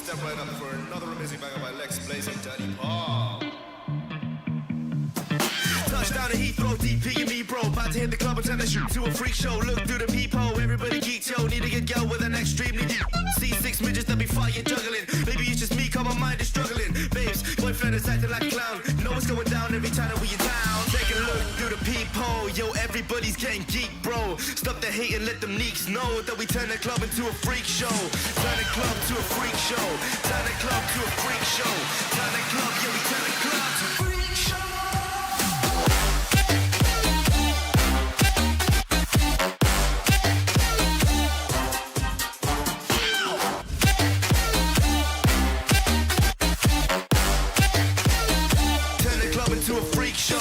Step right up for another amazing banger by Lex Blaze and Daddy Paul. Touchdown to Heathrow, DP and me, bro. About to hit the club and turn the shoot to a freak show. Look through the peephole, everybody geeks, yo. Need to get girl with an extremely see six midgets that be fighting, juggling. Maybe it's just me, cause my mind is struggling. Babes, boyfriend is acting like a clown. Know what's going down every time that we in town. Take a look through the peephole, yo. Everybody's getting geek, bro. Stop the hate and let them leaks know that we turn the club into a freak show. Turn the club to a freak show. Turn the club to a freak show. Turn the club, yeah, we turn the club to a freak show. To a freak show.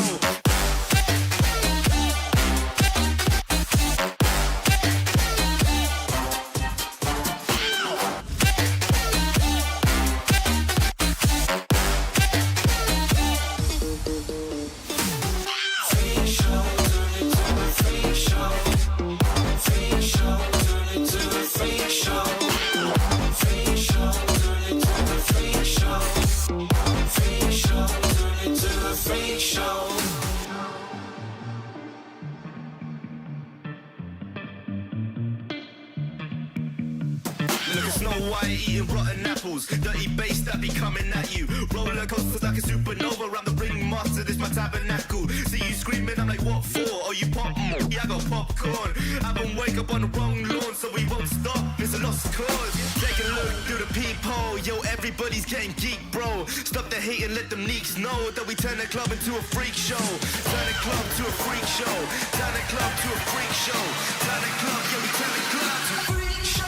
Wyatt eating rotten apples, dirty bass that be coming at you. Roller coasters like a supernova, I'm the ringmaster, this my tabernacle. See you screaming, I'm like, what for? Oh, you pop? Yeah, I got popcorn. I haven't wake up on the wrong lawn, so we won't stop. It's a lost cause. Take a look through the peephole, yo, everybody's getting geek, bro. Stop the hate and let them leaks know that we turn the club into a freak show. Turn the club to a freak show. Turn the club to a freak show. Turn the club, yeah, we turn the club to a freak show.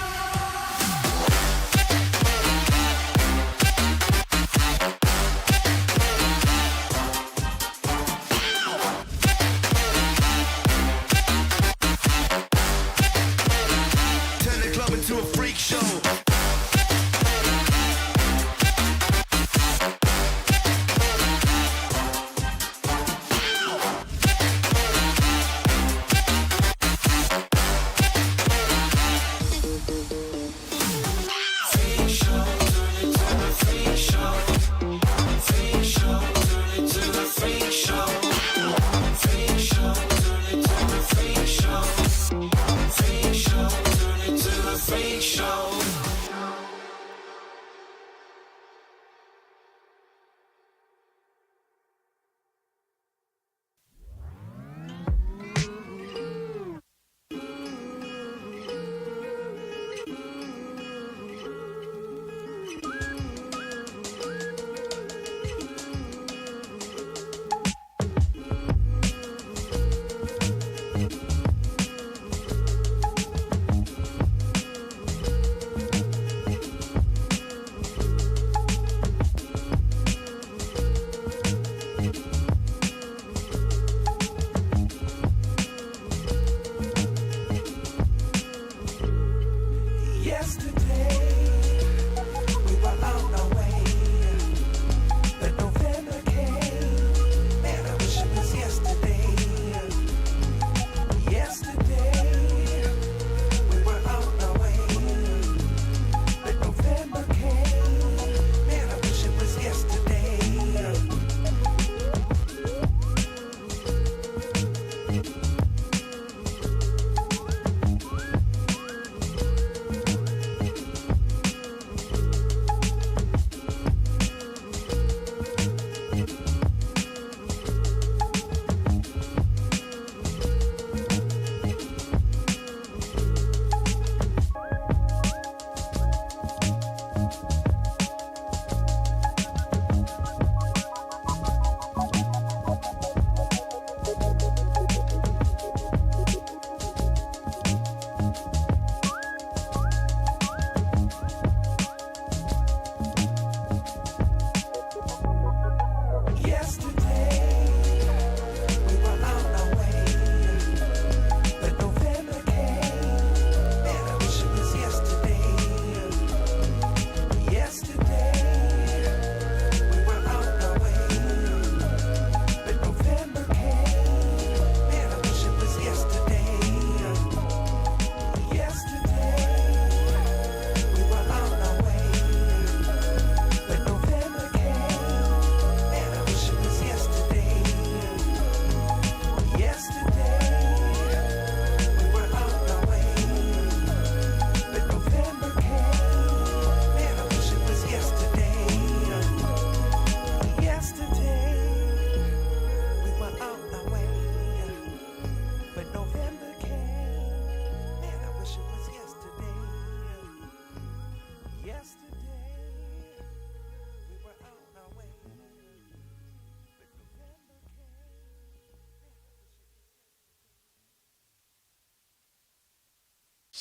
To a freak show.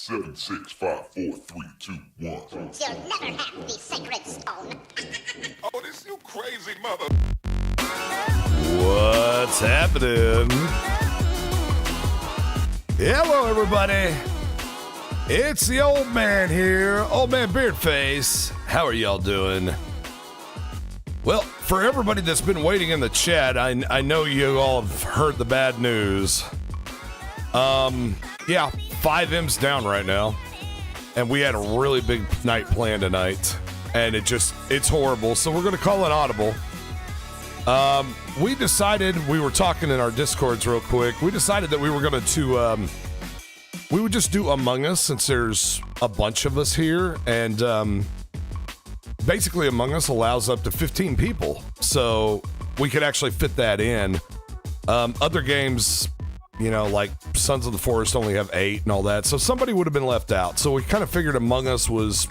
7, 6, 5, 4, 3, 2, 1. You'll never have the sacred stone. Oh, this you crazy mother. What's happening? Hello, everybody. It's the old man here, old man Beardface. How are y'all doing? Well, for everybody that's been waiting in the chat, I know you all have heard the bad news. Yeah, 5M's down right now, and we had a really big night planned tonight, and it's horrible, so we're going to call it audible. We decided, we were talking in our Discords real quick, we decided that we were going to, we would just do Among Us since there's a bunch of us here, and basically Among Us allows up to 15 people, so we could actually fit that in. Other games, you know, like Sons of the Forest only have 8 and all that, so somebody would have been left out. So we kind of figured Among Us was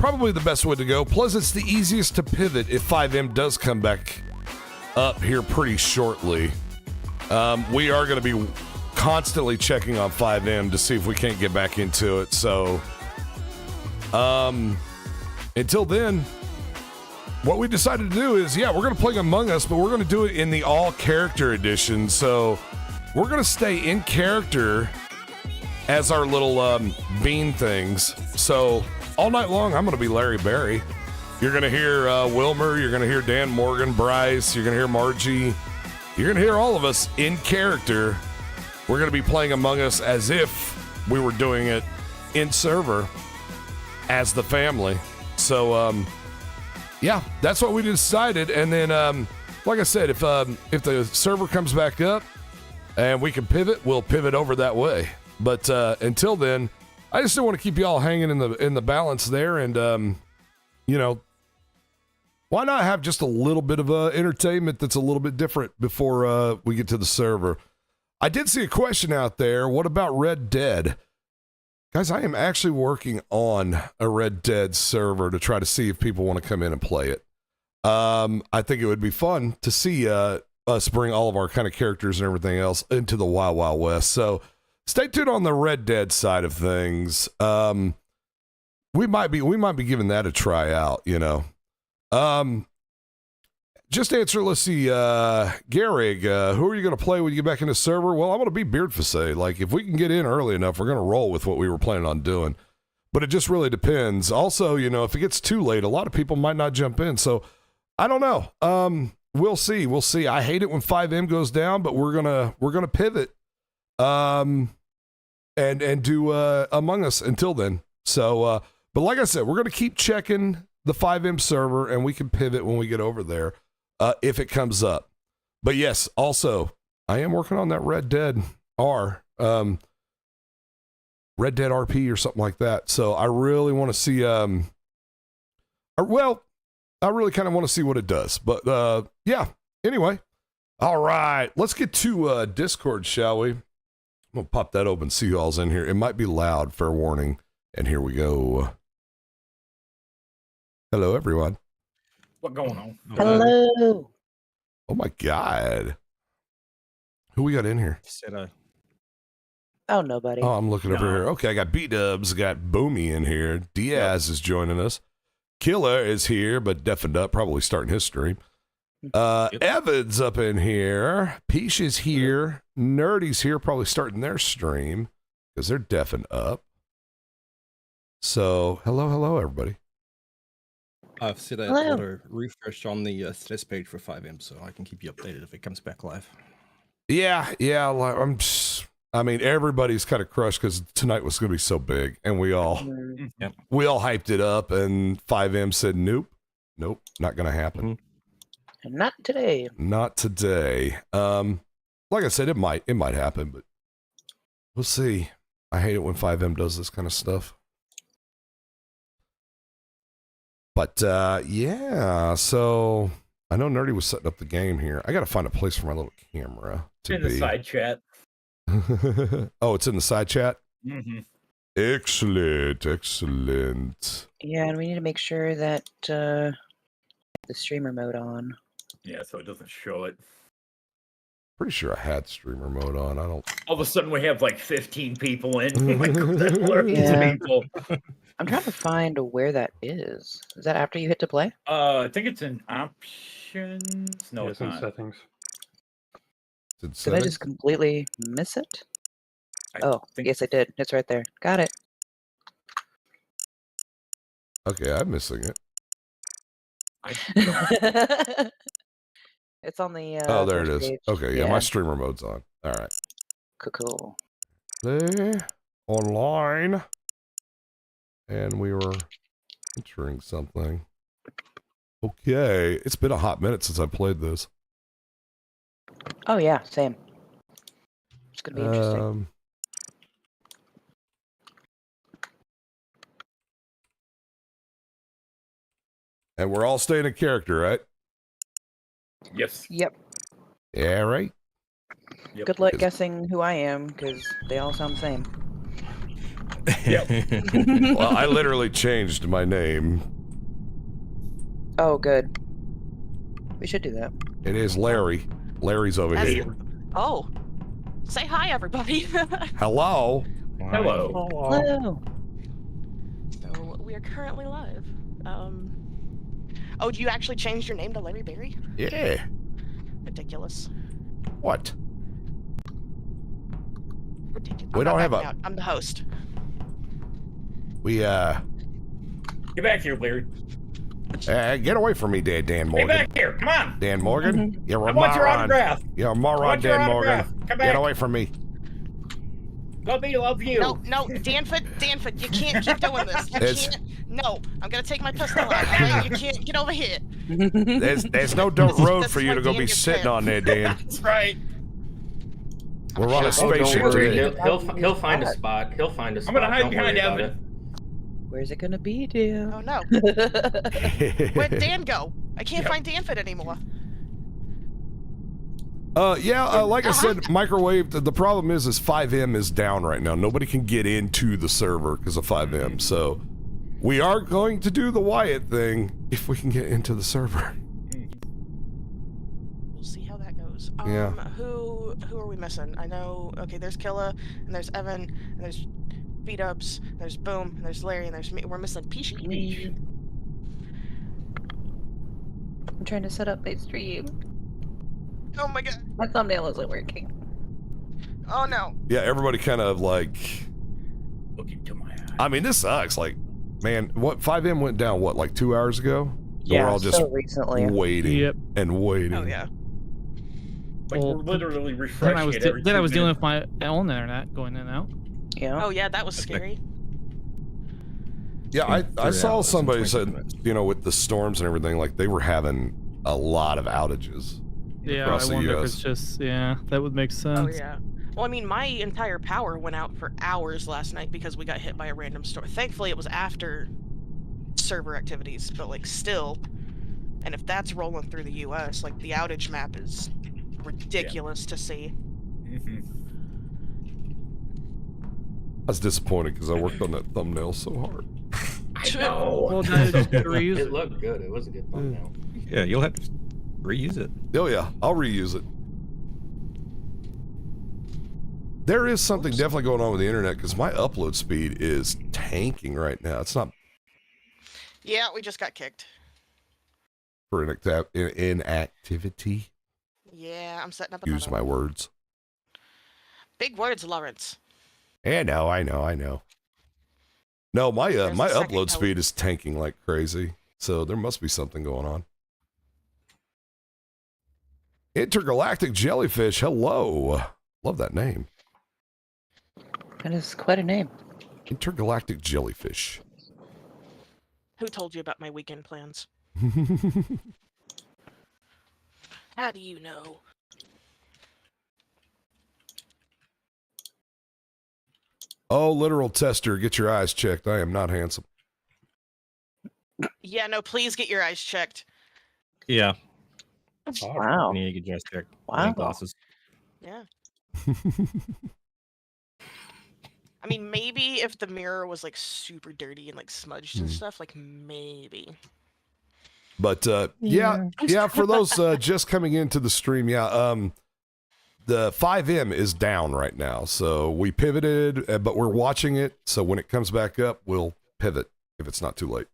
probably the best way to go. Plus, it's the easiest to pivot if 5M does come back up here pretty shortly. We are going to be constantly checking on 5M to see if we can't get back into it. So, until then, what we decided to do is, yeah, we're going to play Among Us, but we're going to do it in the all-character edition. So we're going to stay in character as our little bean things. So all night long, I'm going to be Larry Berry. You're going to hear Wilmer. You're going to hear Dan Morgan, Bryce. You're going to hear Margie. You're going to hear all of us in character. We're going to be playing Among Us as if we were doing it in server as the family. So, yeah, that's what we decided. And then, like I said, if the server comes back up and we can pivot, we'll pivot over that way. But until then, I just don't want to keep you all hanging in the balance there. And you know, why not have just a little bit of entertainment that's a little bit different before we get to the server? I did see a question out there. What about Red Dead? Guys, I am actually working on a Red Dead server to try to see if people want to come in and play it. I think it would be fun to see us bring all of our kind of characters and everything else into the Wild Wild West. So stay tuned on the Red Dead side of things. We might be giving that a try out, you know. Just answer, let's see, Garrig, who are you going to play when you get back into the server? Well, I'm going to be Beardface. Like, if we can get in early enough, we're going to roll with what we were planning on doing. But it just really depends. Also, you know, if it gets too late, a lot of people might not jump in. So, I don't know. We'll see. We'll see. I hate it when 5M goes down, but we're gonna pivot and do Among Us until then. So, but like I said, we're going to keep checking the 5M server, and we can pivot when we get over there. If it comes up. But yes, also, I am working on that Red Dead Red Dead RP or something like that. So I really want to see, I really kind of want to see what it does. But yeah, anyway. All right, let's get to Discord, shall we? I'm going to pop that open, see who all's in here. It might be loud, fair warning. And here we go. Hello, everyone. What going on? Hello. Oh my God. Who we got in here? Oh, nobody. Oh, I'm looking over here. Okay, I got B-Dubs, got Boomy in here. Diaz is joining us. Killer is here, but deafened up, probably starting his stream. Evan's up in here. Peach is here. Nerdy's here, probably starting their stream because they're deafened up. So, hello, everybody. I've set a auto refresh on the status page for 5M, so I can keep you updated if it comes back live. Yeah. I mean, everybody's kind of crushed because tonight was going to be so big, and we all hyped it up, and 5M said, nope, not going to happen. Not today. Not today. Like I said, it might happen, but we'll see. I hate it when 5M does this kind of stuff. But, yeah, so I know Nerdy was setting up the game here. I got to find a place for my little camera to in the side chat. Oh, it's in the side chat? Mm-hmm. Excellent. Yeah, and we need to make sure that the streamer mode on. Yeah, so it doesn't show it. Pretty sure I had streamer mode on. I don't. All of a sudden, we have like 15 people in. Like, yeah. People. I'm trying to find where that is. Is that after you hit to play? I think it's in options. No, it's in not. settings. Did I just completely miss it? Yes, I did. It's right there. Got it. Okay, I'm missing it. It's on the. Oh, there it is. page. Okay, yeah, my streamer mode's on. All right. Cool. Play online, and we were entering something. Okay, it's been a hot minute since I played this. Oh yeah, same. It's gonna be interesting. And we're all staying in character, right? Yes. Yep. Yeah, right. Yep. Good luck guessing who I am, because they all sound the same. Yep. Well, I literally changed my name. Oh, good. We should do that. It is Larry. Larry's over here. Oh. Say hi, everybody. Hello. Hello. Hello. So we are currently live. Oh, do you actually change your name to Larry Berry? Yeah. Ridiculous. What? Ridiculous. We don't have a. Out. I'm the host. We Get back here, Larry. Get away from me, Dan Morgan. Get back here. Come on. Dan Morgan, you're I a want your moron. autograph. You're a I moron, want your Dan Morgan. autograph. Come back. Get away from me. Love me, love you. No, Danford, you can't keep doing this. You It's- can't. No, I'm gonna take my pistol out. Okay? You can't get over here. There's no dirt road This for is you why to go Dan be gets sitting hit. on there, Dan. That's right. We're on a Oh, spaceship Don't worry, today. he'll find a spot. He'll find a spot. I'm gonna hide Don't behind worry about Evan. Where's it gonna be, Dan? Oh no. Where'd Dan go? I can't find Danford anymore. Like I said, microwave. The problem is 5M is down right now. Nobody can get into the server because of 5M. So we are going to do the Wyatt thing if we can get into the server. We'll see how that goes. Yeah. Who are we missing? I know. Okay, there's Killa, and there's Evan, and there's Beat-Ups, there's Boom, and there's Larry, and there's me. We're missing Peachy. Me. I'm trying to set up a stream. Oh my god. My thumbnail isn't working. Oh no. Yeah, everybody kind of like. Look into my eyes. I mean, this sucks. Like, man, what 5M went down? What, like 2 hours ago? So Yeah, we're all just so recently. waiting and waiting. Oh yeah. Like, Well, we're literally refreshing Then I was, it every then I was 2 dealing minutes. with my own internet going in and out. Yeah. Oh yeah, that was scary. Yeah, I 3 saw hours and somebody 20 said, minutes. with the storms and everything, like they were having a lot of outages. Yeah, across I the wonder if US. it's just, yeah, that would make sense. Oh yeah. Well, I mean, my entire power went out for hours last night because we got hit by a random storm. Thankfully, it was after server activities, but like still. And if that's rolling through the U.S., like the outage map is ridiculous to see. Mhm. I was disappointed because I worked on that thumbnail so hard. I know. Well, now it's just reuse It it. looked good. It was a good thumbnail. Yeah, you'll have to reuse it. Oh yeah, I'll reuse it. There is something definitely going on with the internet because my upload speed is tanking right now. It's not Yeah, we just got kicked. for inactivity. Yeah, I'm setting up Use another my one. words. Big words, Lawrence. Yeah, no, I know. No, my There's my a second upload code. speed is tanking like crazy. So there must be something going on. Intergalactic jellyfish. Hello. Love that name. That is quite a name. Intergalactic jellyfish. Who told you about my weekend plans? How do you know? Oh, literal tester, get your eyes checked. I am not handsome. Yeah, no, please get your eyes checked. Yeah. Wow. You need to get your eyes checked. Wow. And glasses. Yeah. I mean, maybe if the mirror was like super dirty and like smudged and stuff, like maybe. But yeah, for those just coming into the stream, the 5M is down right now, so we pivoted, but we're watching it. So when it comes back up, we'll pivot if it's not too late.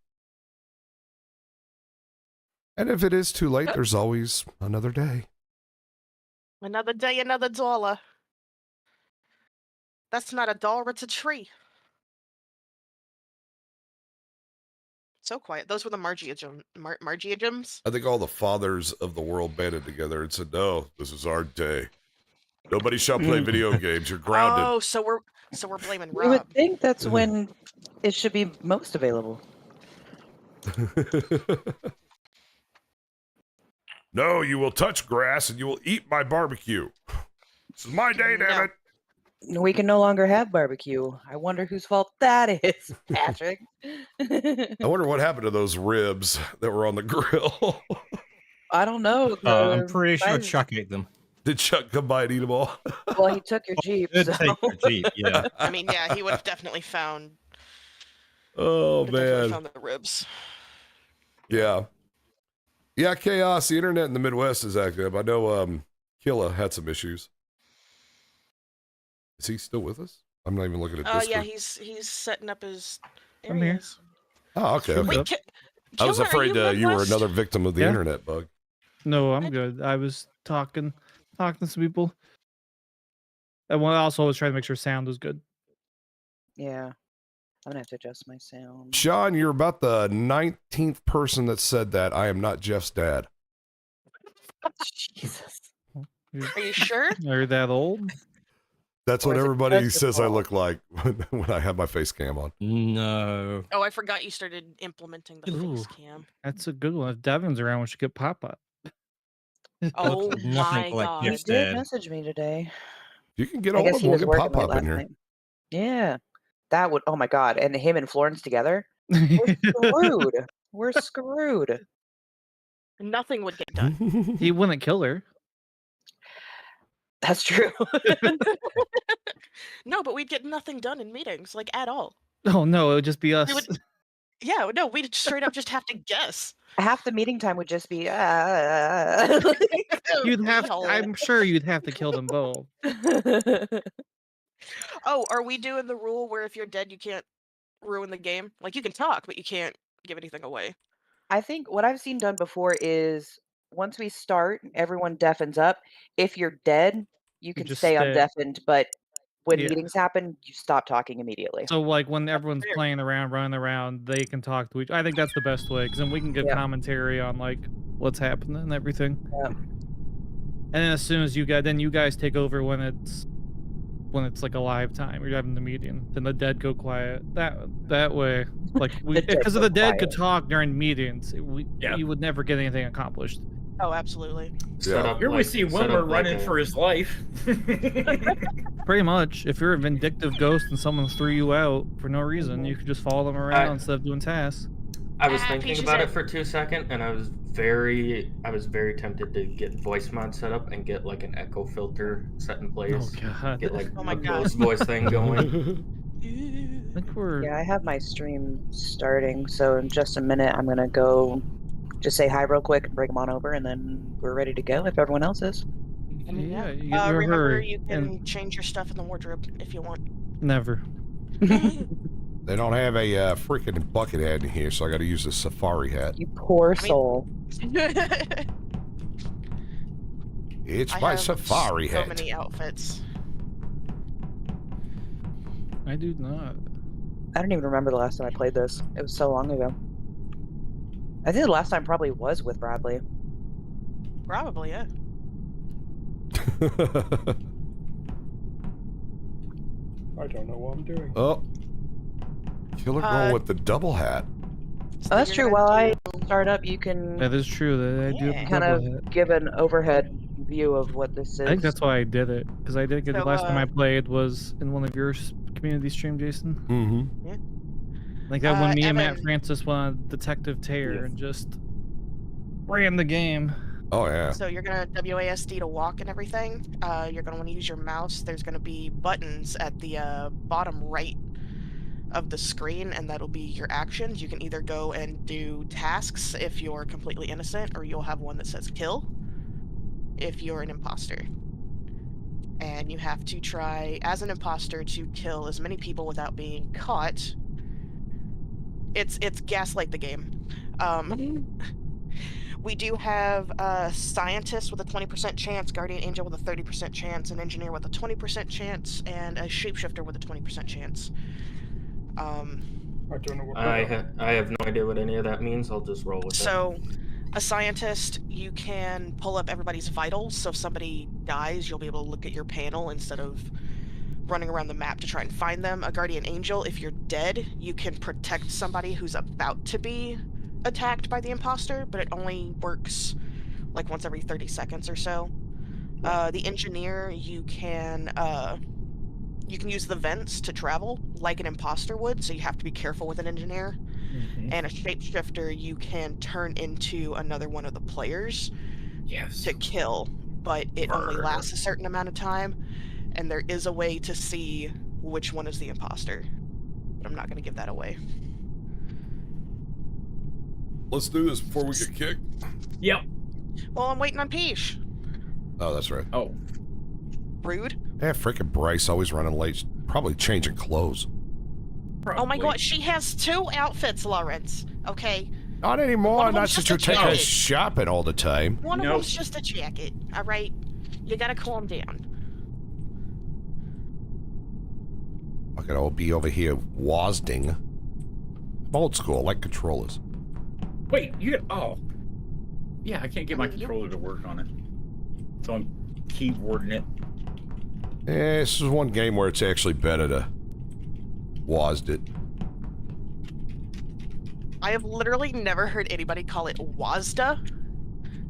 And if it is too late, there's always another day. Another day, another dollar. That's not a dollar, it's a tree. So quiet. Those were the Margiagems. I think all the fathers of the world banded together and said, "No, this is our day. Nobody shall play video games. You're grounded." Oh, so we're blaming Rob. You would think that's when it should be most available. No, you will touch grass and you will eat my barbecue. This is my day, damn it. We can no longer have barbecue. I wonder whose fault that is, Patrick. I wonder what happened to those ribs that were on the grill. I don't know. I'm pretty sure Chuck ate them. Did Chuck come by and eat them all? Well, he took your Jeep. Did So. take your Jeep, yeah. I mean, yeah, he would have definitely found. Oh man, found the ribs. Yeah, yeah. Chaos. The internet in the Midwest is acting up. I know. Killa had some issues. Is he still with us? I'm not even looking at Discord. Oh yeah, he's setting up his I'm here. areas. Oh, okay. Okay. Wait, I was Killer, afraid are you were Midwest? another victim of the Yeah. internet bug. No, I'm good. I was talking to some people. And one also was trying to make sure sound was good. Yeah. I'm gonna have to adjust my sound. Sean, you're about the 19th person that said that. I am not Jeff's dad. Jesus. Are you sure? Are you that old? That's Or what is it everybody because says you're I look like when I have my face cam on. No. Oh, I forgot you started implementing the Ooh. face cam. That's a good one. If Devin's around, we should get pop up. Oh Nothing my like god. He Jeff's did dad. message me today. You can get I all guess of he them. We'll was get working pop late up in last here. night. Yeah. That would, oh my god. And him and Florence together? We're screwed. We're screwed. Nothing would get done. He wouldn't kill her. That's true. No, but we'd get nothing done in meetings, like at all. Oh no, it would just be us. We would, yeah, no, we'd straight up just have to guess. Half the meeting time would just be, You'd have. I'm sure you'd have to kill them both. Oh, are we doing the rule where if you're dead, you can't ruin the game? Like you can talk, but you can't give anything away. I think what I've seen done before is once we start, everyone deafens up. If you're dead, you can just stay stay. undeafened, but when Yeah. meetings happen, you stop talking immediately. So like when everyone's fair. playing around, running around, they can talk to each. I think that's the best way because then we can give Yeah. commentary on like what's happening and everything. Yeah. And then as soon as you guys take over when it's like a live time. You're having the meeting. Then the dead go quiet. That way, like we The dead because if go the dead could quiet. talk during meetings, Yeah. you would never get anything accomplished. Oh, absolutely. Set up Here we like- see set Wilmer up like running a- for his life. Pretty much, if you're a vindictive ghost and someone threw you out for no reason, you could just follow them around instead of doing tasks. I was Peachy thinking about said- it for 2 seconds, and I was very tempted to get voice mod set up and get like an echo filter set in place. Oh god. Get like Oh my a God. ghost voice thing going. I think we're Yeah, I have my stream starting, so in just a minute, I'm gonna go just say hi real quick and bring them on over, and then we're ready to go if everyone else is. I mean, yeah. yeah. You get your Remember, hurry you and can change your stuff in the wardrobe if you want. never. They don't have a freaking bucket hat in here, so I got to use a safari hat. You poor mean- soul. It's I my have safari so hat. many outfits. I do not. I don't even remember the last time I played this. It was so long ago. I think the last time probably was with Bradley. Probably, yeah. I don't know what I'm doing. Oh, Killer going with the double hat. So Oh, that's you're true. gonna While I do- start up, you can That is true. That I do have Yeah. the kind double of hat. give an overhead view of what this is. I think that's why I did it because I did get the So, last time I played was in one of your community stream, Jason. Mm-hmm. Like that when me and Matt Evan- Francis went on Detective Tear and just ran the game. Oh yeah. So you're gonna WASD to walk and everything. You're gonna want to use your mouse. There's gonna be buttons at the bottom right of the screen, and that'll be your actions. You can either go and do tasks if you're completely innocent, or you'll have one that says kill if you're an imposter. and you have to try, as an imposter, to kill as many people without being caught. It's Gaslight the game. We do have a scientist with a 20% chance, guardian angel with a 30% chance, an engineer with a 20% chance, and a shapeshifter with a 20% chance. I don't know what I have no idea what any of that means. I'll just roll with it. So, a scientist, you can pull up everybody's vitals, so if somebody dies, you'll be able to look at your panel instead of running around the map to try and find them. A guardian angel, if you're dead, you can protect somebody who's about to be attacked by the imposter, but it only works like once every 30 seconds or so. The engineer, you can use the vents to travel like an imposter would, so you have to be careful with an engineer. And a shapeshifter, you can turn into another one of the players to kill, but it only lasts a certain amount of time, and there is a way to see which one is the imposter. But I'm not going to give that away. Let's do this before we get kicked. Yep. Well, I'm waiting on Peach. Oh, that's right. Oh. Rude. Yeah, freaking Bryce always running late. Probably changing clothes. Probably. Oh my god, she has 2 outfits, Lawrence. Okay. Not anymore. One of Not them's since just you're a taking us jacket. shopping all the time. One of them's just a jacket, alright? You gotta calm down. I could all be over here wazding. I'm old school, like controllers. Wait, oh. Yeah, I can't get my controller to work on it. So I'm keyboarding it. Yeah, this is one game where it's actually better to wazd it. I have literally never heard anybody call it WASDA.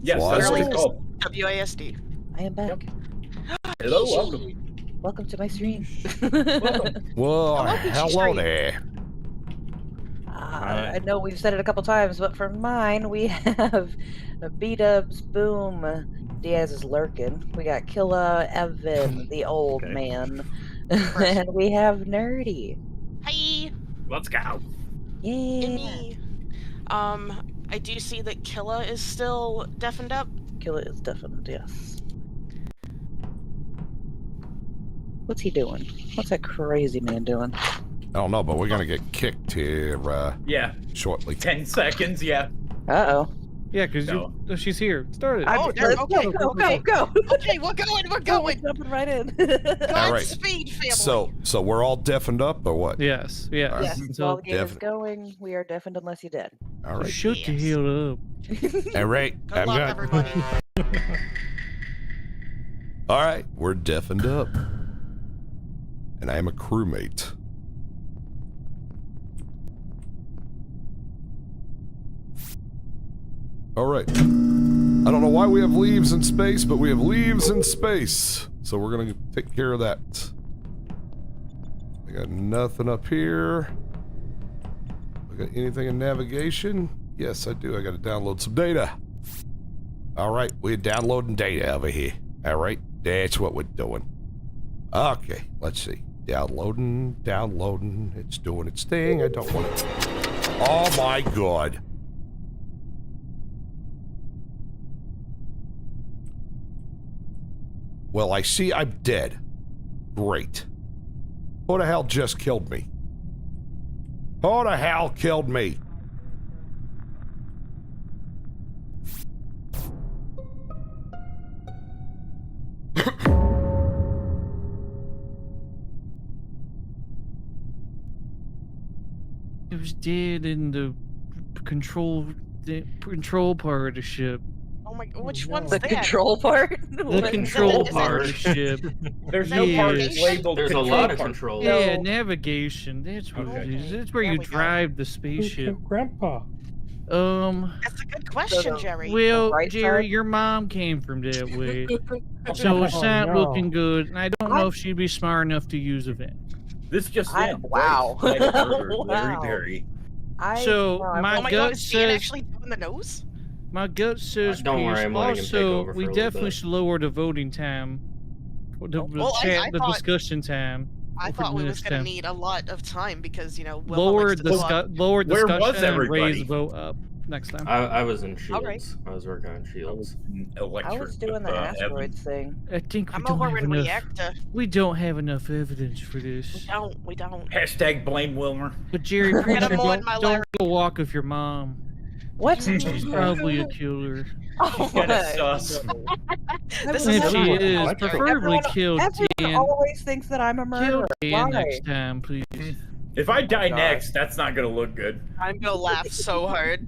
Yes, Wazd? that's what it's called. WASD. I am back. Hello, welcome. Welcome to my stream. Well, Hello, Peachy hello Street. there. I know we've said it a couple times, but for mine, we have B-Dubs, Boom, Diaz is lurking. We got Killa, Evan, the old man, and we have Nerdy. Hi. Let's go. Yeah. Me. I do see that Killa is still deafened up. Killa is deafened, yes. What's he doing? What's that crazy man doing? I don't know, but we're gonna get kicked here, yeah, shortly. 10 seconds, yeah. Uh-oh. Yeah, because she's here. Started. Oh, there, okay. Go. Okay, we're going. Jumping right in. All right. Godspeed, family. So we're all deafened up, or what? Yes, yes. All right. Yes, So while the game is deafened. going, we are deafened unless you're dead. All right. shut the hell up. All right. Good I'm luck, good. everybody. All right, we're deafened up, and I am a crewmate. All right. I don't know why we have leaves in space, but we have leaves in space. So we're gonna take care of that. I got nothing up here. I got anything in navigation? Yes, I do. I gotta download some data. All right, we're downloading data over here. All right, that's what we're doing. Okay, let's see. Downloading. It's doing its thing. I don't want it. Oh my god. Well, I see I'm dead. Great. Who the hell just killed me? Who the hell killed me? It was dead in the control part of the ship. Oh my, which one's The that? control part? The control is it- part of the ship. There's no part labeled There's a control lot of part. control. Yeah, navigation. That's what it is. That's where There you we go. drive the spaceship. Grandpa. That's a good question, Jerry. Well, right Jerry, side? your mom came from that way, so it's not no. looking good. And I don't know if she'd be smart enough to use a vent. This just in. Wow. Bryce, Wyatt murdered Larry Wow. Berry. So, no, my Oh my gut god, is Dan says- actually doing the nose? My gut says Don't worry, Pierce. I'm letting him take Also, over for we a little definitely bit. should lower the voting time, the Well, I chat, the thought- discussion time. I thought we was gonna need a lot of time because Wilma lower likes to talk. lower Where discussion was and everybody? raise vote up next time. I was in shields. Alright. I was working on shields. I was doing the asteroids thing. I think we I'm don't over have in enough. reactor. We don't have enough evidence for We this. don't. Hashtag blame Wilmer. But Jerry, Get please him on my don't go walk with your mom. What? She's probably a killer. Oh, Got my. a sus. This And is if she everyone. is, preferably kill Everyone Dan. always thinks that I'm a Kill murderer. Dan Why? next time, please. If I die next, that's not gonna look good. I'm gonna laugh so hard.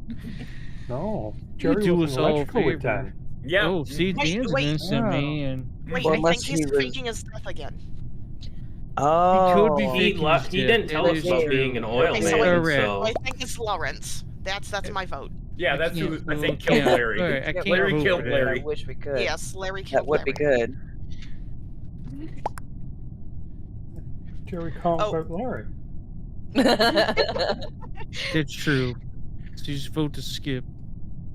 No, You Jerry do was us an all a electrical with favor. Dan. Yeah. Oh, see, Wait, Dan's an wait. innocent Oh. man. Wait, Well, I unless think he's he was- faking his death again. Oh. He could be He faking left. his He death. didn't tell That us is about true. being an oil Okay, man. so Correct. So I think it's Lawrence. That's my vote. Yeah, that's can't who I think vote. killed Yeah, Larry. alright, I can't Larry vote killed for that. Larry. I wish we could. Yes, Larry killed That would be Larry. good. Jerry can't Oh. vote Larry. That's true. So you just vote to skip.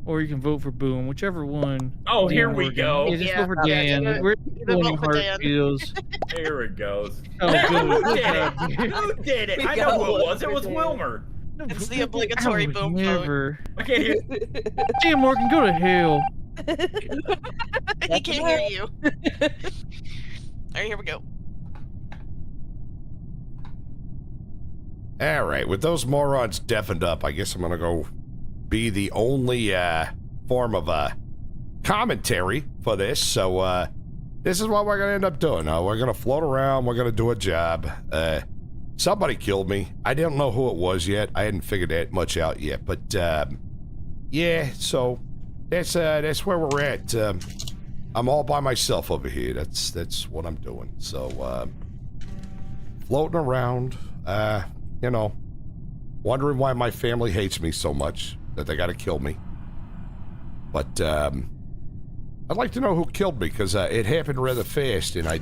Or you can vote for Boom, whichever one. Oh, here Dan we working. go. Yeah, just Yeah, vote for yeah, Dan. either- We're either doing vote for heart Dan. feels. There it goes. Oh, Who good. did it? Who did it? I know who it was. It was Wilmer. It's the obligatory I would boom vote. never. I can't hear. Dan Morgan, go to hell. He can't hear you. Alright, here we go. All right, with those morons deafened up, I guess I'm gonna go be the only form of commentary for this. So this is what we're gonna end up doing. We're gonna float around. We're gonna do a job. Somebody killed me. I don't know who it was yet. I hadn't figured that much out yet. But yeah, so that's where we're at. I'm all by myself over here. That's what I'm doing. So floating around. Wondering why my family hates me so much that they gotta kill me. But I'd like to know who killed me, because it happened rather fast and I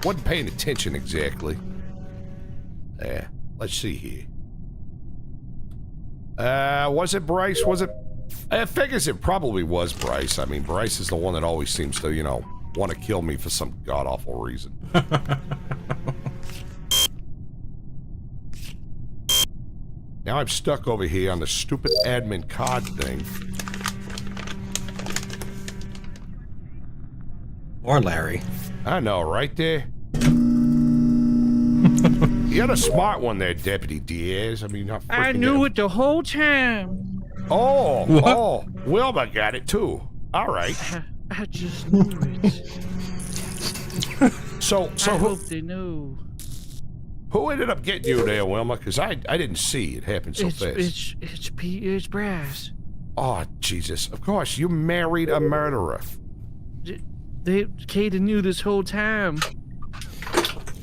wasn't paying attention exactly. Let's see here. Was it Bryce? Was it? I figures it probably was Bryce. I mean, Bryce is the one that always seems to, want to kill me for some god-awful reason. Now I'm stuck over here on the stupid admin card thing. Or Larry. I know, right there? You're a smart one there, Deputy Diaz. I mean, not I freaking knew it the whole time. Oh, Wilma got it too. All right. I just knew it. So I who, hope they know. who ended up getting you there, Wilma? Because I didn't see it happen so fast. It's Brass. Oh, Jesus. Of course, you married a murderer. Katie knew this whole time.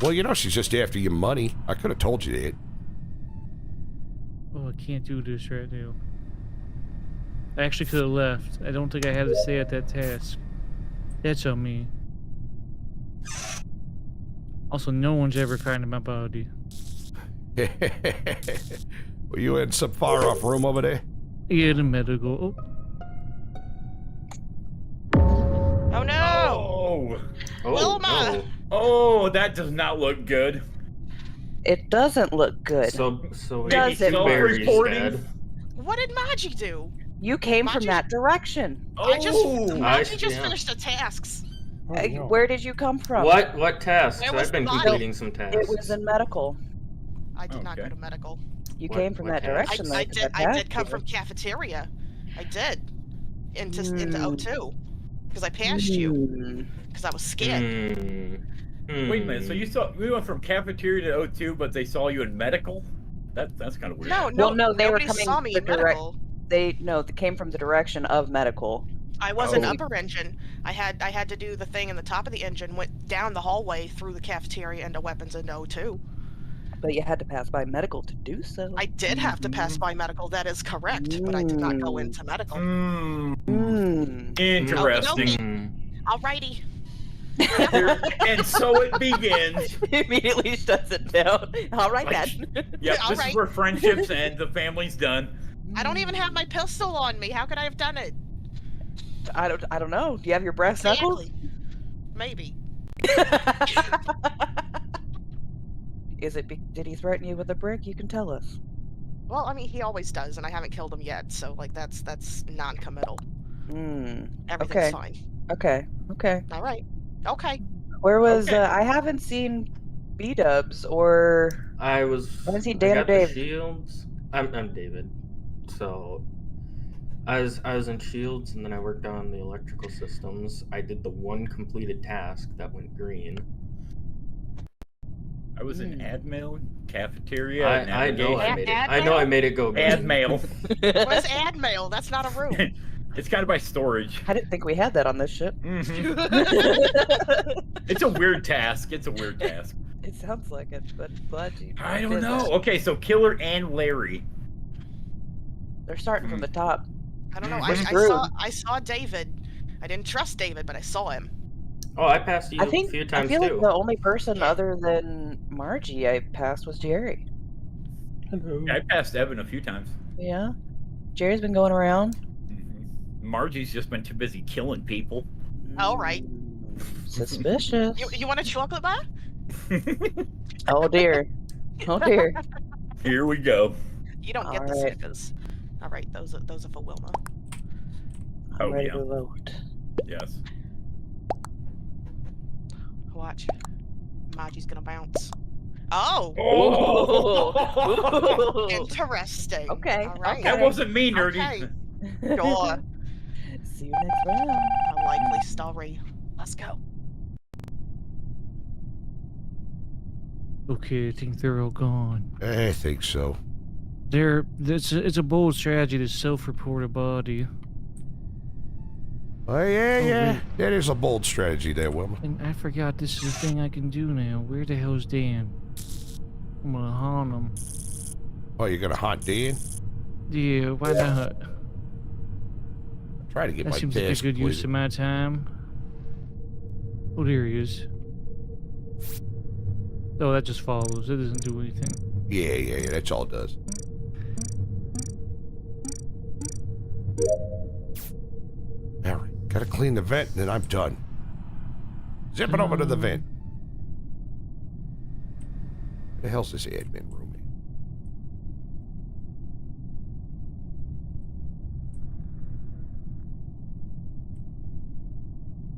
Well, she's just after your money. I could have told you that. Oh, I can't do this right now. I actually could have left. I don't think I had to stay at that task. That's on me. Also, no one's ever finding my body. Were you in some far-off room over there? Yeah, the medical. Oh no! Oh. Wilma! Oh, that does not look good. It doesn't look good. So Does it? Barry's Reporting? dead. What did Maji do? You came from Maji- that direction. I just Maji just yeah. finished the tasks. Where did you come from? What tasks? Where was I've been the body? completing some tasks. It was in medical. I did not go Okay. to medical. You What- came from what that task? direction. I though, 'cause did. I passed did come you. from cafeteria. I did into O2 because I passed you Hmm. because I was scared. Wait a minute. So we went from cafeteria to O2, but they saw you in medical? That's kind of weird. No, Well, no, they were nobody coming saw me the in direct. medical. They came from the direction of medical. I was in Oh. upper engine. I had to do the thing in the top of the engine. Went down the hallway through the cafeteria into weapons into O2. But you had to pass by medical to do so. I did have to pass by medical. That is correct, but I did not go into medical. Interesting. Alrighty. And so it begins. Immediately shuts it down. All right, Like, then. Yep, All this right. is where friendships end. The family's done. I don't even have my pistol on me. How could I have done it? I don't know. Do you have your brass knuckles? Exactly. Maybe. Is it? Did he threaten you with a brick? You can tell us. Well, I mean, he always does, and I haven't killed him yet, so like that's non-committal. Everything's Okay. fine. Okay. Okay. All right. Okay. Where was? Okay. I haven't seen B-dubs or. I haven't seen Dan or got the Dave. shields. I'm David. So I was in shields, and then I worked on the electrical systems. I did the one completed task that went green. I was in admin, cafeteria. I know I made it. Ad I know I made it go green. Ad mail. What is ad mail? That's not a room. It's kind of by storage. I didn't think we had that on this ship. It's a weird task. It's a weird task. It sounds like it, but glad you. I don't did know. that. Okay, so Killer and Larry. They're starting from the top. I don't know. Mhm. I saw David. I didn't trust David, but I saw him. Oh, I passed you I think a few I times feel too. like the only person other than Margie I passed was Jerry. Hello. I passed Evan a few times. Yeah, Jerry's been going around. Margie's just been too busy killing people. All right. Suspicious. You want a chocolate bar? Oh dear. Oh dear. Here we go. You don't get All the right. Snickers. All right, those are for Wilma. I'm Oh, ready yeah. to vote. Yes. Watch. Margie's gonna bounce. Oh. Oh! Interesting. Okay, All right. That wasn't me, nerdy. Okay. Sure. See you next round. A likely story. Let's go. Okay, I think they're all gone. I think so. It's a bold strategy to self-report a body. Oh, yeah, yeah. wait. That is a bold strategy there, Wilma. And I forgot this is a thing I can do now. Where the hell's Dan? I'm gonna haunt him. Oh, you're gonna haunt Dan? Yeah, why not? Try to get That my seems like a task good use of completed. my time. Oh, there he is. Oh, that just follows. It doesn't do anything. Yeah, that's all it does. All right, gotta clean the vent, and then I'm done. Zip it over to the vent. Where the hell's this admin room?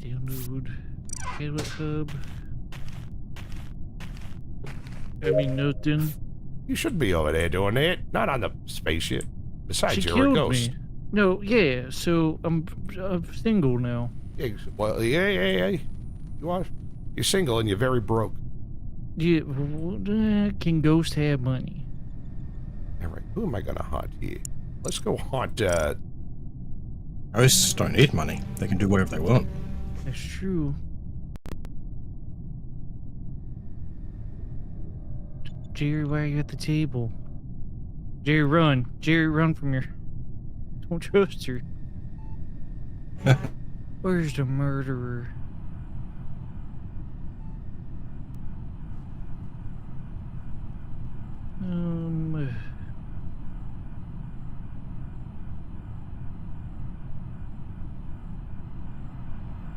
Download. Pilot hub. I mean, nothing. You should be over there doing that, not on the spaceship. Besides, She you're killed a ghost. me. No, yeah. So I'm single now. Yeah, well, yeah. You are. You're single and you're very broke. Yeah. Can ghosts have money? All right, who am I gonna haunt here? Let's go haunt. Ghosts don't need money. They can do whatever they want. That's true. Jerry, why are you at the table? Jerry, run. Jerry, run from your... Don't trust her. Where's the murderer?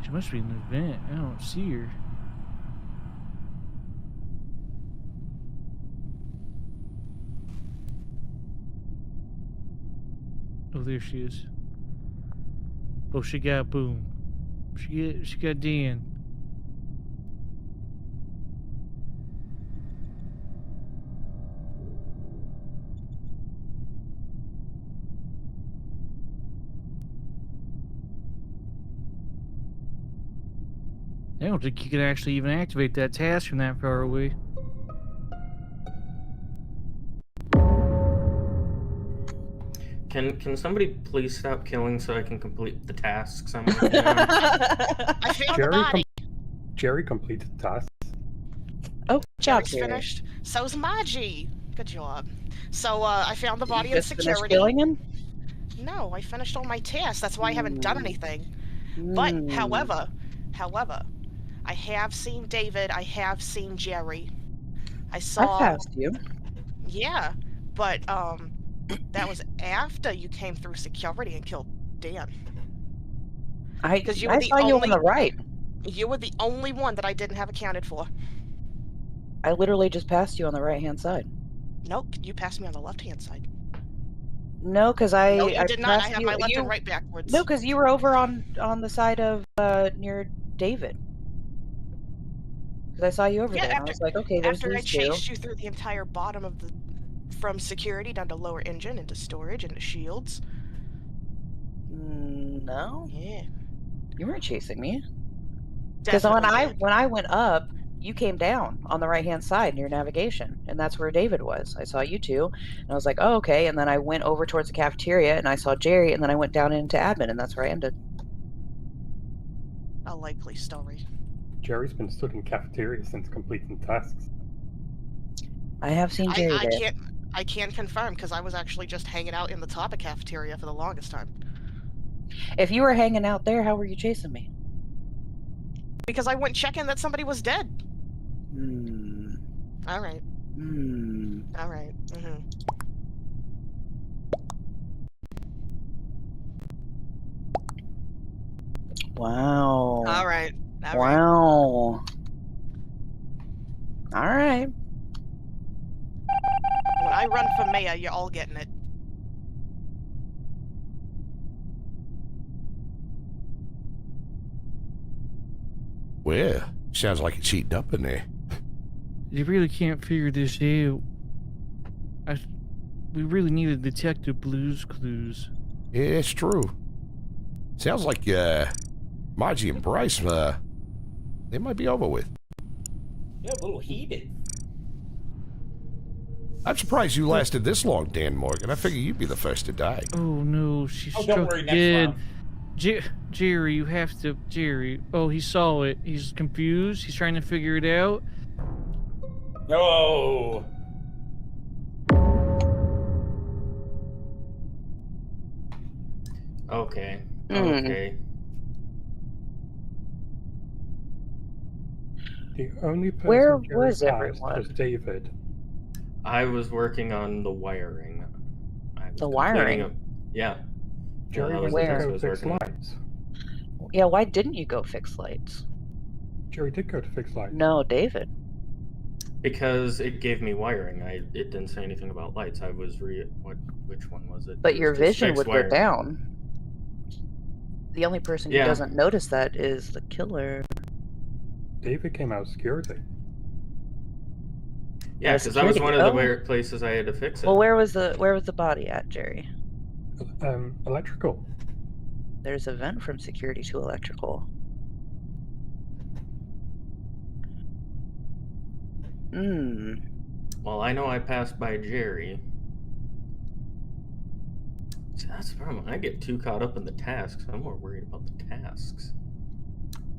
She must be in the vent. I don't see her. Oh, there she is. Oh, she got Boom. She got Dan. I don't think you can actually even activate that task from that far away. Can somebody please stop killing so I can complete the tasks I'm working on? I found the body. Jerry completed the task. Oh, good job, Jerry's Jerry. finished. So's Margie. Good job. So I found the body You in just finished security. killing him? No, I finished all my tasks. That's why I haven't done anything. But however, I have seen David. I have seen Jerry. I saw. I passed you. Yeah, but that was after you came through security and killed Dan. Because you were I the saw only, you on the right. You were the only one that I didn't have accounted for. I literally just passed you on the right-hand side. Nope, you passed me on the left-hand side. No, because No, you did not. I passed have you. my left and right backwards. No, because you were over on the side of near David. Because I saw you over there, and I was like, okay, there's after I these two. chased you through the entire bottom of the, from security down to lower engine into storage into shields. No. Yeah. You weren't chasing me. Because when I went up, you came down on the right-hand side near navigation, and that's where David was. I saw you two, and I was like, oh, okay. And then I went over towards the cafeteria, and I saw Jerry, and then I went down into admin, and that's where I ended. A likely story. Jerry's been stood in cafeteria since completing tasks. I have seen Jerry there. I can confirm, because I was actually just hanging out in the top of cafeteria for the longest time. If you were hanging out there, how were you chasing me? Because I went checking that somebody was dead. All right. All right. Wow. All right. Wow. All right. When I run for mayor, you're all getting it. Well, sounds like it's heating up in there. You really can't figure this out. We really need a Detective Blues Clues. Yeah, it's true. Sounds like Margie and Bryce, they might be over with. Yeah, a little heated. I'm surprised you lasted this long, Dan Morgan. I figure you'd be the first to die. Oh no, she Oh, struck don't worry, next again. round. Jerry, you have to. Jerry. Oh, he saw it. He's confused. He's trying to figure it out. No. Okay. Okay. The only person Where Jerry was passed everyone? was David. I was working on the wiring. The wiring? Yeah. Jerry that was went the to task I go was fix working on. lights. Yeah, why didn't you go fix lights? Jerry did go to fix lights. No, David. Because it gave me wiring. It didn't say anything about lights. I was which one was it? But It your was just vision fixed would go wiring. down. The only person who Yeah. doesn't notice that is the killer. David came out of security. Yeah, because that was one of the places I had to fix it. Well, where was the body at, Jerry? Electrical. There's a vent from security to electrical. Well, I know I passed by Jerry. See, that's the problem. I get too caught up in the tasks. I'm more worried about the tasks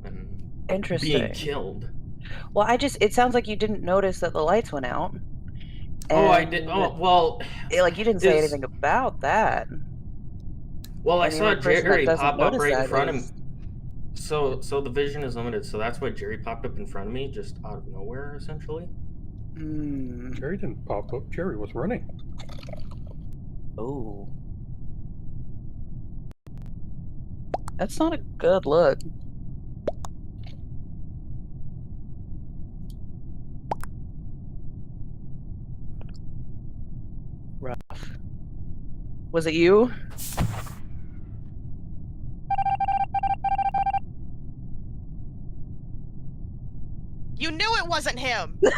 than Interesting. being killed. Well, it sounds like you didn't notice that the lights went out. Oh, I did. Oh, well. Like you didn't say anything about that. Well, I And the saw only person that Jerry doesn't pop up notice right in that front of me. is- So the vision is limited. So that's why Jerry popped up in front of me, just out of nowhere, essentially. Jerry didn't pop up. Jerry was running. Oh. That's not a good look. Rough. Was it you? You knew it wasn't him. Guys,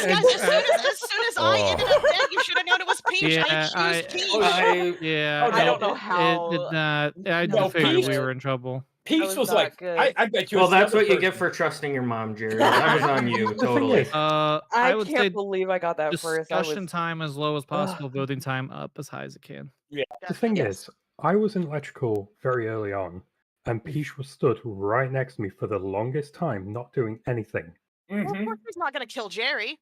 as soon as I ended up dead, you should have known it was Peach. Yeah, I accused Peach. I don't know how. It did not. I No, figured Peach- we were in trouble. Peach was like, I bet you. Well, it's that's the what you other get for trusting your mom, Jerry. That was on you, totally. I would say believe I got that first. discussion time as low as possible, voting time up as high as it can. Yeah. The thing is, I was in electrical very early on, and Peach was stood right next to me for the longest time, not doing anything. Well, of course he's not gonna kill Jerry.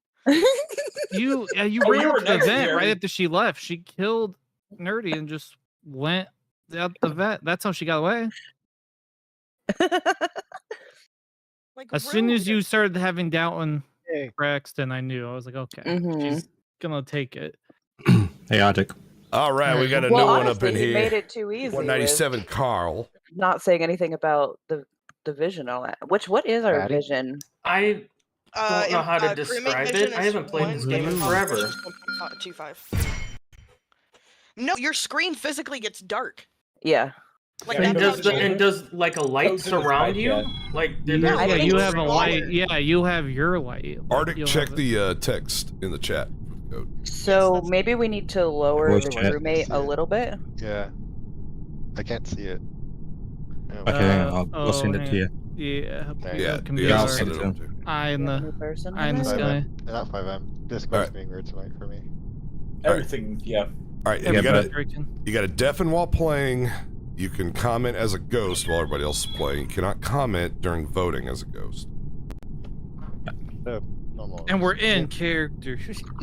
You Oh, ran you up were to the next, vent Jerry. right after she left. She killed Nerdy and just went out the vent. That's how she got away. Like, As soon as rude. you started having doubt on Braxton, I knew. I was like, okay, Mhm. she's gonna take it. Hey, Arctic. All right, we got a Well, new one up honestly, in he here. made it too easy with 197 Carl. not saying anything about the vision and all that. What is our Got it. vision? don't know how to describe it. I haven't played this game in forever. 1.25. No, your screen physically gets dark. Yeah. Like And that's does like a light surround you? Like Yeah, you have a light. Yeah, you have your light. Arctic, You'll check have the text in the chat. So maybe we need to lower Voice the chat. roommate a little bit. Yeah. I can't see it. No. Okay, I'll send it to you. Yeah. Yeah, computer. I'll send it over to you. Eye in the sky. Not 5M. Discord's being weird tonight for me. Everything, yeah. All right, and you got to deafen while playing. You can comment as a ghost while everybody else is playing. You cannot comment during voting as a ghost. And we're in character.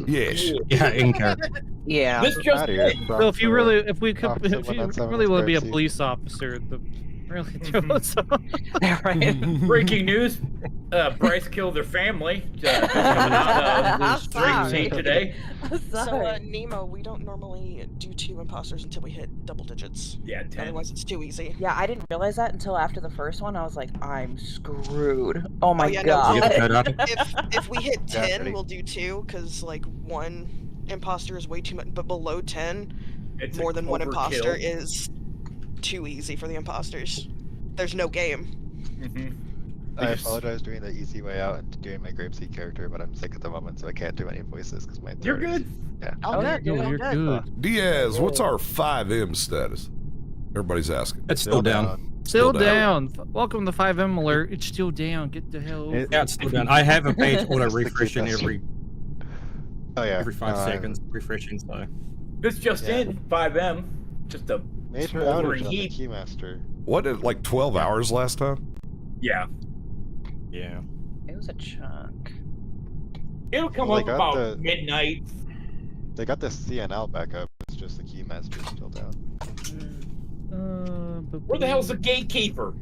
Yes. Yeah, in character. Yeah. This just So if you really, if you really want to be a police officer, really throw us off. Right. Breaking news: Bryce killed their family. Coming out of the drink scene today. So, Nemo, we don't normally do 2 imposters until we hit double digits. Yeah, 10. Otherwise, it's too easy. Yeah, I didn't realize that until after the first one. I was like, I'm screwed. Oh my yeah, god. No, if we hit 10, we'll do 2, because like 1 imposter is way too much. But below 10, It's more than 1 overkill. imposter is too easy for the imposters. There's no game. I apologize doing the easy way out and doing my Grapeseed character, but I'm sick at the moment, so I can't do any voices because my You're throat is- good. Yeah. Oh, good. No, you're good. Diaz, what's our 5M status? Everybody's asking. It's still down. Still down. Welcome to 5M alert. It's still down. Get the hell over. Yeah, it's still down. I have a page auto refreshing every every 5 no, seconds, refreshing. So This just in 5M. Just a Major smoldering outage on the heap. Keymaster. What, like 12 hours last time? Yeah. yeah. It was a chunk. It'll come Well, up they got about the- midnight. They got the CNL back up. It's just the Keymaster still down. Where the hell's the gatekeeper?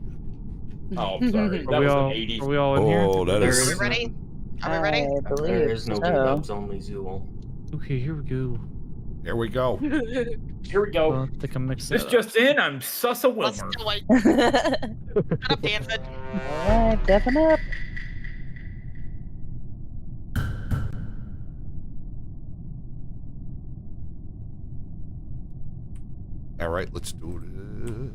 Oh, I'm sorry. That we was all, an 80s. are we all in here? Oh, that There is. Are we ready? Are we ready? I believe There is no so. dubs, only Zool. Okay, here we go. Here we go. Here we go. Well, I think I'm mixed This up. just in, I'm Sussa Let's Wilmer. do it. Shut up, Danford. Alright, deafen up. All right, let's do this.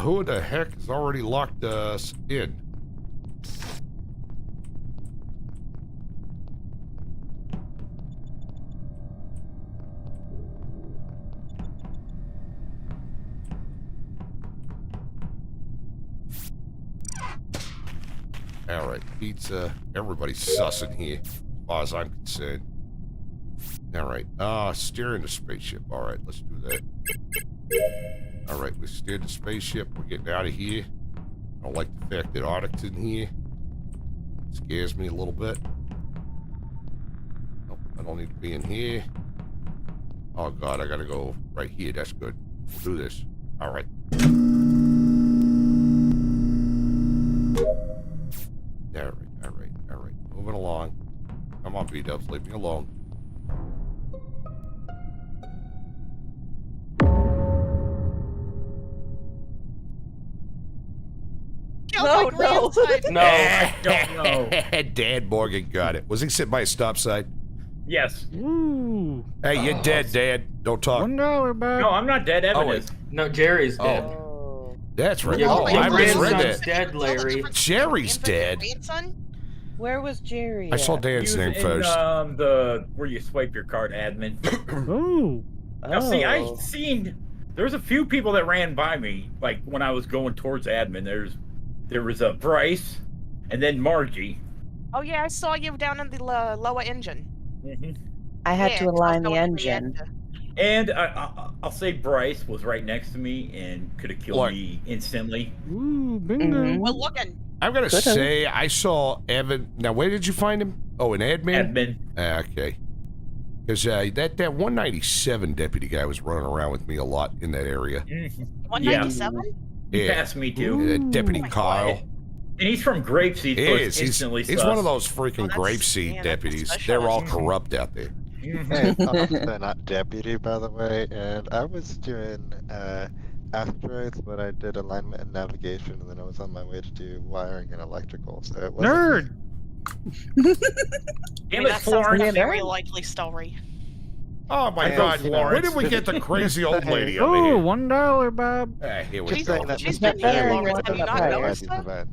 Who the heck has already locked us in? All right, pizza. Everybody's sussing here, as far as I'm concerned. All right, steering the spaceship. All right, let's do that. All right, we steered the spaceship. We're getting out of here. I don't like the fact that Arctic's in here. It scares me a little bit. Nope, I don't need to be in here. Oh God, I gotta go right here. That's good. We'll do this. All right. All right. Moving along. Come on, B-dubs, leave me alone. No, no. No, I don't know. Dad Morgan got it. Was he sitting by a stop sign? Yes. Ooh. Hey, you're dead, Dad. Don't talk. $1 back. No, I'm not dead. Evan wait. is. No, Jerry's dead. Oh. That's right. Your, Oh, your I misread grandson's that. dead, Larry. Jerry's dead. Where was Jerry? I saw at? Dan's He was name in, first. the where you swipe your card, admin. Ooh. Now, see, I Oh. seen there was a few people that ran by me, like when I was going towards admin. There was a Bryce, and then Margie. Oh yeah, I saw you down in the lower engine. I had Yeah, to 'cause I was align the going to engine. And I'll say Bryce was right next to me and could have killed Look. me instantly. Ooh, bingo. Mhm. Well, looking. I'm gonna Could've. say I saw Evan. Now, where did you find him? Oh, in admin. Admin. Okay. Because that 197 deputy guy was running around with me a lot in that area. 197. He Yeah. passed me too. Deputy Oh my Kyle. And he's from Grapeseed, He so is. it's He's instantly one sus. of those freaking that's- Grapeseed yeah, that's deputies. special. They're all corrupt out there. Hey, I'm not deputy, by the way, and I was doing asteroids, but I did alignment and navigation, and then I was on my way to do wiring and electrical. So it wasn't Nerd. Damn it, that sounds like Florence. a very likely story. Oh my Hey, God! Florence. When did we get the crazy old lady over Oh, here? $1, Bob. Here we She's go. been She's here, better than Lawrence. one Have you of not the noticed Abby's that? event.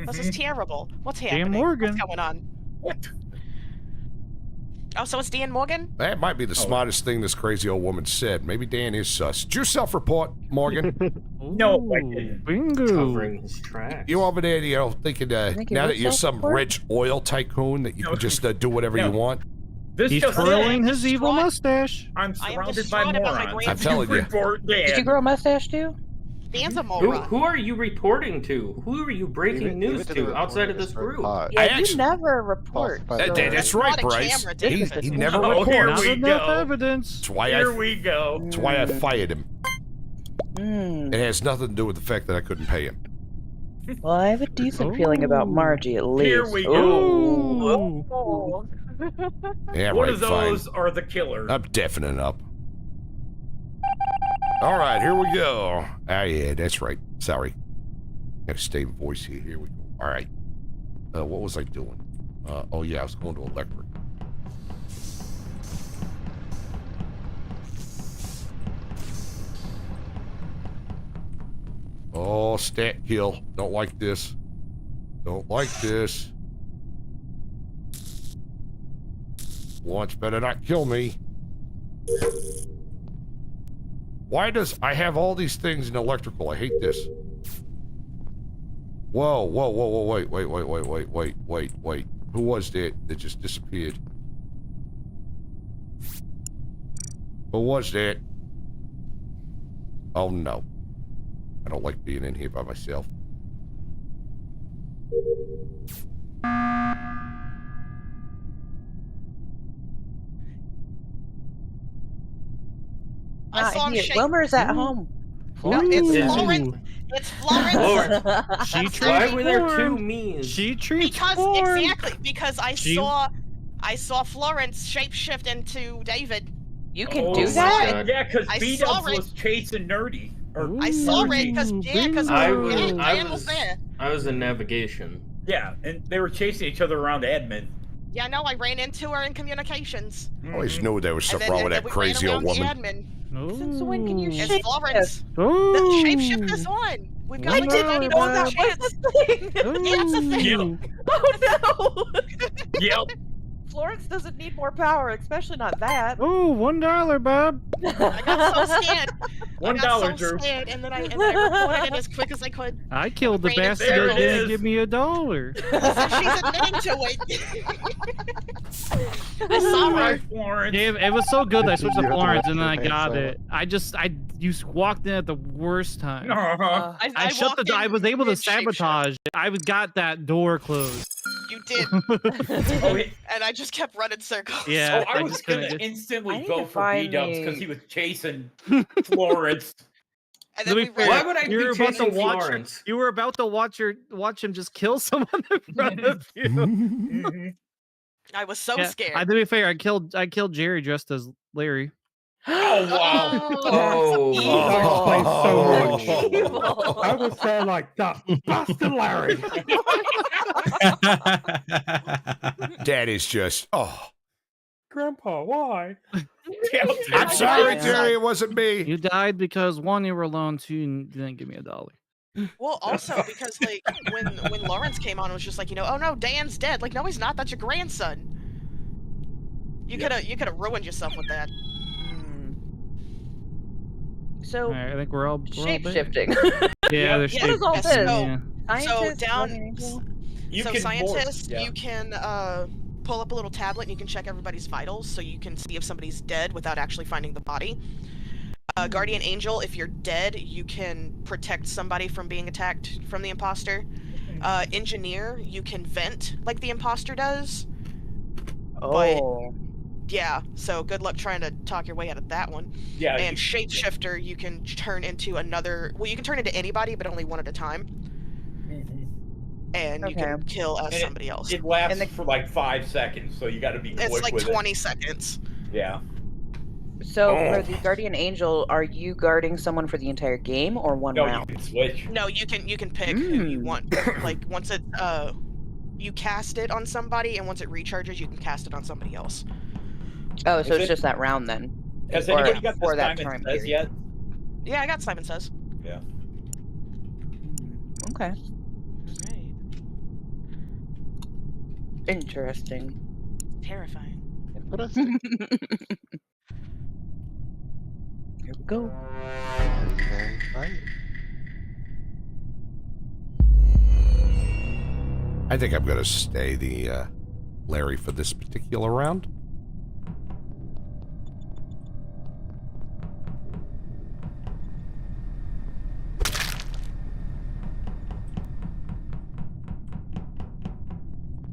This is terrible. What's Dan happening? Morgan. What's going on? What? Oh, so it's Dan Morgan? That might be the smartest thing this crazy old woman said. Maybe Dan is sus. Did you self-report, Morgan? No, I didn't. Bingo. Covering his tracks. You over there, you know, thinking Think you now would that you're some self-report? rich oil tycoon that you No. can just do whatever you No. want? This He's just twirling in. his evil distraught. mustache. I'm I am surrounded by distraught about my morons. I'm telling you. Report Dan. Did you grow a mustache too? Dan's a Who, moron. who are you reporting to? Who are you breaking news to the to outside of reporter this for group? pod. Yeah, actually- you never report. Falsified so- That's right, Not a Bryce. camera, He David. never Oh, here reports. Not we enough go. evidence. That's why Here we go. That's why I fired him. Hmm. It has nothing to do with the fact that I couldn't pay him. Well, I have a decent feeling about Margie at least. Here we Ooh. Oh. Yeah, One right, of those are the killers. I'm deafening up. All right, here we go. Ah, yeah, that's right. Sorry. Got to stay in voice here. Here we go. All right. What was I doing? Oh, yeah, I was going to electric. Oh, stat kill. Don't like this. Don't like this. Launch better not kill me. Why does I have all these things in electrical? I hate this. Whoa, whoa, whoa, whoa, wait. Who was that just disappeared? Who was that? Oh no. I don't like being in here by myself. I saw him shake. Wilmer's at home. No, it's Ooh. Florence. It's Florence. She treats Why were there two Florence. me's? She treats Because Florence. exactly because I She- saw Florence shapeshift into David. You can Oh, do my that? God. Yeah, because I B-Dubs saw it. was chasing Nerdy. Or I saw Ooh, it because bingo. Dan was there. I was in navigation. Yeah, and they were chasing each other around admin. Yeah, no, I ran into her in communications. I always knew there was And something then, wrong with and that then we ran crazy old around the woman. admin. Since when can you Ooh. It's shape Florence. The Ooh. shapeshifter's on. We've got I like didn't 90 know more that. chance. thing? Yeah, it's a thing. Ooh. Oh no! Yep. Florence doesn't need more power, especially not that. Oh, $1, Bob. I got so scared. $1, I got so Drew. scared, and then I reported it as quick as I could. I killed the Rated bastard there that it didn't is. give me $1. She's admitting to it. I saw All her. right, Florence. Yeah, it was so good that I switched to You have to Florence watch and then I your face got silent. it. You walked in at the worst time. Uh-huh. I shut the door. I was able to mid-shapeshift. sabotage. I got that door closed. You did, Oh, yeah. and I just kept running circles. Yeah, Oh, I I was just gonna couldn't get- I instantly need vote to for find B-Dubs the- because he was chasing Florence. And To then be we fair, Why ran. would I you were be about to chasing watch. Florence? You were about to watch him just kill someone in front of you. Mhm. I was so Yeah, scared. to be fair, I killed Jerry dressed as Larry. Oh, wow. Oh, That explains so much. Evil. I was there like that. Bastard Larry. That is just, oh. Grandpa, why? I'm sorry, Yeah. Jerry, it wasn't me. You died because one, you were alone. Two, you didn't give me $1. Well, also because like when Lawrence came on, it was just like, oh no, Dan's dead. Like, no, he's not. That's your grandson. You could have ruined yourself with that. So, All right, I think we're all shape back. shifting. Yeah, there's Yeah, What is all yeah, this? so- Scientist, down- guardian angel? You so can scientists, morph, yeah. you can pull up a little tablet and you can check everybody's vitals, so you can see if somebody's dead without actually finding the body. Guardian angel, if you're dead, you can protect somebody from being attacked from the imposter. Engineer, you can vent like the imposter does. Oh. Yeah, so good luck trying to talk your way out of that one. Yeah. And shapeshifter, you can turn into another. Well, you can turn into anybody, but only one at a time. and you can kill as somebody else. It lasts for like 5 seconds, so you got to be quick It's like with 20 seconds. Yeah. So for the Guardian Angel, are you guarding someone for the entire game or one round? You can switch. No, you can pick who you want. Like once it you cast it on somebody, and once it recharges, you can cast it on somebody else. Oh, so it's just that round then? Has Or anybody got for the that Simon time Says period? yet? Yeah, I got Simon Says. Yeah. Okay. Right. Interesting. Terrifying. Here we go. Okay, right. I think I'm gonna stay the Larry for this particular round.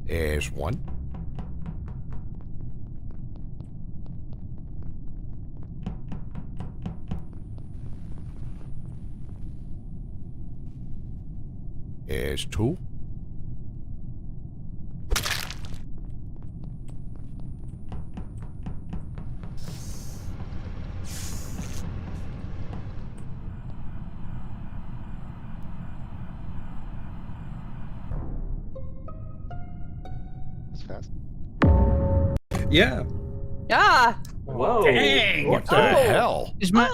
There's one. There's two. That's fast. Yeah. Ah! Whoa. Dang. What the hell? Is my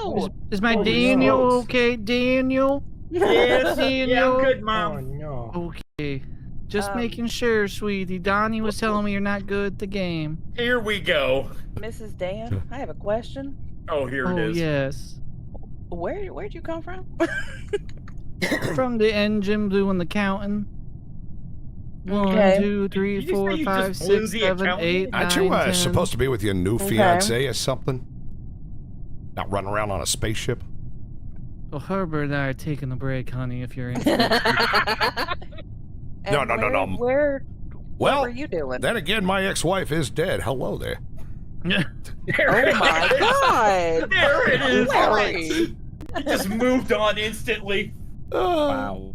is my Daniel okay? Daniel? Yes. Daniel. Yeah, I'm good, Oh Mom. no. Okay. Just making sure, sweetie. Donnie was telling me you're not good at the game. Here we go. Mrs. Dan, I have a question. Oh, here it Oh is. yes. Where'd you come from? From the engine doing the counting. Okay. 1, 2, 3, Did you 4, say you 5, just blew 6, the 7, accountant? 8, 9, Aren't you 10. supposed to be with your new Okay. fiance or something? Not running around on a spaceship? Well, Herbert and I are taking a break, honey, if you're interested. And No. What Well, were you doing? then again, my ex-wife is dead. Hello there. There Oh it my is. god! There it is. Larry. Just moved on instantly. Wow.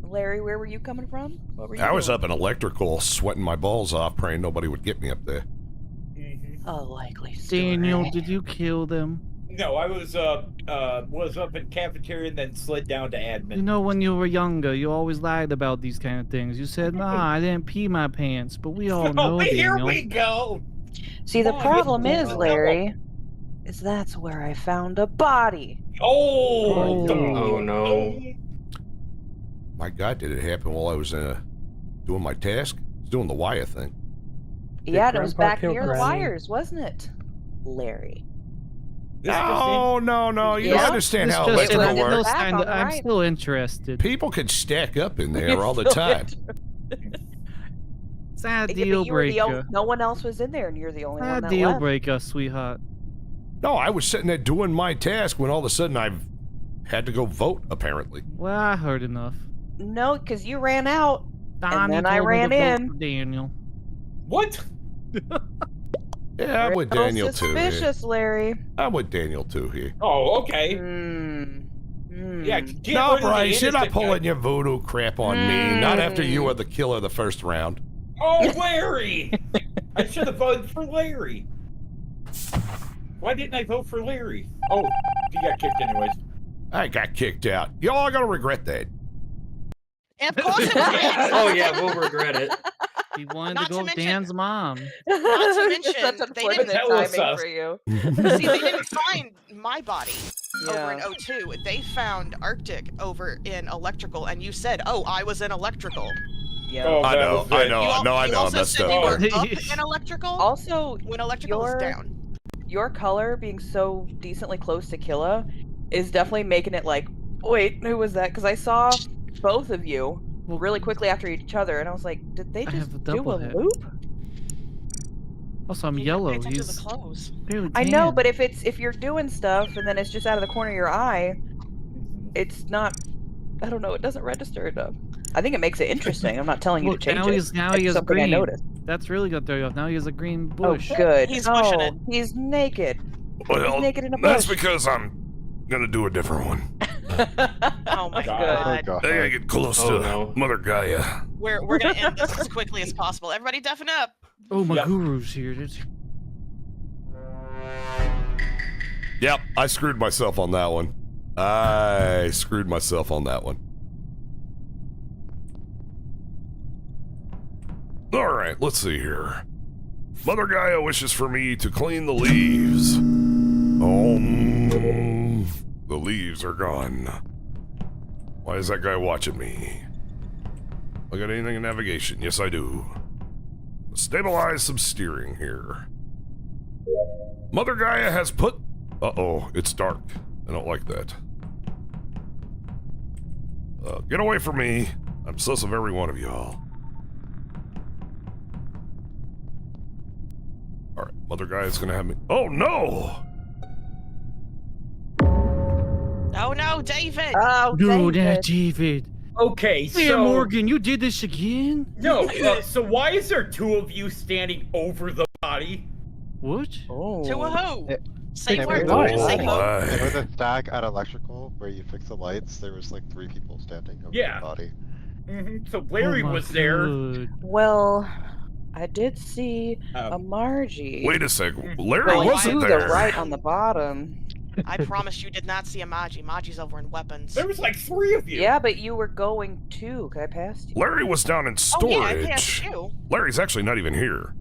Larry, where were you coming from? What were you I was doing? up in electrical, sweating my balls off, praying nobody would get me up there. A likely story. Daniel, did you kill them? No, I was up in cafeteria and then slid down to admin. You know, when you were younger, you always lied about these kind of things. You said, nah, I didn't pee my pants, but we all know, Here Daniel. we go. See, the Oh, problem this is, is Larry, is that's where I found a body. Oh. Oh no. My God, did it happen while I was doing my task? I was doing the Wyatt thing. Yeah, and it was Grandpa back kill near the Granny? wires, wasn't it? Larry. No. You Yeah. understand This how just It was electrical in the works. back on the I'm right. still interested. People could stack up in there all the time. It's not a Yeah, but deal you were the breaker. no one else was in there, and you're the only Not one a that deal left. breaker, sweetheart. No, I was sitting there doing my task when all of a sudden I had to go vote, apparently. Well, I heard enough. No, because you ran out, Donnie then I told me ran to vote in. for Daniel. What? Yeah, I'm with Real Daniel too. Here. suspicious, Larry. I'm with Daniel too here. Oh, okay. Yeah. Get No, rid of the Bryce, you're not innocent guy. pulling your voodoo crap on me. Not after you were the killer the first round. Oh, Larry! I should have voted for Larry. Why didn't I vote for Larry? Oh, he got kicked anyways. I got kicked out. Y'all are gonna regret that. Of course it was. Oh yeah, we'll regret it. He wanted Not to go to with mention- Dan's mom. Not to mention, Such they unfortunate didn't Tell us, timing for you. see. They didn't find my body over Yeah. in O2. They found Arctic over in electrical, and you said, "Oh, I was in electrical." Yeah. Oh, I that know, was I it. know, You I know, I you know. I also messed said you were up. up in electrical Also, when electrical was your down. your color being so decently close to Killa is definitely making it like, wait, who was that? Because I saw both of you really quickly after each other, and I was like, did they I just have a do double a hit. loop? Also, I'm You gotta yellow. Pay attention to He's the clothes. barely I know, tan. but if you're doing stuff and then it's just out of the corner of your eye, it's not. I don't know. It doesn't register enough. I think it makes it interesting. I'm not telling you to Look, change now it. he's now It's he has something I green. noticed. That's really gonna throw you off. Now he has a green Oh, bush. good. He's pushing it. He's naked. Well, He's naked in a that's bush. because I'm gonna do a different one. Oh my God. god. I gotta get close Oh, to no. Mother Gaia. We're gonna end this as quickly as possible. Everybody deafen up. Oh, my Yep. guru's here. Yep, I screwed myself on that one. I screwed myself on that one. All right, let's see here. Mother Gaia wishes for me to clean the leaves. The leaves are gone. Why is that guy watching me? I got anything in navigation? Yes, I do. Stabilize some steering here. Mother Gaia has put... Uh-oh, it's dark. I don't like that. Get away from me. I'm sus of every one of y'all. Alright, Mother Gaia's gonna have me... Oh, no! Oh no, David! Oh, No, David. not David. Okay, Hey, so Morgan, you did this again? no. So why is there two of you standing over the body? What? Oh. To a who? Say They word. were Just say who. There was a stack at electrical where you fix the lights. There was like 3 people standing over Yeah. the body. So Larry Oh my was there. God. Well, I did see Oh. a Margie Wait a sec. Larry going wasn't to there. the right on the bottom. I promise you did not see a Maji. Maji's over in weapons. There was like 3 of you. Yeah, but you were going too. I passed you. Larry was down in storage. Oh yeah, I passed you. Larry's actually not even here.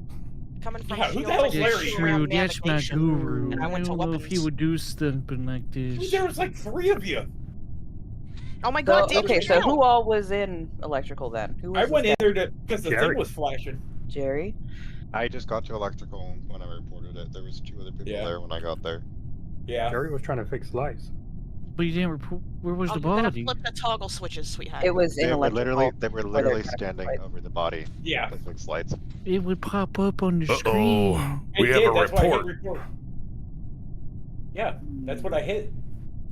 Coming from Yeah, who the Shield, hell's I Larry? just That's flew around true. That's my navigation, guru. And I I went to don't know if he weapons. would do something like this. There was like 3 of you. Oh my So, god, David, okay, so no. who all was in electrical then? Who was I went in that? there because the Jerry. thing was flashing. Jerry? I just got to electrical when I reported it. There was 2 other people Yeah. there when I got there. Yeah. Jerry was trying to fix lights. But you didn't report. Where was Oh, the you gotta body? flip the toggle switches, sweetheart. It was in They were electrical. literally standing over the body Yeah. to fix lights. It would pop up on the Uh-oh. screen. We It have did, a that's why I hit report. report. Yeah, that's what I hit.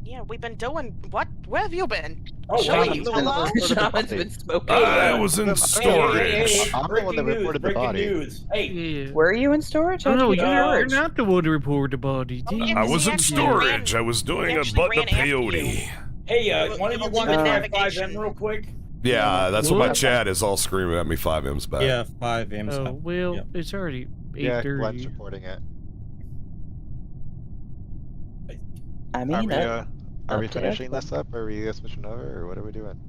Yeah, we've been doing what? Where have you been? Oh, Show wait. you. Hello? Shaman's been smoking. I was in Hey, storage. I'm the one that breaking news, reported the breaking body. news. Hey, Yeah. Were you in storage? Oh, How'd no, you get in you're storage? not the one to report the body. Oh, yeah, Damn. I He was in actually storage. ran- I was doing he a actually button of ran after peyote. hey, one of you We'll want do to the try 5M navigation. real quick? Yeah, that's what my What? chat is all screaming at me 5M's back. Yeah, 5 M's. Oh, well, Yep. it's already Yeah, Glenn's 8:30. reporting it. I Are mean, we, are we up to finishing everyone. this up? Or are we guys switching over? Or what are we doing?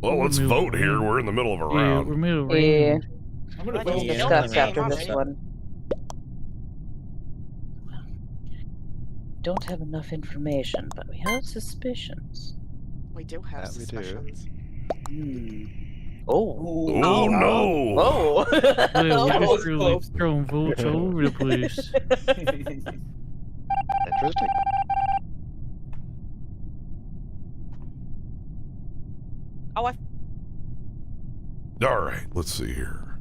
Well, let's We're vote here. moving. We're in the middle of a Yeah, round. we're middle Yeah. range. I'm gonna Let's We'll vote. Yeah, discuss yeah, after this alright. one. Don't have enough information, but we have suspicions. We do have That we do. suspicions. Oh. Oh, no. Oh. Well, That we're was just really close. throwing votes all over the place. Interesting. Oh, All right, let's see here.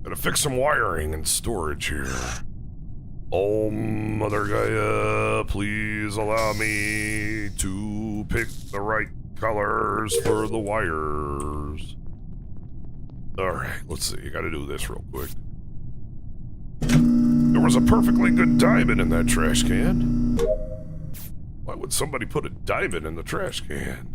Gotta fix some wiring and storage here. Oh, Mother Gaia, please allow me to pick the right colors for the wires. Alright, let's see. Gotta do this real quick. There was a perfectly good diamond in that trash can. Why would somebody put a diamond in the trash can?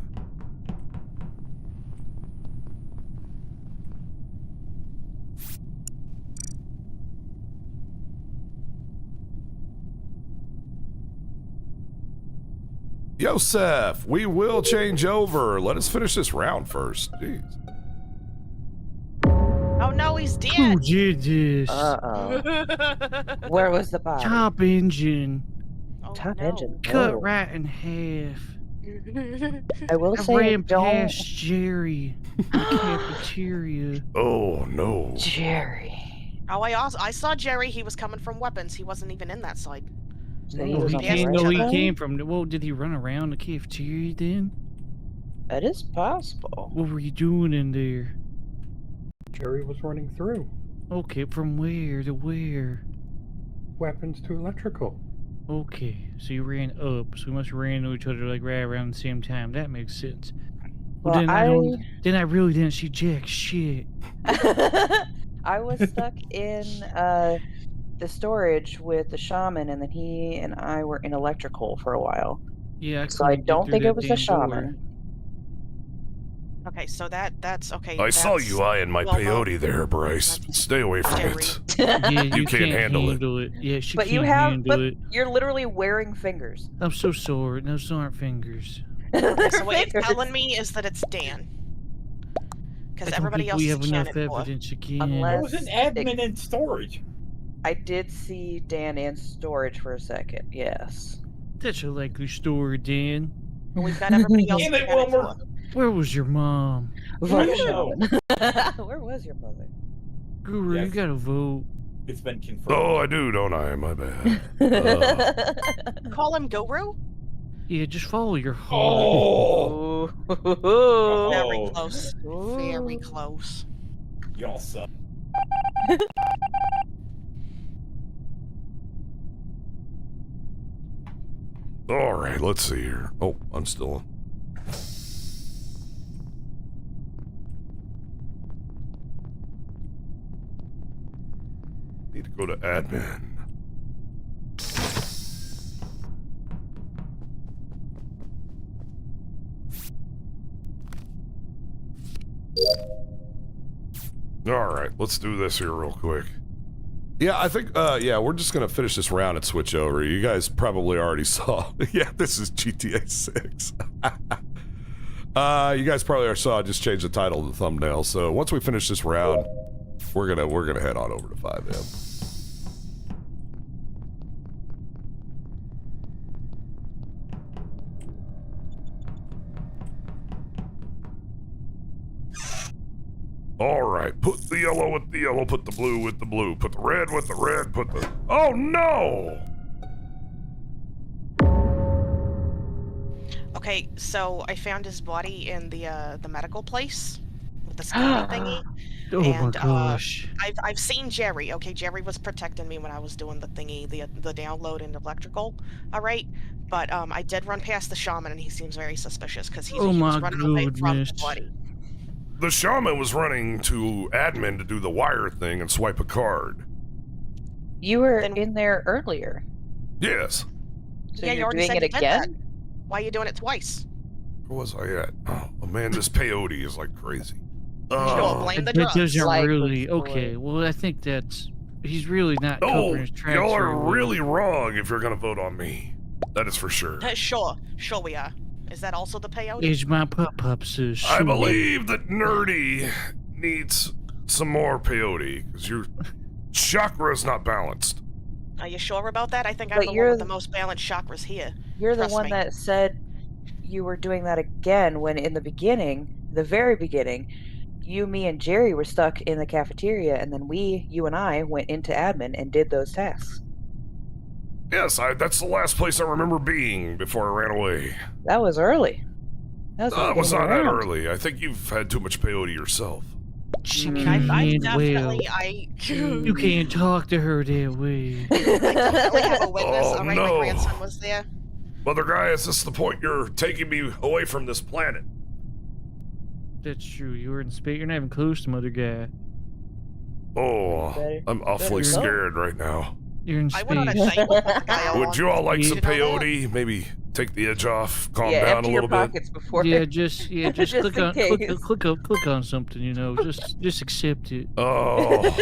Yosef, we will change over. Let us finish this round first. Jeez. oh no, he's Who dead. did this? Uh-oh. Where was the body? Top engine. Oh, Top no. engine. Cut Oh. right in half. I will I say I ran don't... past Jerry in the cafeteria. Oh no. Jerry. Oh, I saw Jerry. He was coming from weapons. He wasn't even in that side. So he Oh, was he on the came. right No, he side? came from. Well, did he run around the cafeteria then? That is possible. What were you doing in there? Jerry was running through. Okay, from where to where? Weapons to electrical. Okay, so you ran up, so we must have ran into each other like right around the same time. That makes sense. Well, then I really didn't see jack shit. I was stuck in the storage with the shaman, and then he and I were in electrical for a while. Yeah, so I don't think it was the shaman. Okay, so that's okay. I saw you eyeing my peyote there, Bryce. Stay away from it. Yeah, you can't handle it. Yeah, she But can't you have, handle but it. you're literally wearing fingers. I'm so sorry. Those aren't fingers. Okay, so what you're telling me is that it's Dan. Because everybody else we is have enough accounted for. evidence again. There was an admin in storage. I did see Dan in storage for a second. Yes. That's a likely story, Dan. But we've got everybody else Damn it, accounted Wilmer. for. Where was your mom? Where was your mother? Guru, Yes. you gotta vote. It's been confirmed. Oh, I do, don't I? My bad. Call him Guru? Yeah, just follow your heart. Oh, Very close. Very close. y'all suck. All right, let's see here. Oh, I'm still on. Need to go to admin. All right, let's do this here real quick. Yeah, I think, yeah, we're just gonna finish this round and switch over. You guys probably already saw. Yeah, this is GTA 6. You guys probably already saw. I just changed the title of the thumbnail. So once we finish this round, we're gonna head on over to 5M. All right, put the yellow with the yellow, put the blue with the blue, put the red with the red, put the... Oh, no! Okay, so I found his body in the medical place with the scanning thingy. Oh and, my gosh. I've seen Jerry. Okay, Jerry was protecting me when I was doing the thingy, the download in electrical. All right, but I did run past the shaman, and he seems very suspicious because he was running away from the body. The shaman was running to admin to do the wire thing and swipe a card. You were in there earlier. Yes. So yeah, you you're already doing said it you did that. again? Why are you doing it twice? Where was I at? Oh, man, this peyote is like crazy. Don't blame the That drugs. doesn't Like really... before. Okay, well, I think that's... He's really not Oh, covering his tracks y'all are very well. really wrong if you're gonna vote on me. That is for sure. Sure we are. Is that also the peyote? Is my pup says I sure. believe that Nerdy needs some more peyote, because your chakra's not balanced. Are you sure about that? I think But I'm the one you're with the most balanced chakras here. You're the Trust one me. that said you were doing that again when in the beginning, the very beginning, you, me, and Jerry were stuck in the cafeteria, and then you and I went into admin and did those tasks. Yes, that's the last place I remember being before I ran away. That was early. That It was not that around. early. I think you've had too much peyote yourself. She I mean, I can't definitely, well. You can't talk to her that way. I definitely have a witness. Oh, All right, no. my grandson was there. Mother Guy, is this the point you're taking me away from this planet? That's true. You were in space. You're not even close to Mother Guy. Oh, I'm awfully better go. scared right now. You're in I space. went on a date with the guy Would you all like You some know that? peyote? Maybe take the edge off, calm Yeah, down empty a your little bit. pockets before. Yeah, just Just click in on case. click on something, you know. Just accept it. Oh,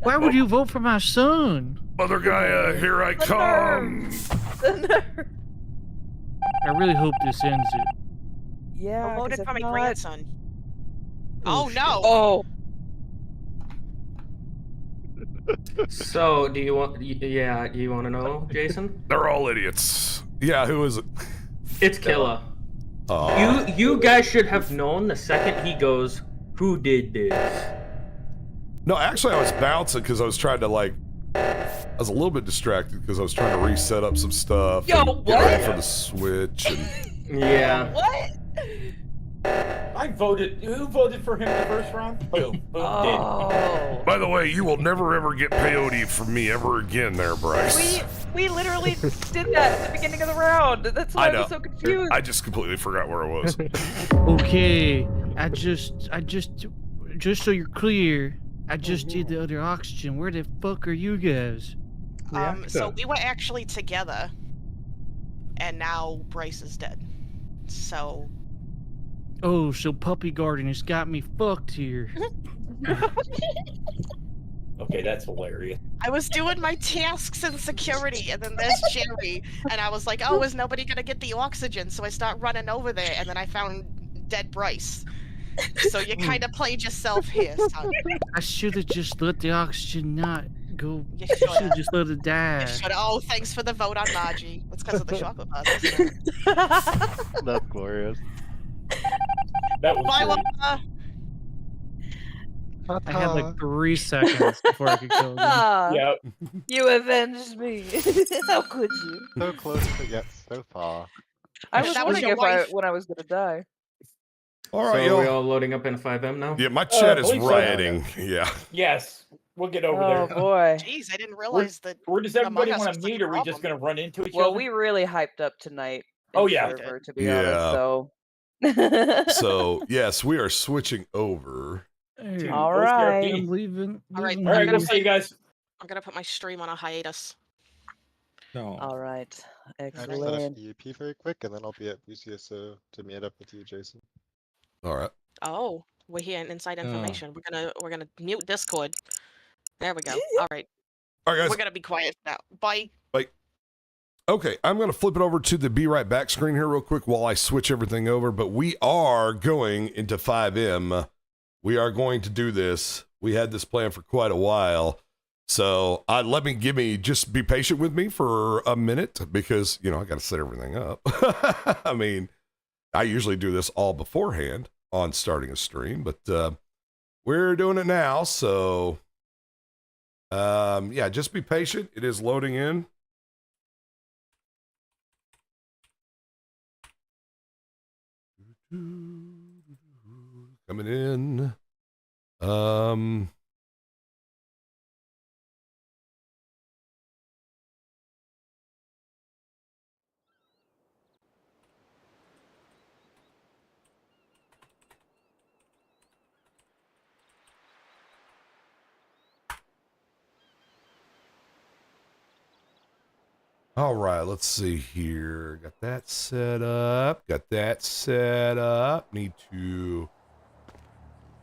Why would you vote for my son? Mother Gaia, here I come. I really hope this ends it. Yeah. I voted 'cause for if my not- grandson. Oh, Oh, shit. no! Oh. So, do you want? Yeah, do you want to know, Jason? They're all idiots. Yeah, who is it? It's Killa. Oh. You guys should have known the second he goes, "Who did this?" No, actually, I was bouncing because I was trying to I was a little bit distracted because I was trying to reset up some stuff. Yo, and get ready what? for the switch. And Yeah. What? I voted. Who voted for him the first round? Boom. Boom. Oh. by the way, you will never ever get peyote from me ever again, there, Bryce. We literally did that at the beginning of the round. That's why I was so confused. I just completely forgot where I was. Okay, just so you're clear, I just did the other oxygen. Where the fuck are you guys? So we were actually together, and now Bryce is dead. So. Oh, so Puppy Garden has got me fucked here. Okay, that's hilarious. I was doing my tasks in security, and then there's Jerry, and I was like, oh, is nobody gonna get the oxygen? So I start running over there, and then I found dead Bryce. So you kind of played yourself here, son. I should have just let the oxygen not go. You I should have just let it die. Oh, thanks for the vote on Margie. It's because of the chocolate bars, isn't it? That's glorious. That was Bye, great. Laura. I had like 3 seconds before I could kill him. Yep. You avenged me. How could you? So close, but yet so far. I was That was wondering your wife. when I was gonna die. All So right, are we y'all. all loading up in 5M now? Yeah, my chat is believe so. rioting. Yeah. Yes, we'll get over Oh there. boy. Jeez, I didn't realize that. Where does everybody Among Us want was to like meet? a Are we just problem. going to run into each Well, other? we really hyped up tonight. Oh, in yeah. server, to be Yeah. honest. So. So yes, we are switching over. Hey, All OCRP. right. I'm leaving. All right, leaving All right, here. we'll see you guys. I'm gonna put my stream on a hiatus. No. All right. I just set a Excellent. PvP very quick, and then I'll be at UCSO to meet up with you, Jason. All right. Oh, we're here in inside information. We're gonna mute Discord. There we go. All right. All right, guys. We're gonna be quiet now. Bye. Okay, I'm going to flip it over to the Be Right Back screen here real quick while I switch everything over, but we are going into 5M. We are going to do this. We had this plan for quite a while. So just be patient with me for a minute because, I got to set everything up. I mean, I usually do this all beforehand on starting a stream, but we're doing it now. So, yeah, just be patient. It is loading in. Coming in. All right, let's see here. Got that set up. Need to.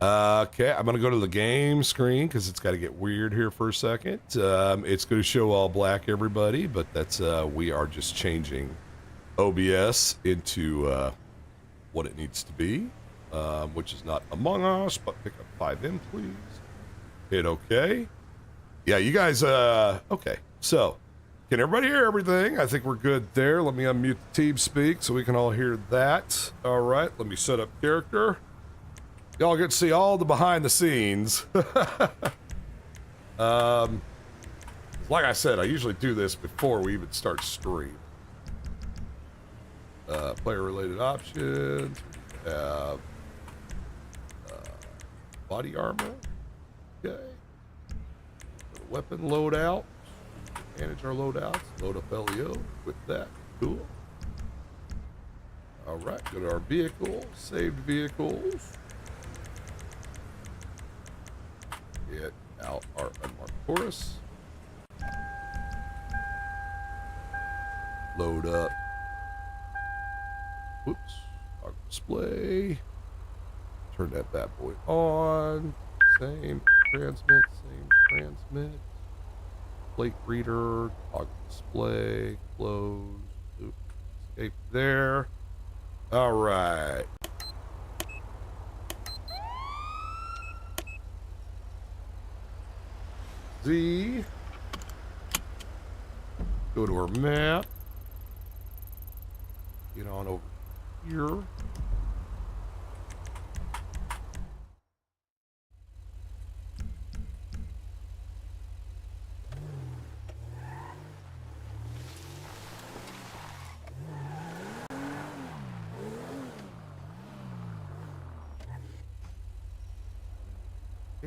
Okay, I'm going to go to the game screen because it's got to get weird here for a second. It's going to show all black, everybody, but that's we are just changing OBS into what it needs to be, which is not Among Us, but pick up 5M, please. Hit OK. Yeah, you guys, okay, so. Can everybody hear everything? I think we're good there. Let me unmute the team speak so we can all hear that. All right, let me set up character. Y'all get to see all the behind the scenes. Like I said, I usually do this before we even start stream. Player related options. We have body armor. Okay. Weapon loadout. Manage our loadouts. Load up LEO with that. Cool. All right, go to our vehicle. Saved vehicles. Get out our unmarked Taurus. Load up. Whoops. Toggle display. Turn that bad boy on. Same transmit. Plate reader, toggle display, close, loop, escape there. All right. Z. Go to our map. Get on over here.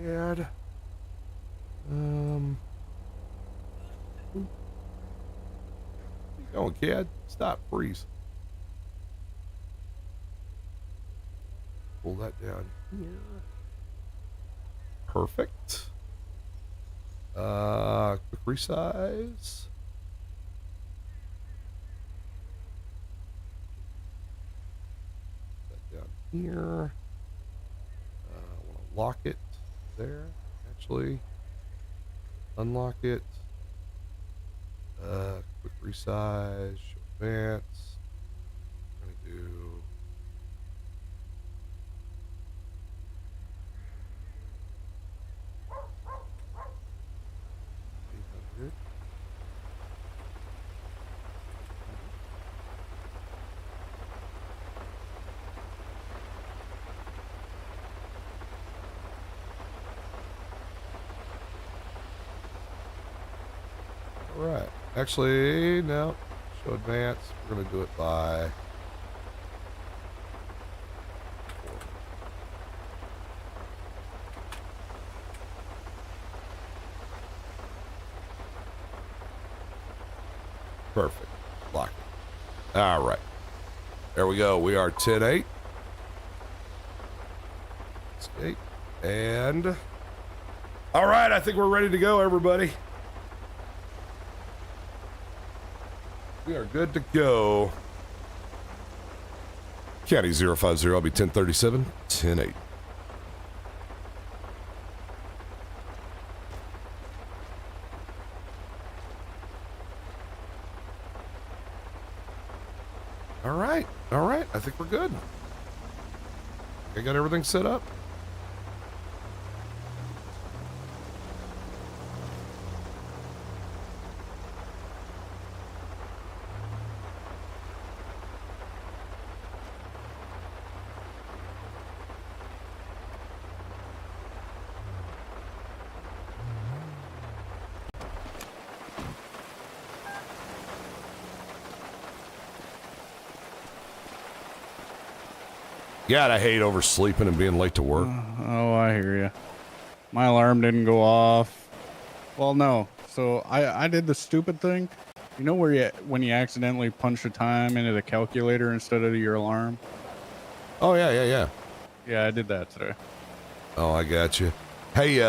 Add. going, kid? Stop, freeze. Pull that down here. Perfect. Quick resize. That down here. I want to lock it there. Actually, unlock it. Quick resize. Show advance. I'm gonna do. Alright. Actually, no. Show advance. We're going to do it by... Perfect. Lock it. Alright. There we go. We are 10-8. Escape. And... Alright, I think we're ready to go, everybody. We are good to go. County 050, I'll be 1037, 10-8. All right, I think we're good. I got everything set up. God, I hate oversleeping and being late to work. Oh, I hear you. My alarm didn't go off. Well, no. So I did the stupid thing. You know where when you accidentally punch the time into the calculator instead of your alarm? Oh, yeah. Yeah, I did that today. Oh, I got you. Hey,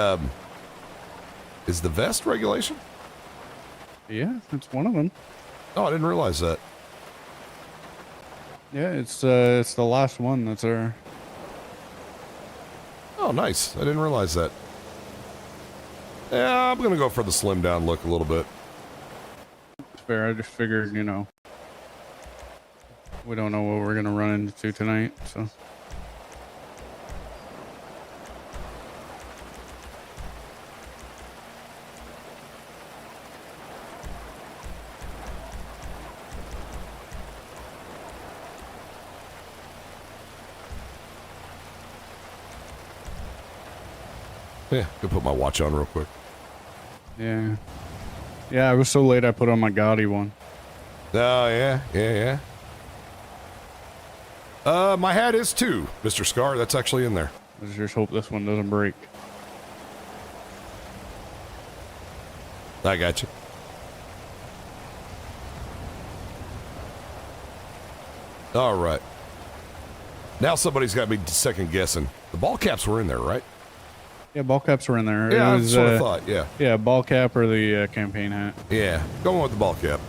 is the vest regulation? Yeah, it's one of them. Oh, I didn't realize that. Yeah, it's the last one that's there. Oh, nice. I didn't realize that. Yeah, I'm going to go for the slim down look a little bit. It's fair. I just figured, you know, we don't know what we're going to run into tonight, so. Yeah, go put my watch on real quick. Yeah. Yeah, I was so late I put on my gaudy one. Oh, yeah. My hat is too, Mr. Scar. That's actually in there. Let's just hope this one doesn't break. I got you. All right. Now somebody's got me second guessing. The ball caps were in there, right? Yeah, ball caps were in there. Yeah, It was, that's what I thought, yeah. Yeah, ball cap or the campaign hat. Yeah, going with the ball cap.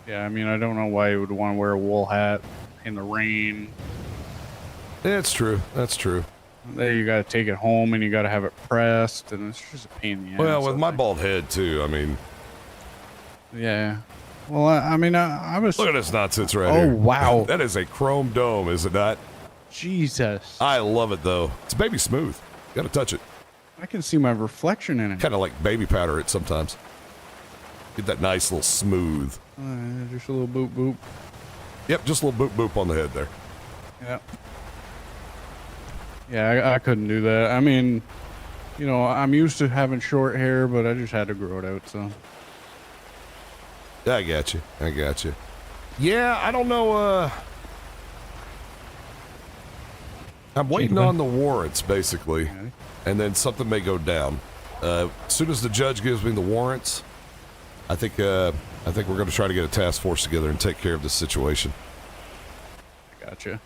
Yeah, I mean, I don't know why you would want to wear a wool hat in the rain. That's true. That's true. Then you got to take it home and you got to have it pressed, and it's just a pain in the ass. Well, with my bald head, too, I mean. Yeah. Well, I mean, I was... Look at this nonsense right Oh, here. wow. That is a chrome dome, is it not? Jesus. I love it, though. It's baby smooth. Got to touch it. I can see my reflection in it. Kind of like baby powder it sometimes. Get that nice little smooth. Just a little boop boop. Yep, just a little boop boop on the head there. Yep. Yeah, I couldn't do that. I mean, you know, I'm used to having short hair, but I just had to grow it out, so. I got you. Yeah, I don't know, I'm waiting on the warrants, basically. Okay. And then something may go down. As soon as the judge gives me the warrants, I think I think we're going to try to get a task force together and take care of this situation. Gotcha.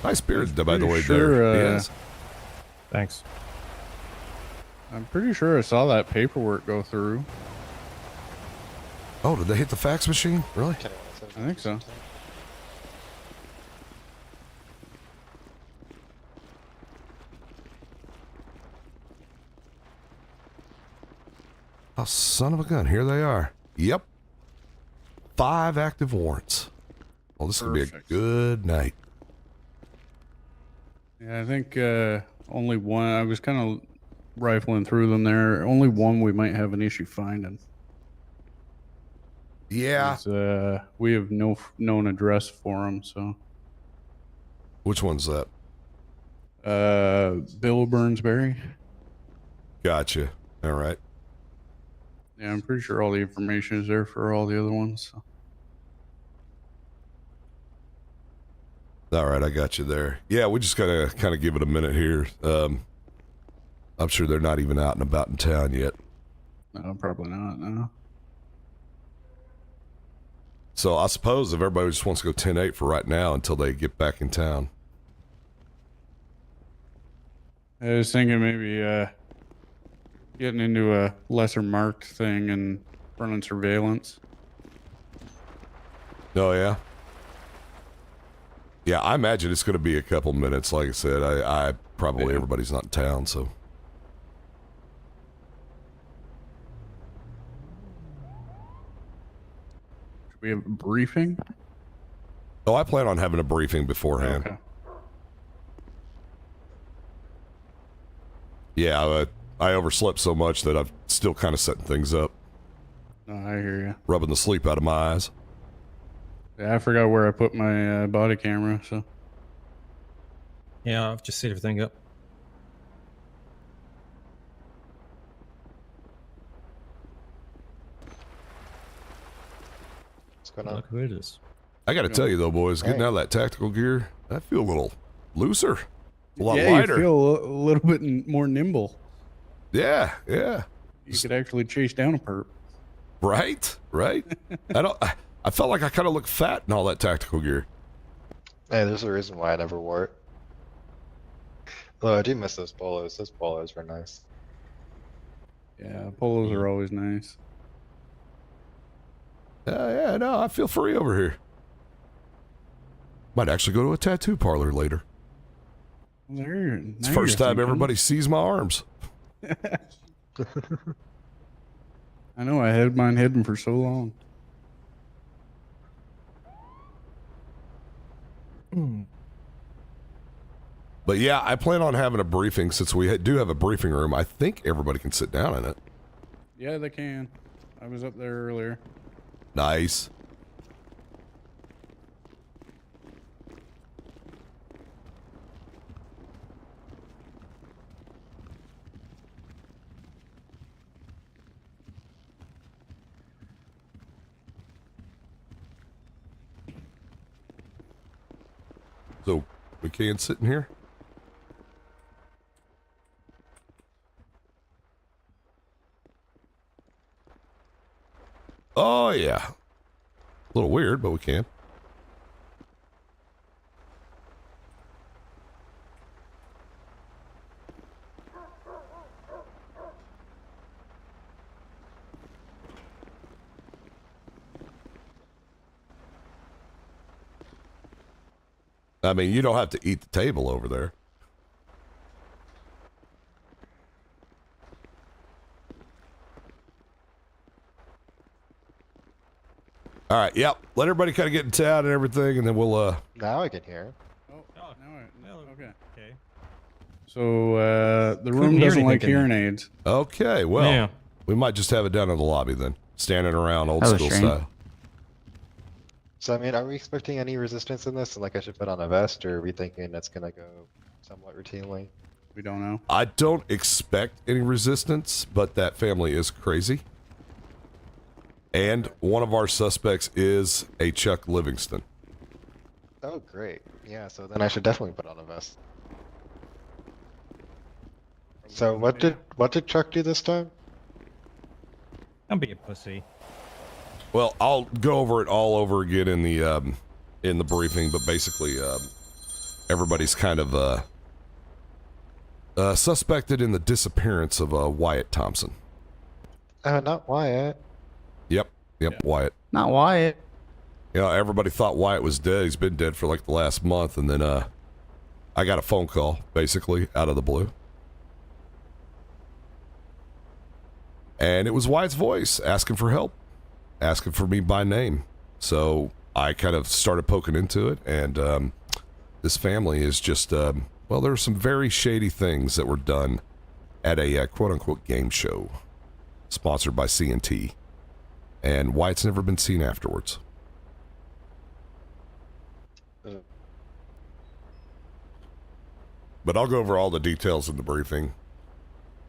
Nice beard, by the way, sure, there. Yes. Thanks. I'm pretty sure I saw that paperwork go through. Oh, did they hit the fax machine? Really? I think so. Oh, son of a gun. Here they are. Yep. 5 active warrants. Well, this could be a good night. Yeah, I think only one. I was kind of rifling through them there. Only one we might have an issue finding. Yeah. We have no known address for him, so. Which one's that? Bill Burnsbury. Gotcha. All right. Yeah, I'm pretty sure all the information is there for all the other ones. So. All right, I got you there. Yeah, we just gotta kind of give it a minute here. I'm sure they're not even out and about in town yet. No, probably not. No. So I suppose if everybody just wants to go 10-8 for right now until they get back in town. I was thinking maybe getting into a lesser marked thing and running surveillance. Oh, yeah? Yeah, I imagine it's going to be a couple minutes. Like I said, I probably everybody's not in town, so. Should we have a briefing? Oh, I plan on having a briefing beforehand. Okay. Yeah, I overslept so much that I've still kind of setting things up. Oh, I hear you. Rubbing the sleep out of my eyes. Yeah, I forgot where I put my body camera, so. Yeah, I've just set everything up. What's going on? Look who it is. I got to tell you though, boys, getting out of that tactical gear, I feel a little looser, a lot yeah, lighter. You feel a little bit more nimble. Yeah, yeah. You could actually chase down a perp. Right, right. I felt like I kind of looked fat in all that tactical gear. Hey, there's a reason why I never wore it. Although I do miss those polos. Those polos were nice. Yeah, polos are always nice. Yeah, no, I feel free over here. Might actually go to a tattoo parlor later. It's the first time everybody sees my arms. I know, I had mine hidden for so long. But yeah, I plan on having a briefing since we do have a briefing room. I think everybody can sit down in it. Yeah, they can. I was up there earlier. Nice. So we can sit in here? Oh, yeah. A little weird, but we can. I mean, you don't have to eat the table over there. All right, yep. Let everybody kind of get in town and everything, and then we'll, Now I can hear. Okay. So, the room doesn't like hearing aids. Okay, well, Yeah. we might just have it down in the lobby then. Standing around old That was school strange. style. So, I mean, are we expecting any resistance in this? And like, I should put on a vest, or are we thinking it's gonna go somewhat routinely? We don't know. I don't expect any resistance, but that family is crazy. And one of our suspects is a Chuck Livingston. Oh, great. Yeah, so then I should definitely put on a vest. So what did Chuck do this time? Don't be a pussy. Well, I'll go over it all over again in the briefing, but basically, everybody's kind of suspected in the disappearance of Wyatt Thompson. Not Wyatt. Yep, Wyatt. Not Wyatt. You know, everybody thought Wyatt was dead. He's been dead for like the last month, and then I got a phone call, basically, out of the blue. And it was Wyatt's voice asking for help, asking for me by name. So I kind of started poking into it, and this family is just, well, there were some very shady things that were done at a quote-unquote game show sponsored by CNT, and Wyatt's never been seen afterwards. But I'll go over all the details in the briefing,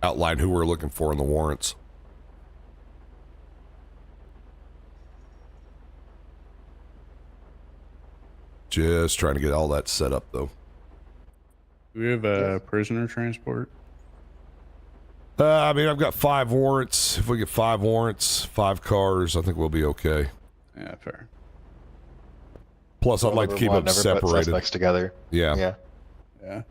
outline who we're looking for in the warrants. Just trying to get all that set up, though. Do we have a prisoner transport? I mean, I've got 5 warrants. If we get 5 warrants, 5 cars, I think we'll be okay. Yeah, fair. Plus, I'd like to keep them separated. Suspects together. Yeah. Yeah.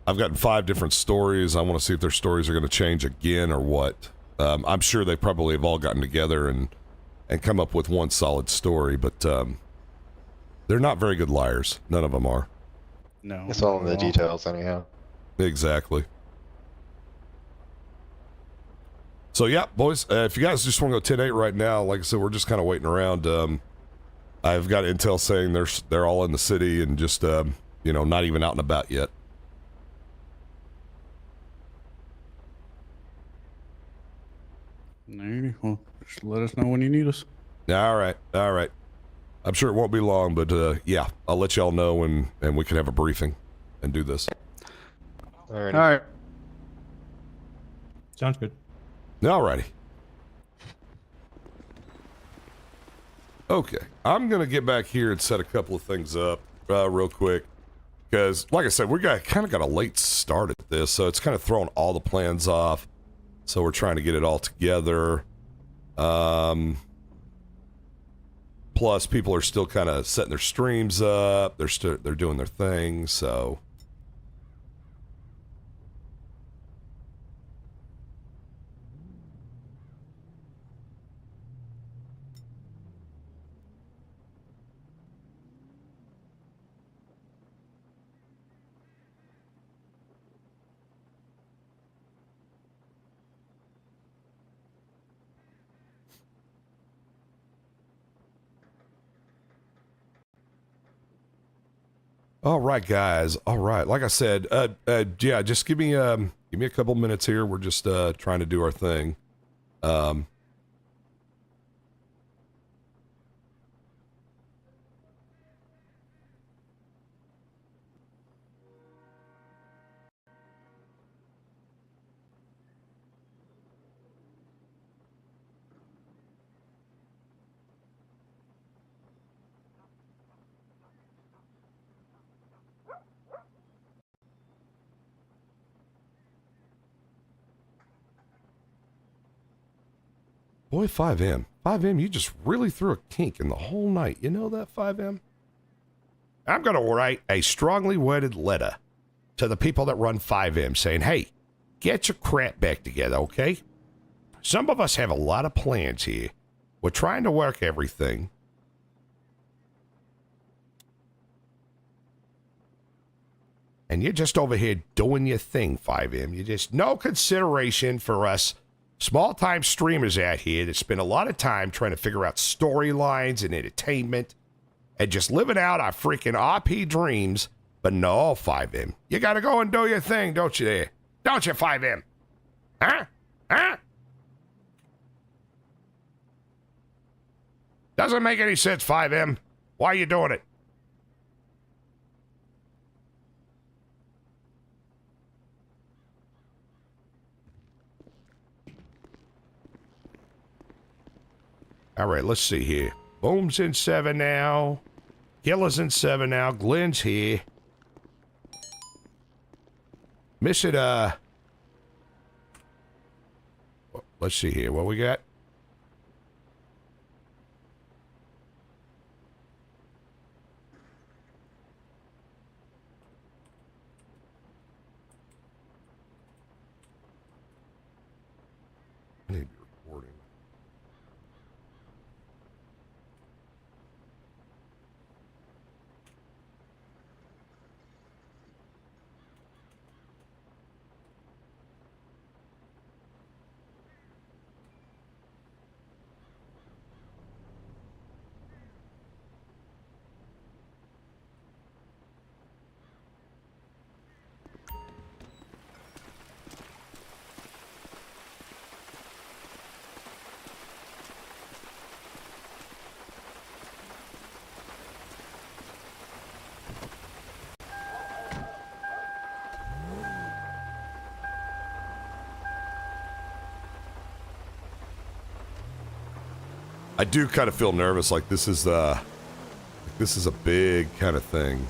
I've gotten 5 different stories. I want to see if their stories are going to change again or what. I'm sure they probably have all gotten together and come up with one solid story, but they're not very good liars. None of them are. No. It's all in the details, anyhow. Exactly. So yeah, boys, if you guys just want to go 10-8 right now, like I said, we're just kind of waiting around. I've got intel saying they're all in the city and just you know, not even out and about yet. Alrighty, well, just let us know when you need us. All right. I'm sure it won't be long, but yeah, I'll let y'all know and we can have a briefing and do this. All right. All right. Sounds good. Alrighty. Okay, I'm gonna get back here and set a couple of things up real quick, because like I said, we kind of got a late start at this, so it's kind of throwing all the plans off. So we're trying to get it all together. Plus, people are still kind of setting their streams up. They're doing their thing, so. All right, guys. All right. Like I said, yeah, just give me a couple minutes here. We're just trying to do our thing. Boy, 5M. 5M, you just really threw a kink in the whole night. You know that, 5M? I'm going to write a strongly worded letter to the people that run 5M saying, hey, get your crap back together, okay? Some of us have a lot of plans here. We're trying to work everything. And you're just over here doing your thing, 5M. You just no consideration for us small-time streamers out here that spend a lot of time trying to figure out storylines and entertainment and just living out our freaking RP dreams. But no, 5M, you gotta go and do your thing, don't you there? Don't you, 5M? Huh? Huh? Doesn't make any sense, 5M. Why are you doing it? All right, let's see here. Boom's in 7 now. Killer's in 7 now. Glenn's here. Miss it, let's see here. What we got? I do kind of feel nervous. Like this is a big kind of thing.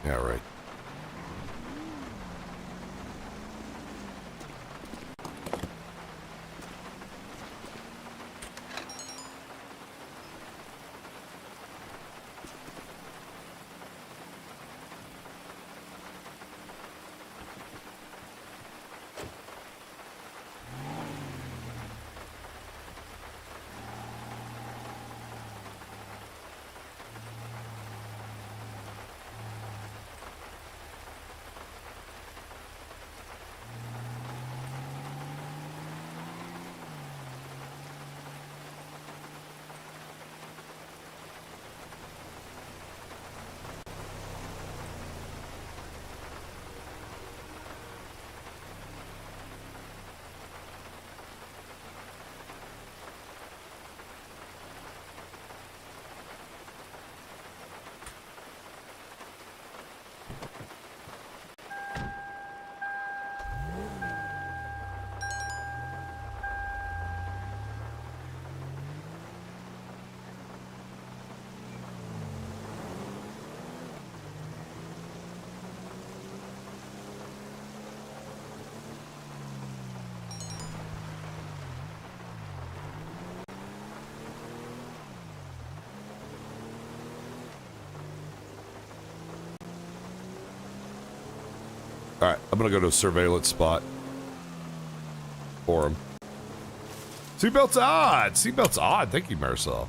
Yeah, right. All right, I'm gonna go to a surveillance spot for him. Seatbelt's odd. Seatbelt's odd. Thank you, Marisol.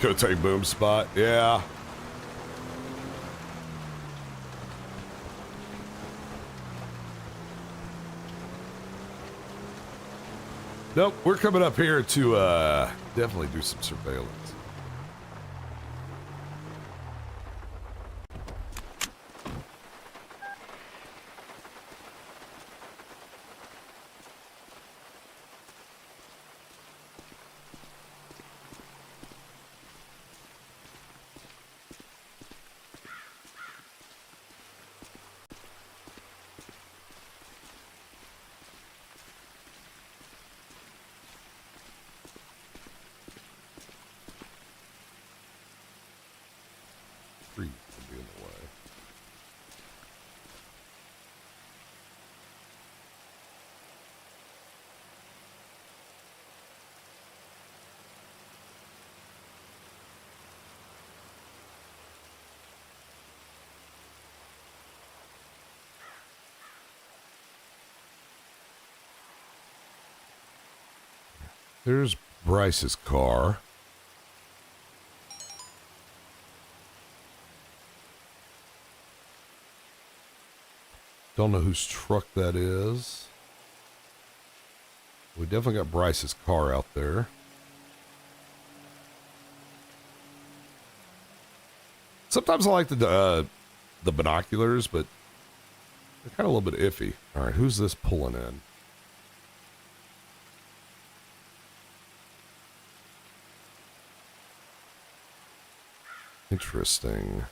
Go take boom spot. Yeah. Nope, we're coming up here to definitely do some surveillance. Tree will be in the way. There's Bryce's car. Don't know whose truck that is. We definitely got Bryce's car out there. Sometimes I like the binoculars, but they're kind of a little bit iffy. All right, who's this pulling in? Interesting.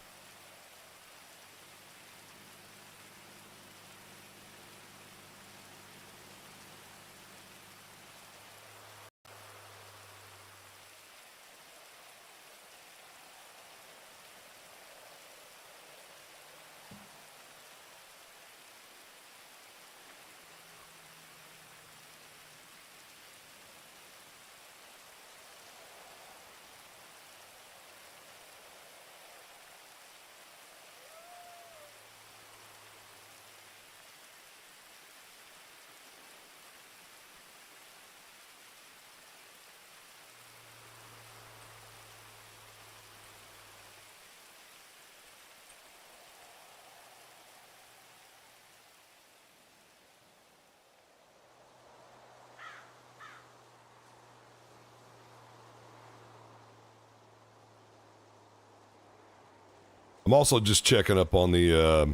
I'm also just checking up on the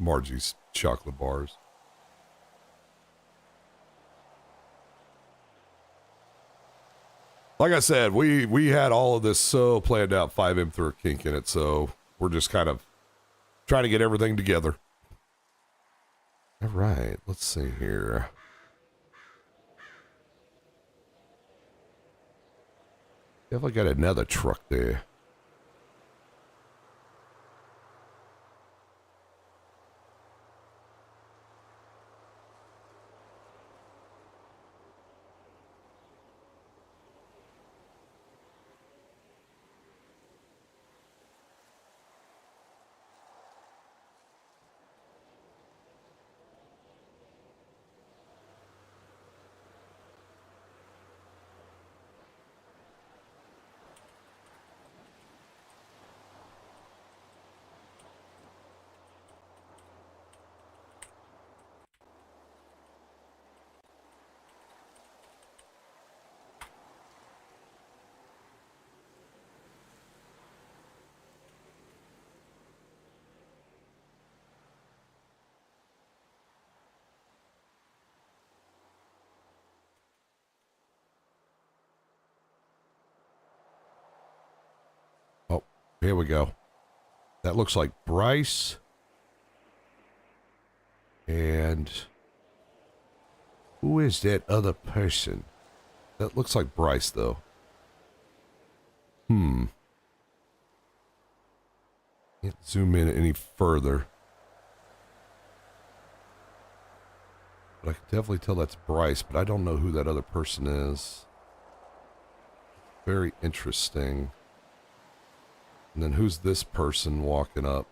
Margie's chocolate bars. Like I said, we had all of this so planned out. 5M threw a kink in it, so we're just kind of trying to get everything together. All right, let's see here. Definitely got another truck there. Oh, here we go. That looks like Bryce. And who is that other person? That looks like Bryce, though. Can't zoom in any further. But I can definitely tell that's Bryce, but I don't know who that other person is. Very interesting. And then who's this person walking up?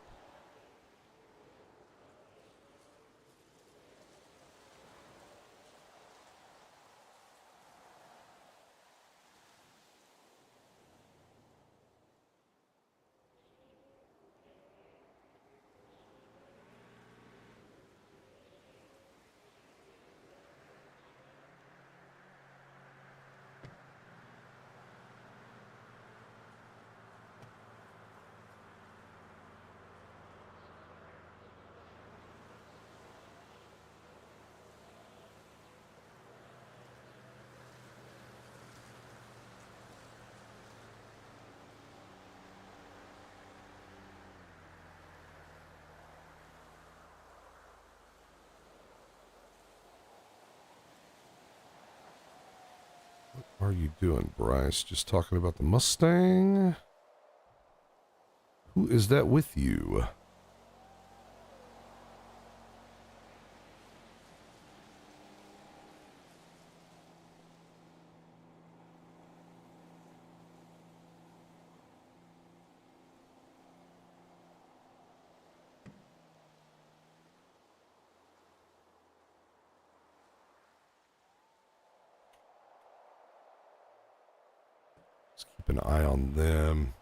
What are you doing, Bryce? Just talking about the Mustang? Who is that with you? an eye on them.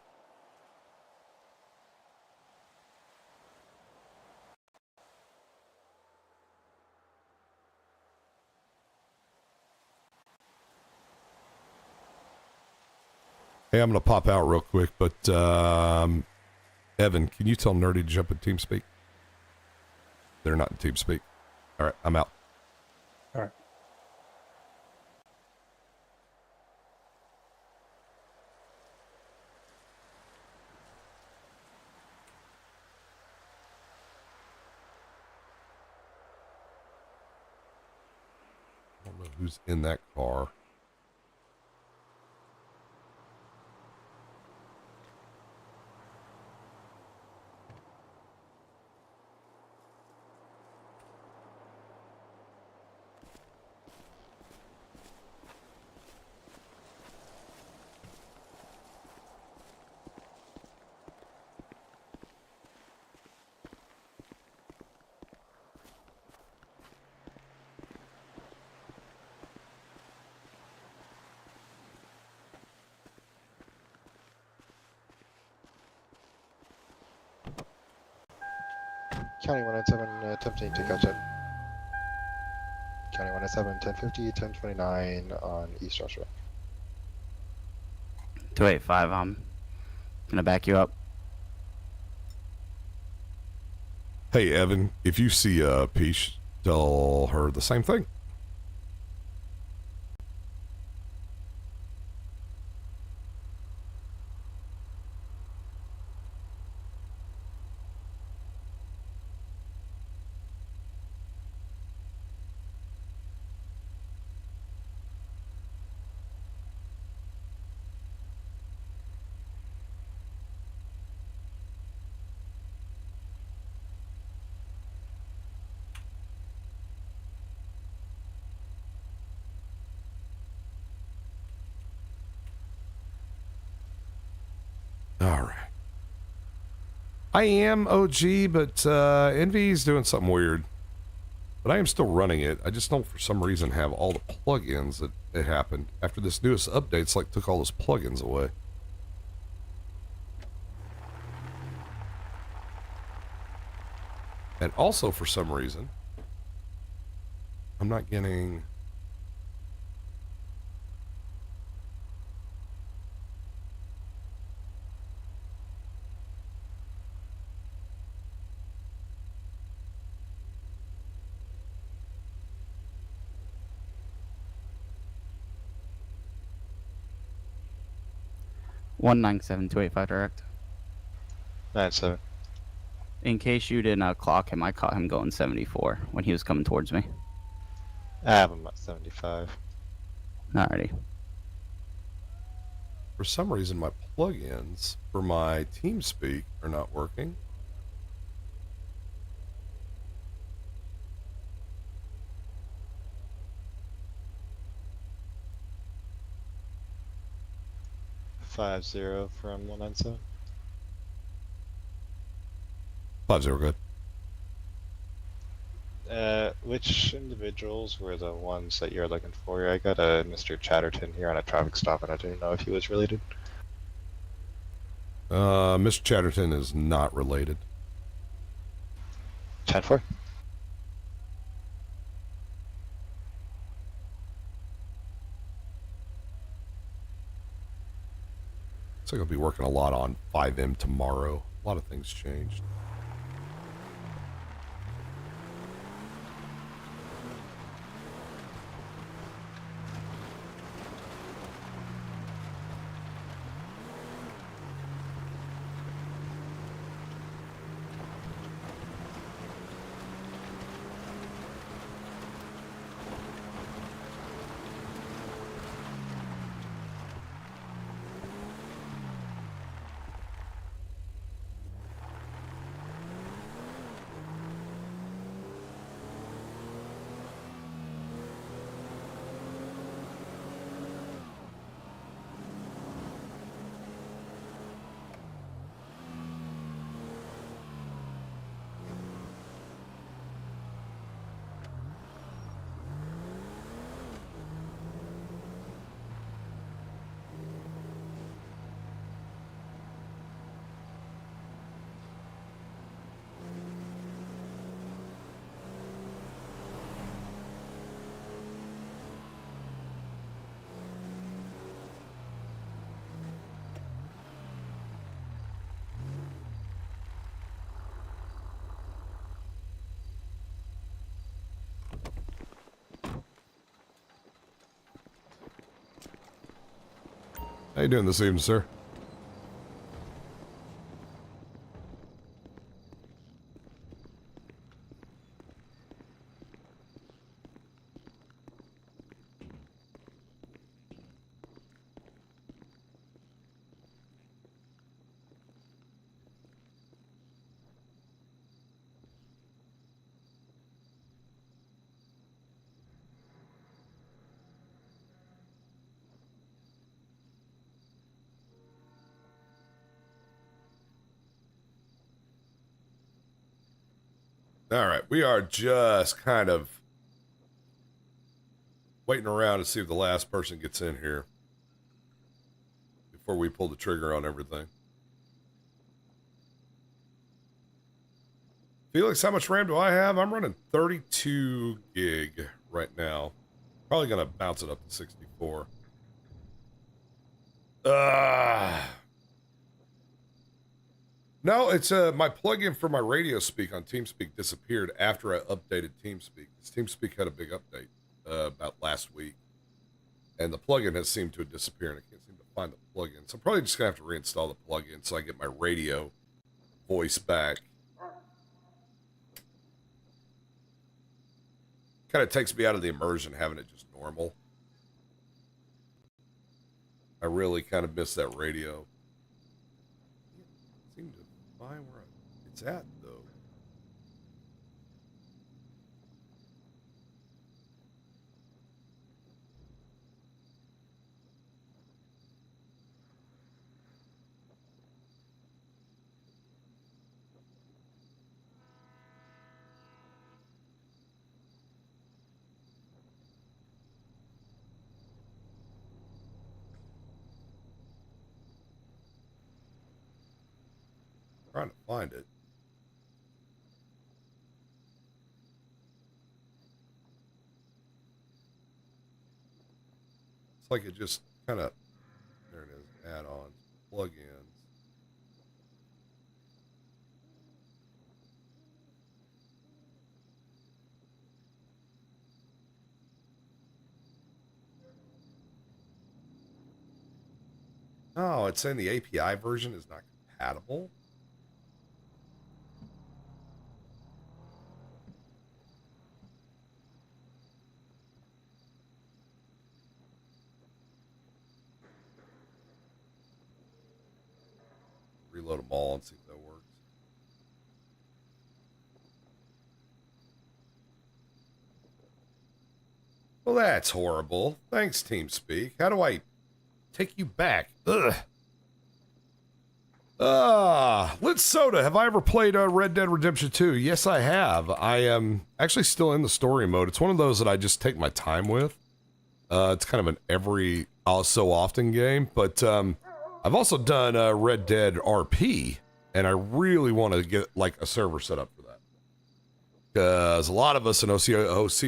Hey, I'm going to pop out real quick, but Evan, can you tell Nerdy to jump in TeamSpeak? They're not in TeamSpeak. All right, I'm out. All right. I don't know who's in that car. County 197, attempting to catch up. County 197, 1050, 1029 on East Joshua. 285, I'm gonna back you up. Hey, Evan, if you see Peach, tell her the same thing. All right. I am OG, but Envy's doing something weird. But I am still running it. I just don't, for some reason, have all the plugins that it happened. After this newest update, it's like took all those plugins away. And also, for some reason, I'm not getting... One 97285 direct. 97. In case you didn't clock him, I caught him going 74 when he was coming towards me. I have him at 75. Alrighty. For some reason, my plugins for my TeamSpeak are not working. Five zero from 197. 5-0, good. Which individuals were the ones that you're looking for? I got a Mr. Chatterton here on a traffic stop, and I didn't know if he was related. Mr. Chatterton is not related. 10-4. Looks like I'll be working a lot on 5M tomorrow. A lot of things changed. How you doing this evening, sir? All right, we are just kind of waiting around to see if the last person gets in here before we pull the trigger on everything. Felix, how much RAM do I have? I'm running 32 gig right now. Probably going to bounce it up to 64. No, it's my plugin for my radio speak on TeamSpeak disappeared after I updated TeamSpeak. TeamSpeak had a big update about last week, and the plugin has seemed to have disappeared. I can't seem to find the plugin, so I'm probably just gonna have to reinstall the plugin so I get my radio voice back. Kind of takes me out of the immersion having it just normal. I really kind of miss that radio. Seem to find where it's at though. Trying to find it. It's like it just kind of, there it is, add-ons, plugins. Oh, it's saying the API version is not compatible. Reload them all and see if that works. Well, that's horrible. Thanks, TeamSpeak. How do I take you back? Ugh. Lit Soda, have I ever played Red Dead Redemption 2? Yes, I have. I am actually still in the story mode. It's one of those that I just take my time with. It's kind of an every so often game, but I've also done Red Dead RP, and I really want to get like a server set up for that. Because a lot of us in OC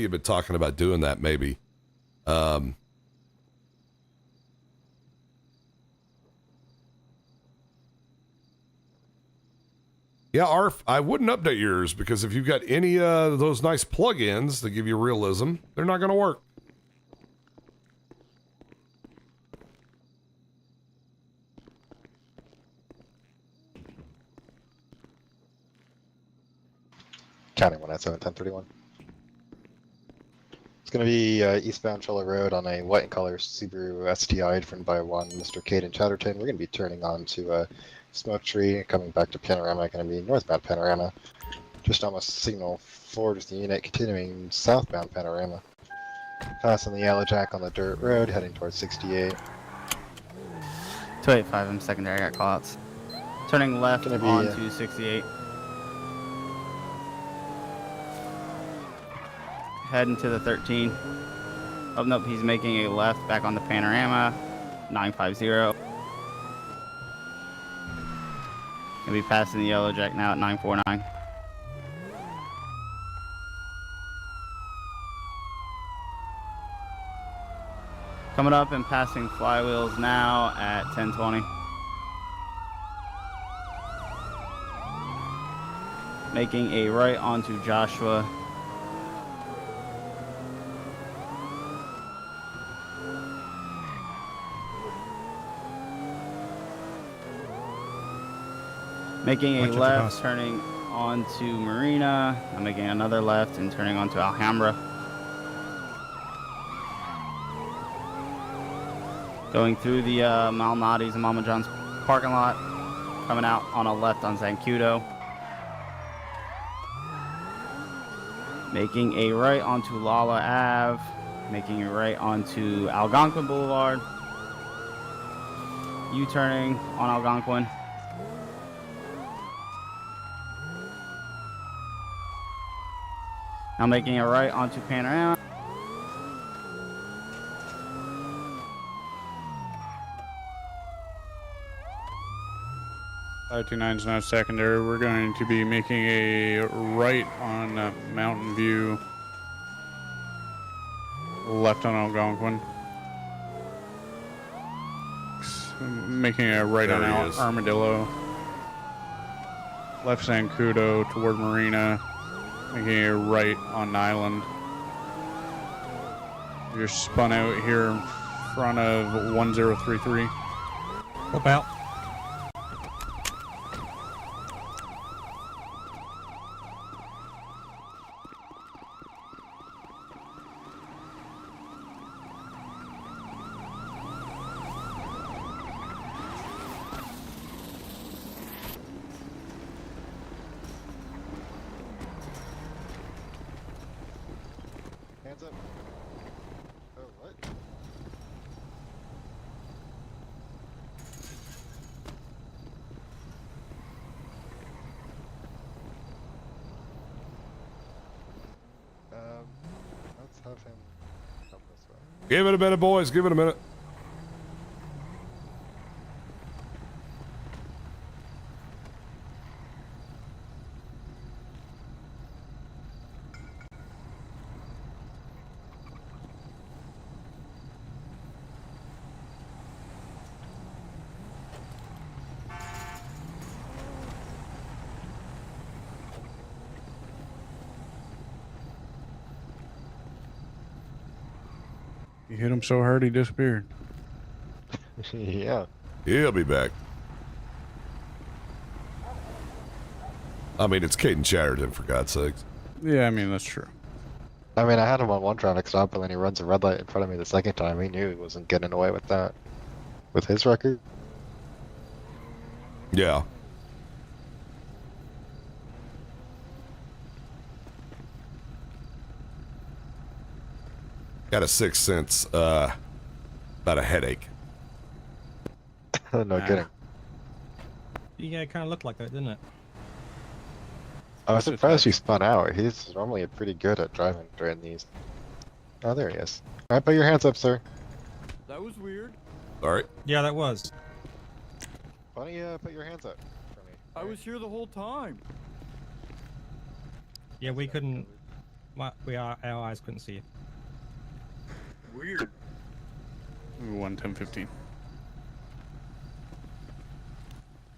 have been talking about doing that maybe. Yeah, Arf, I wouldn't update yours because if you've got any of those nice plugins that give you realism, they're not going to work. Counting 197, 1031. It's going to be eastbound Cholla Road on a white and color Subaru STI driven by one Mr. Caden Chatterton. We're going to be turning on to Smoke Tree, coming back to Panorama, going to be northbound Panorama. Just almost signal forward with the unit, continuing southbound Panorama. Passing the Yellow Jack on the dirt road, heading towards 68. 285, I'm secondary, I got callouts. Turning left Gonna be, onto 68. Heading to the 13. Oh, nope, he's making a left back on the Panorama. 950. Gonna be passing the Yellow Jack now at 949. Coming up and passing Flywheels now at 1020. Making a right onto Joshua. Making a Watch it, left, boss. turning onto Marina. I'm making another left and turning onto Alhambra. Going through the Malnati's and Mama John's parking lot. Coming out on a left on Zancudo. Making a right onto Lala Ave. Making a right onto Algonquin Boulevard. U-turning on Algonquin. Now making a right onto Panorama. .529 is now secondary. We're going to be making a right on Mountain View, left on Algonquin. Making a right There on he is. Armadillo. Left Zancudo toward Marina. Making a right on Island. You're spun out here in front of 1033. Hop out. Hands up. Oh, what? Let's have him come this way. Give it a minute, boys. Give it a minute. You hit him so hard he disappeared. Yeah. He'll be back. I mean, it's Caden Chatterton, for God's sakes. Yeah, I mean, that's true. I mean, I had him on one traffic stop, and then he runs a red light in front of me the second time. He knew he wasn't getting away with that. With his record. Yeah. Got a sixth sense about a headache. No kidding. Yeah, it kind of looked like that, didn't it? I was surprised he spun out. He's normally pretty good at driving during these. Oh, there he is. Alright, put your hands up, sir. That was weird. All right. Yeah, that was. Why don't you put your hands up for me? I was here the whole time. Yeah, we couldn't. Our eyes couldn't see you. Weird. 11015.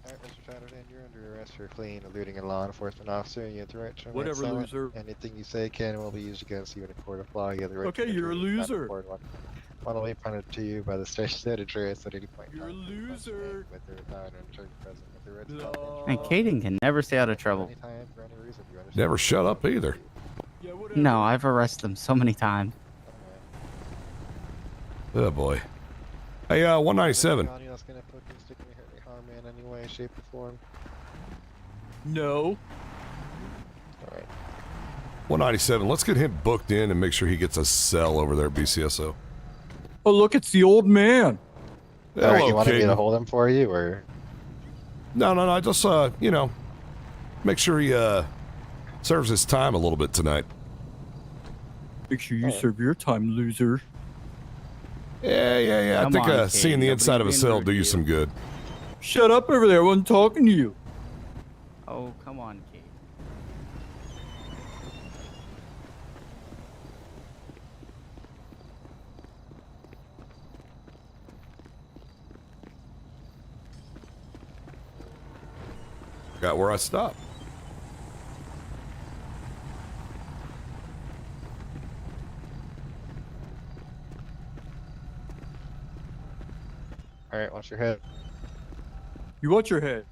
Alright, Mr. Chatterton, you're under arrest for fleeing, eluding a law enforcement officer. You have the right to remain Whatever, silent. loser. Anything you say can and will be used against you in a court of law. You have the right Okay, to you're a intervene, not loser. report one will be punted to you by the station address at any point in You're a time. loser. With or without an attorney present, with the right to No. And Caden can never stay out of trouble. anytime for any reason. You understand? Never shut up either. Yeah, whatever. No, I've arrested them so many times. Oh, boy. Hey, 197. Anybody else gonna put me, stick me, hurt me, harm me in any way, shape, or form? No. Alright. 197. Let's get him booked in and make sure he gets a cell over there at BCSO. Oh, look, it's the old man. Alright, Hello, you wanted me to Caden. hold him for you, or? No. Just, you know, make sure he, serves his time a little bit tonight. Make sure you serve your time, loser. Yeah. I Come think on, seeing Caden, the inside of a nobody's cell being will do rude you to some good. Shut up over there. I wasn't talking to you. Oh, come on, Caden. Got where I stopped. Alright, watch your head. You watch your head.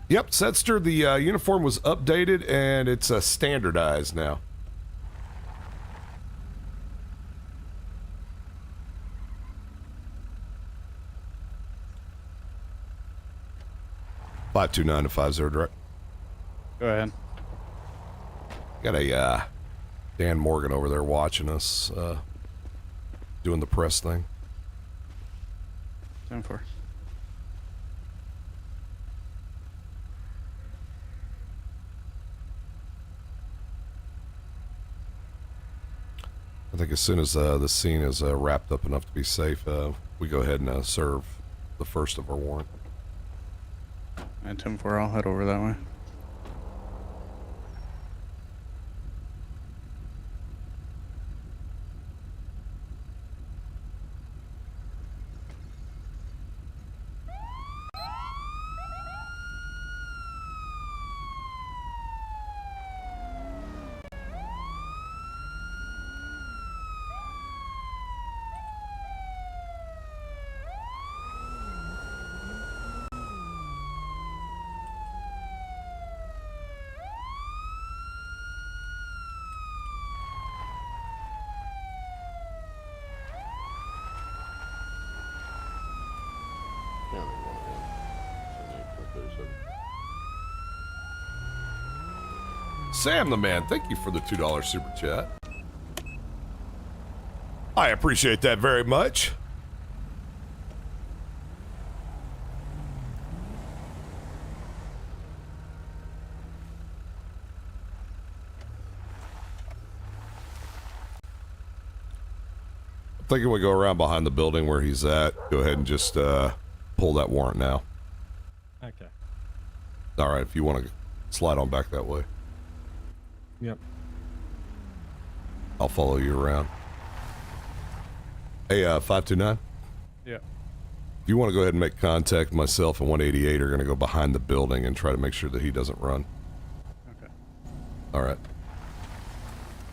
Yep, Setster, the uniform was updated and it's standardized now. (529) to 50 direct. Go ahead. Got a Dan Morgan over there watching us, doing the press thing. 10-4. I think as soon as the scene is wrapped up enough to be safe, we go ahead and serve the first of our warrant. And 10-4, I'll head over that way. Sam the man, thank you for the $2 super chat. I appreciate that very much. I'm thinking we go around behind the building where he's at. Go ahead and just pull that warrant now. Okay. All right, if you want to slide on back that way. Yep. I'll follow you around. Hey, 529? Yeah. If you want to go ahead and make contact, myself and 188 are going to go behind the building and try to make sure that he doesn't run. Okay. All right.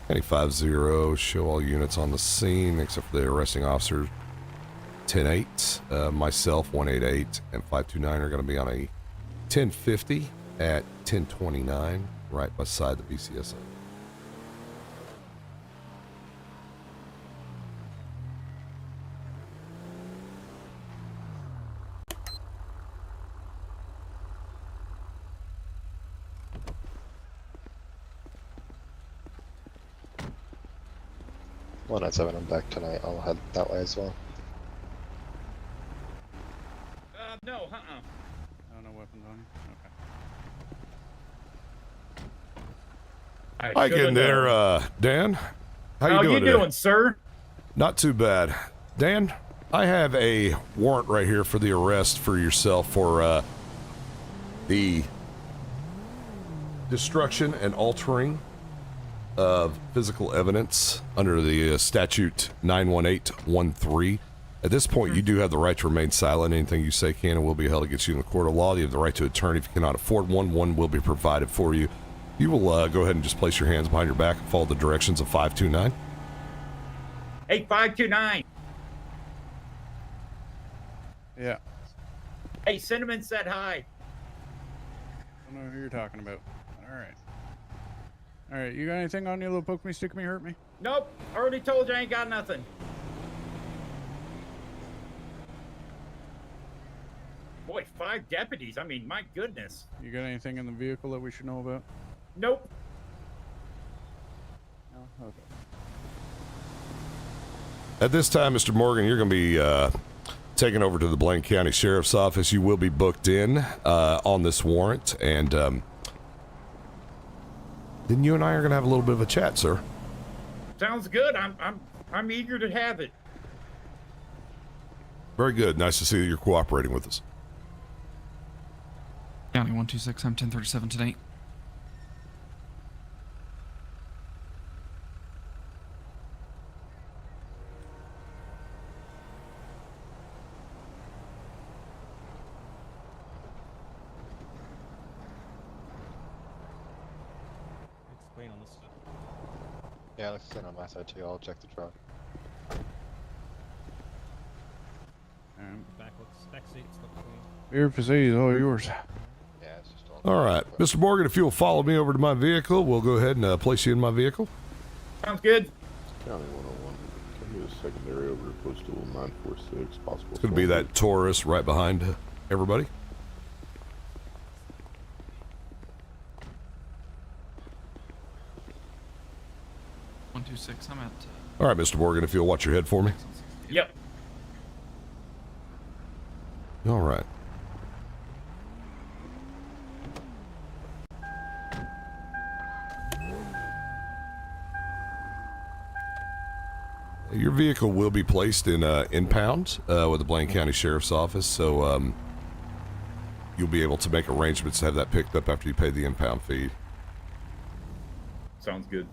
Any 50, show all units on the scene except for the arresting officer. 10-8, myself, 188, and 529 are going to be on a 1050 at 1029. Right beside the BCSA. One at 7, I'm back tonight. I'll head that way as well. No, No weapons on you? Okay. Hi again there, Dan. How you you today? doing, sir? Not too bad. Dan, I have a warrant right here for the arrest for yourself for the destruction and altering of physical evidence under the statute 91813. At this point, you do have the right to remain silent. Anything you say can and will be held against you in the court of law. You have the right to attorney. If you cannot afford one will be provided for you. You will go ahead and just place your hands behind your back and follow the directions of 529. Hey, 529. Yeah. Hey, Cinnamon said hi. I don't know who you're talking about. Alright. Alright, you got anything on you, little poke me, stick me, hurt me? Nope, already told you I ain't got nothing. Boy, 5 deputies. I mean, my goodness. You got anything in the vehicle that we should know about? Nope. No? Okay. At this time, Mr. Morgan, you're going to be taken over to the Blaine County Sheriff's Office. You will be booked in on this warrant, and then you and I are going to have a little bit of a chat, sir. Sounds good. I'm eager to have it. Very good. Nice to see that you're cooperating with us. County 126, I'm 1037 tonight. Explain on this stuff. Yeah, let's sit on my side too. I'll check the truck. Back seats look clean. Your facility is all yours. Yeah, it's just all All right, Mr. Morgan, if you'll follow me over to my vehicle, we'll go ahead and place you in my vehicle. Sounds good. County 101. Can you secondary over postal 946 possible? It's going to be that Taurus right behind everybody. I'm at. All right, Mr. Morgan, if you'll watch your head for me. Yep. All right. Your vehicle will be placed in impound with the Blaine County Sheriff's Office, so you'll be able to make arrangements to have that picked up after you pay the impound fee. Sounds good.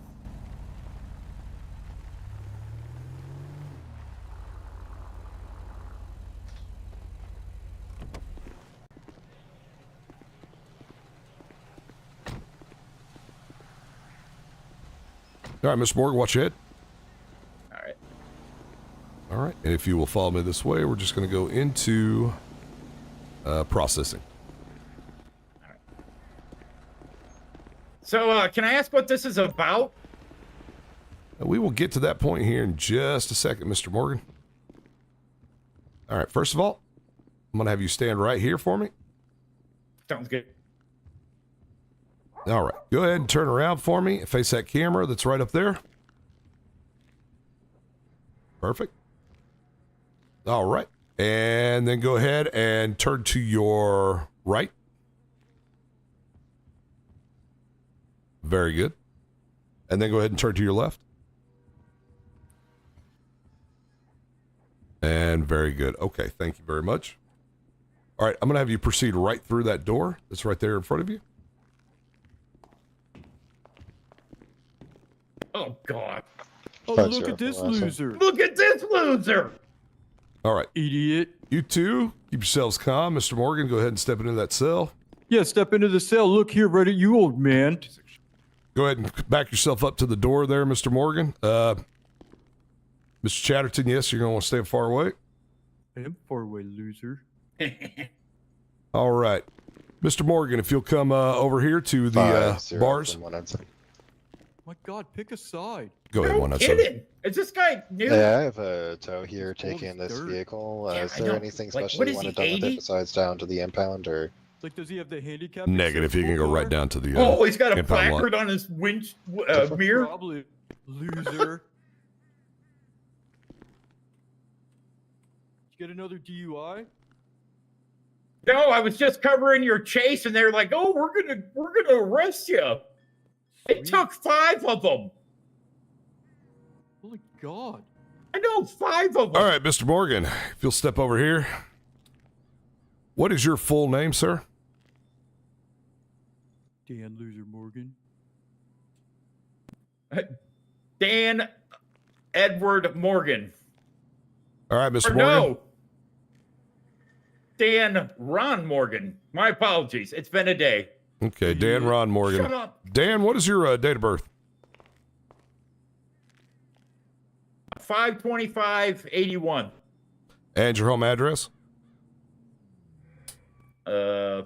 All right, Mr. Morgan, watch your head. All right. All right, and if you will follow me this way, we're just going to go into processing. So, can I ask what this is about? We will get to that point here in just a second, Mr. Morgan. All right, first of all, I'm going to have you stand right here for me. Sounds good. All right, go ahead and turn around for me and face that camera that's right up there. Perfect. All right, and then go ahead and turn to your right. Very good. And then go ahead and turn to your left. And very good. Okay, thank you very much. All right, I'm going to have you proceed right through that door that's right there in front of you. Oh, God. Oh, look at this loser. Look at this loser. All right. Idiot. You two, keep yourselves calm. Mr. Morgan, go ahead and step into that cell. Yeah, step into the cell. Look here, right at you, old man. Go ahead and back yourself up to the door there, Mr. Morgan. Mr. Chatterton, yes, you're going to want to stay far away. I am far away, loser. All right. Mr. Morgan, if you'll come over here to the bars. My God, pick a side. Go ahead, one Kidding. Is this guy new? Yeah, I have a tow here taking this vehicle. Yeah, Is I there know. anything Like, special what you is want he, done with 80? it besides down to the impound, or? Like, does he have the handicap? Negative. He can go right down to the. Oh, he's got a impound lot. placard on his mirror. Probably, loser. Did you get another DUI? No, I was just covering your chase, and they're like, "Oh, we're gonna arrest you." It took 5 of them. Holy God. I know, 5 of them. All right, Mr. Morgan, if you'll step over here. What is your full name, sir? Dan Loser Morgan. Dan Edward Morgan. All right, Mr. Or Morgan. no. Dan Ron Morgan. My apologies. It's been a day. Okay, Dan Ron Morgan. Shut up. Dan, what is your date of birth? 5/25/81. And your home address? Yeah,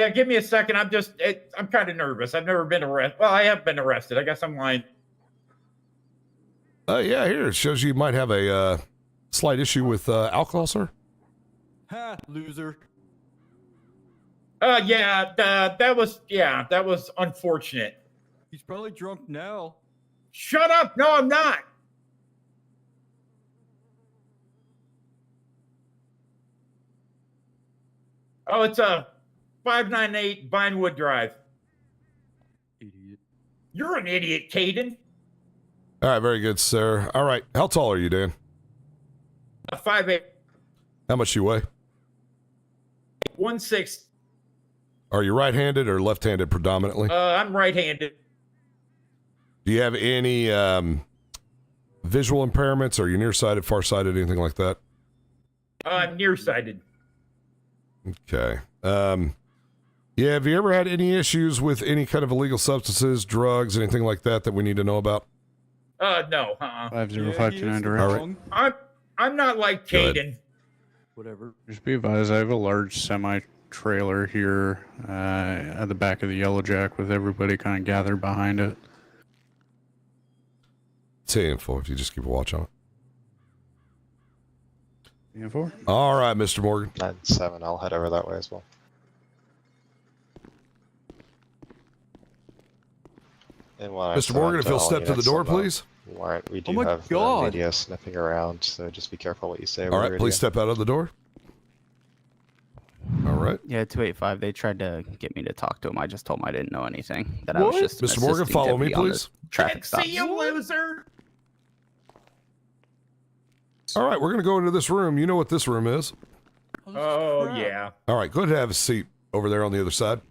give me a second. I'm kind of nervous. I've never been arrested. Well, I have been arrested. I guess I'm lying. Yeah, here it shows you might have a slight issue with alcohol, sir. Ha, loser. That was unfortunate. He's probably drunk now. Shut up. No, I'm not. Oh, it's a 598 Vinewood Drive. Idiot. You're an idiot, Caden. All right, very good, sir. All right, how tall are you, Dan? 5'8". How much you weigh? 160. Are you right-handed or left-handed predominantly? I'm right-handed. Do you have any visual impairments? Are you nearsighted, farsighted, anything like that? I'm nearsighted. Okay. Yeah, have you ever had any issues with any kind of illegal substances, drugs, anything like that that we need to know about? No. 5059 direct. All right. I'm not like Good. Caden. Whatever. Just be advised, I have a large semi-trailer here at the back of the Yellow Jack with everybody kind of gathered behind it. Say info if you just keep a watch on it. Info? All right, Mr. Morgan. 9-7, I'll head over that way as well. And Mr. Morgan, if you'll step to the door, please. Warrant, we do my have God. media sniffing around, so just be careful what you say. All right, please step out of the door. All right. Yeah, 285. They tried to get me to talk to him. I just told them I didn't know anything. That I was just an Mr. Morgan, assisting follow me, deputy on the please. Traffic stop. See you, loser. All right, we're going to go into this room. You know what this room is. Oh, yeah. All right, go ahead and have a seat over there on the other side.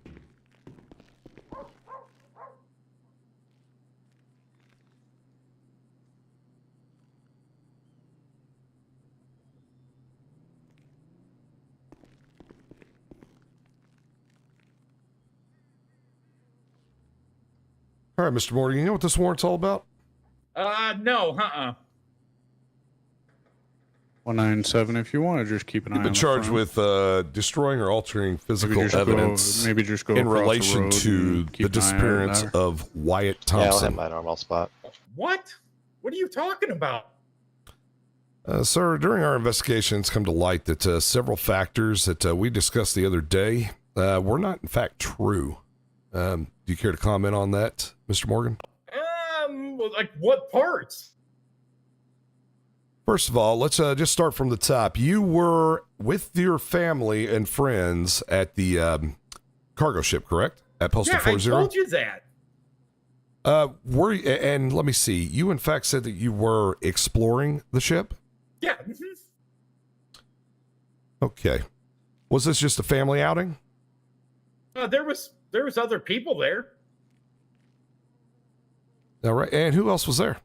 All right, Mr. Morgan, you know what this warrant's all about? No, 197, if you want to just keep an eye You've on been the charged front. with destroying or altering physical evidence maybe just go in across the relation road to and keep the an eye on it disappearance there. of Wyatt Yeah, I'll Thompson. hit my normal spot. What? What are you talking about? Sir, during our investigation, it's come to light that several factors that we discussed the other day were not, in fact, true. Do you care to comment on that, Mr. Morgan? Well, like what parts? First of all, let's just start from the top. You were with your family and friends at the cargo ship, correct? At Postal Yeah, 40? I told you that. Were you, and let me see. You in fact said that you were exploring the ship? Yeah. Okay. Was this just a family outing? There was other people there. All right. And who else was there?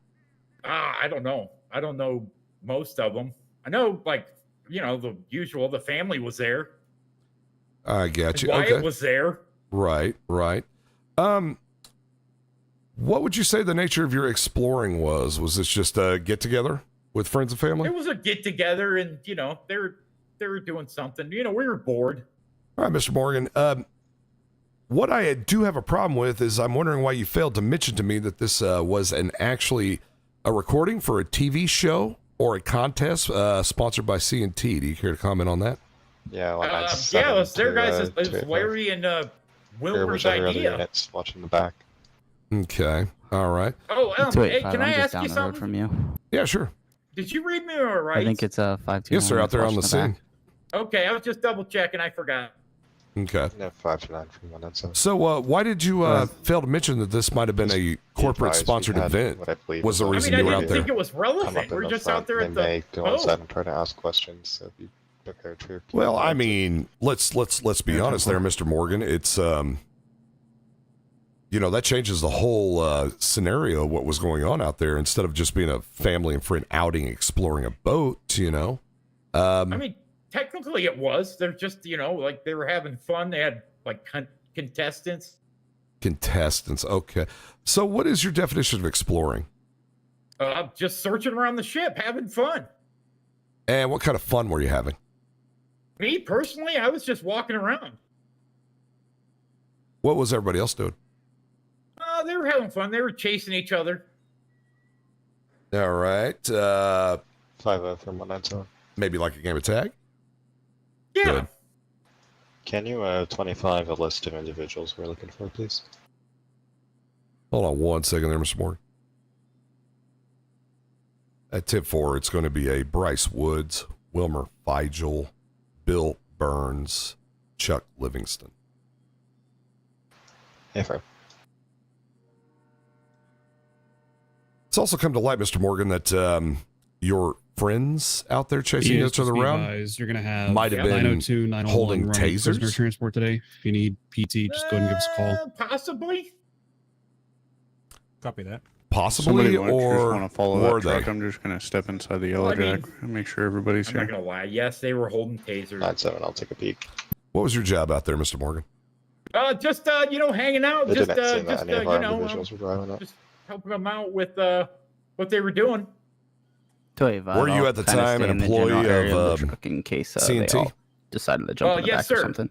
I don't know. I don't know most of them. I know, like, the usual. The family was there. I got you. Wyatt Okay. was there. Right. What would you say the nature of your exploring was? Was this just a get together with friends and family? It was a get together, and they were doing something. We were bored. All right, Mr. Morgan. What I do have a problem with is I'm wondering why you failed to mention to me that this was actually a recording for a TV show or a contest sponsored by C&T. Do you care to comment on that? Yeah, well, Yeah, it was their guys. It was Larry and Wilmer's whichever other idea. units watching the back. Okay. All right. Oh, hey, can I I'm just ask down you the road something? from you. Yeah, sure. Did you read me all right? I think it's 529. Yes, sir. Out there on the scene. Okay, I was just double checking. I forgot. Okay. No, 529 from 197. So, why did you fail to mention that this might have been a corporate-sponsored event? Was the reason I you were didn't out there? think it was relevant. We're just out there at the They may go inside and try to ask questions, so be prepared for your Well, I mean, let's be honest there, Mr. Morgan. It's that changes the whole scenario of what was going on out there. Instead of just being a family and friend outing, exploring a boat, I mean, technically it was. They're just, like they were having fun. They had like contestants. Contestants, okay. So, what is your definition of exploring? Just searching around the ship, having fun. And what kind of fun were you having? Me personally, I was just walking around. What was everybody else doing? They were having fun. They were chasing each other. All right. 5-0 from 197. Maybe like a game of tag? Yeah. Good. Can you 25 a list of individuals we're looking for, please? Hold on 1 second there, Mr. Morgan. At tip 4, it's going to be a Bryce Woods, Wilmer Feigel, Bill Burns, Chuck Livingston. Hey, fair. It's also come to light, Mr. Morgan, that your friends out there chasing each other around you're going to have might have been 902, 901 holding running prisoner tasers. transport today. If you need PT, just go ahead and give us a call. Possibly. Copy that. Possibly, Somebody or want to follow were that truck. they? I'm just going to step inside the Yellow Well, I mean, Jack and make sure everybody's I'm here. not gonna lie. Yes, they were holding tasers. 9-7, I'll take a peek. What was your job out there, Mr. Morgan? Just hanging out. They Just didn't seem that just any of our you know, individuals were driving up. just helping them out with what they were doing. Were you at the time an employee of in case they CNT? all decided to jump in the back or something?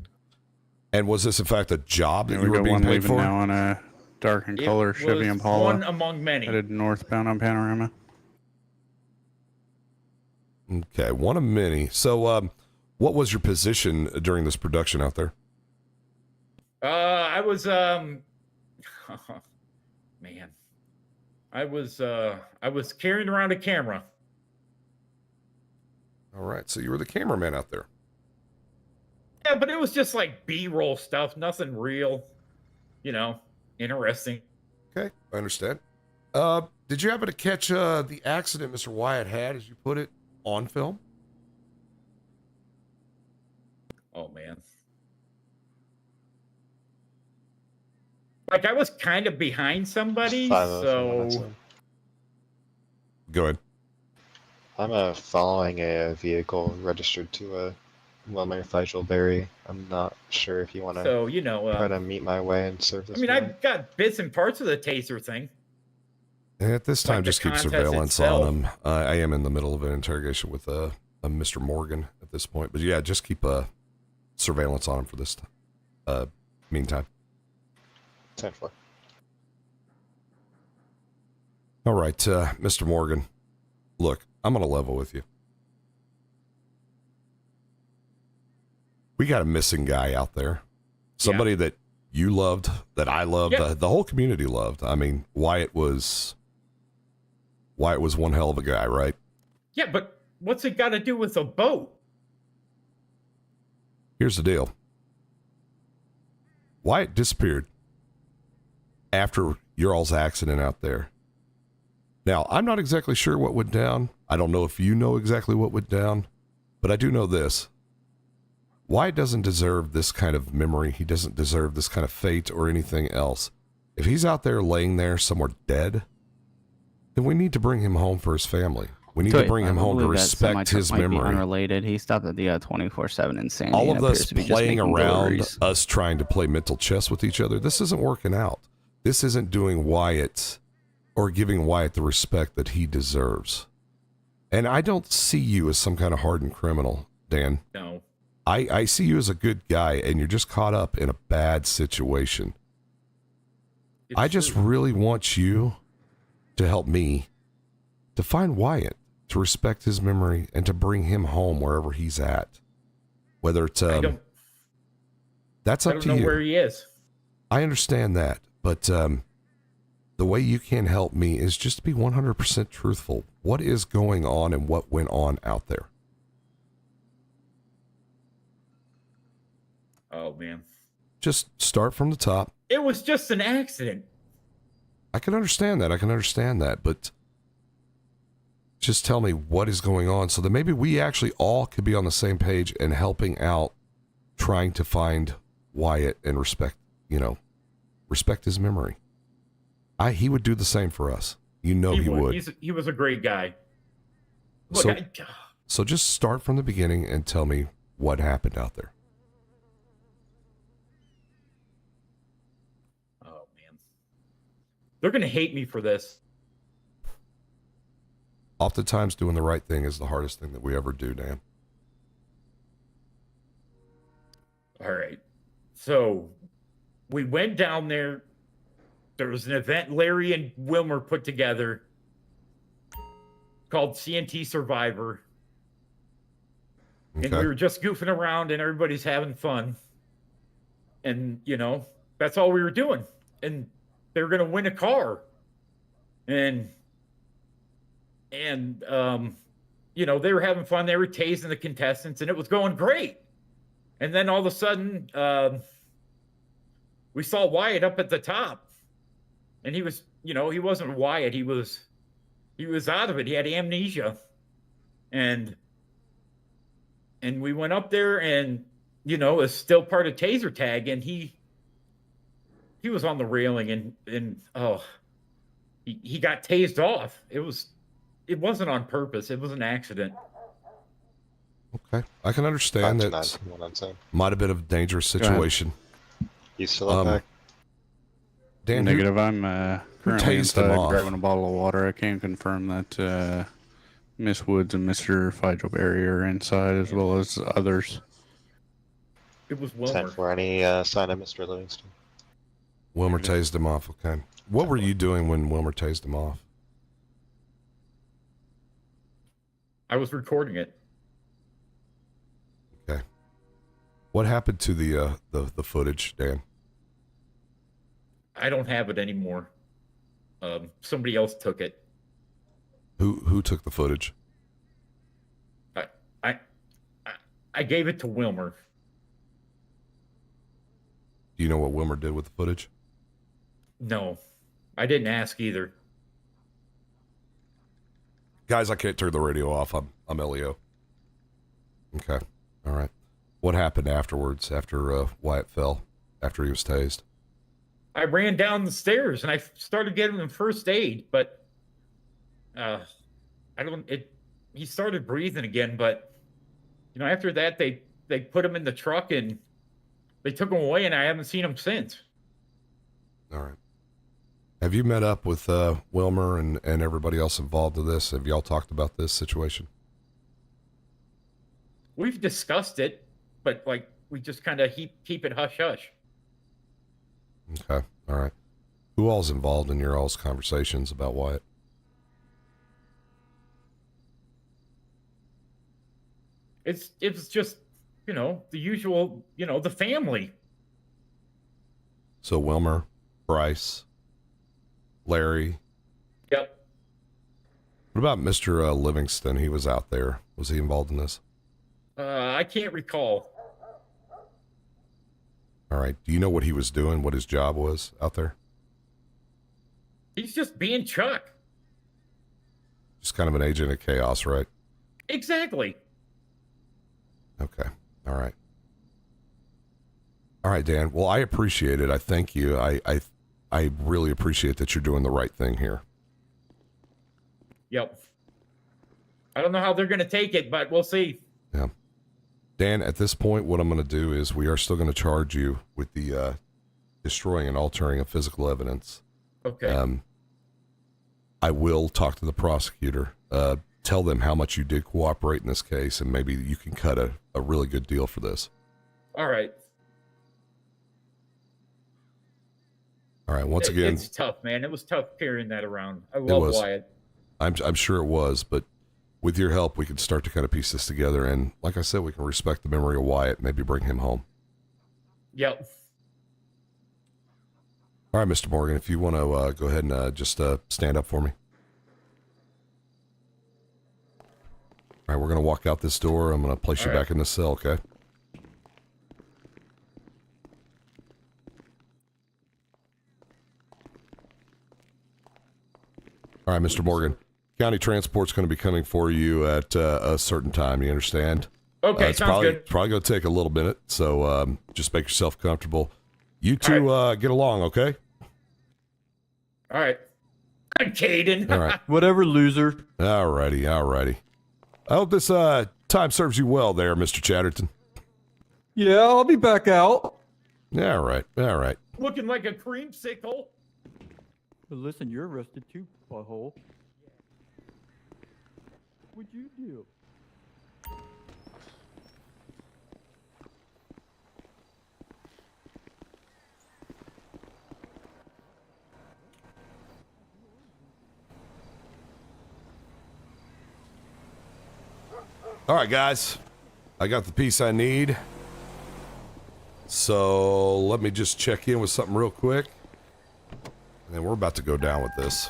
And was this in fact a job that Yeah, you we were got being one paid leaving for? now on a dark and color It Chevy was Impala. one among many. Headed northbound on Panorama. Okay, one of many. So, what was your position during this production out there? I was man. I was carrying around a camera. All right, so you were the cameraman out there. Yeah, but it was just like B-roll stuff, nothing real, interesting. Okay, I understand. Did you happen to catch the accident Mr. Wyatt had, as you put it, on film? Oh man. Like I was kind of behind somebody, so Go ahead. I'm following a vehicle registered to a Wilmer Feigl-Berry. I'm not sure if you want to So, try to meet my way and serve this. I mean, I've got bits and parts of the taser thing. At this time, Like the just keep contest surveillance itself. on him. I am in the middle of an interrogation with a Mr. Morgan at this point, but yeah, just keep surveillance on him for this meantime. 10-4. All right, Mr. Morgan, look, I'm going to level with you. We got a missing guy out there. Somebody that you loved, that I loved, the whole community loved. I mean, Wyatt was one hell of a guy, right? Yeah, but what's it got to do with a boat? Here's the deal. Wyatt disappeared after your all's accident out there. Now, I'm not exactly sure what went down. I don't know if you know exactly what went down, but I do know this. Wyatt doesn't deserve this kind of memory. He doesn't deserve this kind of fate or anything else. If he's out there laying there somewhere dead, then we need to bring him home for his family. We need to bring him home to respect his memory. Unrelated. He stopped at the 24/7 insanity. All of and us appears to be just playing making around, deliveries. us trying to play mental chess with each other, this isn't working out. This isn't doing Wyatt or giving Wyatt the respect that he deserves. And I don't see you as some kind of hardened criminal, Dan. No. I see you as a good guy, and you're just caught up in a bad situation. I just really want you to help me to find Wyatt, to respect his memory, and to bring him home wherever he's at. Whether it's that's up to you. I don't know where he is. I understand that, but the way you can help me is just to be 100% truthful. What is going on and what went on out there? Oh man. Just start from the top. It was just an accident. I can understand that, but just tell me what is going on so that maybe we actually all could be on the same page and helping out, trying to find Wyatt and respect his memory. He would do the same for us. He would. He was a great guy. Look, So just start from the beginning and tell me what happened out there. Oh man. They're going to hate me for this. Oftentimes doing the right thing is the hardest thing that we ever do, Dan. All right. So we went down there. There was an event Larry and Wilmer put together called CNT Survivor. And we were just goofing around and everybody's having fun. And, that's all we were doing. And they were going to win a car. And they were having fun. They were tasing the contestants and it was going great. And then all of a sudden, we saw Wyatt up at the top. And he was, he wasn't Wyatt. He was out of it. He had amnesia. And we went up there and, is still part of taser tag. And he was on the railing and he got tased off. It wasn't on purpose. It was an accident. Okay. I can understand that might have been a dangerous situation. You still up back? Dan, Negative. I'm currently tased him inside off? grabbing a bottle of water. I can confirm that Miss Woods and Mr. Fijoberry are inside, as well as others. It was 10 Wilmer. for any sign of Mr. Livingston. Wilmer tased him off. Okay. What were you doing when Wilmer tased him off? I was recording it. Okay. What happened to the footage, Dan? I don't have it anymore. Somebody else took it. Who took the footage? I gave it to Wilmer. Do you know what Wilmer did with the footage? No, I didn't ask either. Guys, I can't turn the radio off. I'm Leo. Okay. All right. What happened afterwards, after Wyatt fell, after he was tased? I ran down the stairs and I started getting him first aid, but he started breathing again, but after that they put him in the truck and they took him away, and I haven't seen him since. All right. Have you met up with Wilmer and everybody else involved in this? Have y'all talked about this situation? We've discussed it, but we just kind of keep it hush hush. Okay. All right. Who all's involved in your all's conversations about Wyatt? It's just, the usual, the family. So Wilmer, Bryce, Larry. Yep. What about Mr. Livingston? He was out there. Was he involved in this? I can't recall. All right. Do you know what he was doing, what his job was out there? He's just being Chuck. Just kind of an agent of chaos, right? Exactly. Okay. All right. All right, Dan. Well, I appreciate it. I thank you. I really appreciate that you're doing the right thing here. Yep. I don't know how they're going to take it, but we'll see. Yeah. Dan, at this point, what I'm going to do is we are still going to charge you with the destroying and altering of physical evidence. Okay. I will talk to the prosecutor, tell them how much you did cooperate in this case, and maybe you can cut a really good deal for this. All right. All right. Once again, it's tough, man. It was tough carrying that around. I love Wyatt. I'm sure it was, but with your help, we can start to kind of piece this together. And like I said, we can respect the memory of Wyatt, maybe bring him home. Yep. All right, Mr. Morgan, if you want to go ahead and just stand up for me. All right, we're going to walk out this door. I'm going to place you back in the cell, okay? All right, Mr. Morgan. County Transport's going to be coming for you at a certain time. You understand? Okay, it's sounds probably, good. It's probably going to take a little minute, so just make yourself comfortable. You two get along, okay? All right. I'm Caden. All right. Whatever, loser. All righty. I hope this time serves you well there, Mr. Chatterton. Yeah, I'll be back out. All right. Looking like a creamsicle. But listen, you're arrested too, butthole. What'd you do? All right, guys. I got the piece I need. So let me just check in with something real quick. And then we're about to go down with this.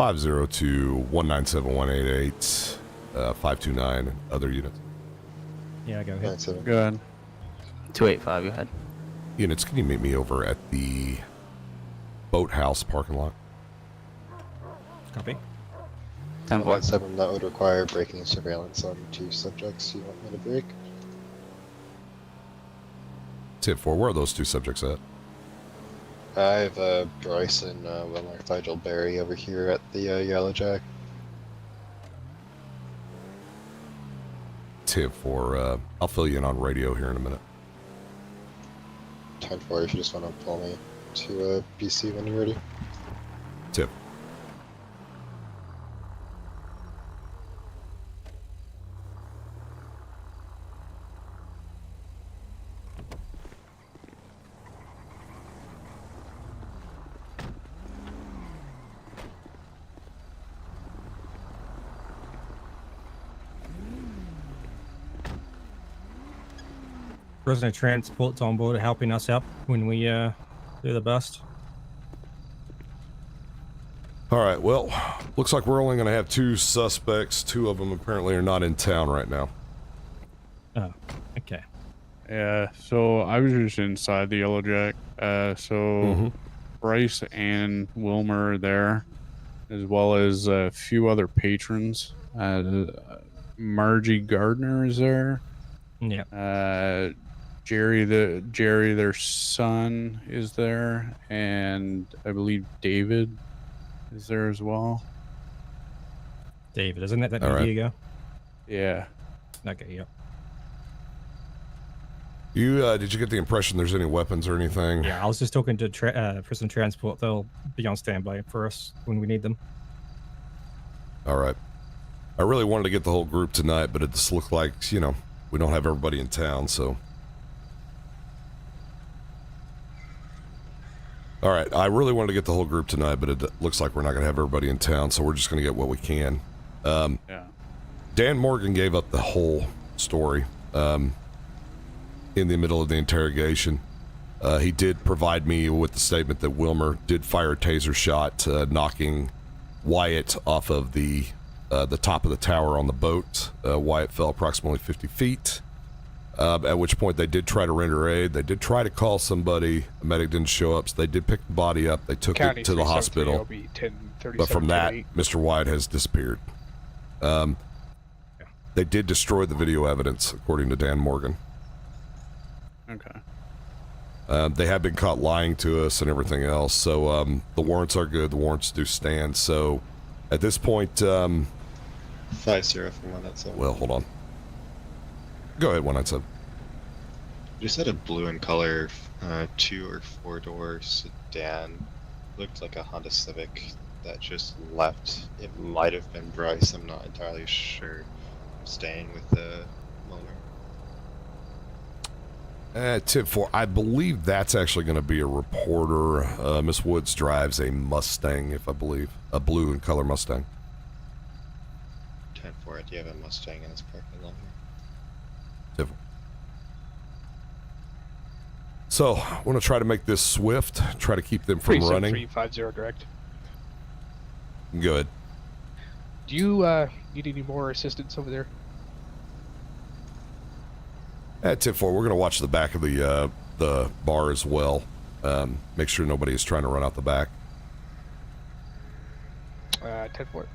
502-197-188, 529, other units. Yeah, go ahead. Go ahead. 285, go ahead. Units, can you meet me over at the boathouse parking lot? Copy. 10.7, that would require breaking surveillance on 2 subjects. You want me to break? 10-4, where are those 2 subjects at? I have Bryce and Wilmer Vigil Berry over here at the Yellow Jack. 10-4, I'll fill you in on radio here in a minute. 10-4, if you just want to pull me to BC when you're ready. Tip. Prisoner transport's on board helping us out when we do the bust. All right, well, looks like we're only going to have 2 suspects. 2 of them apparently are not in town right now. Oh, okay. Yeah, so I was just inside the Yellow Jack. Bryce and Wilmer are there, as well as a few other patrons. Margie Gardner is there. Yeah. Jerry, their son, is there, and I believe David is there as well. David, isn't that All right. Diego? Yeah. Okay, yep. You did you get the impression there's any weapons or anything? Yeah, I was just talking to prison transport. They'll be on standby for us when we need them. All right. I really wanted to get the whole group tonight, but it just looked like, you know, we don't have everybody in town, so. All right, I really wanted to get the whole group tonight, but it looks like we're not going to have everybody in town, so we're just going to get what we can. Yeah. Dan Morgan gave up the whole story in the middle of the interrogation. He did provide me with the statement that Wilmer did fire a taser shot, knocking Wyatt off of the top of the tower on the boat. Wyatt fell approximately 50 feet, at which point they did try to render aid. They did try to call somebody. A medic didn't show up, so they did pick the body up. They took it to the hospital. But from that, Mr. Wyatt has disappeared. They did destroy the video evidence, according to Dan Morgan. Okay. They have been caught lying to us and everything else, so the warrants are good. The warrants do stand. So at this point, 5-0 for 197. Well, hold on. Go ahead, 197. You said a blue in color, 2 or 4 door sedan. Looked like a Honda Civic that just left. It might have been Bryce. I'm not entirely sure. I'm staying with the owner. Tip 4, I believe that's actually going to be a reporter. Miss Woods drives a Mustang, if I believe. A blue in color Mustang. 10-4, do you have a Mustang in this parking lot? Tip 4. So, I want to try to make this swift, try to keep them from running. 350, correct? Go ahead. Do you need any more assistance over there? At tip 4, we're going to watch the back of the bar as well. Make sure nobody is trying to run out the back. 10-4.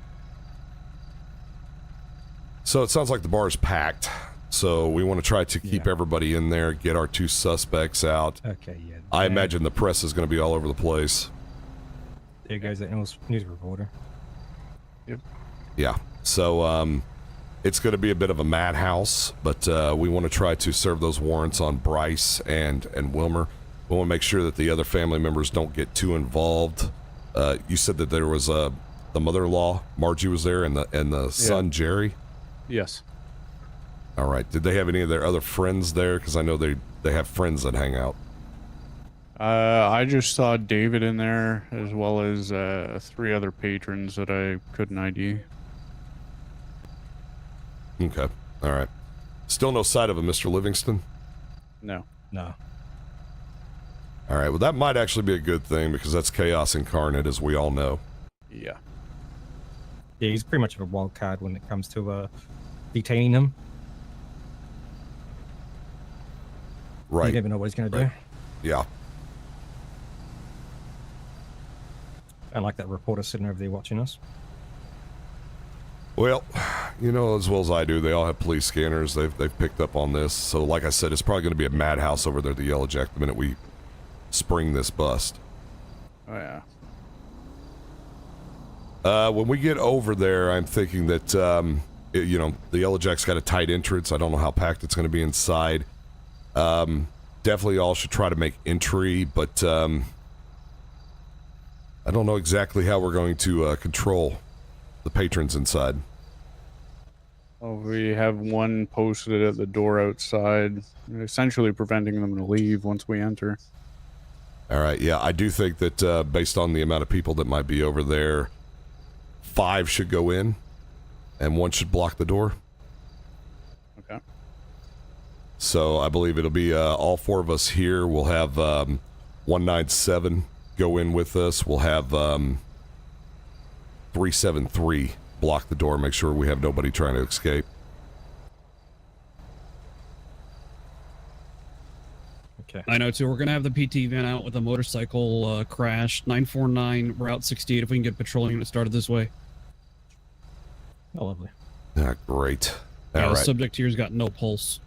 So it sounds like the bar is packed. So we want to try to keep everybody in there, get our 2 suspects out. Okay, yeah. I imagine the press is going to be all over the place. There goes that news reporter. Yep. Yeah. So it's going to be a bit of a madhouse, but we want to try to serve those warrants on Bryce and Wilmer. We want to make sure that the other family members don't get too involved. You said that there was the mother-in-law, Margie, was there, and the son, Jerry? Yes. All right. Did they have any of their other friends there? Because I know they have friends that hang out. I just saw David in there, as well as 3 other patrons that I couldn't ID. Okay. All right. Still no sight of a Mr. Livingston? No. No. All right. Well, that might actually be a good thing because that's chaos incarnate, as we all know. Yeah. Yeah, he's pretty much of a wild card when it comes to detaining him. Right. You never know what he's going to do. Yeah. I like that reporter sitting over there watching us. Well, you know as well as I do, they all have police scanners. They've picked up on this. So like I said, it's probably going to be a madhouse over there at the Yellow Jack the minute we spring this bust. Oh, yeah. When we get over there, I'm thinking that, you know, the Yellow Jack's got a tight entrance. I don't know how packed it's going to be inside. Definitely all should try to make entry, but I don't know exactly how we're going to control the patrons inside. Oh, we have one posted at the door outside, essentially preventing them to leave once we enter. All right, yeah, I do think that based on the amount of people that might be over there, 5 should go in, and 1 should block the door. Okay. So I believe it'll be all 4 of us here. We'll have 197 go in with us. We'll have 373 block the door, make sure we have nobody trying to escape. Okay. 902, we're going to have the PT van out with a motorcycle crash. 949, Route 68, if we can get a patrol unit started this way. Oh, lovely. Ah, great. Yeah, All the right. subject here's got no pulse.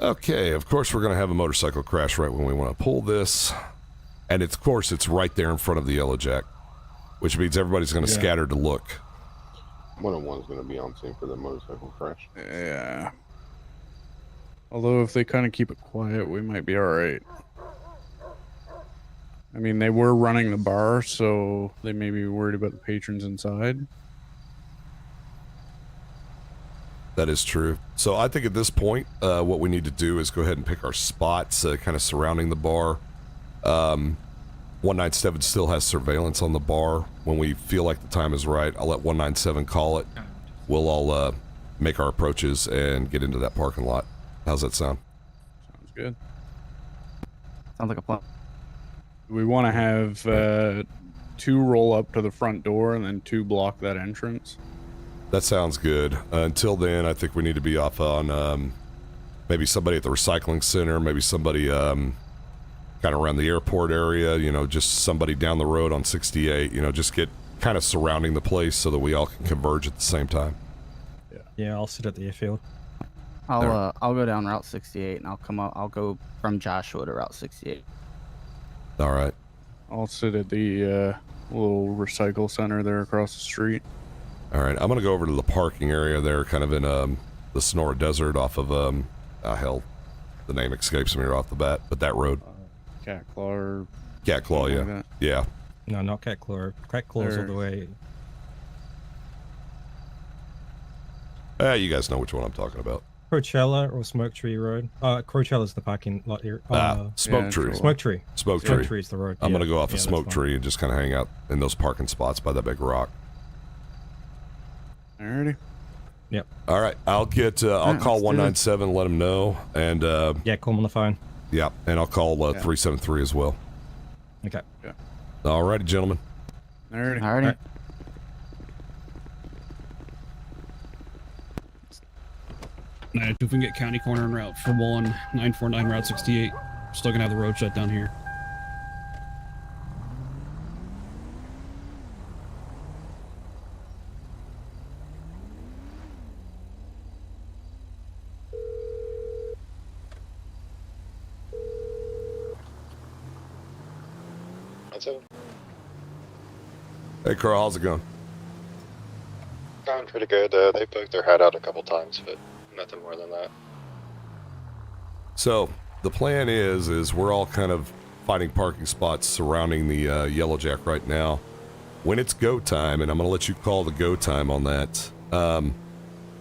Okay, of course we're going to have a motorcycle crash right when we want to pull this. And of course it's right there in front of the Yellow Jack, which means everybody's going to scatter to look. 101's going to be on scene for the motorcycle crash. Yeah. Although if they kind of keep it quiet, we might be alright. I mean, they were running the bar, so they may be worried about the patrons inside. That is true. So I think at this point, what we need to do is go ahead and pick our spots, kind of surrounding the bar. 197 still has surveillance on the bar. When we feel like the time is right, I'll let 197 call it. We'll all make our approaches and get into that parking lot. How's that sound? Sounds good. Sounds like a plan. We want to have 2 roll up to the front door and then 2 block that entrance. That sounds good. Until then, I think we need to be off on maybe somebody at the recycling center, maybe somebody kind of around the airport area, you know, just somebody down the road on 68, you know, just get kind of surrounding the place so that we all can converge at the same time. Yeah, I'll sit at the airfield. I'll go down Route 68 and I'll come up. I'll go from Joshua to Route 68. All right. I'll sit at the little recycle center there across the street. All right, I'm going to go over to the parking area there, kind of in the Sonora Desert off of, hell, the name escapes me right off the bat, but that road. Catclaw or... Catclaw, yeah. Like that. Yeah. No, not Catclaw. Catclaw's all the way. You guys know which one I'm talking about. Coachella or Smoke Tree Road? Coachella's the parking lot here. Smoke Tree. Smoke Tree. Smoke Tree. Smoke Tree is the road. I'm going to go off of that's Smoke fine. Tree and just kind of hang out in those parking spots by that big rock. Alrighty. Yep. All right, I'll get. I'll call 197, let them know, and yeah, call them on the phone. Yeah, and I'll call 373 as well. Okay. Yeah. All righty, gentlemen. Alrighty. Alrighty. If we can get county corner and route for 949 Route 68, still gonna have the road shut down here. Hey, Carl, how's it going? Going pretty good. They poked their head out a couple times, but nothing more than that. So the plan is we're all kind of finding parking spots surrounding the Yellow Jack right now. When it's go time, and I'm going to let you call the go time on that,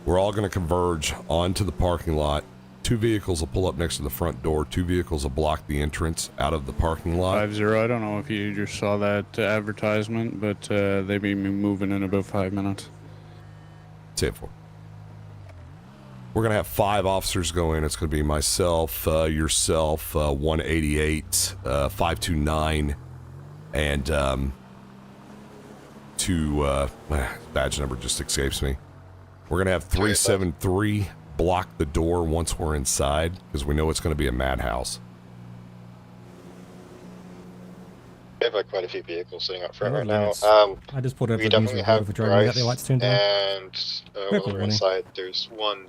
we're all going to converge onto the parking lot. 2 vehicles will pull up next to the front door. 2 vehicles will block the entrance out of the parking lot. 50, I don't know if you just saw that advertisement, but they be moving in about 5 minutes. Say it for. We're going to have 5 officers go in. It's going to be myself, yourself, 188, 529, and to, badge number just escapes me. We're going to have 373 block the door once we're inside, because we know it's going to be a madhouse. We have quite a few vehicles sitting up front right now. Units. I just pulled over We the news definitely report have for driving. You got the Bryce, lights turned down? and when Purple we're warning. inside, there's 1,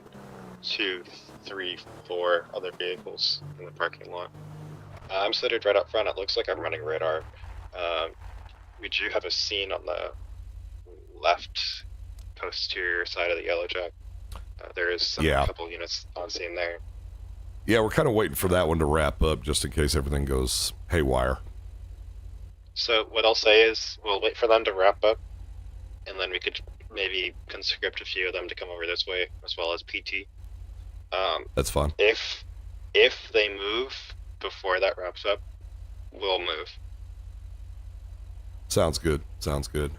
2, 3, 4 other vehicles in the parking lot. I'm seated right up front. It looks like I'm running radar. We do have a scene on the left posterior side of the Yellow Jack. There is a couple units on scene there. Yeah, we're kind of waiting for that one to wrap up just in case everything goes haywire. So what I'll say is we'll wait for them to wrap up, and then we could maybe conscript a few of them to come over this way, as well as PT. That's fine. If they move before that wraps up, we'll move. Sounds good. Sounds good.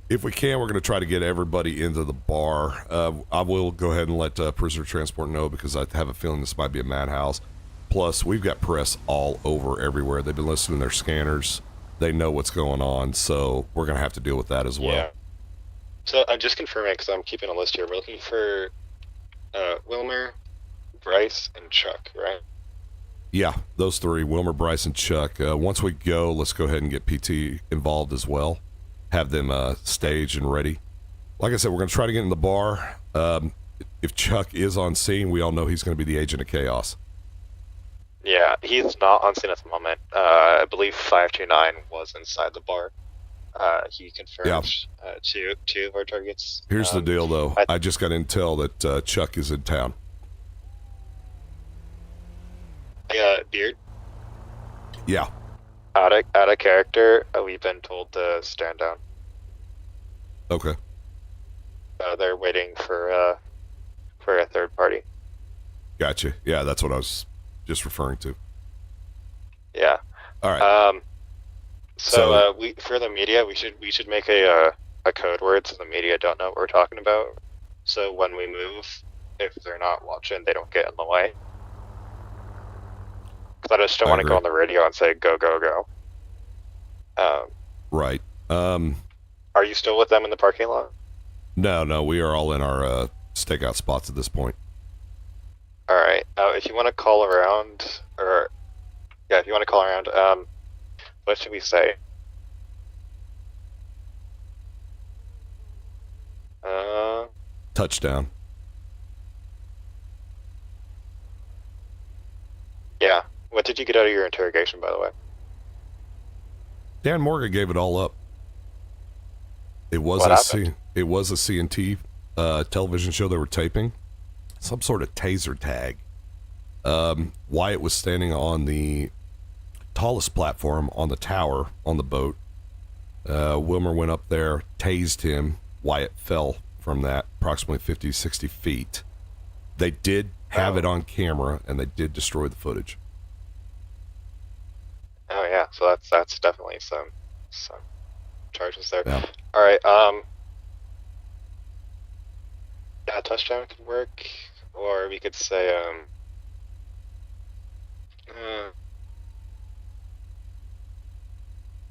If we can, we're going to try to get everybody into the bar. I will go ahead and let prisoner transport know, because I have a feeling this might be a madhouse. Plus, we've got press all over everywhere. They've been listening to their scanners. They know what's going on, so we're going to have to deal with that as well. Yeah. So I'm just confirming, because I'm keeping a list here. We're looking for Wilmer, Bryce, and Chuck, right? Yeah, those three, Wilmer, Bryce, and Chuck. Once we go, let's go ahead and get PT involved as well. Have them staged and ready. Like I said, we're going to try to get in the bar. If Chuck is on scene, we all know he's going to be the agent of chaos. Yeah, he's not on scene at the moment. I believe 529 was inside the bar. He confirmed two of our targets. Here's the deal, though. I just got intel that Chuck is in town. Beard? Yeah. Out of character, we've been told to stand down. Okay. They're waiting for a third party. Gotcha. Yeah, that's what I was just referring to. Yeah. All right. So we for the media, we should make a code word so the media don't know what we're talking about. So when we move, if they're not watching, they don't get in the way. Because I just don't want to go on the radio and say go go go. Right. Are you still with them in the parking lot? No, we are all in our stakeout spots at this point. All right. If you want to call around, what should we say? Touchdown. Yeah. What did you get out of your interrogation, by the way? Dan Morgan gave it all up. It was it was a CNT television show they were taping. Some sort of taser tag. Wyatt was standing on the tallest platform on the tower on the boat. Wilmer went up there, tased him. Wyatt fell from that approximately 50, 60 feet. They did have it on camera, and they did destroy the footage. Oh yeah, so that's definitely some charges there. Yeah. All right. Yeah, touchdown could work, or we could say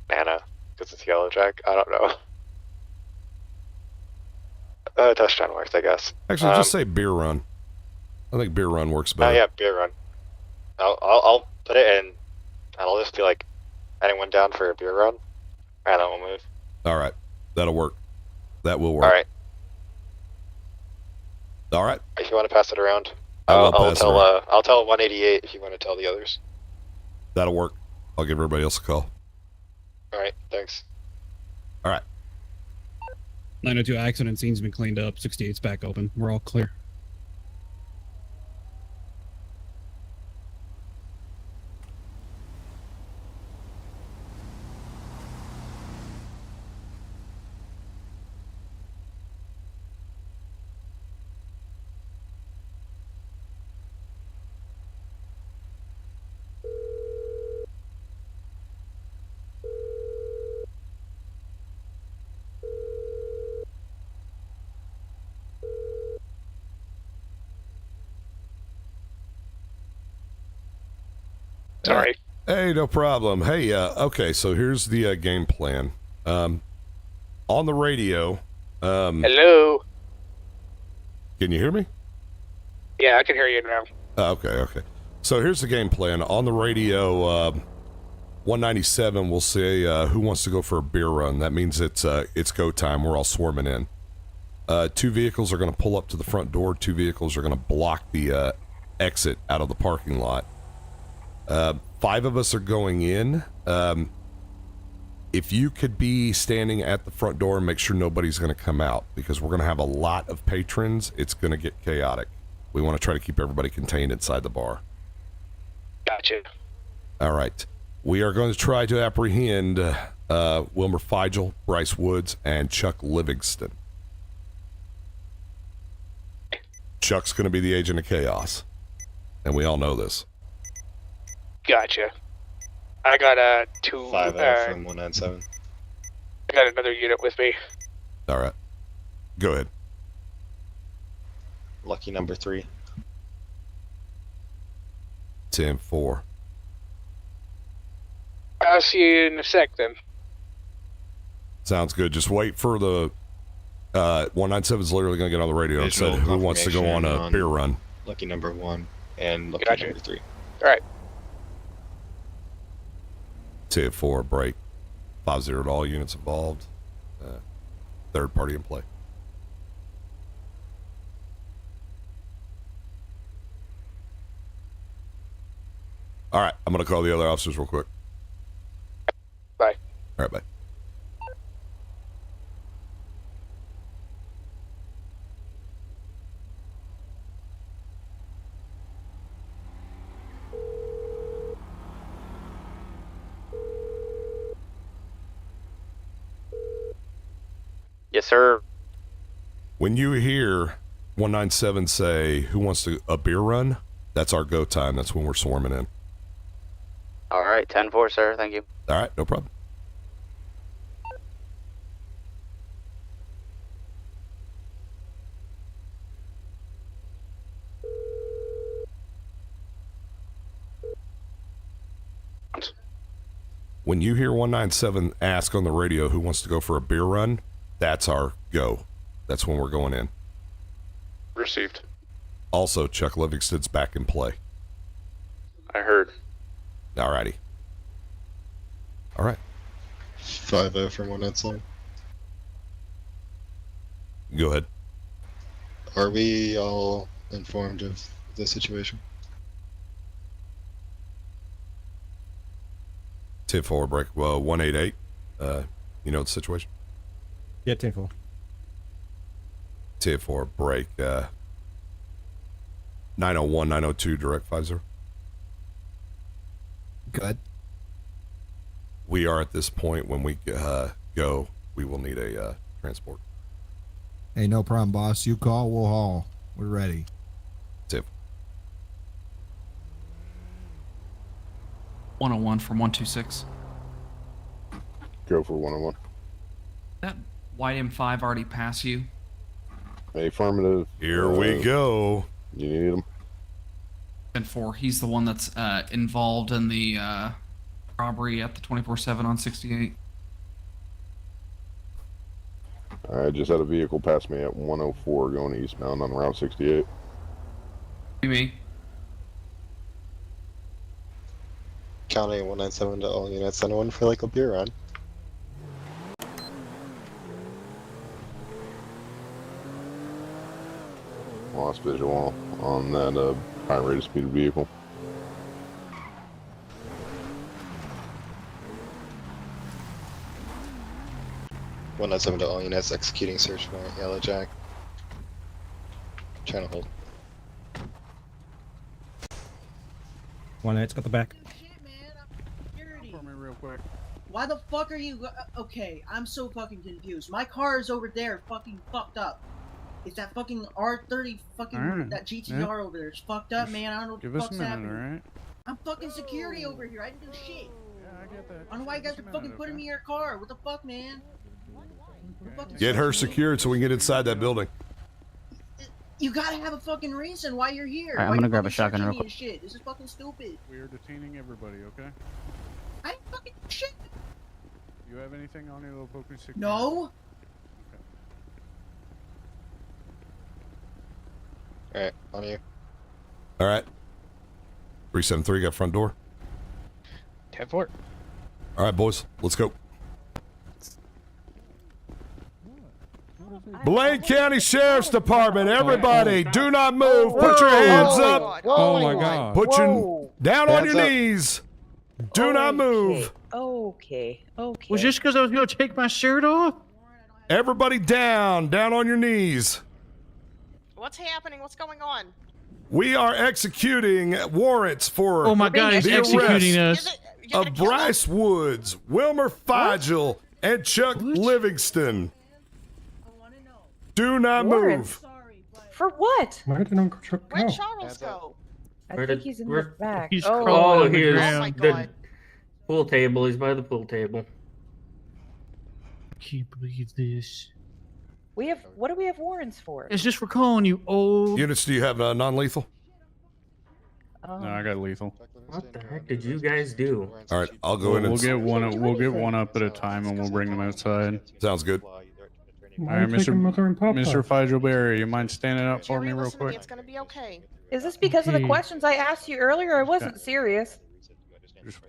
Anna, because it's Yellow Jack. I don't know. Touchdown works, I guess. Actually, just say beer run. I think beer run works better. Oh yeah, beer run. I'll put it in, and I'll just be like, anyone down for a beer run, and then we'll move. All right, that'll work. That will work. All right. All right. If you want to pass it around, I'll tell. I'll tell 188 if you want to tell the others. That'll work. I'll give everybody else a call. All right. Thanks. All right. 902 accident scene's been cleaned up. 68's back open. We're all clear. Sorry. Hey, no problem. Hey, okay, so here's the game plan. on the radio. Hello. Can you hear me? Yeah, I can hear you now. Okay. So here's the game plan. On the radio, 197 will say, who wants to go for a beer run? That means it's go time. We're all swarming in. 2 vehicles are going to pull up to the front door. 2 vehicles are going to block the exit out of the parking lot. 5 of us are going in. If you could be standing at the front door and make sure nobody's going to come out, because we're going to have a lot of patrons, it's going to get chaotic. We want to try to keep everybody contained inside the bar. Gotcha. All right. We are going to try to apprehend Wilmer Feigl, Bryce Woods, and Chuck Livingston. Chuck's going to be the agent of chaos, and we all know this. Gotcha. I got 2. 5 from 197. I got another unit with me. All right. Go ahead. Lucky number 3. 10-4. I'll see you in a sec then. Sounds good. Just wait for the 197 is literally going to get on the radio and said who wants to go on a beer run. Lucky number 1 and lucky number 3. All right. 10-4 break. 5-0 to all units involved. Third party in play. All right, I'm going to call the other officers real quick. Bye. All right, bye. Yes, sir. When you hear 197 say, who wants to a beer run? That's our go time. That's when we're swarming in. All right, 10-4, sir. Thank you. All right, no problem. When you hear 197 ask on the radio who wants to go for a beer run, that's our go. That's when we're going in. Received. Also, Chuck Livingston's back in play. I heard. Alrighty. All right. 5 from 197. Go ahead. Are we all informed of the situation? 10-4 break. Well, 188. You know the situation? Yeah, 10-4. 10-4 break. 901, 902 direct 50. Good. We are at this point when we go. We will need a transport. Hey, no problem, boss. You call, we'll haul. We're ready. Tip. 101 from 126. Go for 101. That white M5 already passed you? Affirmative. Here we go. You need him. 10-4. He's the one that's involved in the robbery at the 24/7 on 68. I just had a vehicle pass me at 104 going eastbound on Route 68. Me. County 197 to all units. Anyone feel like a beer run? Lost visual on that high rate of speed vehicle. One 197 to all units. Executing search warrant. Yellow Jack. Trying to hold. 1-8's got the back. For me real quick. Why the fuck are you? Okay, I'm so fucking confused. My car is over there, fucking fucked up. It's that fucking R30 fucking Alright, that GTR yeah. over there. It's fucked up, man. I don't know what Give the us a fuck's minute, happening. alright? I'm fucking security over here. I didn't do shit. Yeah, I get that. I don't know why you guys are fucking putting me in your car. What the fuck, man? What the fuck is Get her going on? secured so we can get inside that building. You gotta have a fucking reason why you're here. Alright, I'm Why gonna you grab a fucking shotgun searching real me quick. and shit. This is fucking stupid. We are detaining everybody, okay? I ain't fucking shit. You have anything on your little Pokemon security? No. Alright, on you. All right. 373 got front door. 10-4. All right, boys, let's go. Blaine County Sheriff's Department, everybody, do not move. Put your hands up. Oh my God. Put your down on Hands your up. knees. Do not move. Okay. Was just because I was going to take my shirt off? Everybody down on your knees. What's happening? What's going on? We are executing warrants for Oh my God, he's the executing arrest us. of Bryce Woods, Wilmer Figel, and Chuck Livingston. Do not Warrants? move. For what? Where did Uncle Chuck go? Where'd Charles go? I think he's in the back. He's oh, crawling on the here's ground. the pool table. He's by the pool table. I can't believe this. What do we have warrants for? It's just for calling you old. Units, do you have non-lethal? No, I got lethal. What the heck did you guys do? All right, I'll go in and We'll get one up at a time, and we'll bring them outside. Sounds good. All right, Mr. Figelberry, you mind standing up for me real Listen to me, quick? it's gonna be okay. Is this because of the questions I asked you earlier? I wasn't serious.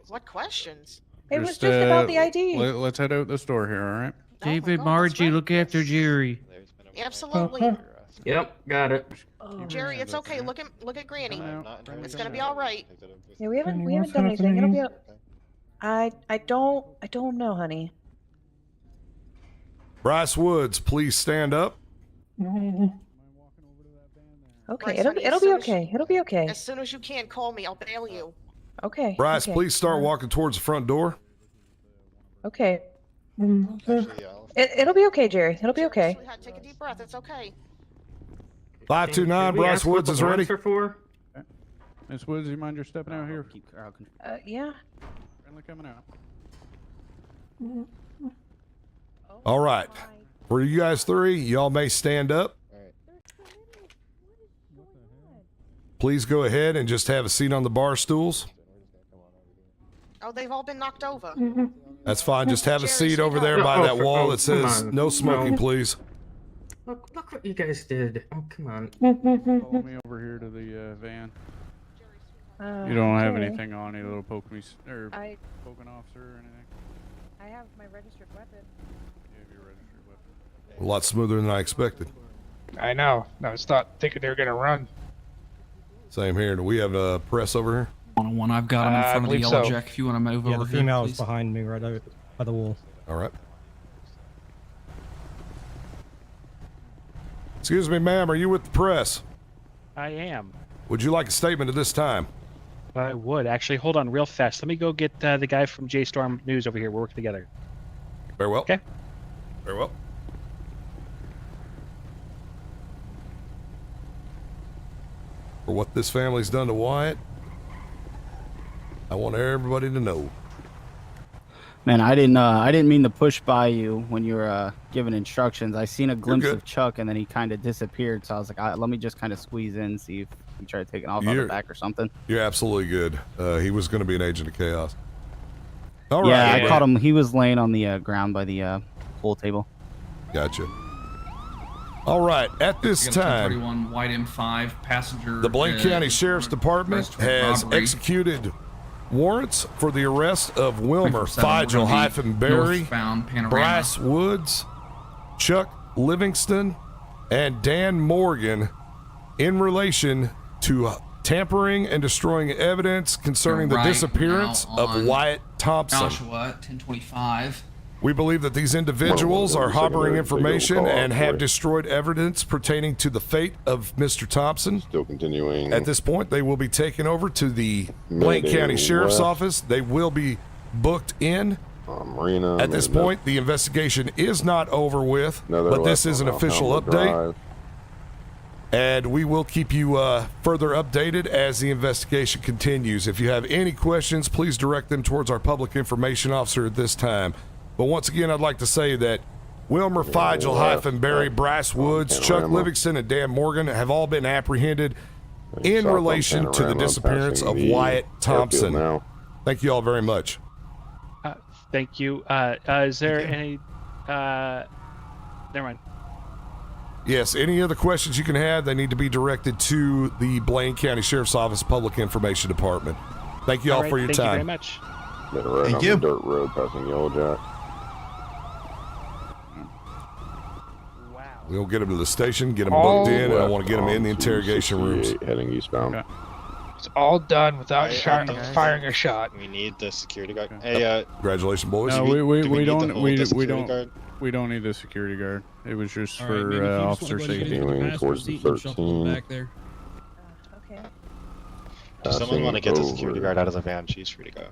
What questions? It was just about the ID. Let's head out this door here, all right? David, Margie, look after Jerry. Absolutely. Yep, got it. Jerry, it's okay. Look at Granny. It's gonna be all right. Yeah, we haven't done anything. It'll be. I don't know, honey. Bryce Woods, please stand up. Okay, Bryce, honey, it'll as be soon as okay. It'll be okay. As soon as you can, call me. I'll bail you. Okay. Bryce, okay. please start walking towards the front door. Okay. It'll be okay, Jerry. It'll be okay. Sweetheart, take a deep breath. It's okay. 529, Did we Bryce ask what Woods the is ready. warrants are for? Miss Woods, you mind just stepping out here? Yeah. Friendly coming out. All right. For you guys three, y'all may stand up. Please go ahead and just have a seat on the bar stools. Oh, they've all been knocked over. That's fine. Just have a seat over there by that wall that says no smoking, please. Look what you guys did. Oh, come on. Follow me over here to the van. You don't have okay. anything on you that'll poke me, or poke an officer or anything? I have my registered weapon. You have your registered weapon. A lot smoother than I expected. I know. I was thinking they were gonna run. Same here. Do we have a press over here? One-on-one. I've got him in front of the believe yellow so. jack. If you want to move Yeah, over the here, female is please. behind me right over by the wall. All right. Excuse me, ma'am. Are you with the press? I am. Would you like a statement at this time? I would actually. Hold on, real fast. Let me go get the guy from J-Storm News over here. We'll work together. Very well. Okay. Very well. For what this family's done to Wyatt, I want everybody to know. Man, I didn't mean to push by you when you were giving instructions. I seen a glimpse good. of Chuck, and then he kind of disappeared. So I was like, let me just kind of squeeze in, see if he tried to take it off on the back or something. You're absolutely good. He was going to be an agent of chaos. All right. Yeah, I caught him. He was laying on the ground by the pool table. Gotcha. All right. At this time, 31 White M5 passenger. the Blaine County Sheriff's Department has executed warrants for the arrest of Wilmer Figel-Berry, Bryce Woods, Chuck Livingston, and Dan Morgan in relation to tampering and destroying evidence concerning the Right disappearance now of on Wyatt Thompson. Joshua 1025. We believe that these individuals are harboring information and have destroyed evidence pertaining to the fate of Mr. Thompson. Still continuing. At this point, they will be taken over to the Blaine County Sheriff's Office. They will be booked in. Marina. At this point, the investigation is not over with, but this is an official update. And we will keep you further updated as the investigation continues. If you have any questions, please direct them towards our public information officer at this time. But once again, I'd like to say that Wilmer Figel-Berry, Bryce Woods, Chuck Livingston, and Dan Morgan have all been apprehended in relation to the disappearance of Wyatt Thompson. Thank you all very much. Thank you. Is there any? Never mind. Yes, any other questions you can have, they need to be directed to the Blaine County Sheriff's Office Public Information Department. Thank you all for your thank time. you very much. Been right on the dirt road passing Yellow Jack. We'll get them to the station, get them booked in, and I want to get them in the interrogation rooms. Heading eastbound. It's all done without Alright, firing a shot. We need the security guard. Hey, Congratulations, boys. No, do we need the don't whole we security guard? don't we don't need the security guard. It was just All right, maybe for if you just wanna officer go ahead and safety. get into the Continuing passenger towards the seat and shuffle 13. back there. Okay. Does someone want to get the over. security guard out of the van? She's free to go.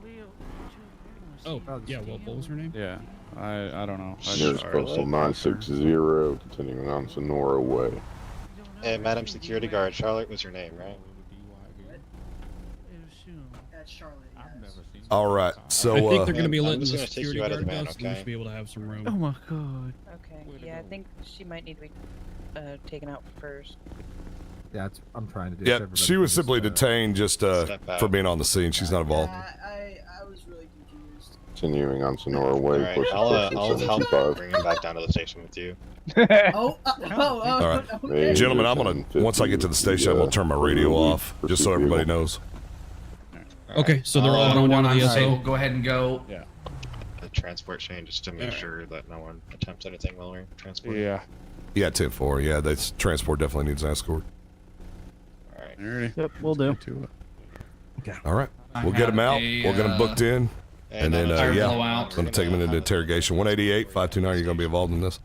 Oh, yeah. Well, what was her name? Yeah, I don't know. Nearest postal 960, continuing on Sonora Way. Hey, Madam Security Guard, Charlotte was your name, right? That's Charlotte. All right, so I think they're going to be I'm letting just the gonna take security you out of guard the van, go, so we okay? should be able to have some room. Oh my god. Okay. Yeah, I think she might need to be taken out first. Yeah, I'm trying to do. Yeah, she was simply detained just for being on the scene. She's not involved. I was really confused. Continuing on Sonora Way. Alright, pushing I'll postal help 75. bring him back down to the station with you. Oh, All right, okay. gentlemen, I'm gonna once I get to the station, I'm gonna turn my radio off just so everybody knows. Okay, so they're all going down to the I'd say SO. we'll go ahead and go. Yeah. The transport chain, just to make sure that no one attempts anything while we're transporting. Yeah. Yeah, 10-4. Yeah, that's transport definitely needs an escort. Alright. Alrighty. Yep, we'll do. All right, we'll get them out. We'll get them booked in, and then yeah, I'm gonna take them into interrogation. 188 529. You're gonna be involved in this.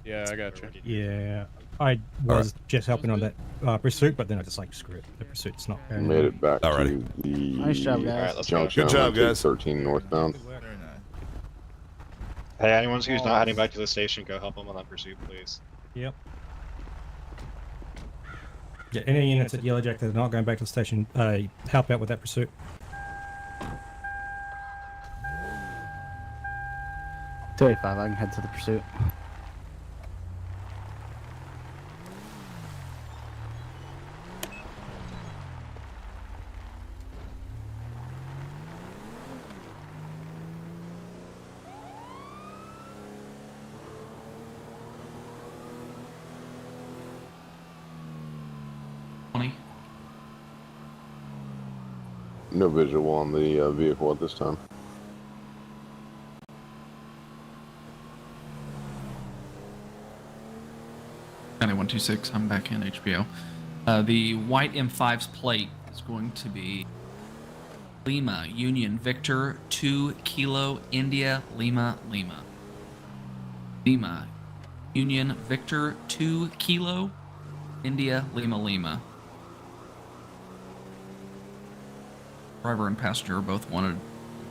Yeah, I got you. Yeah, I was just helping on that pursuit, but then I just like screw it. The pursuit's not. Made it back Alrighty. to the Nice job, guys. Alright, let's go. junction. Good job, on 2 guys. 13 northbound. Hey, anyone who's not heading back to the station, go help them on that pursuit, please. Yep. Yeah, any units at Yellow Jack that are not going back to the station, help out with that pursuit. $285, I can head to the pursuit. No visual on the vehicle at this time. County 126, I'm back in HBO. The white M5's plate is going to be Lima, Union, Victor, 2 Kilo, India, Lima, Lima. Lima, Union, Victor, 2 Kilo, India, Lima, Lima. Driver and passenger both wanted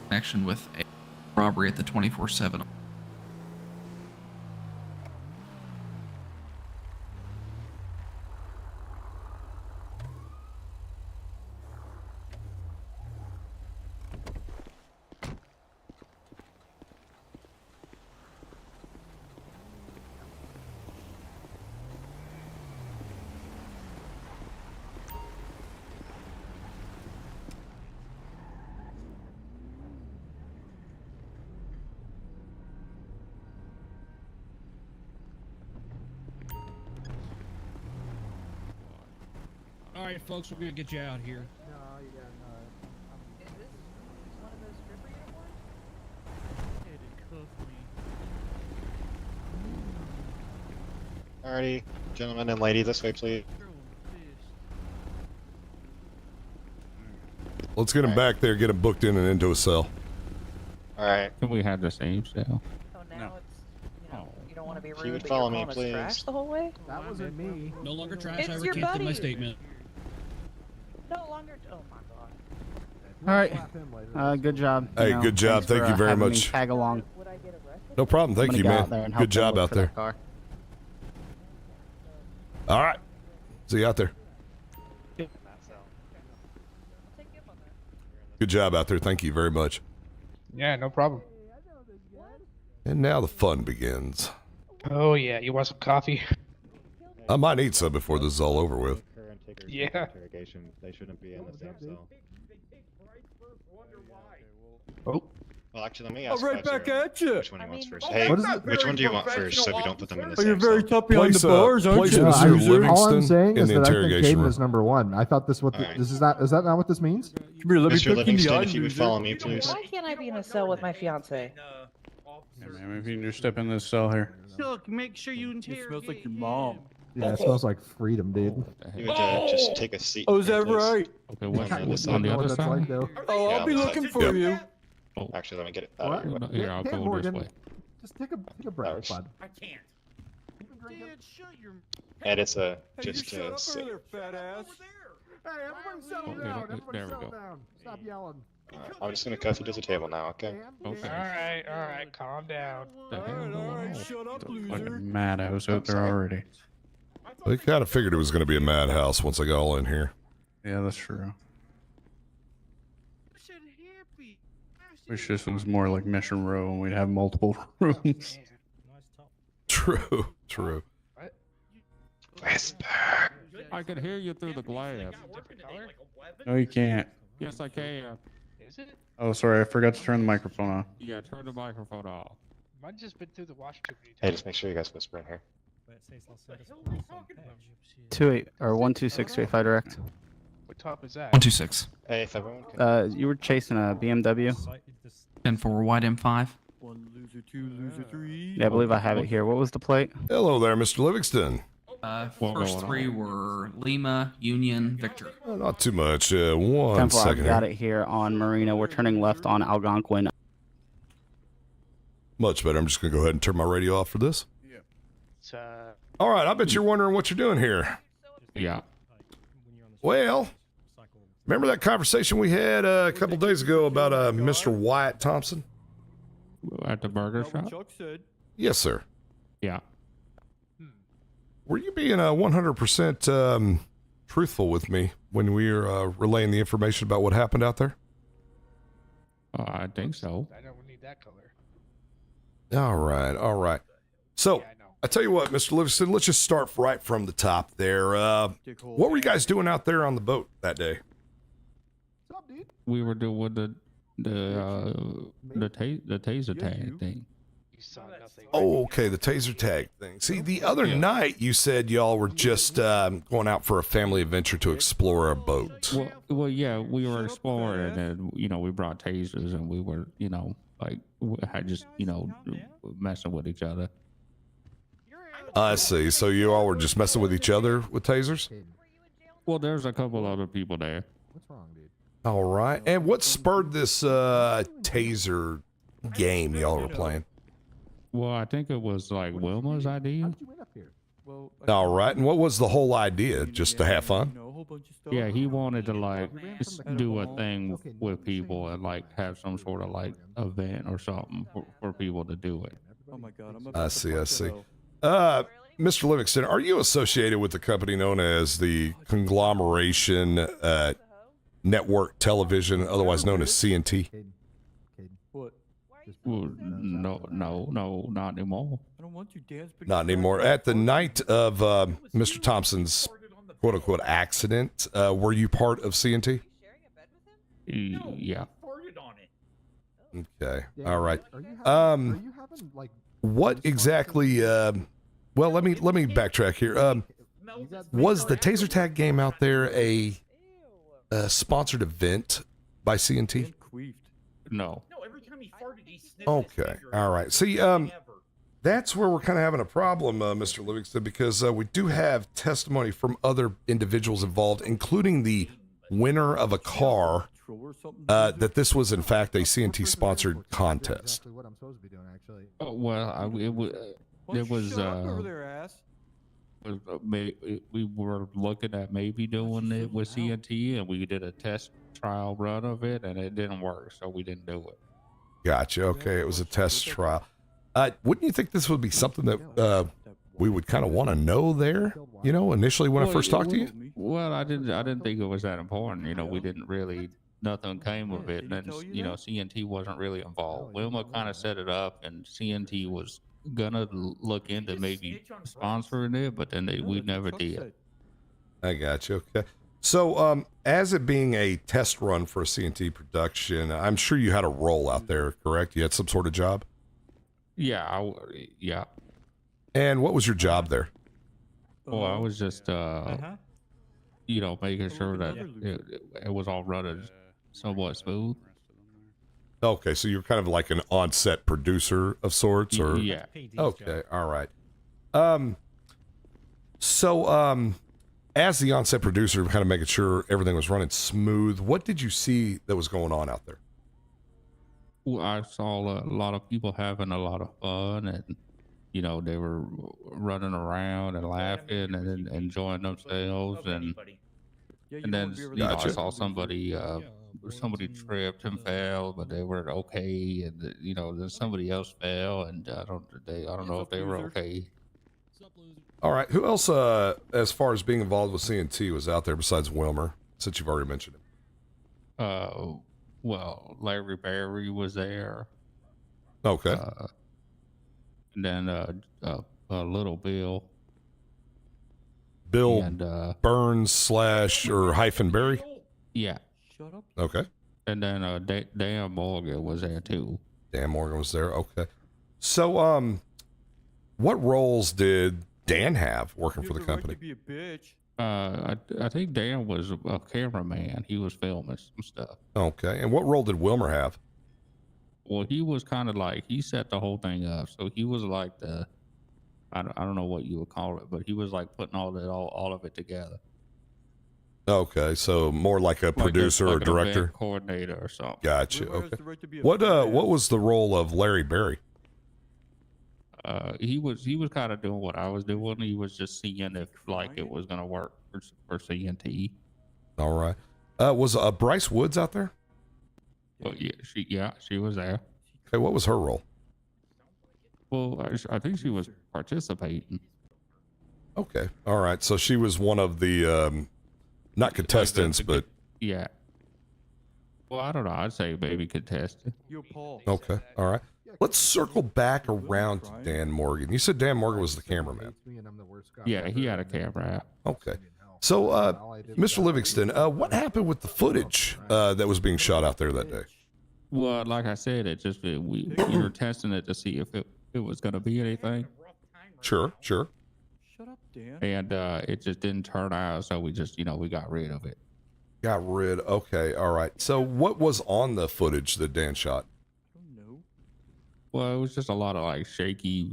connection with a robbery at the 24/7. All right, folks, we're gonna get you out here. Alrighty, gentlemen and lady, this way, please. Let's get him back there, get him booked in and into a cell. Alright. Can we have the same cell? Oh, now it's, you don't want to be If rude, you would but follow you're me, calling us please. trash the whole way? That wasn't me. No longer trash. I It's your recanted my buddy. statement. No longer. Oh my god. All right. Good job. Hey, you know, good job. thanks Thank for, you very having me much. Tag along. No problem. Thank I'm you, gonna go out there man. and Good help them job look out for there. that car. All right. See you out there. Good job out there. Thank you very much. Yeah, no problem. And now the fun begins. Oh yeah, you want some coffee? I might need some before this is all over with. Yeah. Interrogation. They shouldn't be in the same cell. Oh, Well, actually, let me Oh, ask. right back at you. Which one he wants first? Hey, What is it? which one do you want first, so we don't put them in the Oh, you're same very cell? tough behind the bars, aren't you? All I'm Livingston saying in is the that I think interrogation Caden room. is number one. I thought this what this is not. Is that not what this means? Come here, let me Mr. pick you in the Livingston, eye, if you would loser. follow me, please. Why can't I be in a cell with my fiance? Yeah, man, if you can just step in this cell here. Look, make sure you It smells like your mom. Yeah, it smells like freedom, dude. You would just take a seat. Oh, is here, that please. right? Okay, what's On the I side. don't know what that's like, though. Oh, Yeah, I'll be on the looking side. for you. Actually, let me get it out What? of your way. Here, I'll Hey, go this Morgan, way. just take a break, bud. I can't. And it's a Hey, you just shut a up sip. there, fat ass. Hey, everybody settle Okay, down. there Everybody we settle go. down. Stop yelling. I'm just gonna cuff you to the table now, okay? Okay. All right, calm down. The hell going Alright, on? shut up, loser. Fucking madhouse out there already. I kind of figured it was going to be a madhouse once I got all in here. Yeah, that's true. Wish this was more like Mission Row and we'd have multiple rooms. True, true. Whisper. I could hear you through the glass. Different color? No, you can't. Yes, I can. Is it? Oh, sorry, I forgot to turn the microphone on. Yeah, turn the microphone off. Mine's just been through the wash too many Hey, times. just make sure you guys whisper in here. 28 or 12635 direct. What top is that? 126. Hey, if everyone can... You were chasing a BMW. 10 for white M5. One loser, two loser, three. Yeah, I believe I have it here. What was the plate? Hello there, Mr. Livingston. First three were Lima, Union, Victor. Not too much. One 10 second I've got here. it here on Marina. We're turning left on Algonquin. Much better. I'm just going to go ahead and turn my radio off for this. It's, All right, I bet you're wondering what you're doing here. Yeah. Well, remember that conversation we had a couple days ago about Mr. Wyatt Thompson? At the burger shop? Chuck said. Yes, sir. Yeah. Were you being 100% truthful with me when we were relaying the information about what happened out there? I think so. I don't need that color. All right, all right. So, I tell you what, Mr. Livingston, let's just start right from the top there. What were you guys doing out there on the boat that day? We were doing the taser tag thing. You saw nothing. Oh, okay, the taser tag thing. See, the other night you said y'all were just going out for a family adventure to explore a boat. Well, yeah, we were exploring, and we brought tasers, and we were, like, had just, messing with each other. I see. So you all were just messing with each other with tasers? Well, there's a couple other people there. What's wrong, dude? All right. And what spurred this taser game y'all were playing? Well, I think it was like Wilma's idea. All right. And what was the whole idea? Just to have fun? Yeah, he wanted to like do a thing with people and like have some sort of like event or something for people to do it. Oh my god, I'm I see. I see. Mr. Livingston, are you associated with the company known as the Conglomeration Network Television, otherwise known as CNT? What? Well, no, not anymore. I don't want you dance. Not anymore. At the night of Mr. Thompson's quote-unquote accident, were you part of CNT? Yeah. Okay. All right. What exactly? Well, let me backtrack here. Was the taser tag game out there a sponsored event by CNT? No. Okay. All right. See, that's where we're kind of having a problem, Mr. Livingston, because we do have testimony from other individuals involved, including the winner of a car, that this was in fact a CNT sponsored contest. What I'm supposed to be doing, actually. Oh, well, it was we were looking at maybe doing it with CNT, and we did a test trial run of it, and it didn't work, so we didn't do it. Gotcha. Okay, it was a test trial. Wouldn't you think this would be something that we would kind of want to know there? Initially when I first talked to you. Well, I didn't think it was that important. We didn't really. Nothing came of it, and then, CNT wasn't really involved. Wilma kind of set it up, and CNT was gonna look into maybe sponsoring it, but then we never did. I got you. Okay. So, as it being a test run for a CNT production, I'm sure you had a role out there, correct? You had some sort of job? Yeah, yeah. And what was your job there? Well, I was just, you know, making sure that it was all running somewhat smooth. Okay, so you're kind of like an on-set producer of sorts, or yeah. Okay, all right. As the on-set producer, kind of making sure everything was running smooth, what did you see that was going on out there? Well, I saw a lot of people having a lot of fun, and you know, they were running around and laughing and enjoying themselves, and then you know, I saw somebody tripped and fell, but they were okay, and you know, then somebody else fell, and I don't know if they were okay. All right, who else, as far as being involved with CNT, was out there besides Wilmer, since you've already mentioned him? Well, Larry Berry was there. Okay. And then Little Bill. Bill and, Burns / or hyphen Berry? Yeah. Shut up. Okay. And then Dan Morgan was there too. Dan Morgan was there. Okay. So, what roles did Dan have working for the company? Be a bitch. I think Dan was a cameraman. He was filming some stuff. Okay. And what role did Wilmer have? Well, he was kind of like, he set the whole thing up. So he was like I don't know what you would call it, but he was like putting all of it together. Okay, so more like a producer or an director, event coordinator or something. Gotcha. Okay. What was the role of Larry Berry? He was kind of doing what I was doing. He was just seeing if like it was gonna work for CNT. All right. Was Bryce Woods out there? Well, yeah, she was there. Okay, what was her role? Well, I think she was participating. Okay, all right. So she was one of the not contestants, but yeah. Well, I don't know. I'd say maybe contestant. Okay, all right. Let's circle back around to Dan Morgan. You said Dan Morgan was the cameraman. Yeah, he had a camera app. Okay. So, Mr. Livingston, what happened with the footage that was being shot out there that day? Well, like I said, we were testing it to see if it was going to be anything. Sure. Shut up, Dan. And it just didn't turn out, so we just, we got rid of it. Got rid. Okay, all right. So, what was on the footage that Dan shot? Well, it was just a lot of like shaky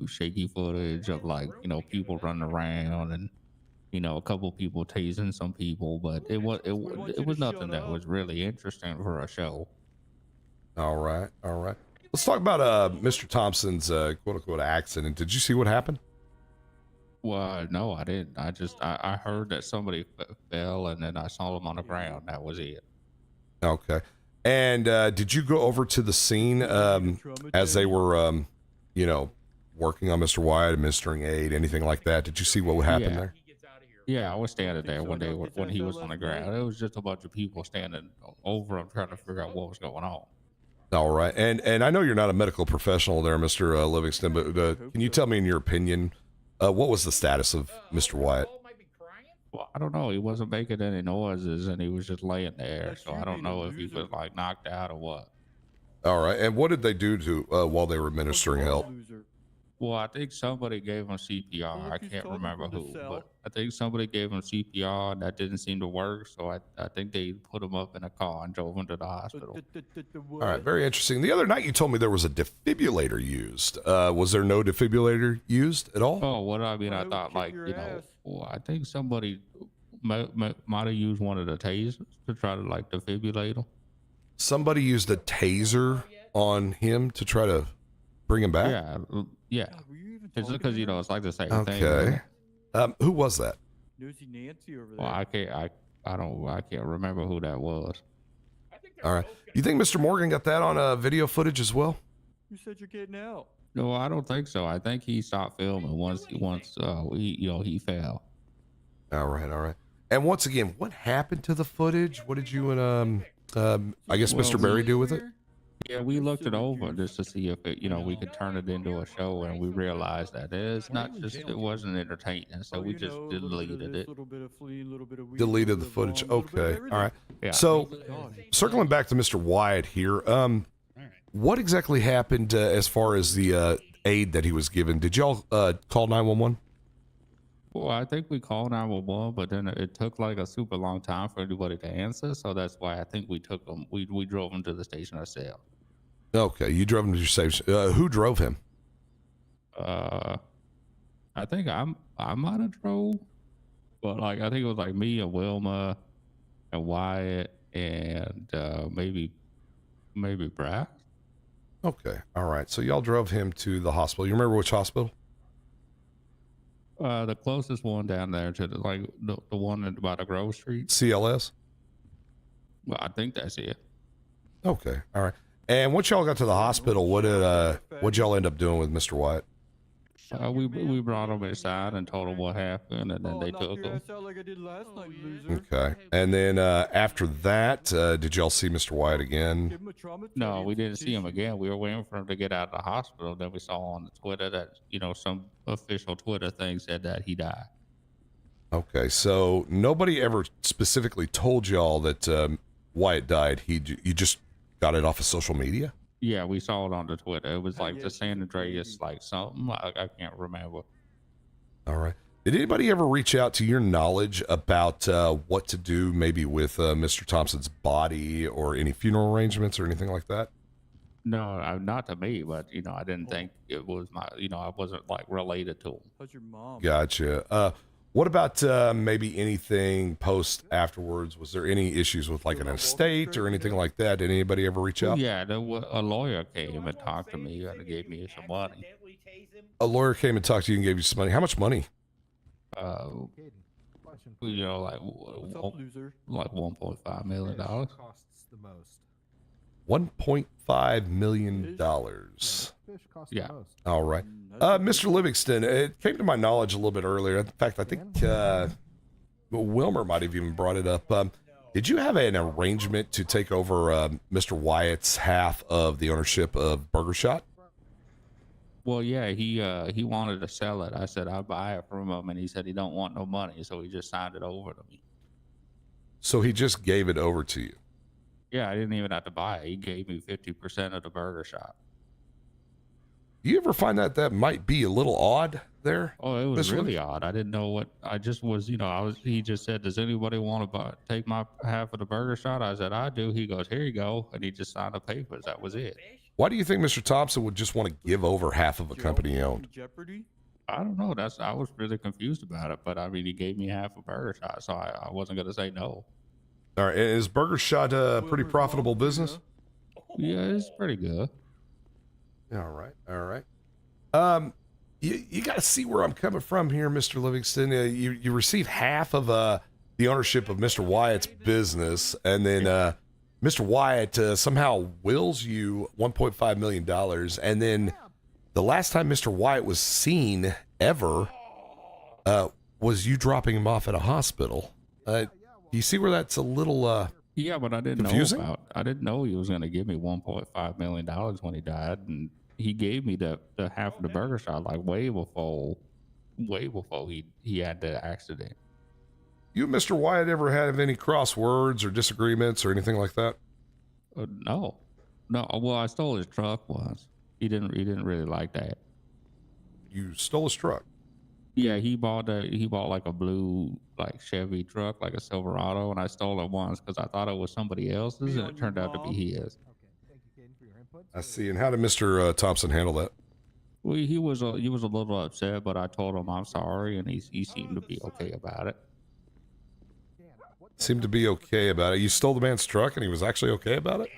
footage of like, people running around and, a couple people tasing some people, but it was nothing that was really interesting for a show. All right. Let's talk about Mr. Thompson's quote unquote accident. Did you see what happened? Well, no, I didn't. I heard that somebody fell and then I saw them on the ground. That was it. Okay. And did you go over to the scene as they were, working on Mr. Wyatt, administering aid, anything like that? Did you see what happened there? Yeah, I was standing there when he was on the ground. It was just a bunch of people standing over him trying to figure out what was going on. All right. And I know you're not a medical professional there, Mr. Livingston, but can you tell me, in your opinion, what was the status of Mr. Wyatt? Well, I don't know. He wasn't making any noises, and he was just laying there. So I don't know if he was like knocked out or what. All right. And what did they do to while they were administering help? Well, I think somebody gave him CPR. I can't remember who, but I think somebody gave him CPR, and that didn't seem to work. So I think they put him up in a car and drove him to the hospital. All right. Very interesting. The other night you told me there was a defibrillator used. Was there no defibrillator used at all? Oh, what I mean, I thought like, well, I think somebody might have used one of the tasers to try to like defibrillate him. Somebody used a taser on him to try to bring him back? Yeah. It's just because, it's like the same thing. Okay. Who was that? Nosy Nancy over there. Well, I can't remember who that was. All right. You think Mr. Morgan got that on video footage as well? You said you're getting out. No, I don't think so. I think he stopped filming once he fell. All right. And once again, what happened to the footage? What did you and I guess Mr. Berry do with it? Yeah, we looked it over just to see if it, we could turn it into a show, and we realized that it's not just, it wasn't entertaining, so we just deleted it. Deleted the footage. Okay. All right. Yeah. So, circling back to Mr. Wyatt here, what exactly happened as far as the aid that he was given? Did y'all call 911? Well, I think we called 911, but then it took like a super long time for anybody to answer, so that's why I think we took him. We drove him to the station ourselves. Okay, you drove him to your station. Who drove him? I think I might have drove, but like I think it was like me and Wilma and Wyatt and maybe Brad. Okay, all right. So y'all drove him to the hospital. You remember which hospital? The closest one down there to the one by the Grove Street. CLS? Well, I think that's it. Okay, all right. And once y'all got to the hospital, what'd y'all end up doing with Mr. Wyatt? We brought him inside and told him what happened, and then they took him. Okay. And then after that, did y'all see Mr. Wyatt again? No, we didn't see him again. We were waiting for him to get out of the hospital. Then we saw on Twitter that, some official Twitter thing said that he died. Okay, so nobody ever specifically told y'all that Wyatt died. You just got it off of social media? Yeah, we saw it on the Twitter. It was like the San Andreas, like something. I can't remember. All right. Did anybody ever reach out to your knowledge about what to do maybe with Mr. Thompson's body or any funeral arrangements or anything like that? No, not to me, but, I didn't think it was my, I wasn't like related to him. How's your mom? Gotcha. What about maybe anything post afterwards? Was there any issues with like an estate or anything like that? Did anybody ever reach out? Yeah, a lawyer came and talked to me and gave me some money. A lawyer came and talked to you and gave you some money. How much money? Like $1.5 million. $1.5 million. Yeah. All right. Mr. Livingston, it came to my knowledge a little bit earlier. In fact, I think Wilmer might have even brought it up. Did you have an arrangement to take over Mr. Wyatt's half of the ownership of Burger Shot? Well, yeah, he wanted to sell it. I said I'd buy it from him, and he said he don't want no money, so he just signed it over to me. So he just gave it over to you? Yeah, I didn't even have to buy it. He gave me 50% of the Burger Shop. Do you ever find that might be a little odd there? Oh, it was really odd. I didn't know what. I just was, he just said, "Does anybody want to take my half of the Burger Shot?" I said, "I do." He goes, "Here you go," and he just signed the papers. That was it. Why do you think Mr. Thompson would just want to give over half of a company he owned? I don't know. I was really confused about it, but I mean, he gave me half a Burger Shot, so I wasn't gonna say no. All right, is Burger Shot a pretty profitable business? Yeah, it's pretty good. All right. You got to see where I'm coming from here, Mr. Livingston. You receive half of the ownership of Mr. Wyatt's business, and then Mr. Wyatt somehow wills you $1.5 million, and then the last time Mr. Wyatt was seen ever was you dropping him off at a hospital. You see where that's a little yeah, but I didn't confusing? know I didn't know he was going to give me $1.5 million when he died, and he gave me the half of the Burger Shot like way before he had the accident. You and Mr. Wyatt ever have any crosswords or disagreements or anything like that? No. Well, I stole his truck once. He didn't really like that. You stole his truck? Yeah, he bought like a blue like Chevy truck, like a Silverado, and I stole it once because I thought it was somebody else's, and it turned out to be his. I see. And how did Mr. Thompson handle that? Well, he was a little upset, but I told him I'm sorry, and he seemed to be okay about it. Seemed to be okay about it. You stole the man's truck, and he was actually okay about it?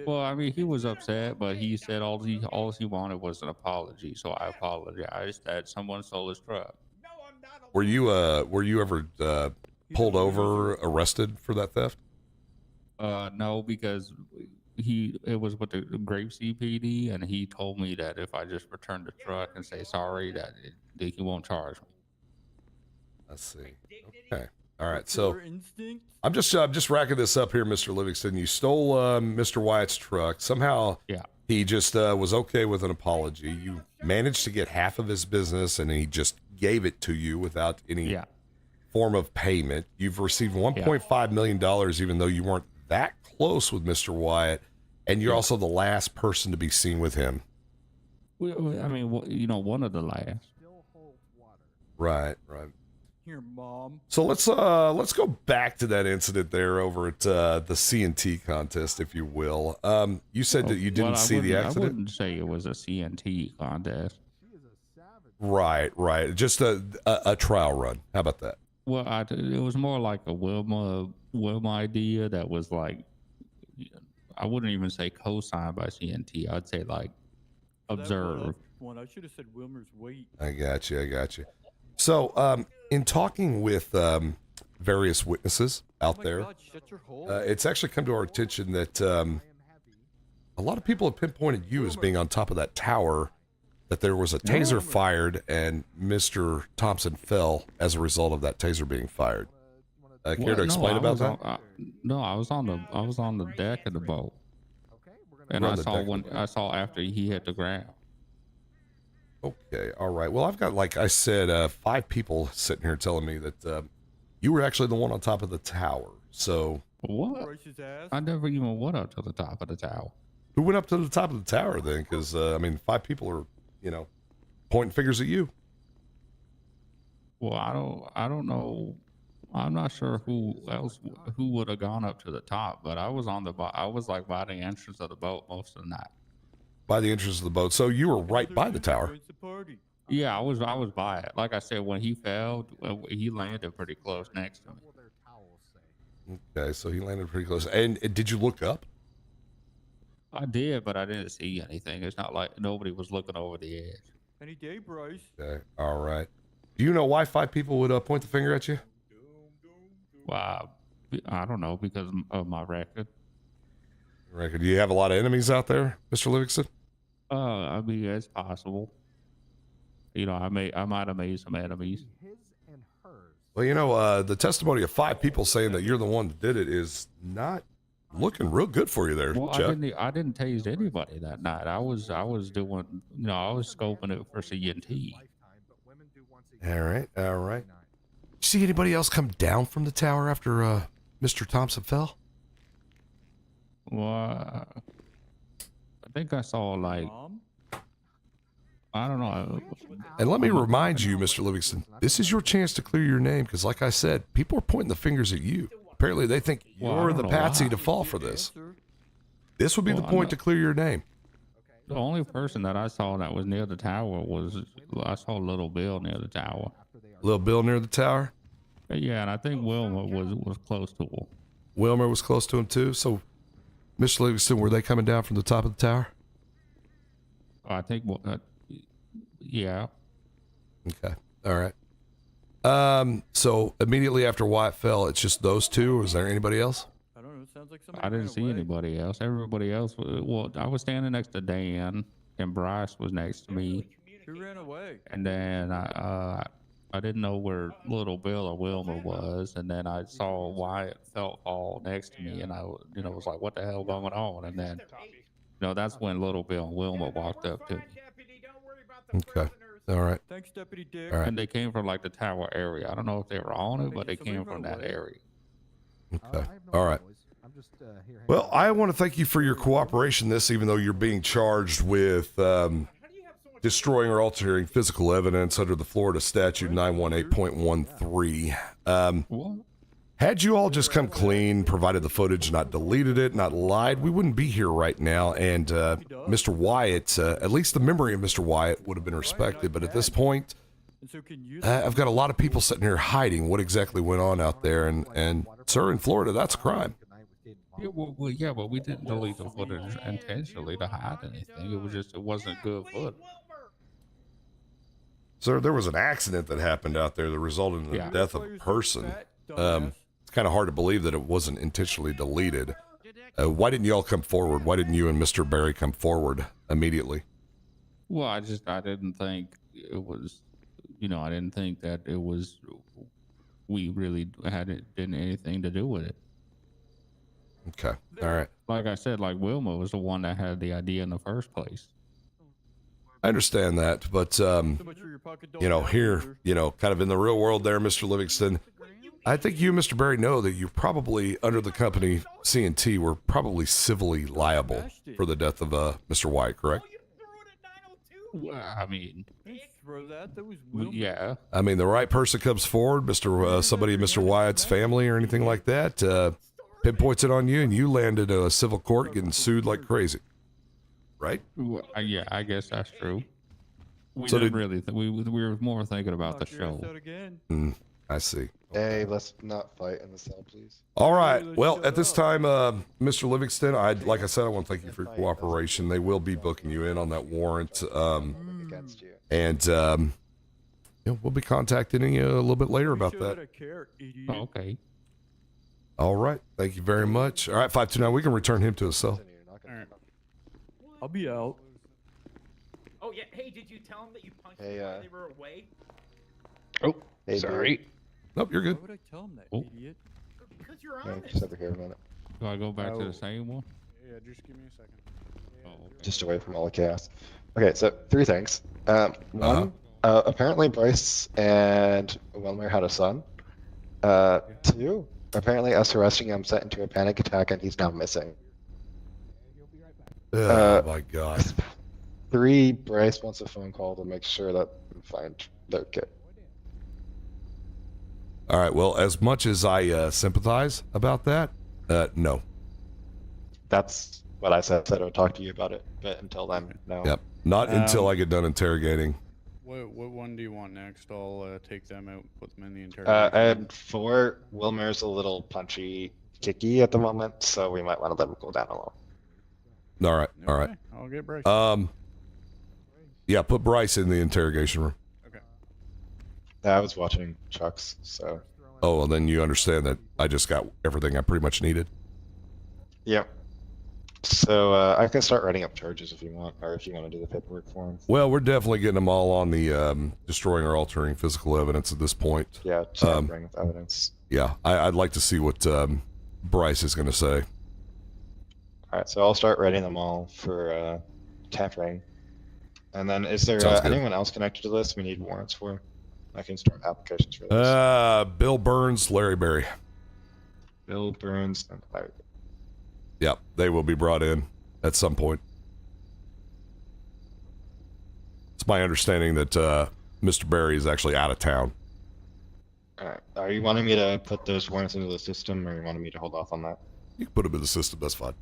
Well, I mean, he was upset, but he said all he wanted was an apology. So I apologized that someone stole his truck. Were you ever pulled over, arrested for that theft? No, because it was with the Grapeseed PD, and he told me that if I just return the truck and say sorry, that he won't charge me. Let's see. Okay. All right, so I'm just racking this up here, Mr. Livingston. You stole Mr. Wyatt's truck. Somehow he just was okay with an apology. You managed to get half of his business, and he just gave it to you without any form of payment. You've received $1.5 million, even though you weren't that close with Mr. Wyatt, and you're also the last person to be seen with him. I mean, you know, one of the last. Right, right. Here, Mom. So let's go back to that incident there over at the CNT contest, if you will. You said that you didn't see the accident. I wouldn't say it was a CNT contest. Right, right. Just a trial run. How about that? Well, it was more like a Wilma idea that was like, I wouldn't even say co-signed by CNT. I'd say like observed. One, I should have said Wilmer's weight. I got you. So, in talking with various witnesses out there, it's actually come to our attention that a lot of people have pinpointed you as being on top of that tower, that there was a taser fired and Mr. Thompson fell as a result of that taser being fired. Care to explain about that? I was on the deck of the boat, and I saw after he hit the ground. Okay, all right. Well, I've got, like I said, 5 people sitting here telling me that you were actually the one on top of the tower. So what? I never even went up to the top of the tower. Who went up to the top of the tower then? Because I mean, 5 people are, pointing fingers at you. Well, I don't know. I'm not sure who would have gone up to the top, but I was like by the entrance of the boat most of the night. By the entrance of the boat. So you were right by the tower. Yeah, I was by it. Like I said, when he fell, he landed pretty close next to me. Okay, so he landed pretty close. And did you look up? I did, but I didn't see anything. It's not like nobody was looking over the edge. Any day, Bryce. Okay, all right. Do you know why 5 people would point the finger at you? Well, I don't know, because of my record. Do you have a lot of enemies out there, Mr. Livingston? I mean, it's possible. I might have made some enemies. Well, the testimony of 5 people saying that you're the one that did it is not looking real good for you there, Well, Chuck. I didn't tase anybody that night. I was doing, I was scoping it for CNT. All right. Did you see anybody else come down from the tower after Mr. Thompson fell? Well, I think I saw I don't know. And let me remind you, Mr. Livingston, this is your chance to clear your name because, like I said, people are pointing the fingers at you. Apparently, they think you're the patsy to fall for this. This would be the point to clear your name. The only person that I saw that was near the tower I saw Little Bill near the tower. Little Bill near the tower? Yeah, and I think Wilmer was close to him. Wilmer was close to him too? So, Mr. Livingston, were they coming down from the top of the tower? I think, yeah. Okay, all right. So immediately after Wyatt fell, it's just those 2, or is there anybody else? I don't know. It sounds like I didn't see anybody else. Everybody else, I was standing next to Dan, and Bryce was next to me. Who ran away? And then I didn't know where Little Bill or Wilmer was, and then I saw Wyatt fall next to me, and I was like, what the hell going on? And then, that's when Little Bill and Wilmer walked up to me. Okay. All right. Thanks, Deputy Dick. All right. And they came from like the tower area. I don't know if they were on it, but they came from that area. Okay. All right. Well, I want to thank you for your cooperation even though you're being charged with destroying or altering physical evidence under the Florida statute 918.13. Had you all just come clean, provided the footage, not deleted it, not lied, we wouldn't be here right now. And Mr. Wyatt, at least the memory of Mr. Wyatt would have been respected. But at this point, I've got a lot of people sitting here hiding what exactly went on out there. And sir, in Florida, that's a crime. Yeah, but we didn't delete the footage intentionally to hide anything. It was just, it wasn't good footage. Sir, there was an accident that happened out there that resulted in the death of a person. It's kind of hard to believe that it wasn't intentionally deleted. Why didn't you all come forward? Why didn't you and Mr. Barry come forward immediately? Well, I didn't think it was, I didn't think that it was we really didn't anything to do with it. Okay. All right. Like I said, like Wilma was the one that had the idea in the first place. I understand that, but here, kind of in the real world there, Mr. Livingston, I think you, Mr. Barry, know that you probably, under the company C&T, were probably civilly liable for the death of Mr. Wyatt, correct? I mean, yeah. I mean, the right person comes forward, somebody in Mr. Wyatt's family or anything like that, pinpoints it on you, and you landed a civil court getting sued like crazy, right? Yeah, I guess that's true. We So didn't really. We were more thinking about the show. I see. Hey, let's not fight in the cell, please. All right. Well, at this time, Mr. Livingston, like I said, I want to thank you for your cooperation. They will be booking you in on that warrant. Against you. And we'll be contacting you a little bit later about that. Oh, okay. All right. Thank you very much. All right, 529, we can return him to his cell. I'll be out. Oh yeah. Hey, did you tell him that you punched Hey, them while they were away? Oh, Hey, sorry. Nope, you're good. Why would I tell him that, Oh. idiot? Because you're Yeah, honest. just over here a minute. Do I go back to the same one? Yeah, just give me a second. Oh, okay. Just away from all the chaos. Okay, so 3 things. One, apparently Bryce and Wilmer had a son. 2, apparently us arresting him sent into a panic attack and he's now missing. Oh, my God. 3, Bryce wants a phone call to make sure that we find their kid. All right. Well, as much as I sympathize about that, no. That's what I said. I would talk to you about it, but until then, no. Yep. Not until I get done interrogating. What one do you want next? I'll take them out, put them in the interrogation. And 4, Wilmer's a little punchy, kicky at the moment, so we might want to let him cool down a little. All right. All right. Okay, I'll get Bryce. Yeah, put Bryce in the interrogation room. Okay. I was watching Chuck's, so. Oh, well, then you understand that I just got everything I pretty much needed. Yep. So I can start writing up charges if you want, or if you want to do the paperwork for him. Well, we're definitely getting them all on the destroying or altering physical evidence at this point. Yeah, tampering with evidence. Yeah, I'd like to see what Bryce is going to say. All right, so I'll start writing them all for tampering. And then is there Sounds good. anyone else connected to this we need warrants for? I can start applications for this. Bill Burns, Larry Berry. Bill Burns and Larry. Yep, they will be brought in at some point. It's my understanding that Mr. Berry is actually out of town. All right. Are you wanting me to put those warrants into the system, or you wanting me to hold off on that? You can put them in the system, that's fine.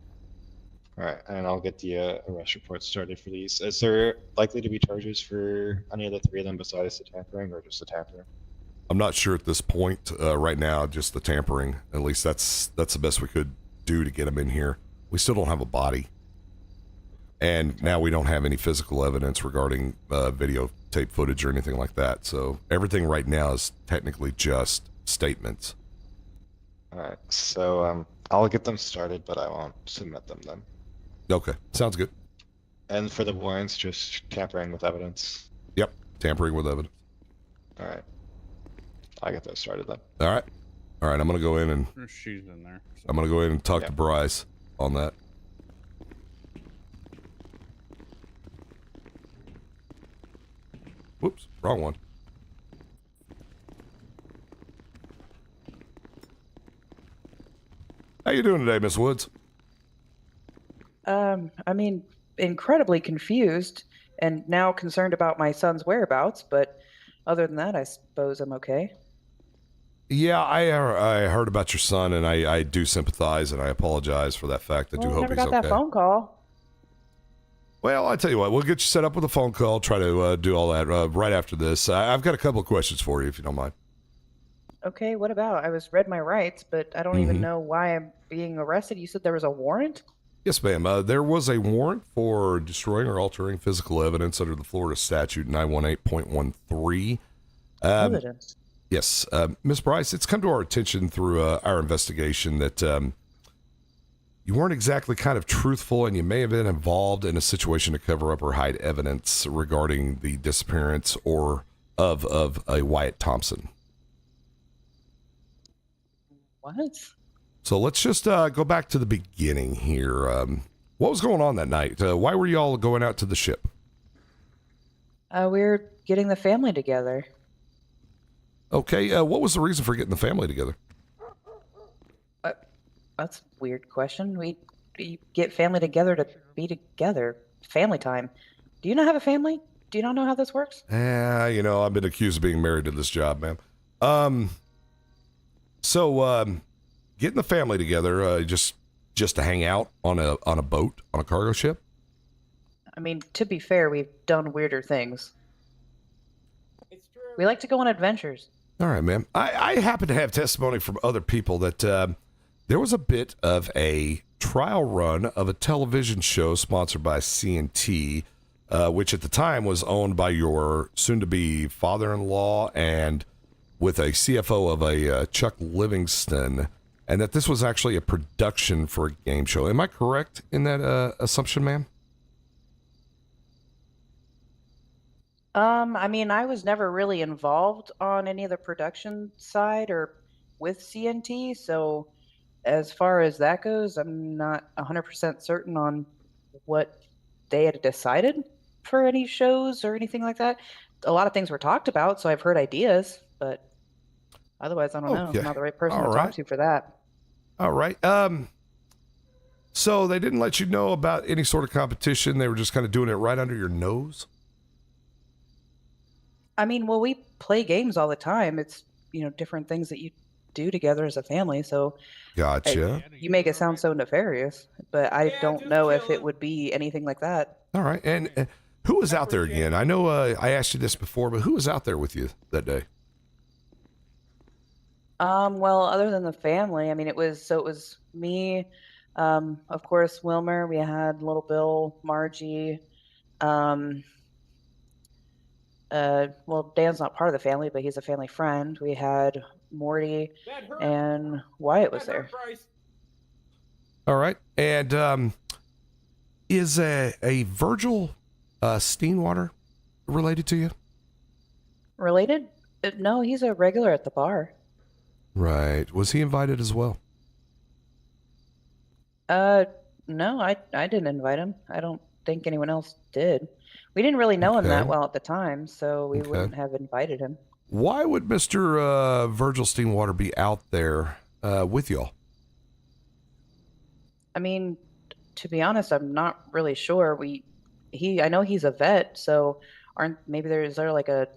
All right, and I'll get the arrest report started for these. Is there likely to be charges for any of the 3 of them besides the tampering, or just the tampering? I'm not sure at this point right now, just the tampering. At least that's the best we could do to get him in here. We still don't have a body. And now we don't have any physical evidence regarding videotape footage or anything like that. So everything right now is technically just statements. All right, so I'll get them started, but I won't submit them then. Okay, sounds good. And for the warrants, just tampering with evidence. Yep, tampering with evidence. All right, I'll get those started then. All right. All right, I'm going to go in and... She's in there. So. I'm going to go in and talk to Bryce on that. Whoops, wrong one. How you doing today, Miss Woods? I mean, incredibly confused and now concerned about my son's whereabouts, but other than that, I suppose I'm okay. Yeah, I heard about your son, and I do sympathize, and I apologize for that fact. I do hope never he's got okay. that phone call. Well, I tell you what, we'll get you set up with a phone call. Try to do all that right after this. I've got a couple of questions for you, if you don't mind. Okay, what about? I was read my rights, but I don't even know why I'm being arrested. You said there was a warrant? Yes, ma'am. There was a warrant for destroying or altering physical evidence under the Florida statute 918.13. Evidence. Yes, Ms. Bryce, it's come to our attention through our investigation that you weren't exactly kind of truthful, and you may have been involved in a situation to cover up or hide evidence regarding the disappearance or of a Wyatt Thompson. What? So let's just go back to the beginning here. What was going on that night? Why were you all going out to the ship? We're getting the family together. Okay, what was the reason for getting the family together? That's a weird question. We get family together to be together. Family time. Do you not have a family? Do you not know how this works? You know, I've been accused of being married to this job, ma'am. Getting the family together, just to hang out on a boat, on a cargo ship? I mean, to be fair, we've done weirder things. We like to go on adventures. All right, ma'am. I happen to have testimony from other people that there was a bit of a trial run of a television show sponsored by CNT, which at the time was owned by your soon-to-be father-in-law and with a CFO of a Chuck Livingston, and that this was actually a production for a game show. Am I correct in that assumption, ma'am? I mean, I was never really involved on any of the production side or with CNT, so as far as that goes, I'm not 100% certain on what they had decided for any shows or anything like that. A lot of things were talked about, so I've heard ideas, but otherwise, I don't know. Okay. I'm not the right person All to right. talk to for that. All right. So they didn't let you know about any sort of competition. They were just kind of doing it right under your nose? I mean, well, we play games all the time. It's, different things that you do together as a family. So Gotcha. you make it sound so nefarious, but I don't know if it would be anything like that. All right. And who was out there again? I know I asked you this before, but who was out there with you that day? Well, other than the family, I mean, it was me, of course, Wilmer. We had little Bill, Margie. Well, Dan's not part of the family, but he's a family friend. We had Morty and Wyatt was there. All right. And is a Virgil Steenwater related to you? Related? No, he's a regular at the bar. Right. Was he invited as well? No, I didn't invite him. I don't think anyone else did. We didn't really know him that Okay. well at the time, so we Okay. wouldn't have invited him. Why would Mr. Virgil Steenwater be out there with y'all? I mean, to be honest, I'm not really sure. I know he's a vet, so maybe is there like a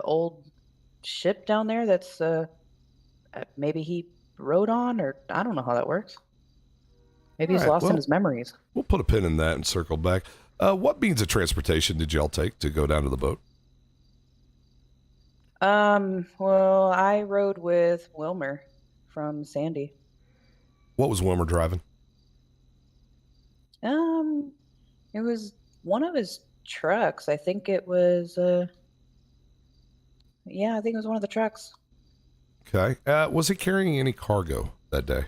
old ship down there that's maybe he rode on, or I don't know how that works. Maybe he's All right, lost in well, his memories. We'll put a pin in that and circle back. What means of transportation did y'all take to go down to the boat? Well, I rode with Wilmer from Sandy. What was Wilmer driving? It was one of his trucks. I think it was, yeah, I think it was one of the trucks. Okay. Was he carrying any cargo that day?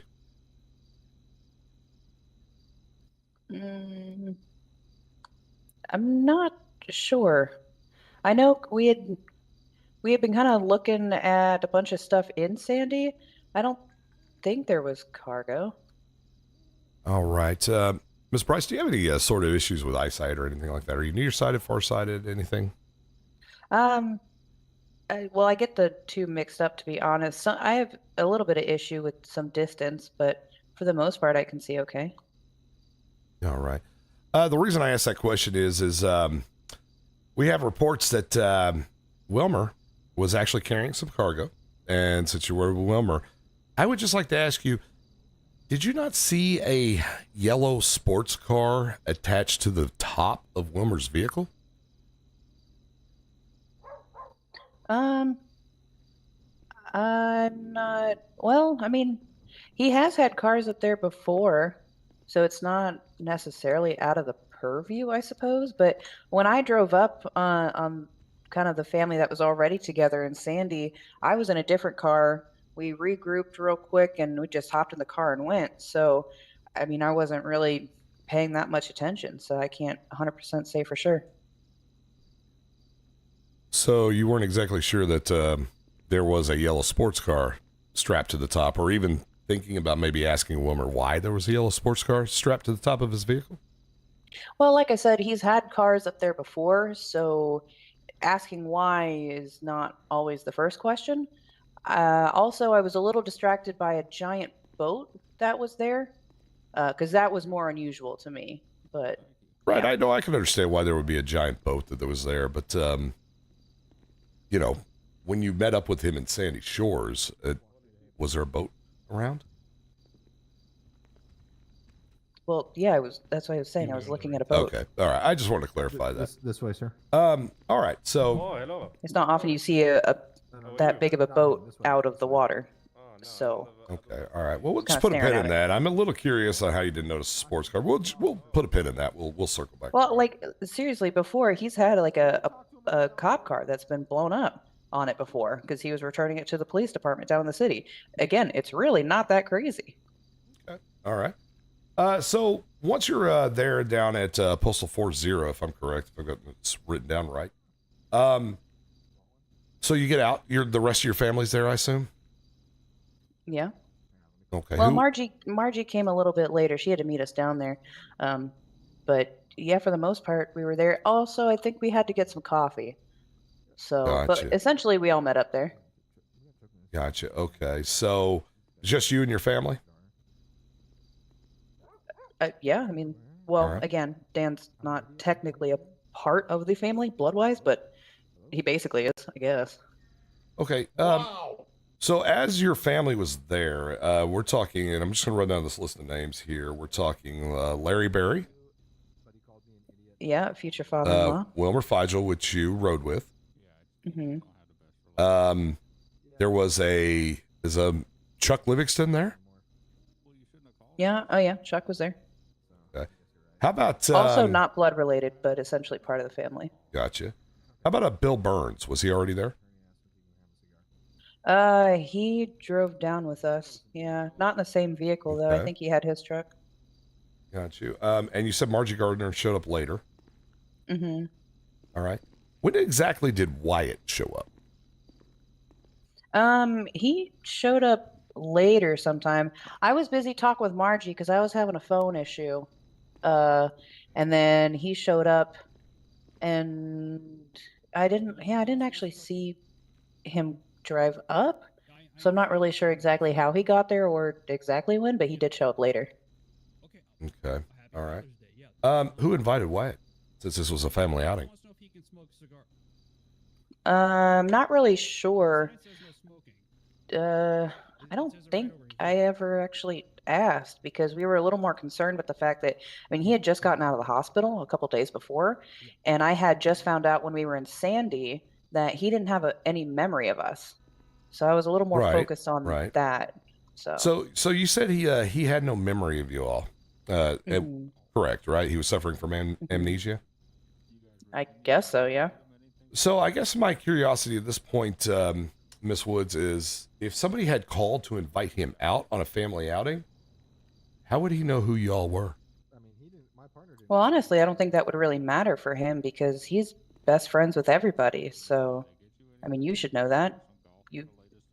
I'm not sure. I know we had been kind of looking at a bunch of stuff in Sandy. I don't think there was cargo. All right. Ms. Bryce, do you have any sort of issues with eyesight or anything like that? Are you nearsighted, farsighted, anything? Well, I get the two mixed up, to be honest. So I have a little bit of issue with some distance, but for the most part, I can see okay. All right. The reason I asked that question is we have reports that Wilmer was actually carrying some cargo. And since you were with Wilmer, I would just like to ask you, did you not see a yellow sports car attached to the top of Wilmer's vehicle? I'm not. Well, I mean, he has had cars up there before, so it's not necessarily out of the purview, I suppose. But when I drove up on kind of the family that was already together in Sandy, I was in a different car. We regrouped real quick and we just hopped in the car and went. So, I mean, I wasn't really paying that much attention, so I can't 100% say for sure. So you weren't exactly sure that there was a yellow sports car strapped to the top, or even thinking about maybe asking Wilmer why there was a yellow sports car strapped to the top of his vehicle? Well, like I said, he's had cars up there before, so asking why is not always the first question. Also, I was a little distracted by a giant boat that was there, because that was more unusual to me. But Right, I know I can understand why there would be a giant boat that was there, but you know, when you met up with him in Sandy Shores, was there a boat around? well, yeah, that's what I was saying. I was looking at a boat. Okay, all right. I just wanted to clarify that. This way, sir. All right. So, It's not often you see that big of a boat out of the water. So okay, all right. Well, we'll just Kinda put a pin staring in at it. that. I'm a little curious on how you didn't notice a sports car. We'll put a pin in that. We'll circle back. Well, like seriously, before he's had like a cop car that's been blown up on it before because he was returning it to the police department down in the city. Again, it's really not that crazy. All right. So once you're there down at Postal 40, if I'm correct, if I've got it's written down right. So you get out. The rest of your family's there, I assume. Yeah. Okay. Well, Margie came a little bit later. She had to meet us down there. But yeah, for the most part, we were there. Also, I think we had to get some coffee. So, Gotcha. but essentially, we all met up there. Gotcha. Okay. So just you and your family? Yeah, I mean, well, All right. again, Dan's not technically a part of the family blood-wise, but he basically is, I guess. Okay. So as your family was there, we're talking, and I'm just going to run down this list of names here. We're talking Larry Berry, Yeah, future father-in-law. Wilmer Feigl, which you rode with. Hmm. There was is a Chuck Livingston there? Yeah. Oh, yeah. Chuck was there. Okay. How about Also not blood related, but essentially part of the family. Gotcha. How about Bill Burns? Was he already there? He drove down with us. Yeah, not in the same vehicle though. I Okay. think he had his truck. Got you. And you said Margie Gardner showed up later. Hmm. All right. When exactly did Wyatt show up? He showed up later sometime. I was busy talking with Margie because I was having a phone issue. And then he showed up, and I didn't actually see him drive up, so I'm not really sure exactly how he got there or exactly when, but he did show up later. Okay. All right. Who invited Wyatt? Since this was a family outing. Not really sure. I don't think I ever actually asked because we were a little more concerned with the fact that, I mean, he had just gotten out of the hospital a couple days before, and I had just found out when we were in Sandy that he didn't have any memory of us. So I was a little more Right, focused on right. that. So you said he had no memory of you all. Correct, right? He was suffering from amnesia. I guess so, yeah. So I guess my curiosity at this point, Miss Woods, is if somebody had called to invite him out on a family outing, how would he know who you all were? Well, honestly, I don't think that would really matter for him because he's best friends with everybody. So, I mean, you should know that.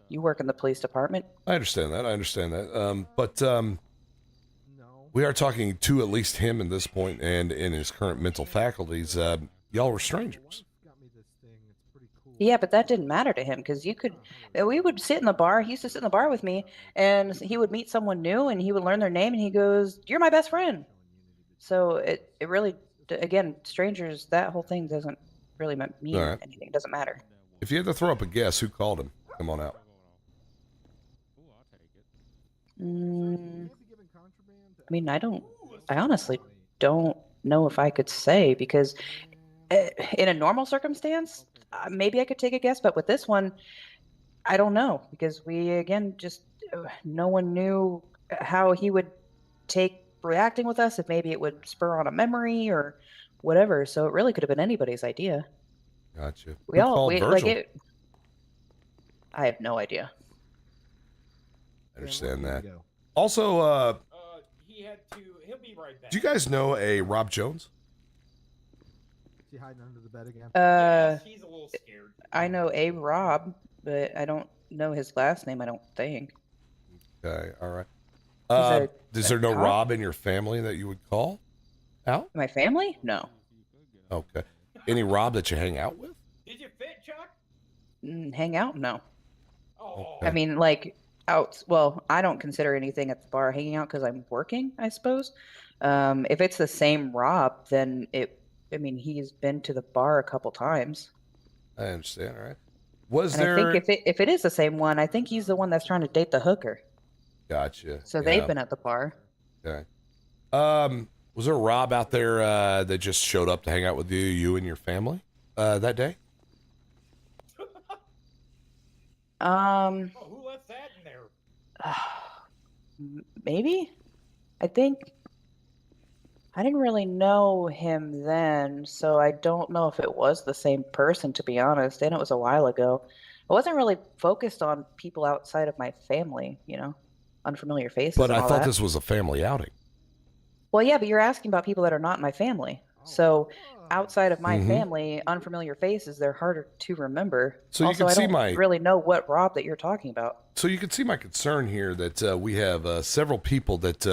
You work in the police department. I understand that. But we are talking to at least him at this point and in his current mental faculties. Y'all were strangers. Yeah, but that didn't matter to him because we would sit in the bar. He used to sit in the bar with me, and he would meet someone new, and he would learn their name, and he goes, "You're my best friend." So it really, again, strangers. That whole thing doesn't really mean All right. anything. It doesn't matter. If you had to throw up a guess, who called him? Come on out. I mean, I honestly don't know if I could say because in a normal circumstance, maybe I could take a guess, but with this one, I don't know because no one knew how he would take reacting with us, if maybe it would spur on a memory or whatever. So it really could have been anybody's idea. Gotcha. I have no idea. I understand that. Also, He'll be right back. do you guys know a Rob Jones? Is he hiding under the bed again? He's a little scared. I know a Rob, but I don't know his last name, I don't think. Okay, all right. He's Is there no cop? Rob in your family that you would call out? My family? No. Okay. Any Rob that you hang out with? Did you fit, Chuck? Hang out? No. Okay. I mean, like, out. Well, I don't consider anything at the bar hanging out because I'm working, I suppose. If it's the same Rob, then I mean, he's been to the bar a couple times. I understand. All right. Was And there? I think if it is the same one, I think he's the one that's trying to date the hooker. Gotcha. So they've been at the bar. Okay. Was there a Rob out there that just showed up to hang out with you and your family that day? Who left that in there? Maybe. I think I didn't really know him then, so I don't know if it was the same person, to be honest. And it was a while ago. I wasn't really focused on people outside of my family, unfamiliar faces. But and I all thought that. this was a family outing. Well, yeah, but you're asking about people that are not in my family. So outside of my Mhm. family, unfamiliar faces, they're harder to remember. So you also, can I see don't really know what Rob that you're talking about. So you can see my concern here that we have several people that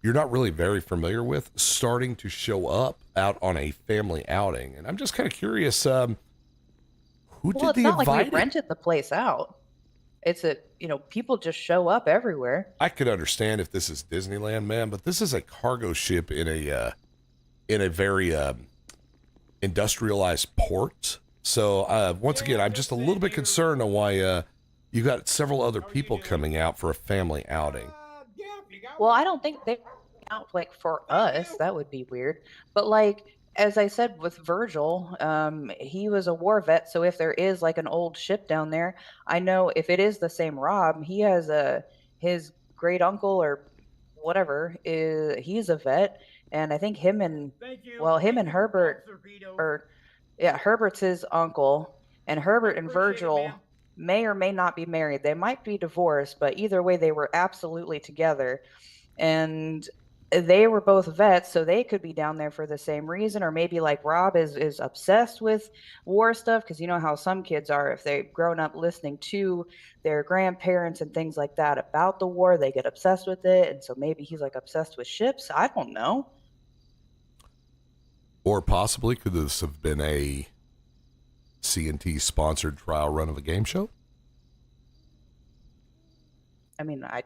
you're not really very familiar with starting to show up out on a family outing. And I'm just kind of curious, who Well, did it's the not like we inviting? rented the place out. It's people just show up everywhere. I could understand if this is Disneyland, man, but this is a cargo ship in a very industrialized port. So once again, I'm just a little bit concerned on why you got several other people coming out for a family outing. Well, I don't think they out like for us. That would be weird. But like as I said with Virgil, he was a war vet. So if there is like an old ship down there, I know if it is the same Rob, he has his great uncle or whatever he's a vet, and I think him and Herbert Herbert's his uncle, and Herbert and Virgil may or may not be married. They might be divorced, but either way, they were absolutely together. And they were both vets, so they could be down there for the same reason, or maybe like Rob is obsessed with war stuff, because you know how some kids are. If they've grown up listening to their grandparents and things like that about the war, they get obsessed with it, and so maybe he's like obsessed with ships. I don't know. Or possibly could this have been a C&T sponsored trial run of a game show? I mean, I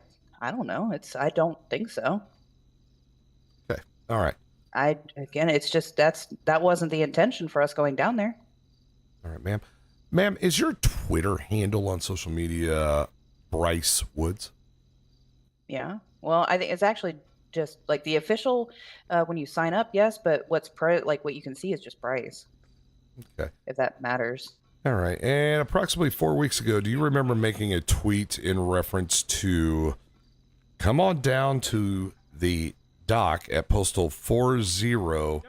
don't know. I don't think so. Okay. All right. It's just that wasn't the intention for us going down there. All right, ma'am. Ma'am, is your Twitter handle on social media Bryce Woods? Yeah. Well, I think it's actually just like the official when you sign up, yes, but what you can see is just Bryce. Okay. If that matters. All right. And approximately 4 weeks ago, do you remember making a tweet in reference to come on down to the dock at Postal 40,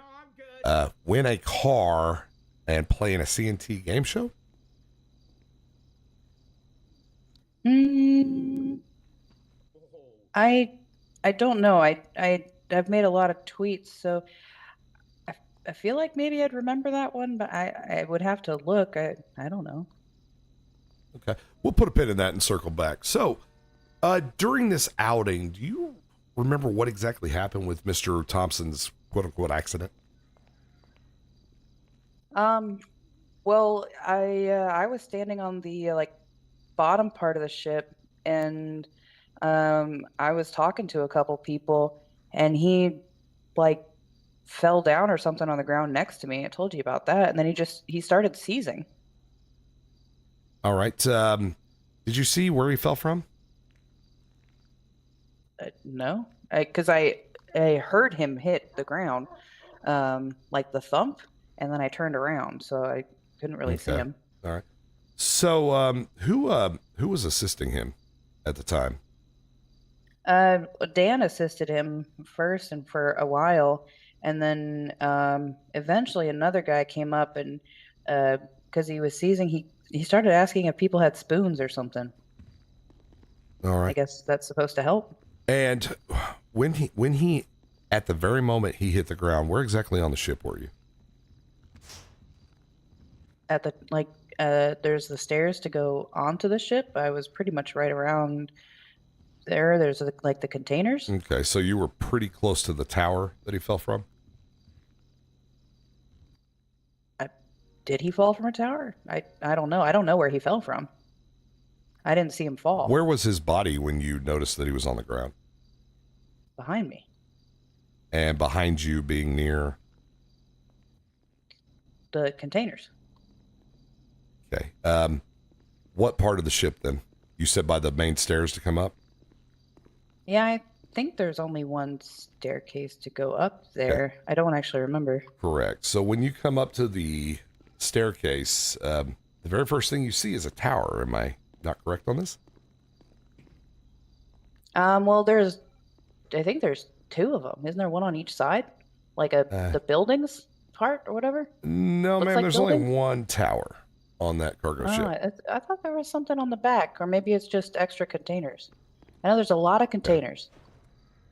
win a car, and play in a C&T game show? I don't know. I've made a lot of tweets, so I feel like maybe I'd remember that one, but I would have to look. I don't know. Okay. We'll put a pin in that and circle back. So, during this outing, do you remember what exactly happened with Mr. Thompson's quote-unquote accident? Well, I was standing on the bottom part of the ship, and I was talking to a couple people, and he fell down or something on the ground next to me. I told you about that, and then he started seizing. All right. Did you see where he fell from? No, because I heard him hit the ground, like the thump, and then I turned around, so I couldn't really see him. All right. So, who was assisting him at the time? Dan assisted him first and for a while, and then eventually another guy came up, and because he was seizing, he started asking if people had spoons or something. All right. I guess that's supposed to help. And when he at the very moment he hit the ground, where exactly on the ship were you? At the there's the stairs to go onto the ship. I was pretty much right around there. There's like the containers. Okay, so you were pretty close to the tower that he fell from? Did he fall from a tower? I don't know. I don't know where he fell from. I didn't see him fall. Where was his body when you noticed that he was on the ground? Behind me. And behind you being near? The containers. Okay. What part of the ship then? You said by the main stairs to come up? Yeah, I think there's only one staircase to go up there. I don't actually remember. Correct. So when you come up to the staircase, the very first thing you see is a tower. Am I not correct on this? Well, I think there's two of them. Isn't there one on each side? Like the buildings part or whatever? No, Looks ma'am, like there's buildings? only one tower on that cargo ship. I thought there was something on the back, or maybe it's just extra containers. I know there's a lot of containers.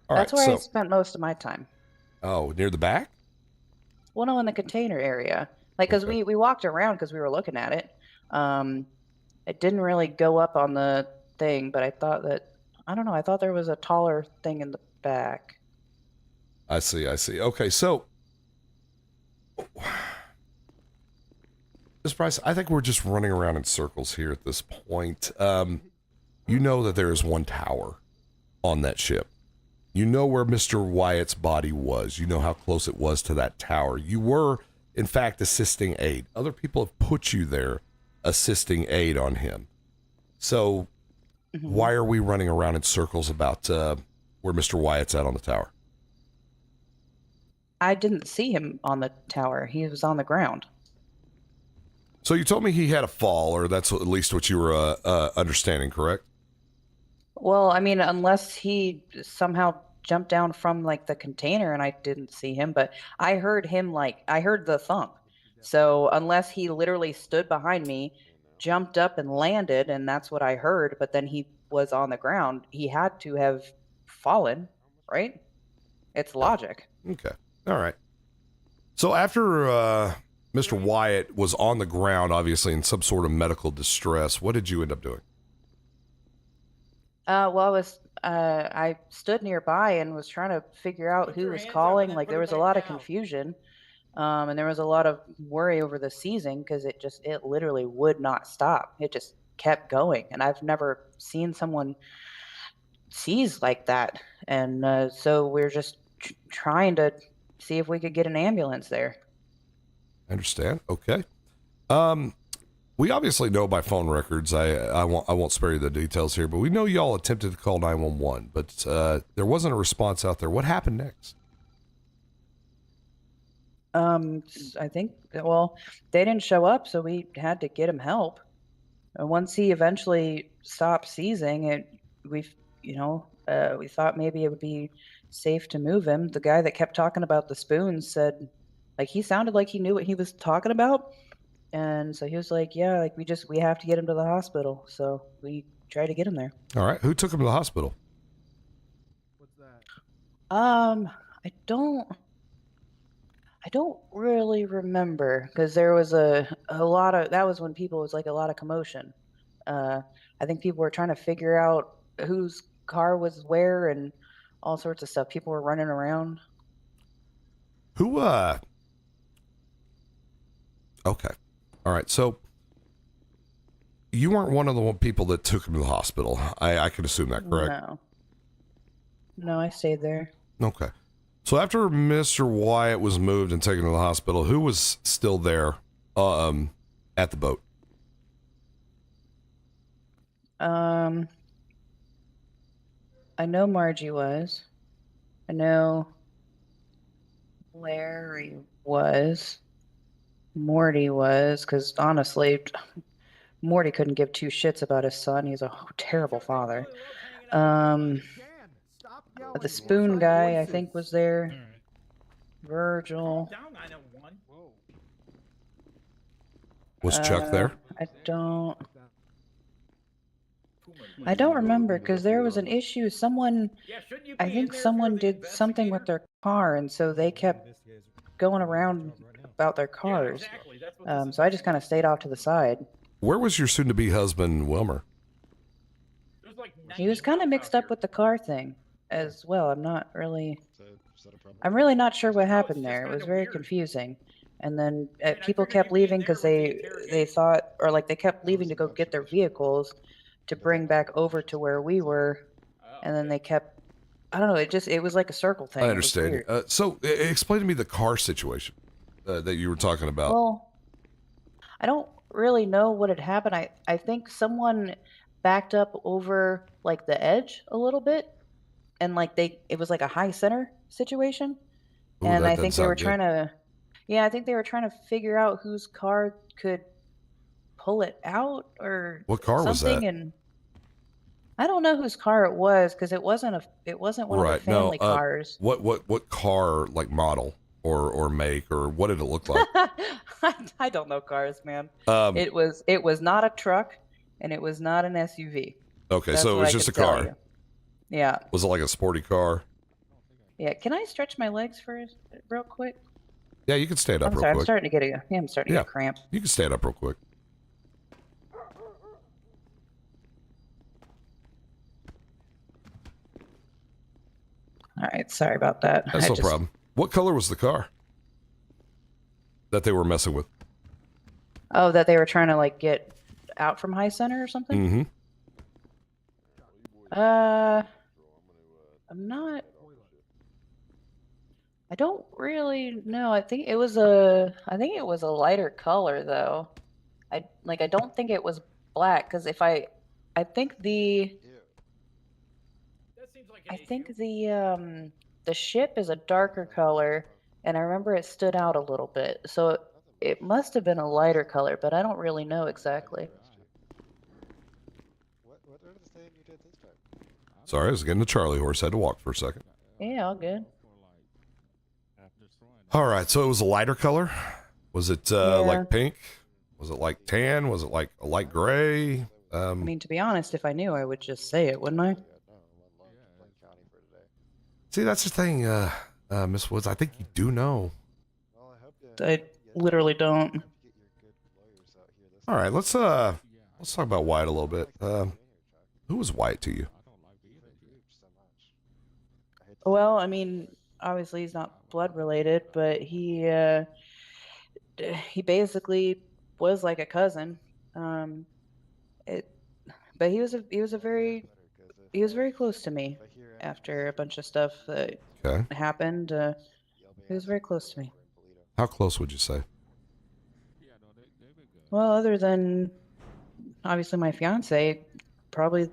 All That's right, where I so- spent most of my time. Oh, near the back? Well, no, in the container area. Like, because we walked around because we were looking at it. It didn't really go up on the thing, but I thought that, I don't know, I thought there was a taller thing in the back. I see. Okay, so... Mr. Price, I think we're just running around in circles here at this point. You know that there is one tower on that ship. You know where Mr. Wyatt's body was. You know how close it was to that tower. You were, in fact, assisting aid. Other people have put you there assisting aid on him. So why are we running around in circles about where Mr. Wyatt's at on the tower? I didn't see him on the tower. He was on the ground. So you told me he had a fall, or that's at least what you were understanding, correct? Well, I mean, unless he somehow jumped down from like the container and I didn't see him, but I heard him I heard the thump. So unless he literally stood behind me, jumped up and landed, and that's what I heard, but then he was on the ground, he had to have fallen, right? It's logic. Okay. All right. So after Mr. Wyatt was on the ground, obviously in some sort of medical distress, what did you end up doing? Well, I stood nearby and was trying to figure out who was calling. Like, there was a lot of confusion, and there was a lot of worry over the seizing because it literally would not stop. It just kept going, and I've never seen someone seize like that. And so we're just trying to see if we could get an ambulance there. I understand. Okay. We obviously know by phone records, I won't spare you the details here, but we know y'all attempted to call 911, but there wasn't a response out there. What happened next? I think, well, they didn't show up, so we had to get him help. And once he eventually stopped seizing, we thought maybe it would be safe to move him. The guy that kept talking about the spoons said, like, he sounded like he knew what he was talking about. And so he was like, yeah, like we have to get him to the hospital. So we tried to get him there. All right. Who took him to the hospital? I don't really remember because there was a lot of, that was when people was like a lot of commotion. I think people were trying to figure out whose car was where and all sorts of stuff. People were running around. Who, okay. All right. So you weren't one of the people that took him to the hospital. I can assume that, correct? No, I stayed there. Okay. So after Mr. Wyatt was moved and taken to the hospital, who was still there at the boat? I know Margie was. I know Larry was. Morty was, because honestly, Morty couldn't give two shits about his son. He's a terrible father. The spoon guy, I think, was there. Virgil. Was Chuck there? I don't remember because there was an issue. I think someone did something with their car, and so they kept going around about their cars. So I just kind of stayed off to the side. where was your soon-to-be husband, Wilmer? He was kind of mixed up with the car thing as well. I'm really not sure what happened there. It was very confusing. And then people kept leaving because they thought, or like they kept leaving to go get their vehicles to bring back over to where we were. And then they kept, I don't know, it was like a circle thing. I It was understand. weird. So explain to me the car situation that you were talking about. Well, I don't really know what had happened. I think someone backed up over like the edge a little bit, and like it was like a high center situation. Ooh, And that I doesn't think they were sound good. trying to, yeah, I think they were trying to figure out whose car could pull it out or What car was something. that? And I don't know whose car it was because it wasn't one of the Right. No. family cars. What car, like model or make, or what did it look like? I don't know cars, man. Um, It was not a truck, and it was not an SUV. Okay, That's so it what was I just a could tell car. you. Yeah, Was it like a sporty car? yeah. Can I stretch my legs real quick? Yeah, you can stand up I'm real sorry, quick. I'm starting to get a cramp. You can stand up real quick. All right, sorry about that. That's I no just- problem. What color was the car that they were messing with? Oh, that they were trying to like get out from High Center or something. Mm-hmm. I'm not. I don't really know. I think it was a lighter color though. I don't think it was black because I think the ship is a darker color, and I remember it stood out a little bit. So it must have been a lighter color, but I don't really know exactly. Sorry, I was getting the Charlie horse. Had to walk for a second. Yeah, all good. All right, so it was a lighter color. Was it like pink? Was it like tan? Was it like a light gray? I mean, to be honest, if I knew, I would just say it, wouldn't I? See, that's the thing, Miss Woods. I think you do know. I literally don't. All right, let's talk about Wyatt a little bit. Who was Wyatt to you? Well, I mean, obviously he's not blood related, but he basically was like a cousin. But he was very close to me after a bunch of stuff that happened. He was very close to me. How close would you say? Well, other than obviously my fiance, probably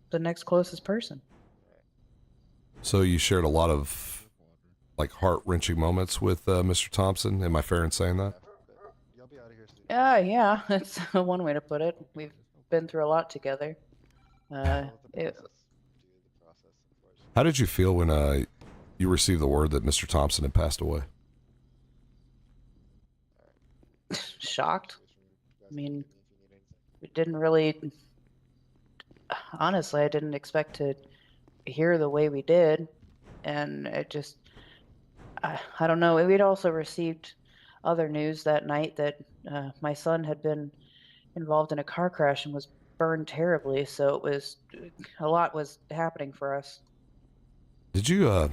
the next closest person. So you shared a lot of like heart-wrenching moments with Mr. Thompson. Am I fair in saying that? Yeah, that's one way to put it. We've been through a lot together. How did you feel when you received the word that Mr. Thompson had passed away? Shocked. I mean, we didn't really. Honestly, I didn't expect to hear the way we did, and it just. I don't know. We'd also received other news that night that my son had been involved in a car crash and was burned terribly. So it was a lot was happening for us. Did you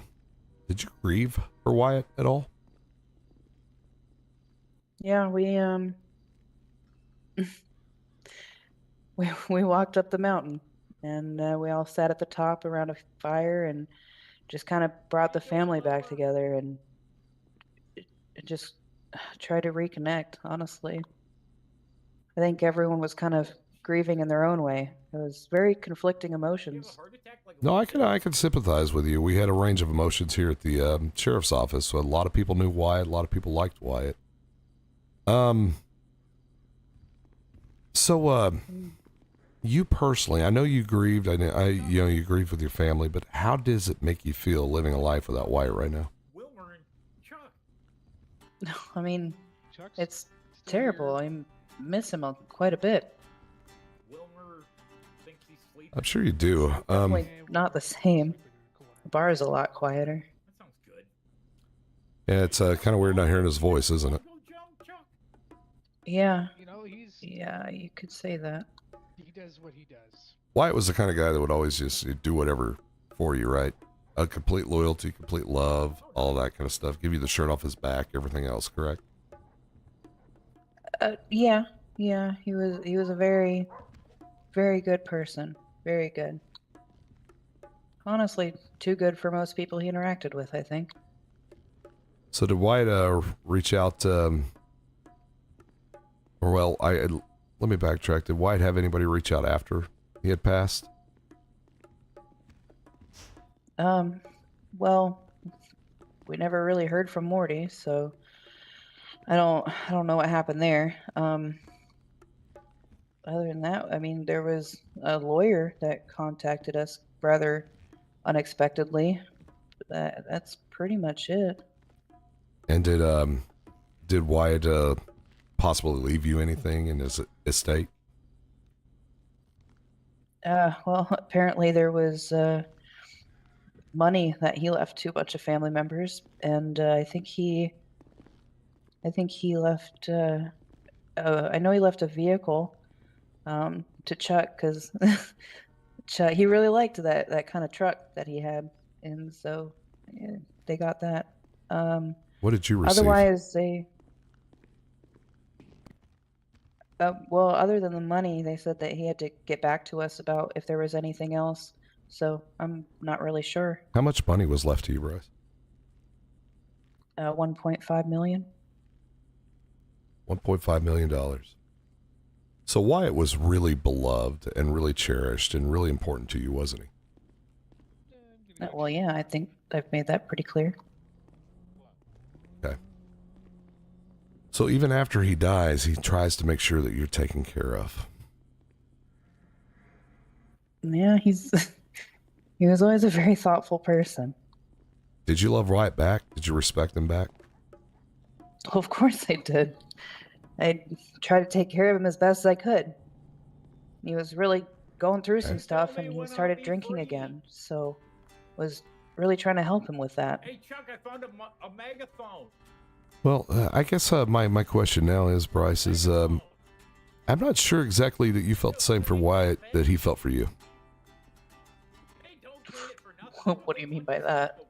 grieve for Wyatt at all? Yeah, we walked up the mountain, and we all sat at the top around a fire and just kind of brought the family back together and just tried to reconnect. Honestly, I think everyone was kind of grieving in their own way. It was very conflicting emotions. No, I can sympathize with you. We had a range of emotions here at the sheriff's office. So a lot of people knew Wyatt. A lot of people liked Wyatt. So you personally, I know you grieved. You grieved with your family, but how does it make you feel living a life without Wyatt right now? I mean, it's terrible. I miss him quite a bit. I'm sure you do. Definitely not the same. The bar is a lot quieter. Yeah, it's kind of weird not hearing his voice, isn't it? Yeah. You know, he's Yeah, you could say that. He does what he does. Wyatt was the kind of guy that would always just do whatever for you, right? A complete loyalty, complete love, all that kind of stuff. Give you the shirt off his back, everything else, correct? Yeah, he was a very, very good person. Very good. Honestly, too good for most people he interacted with, I think. So did Wyatt reach out? Let me backtrack. Did Wyatt have anybody reach out after he had passed? Well, we never really heard from Morty, so I don't know what happened there. Other than that, I mean, there was a lawyer that contacted us rather unexpectedly. That's pretty much it. And did Wyatt possibly leave you anything in his estate? Well, apparently there was money that he left to a bunch of family members, and I think he left. I know he left a vehicle to Chuck because Chuck, he really liked that kind of truck that he had, and so yeah, they got that. What did you receive? Otherwise, they. Well, other than the money, they said that he had to get back to us about if there was anything else. So I'm not really sure. How much money was left to you, Bryce? 1.5 million. $1.5 million. So Wyatt was really beloved and really cherished and really important to you, wasn't he? Well, yeah, I think I've made that pretty clear. Okay. So even after he dies, he tries to make sure that you're taken care of. Yeah, he was always a very thoughtful person. Did you love Wyatt back? Did you respect him back? Well, of course I did. I tried to take care of him as best as I could. He was really going through some stuff, and he started drinking again. So, was really trying to help him with that. Hey Chuck, I found a megaphone. Well, I guess my question now is, Bryce, is I'm not sure exactly that you felt the same for Wyatt that he felt for you. What do you mean by that?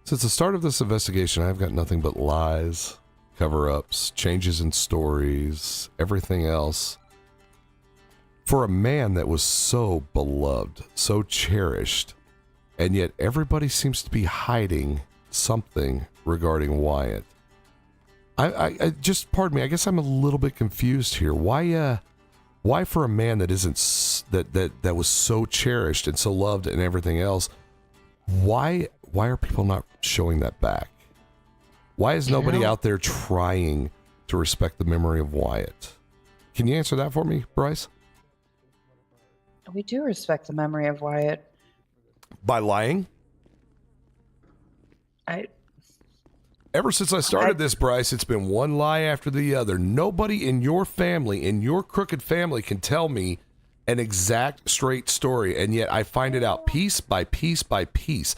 Since the start of this investigation, I've got nothing but lies, cover-ups, changes in stories, everything else. For a man that was so beloved, so cherished, and yet everybody seems to be hiding something regarding Wyatt. I just, pardon me, I guess I'm a little bit confused here. Why for a man that isn't, that was so cherished and so loved and everything else, why are people not showing that back? Why is nobody out there trying to respect the memory of Wyatt? Can you answer that for me, Bryce? We do respect the memory of Wyatt. By lying? Ever since I started this, Bryce, it's been one lie after the other. Nobody in your family, in your crooked family, can tell me an exact straight story, and yet I find it out piece by piece by piece.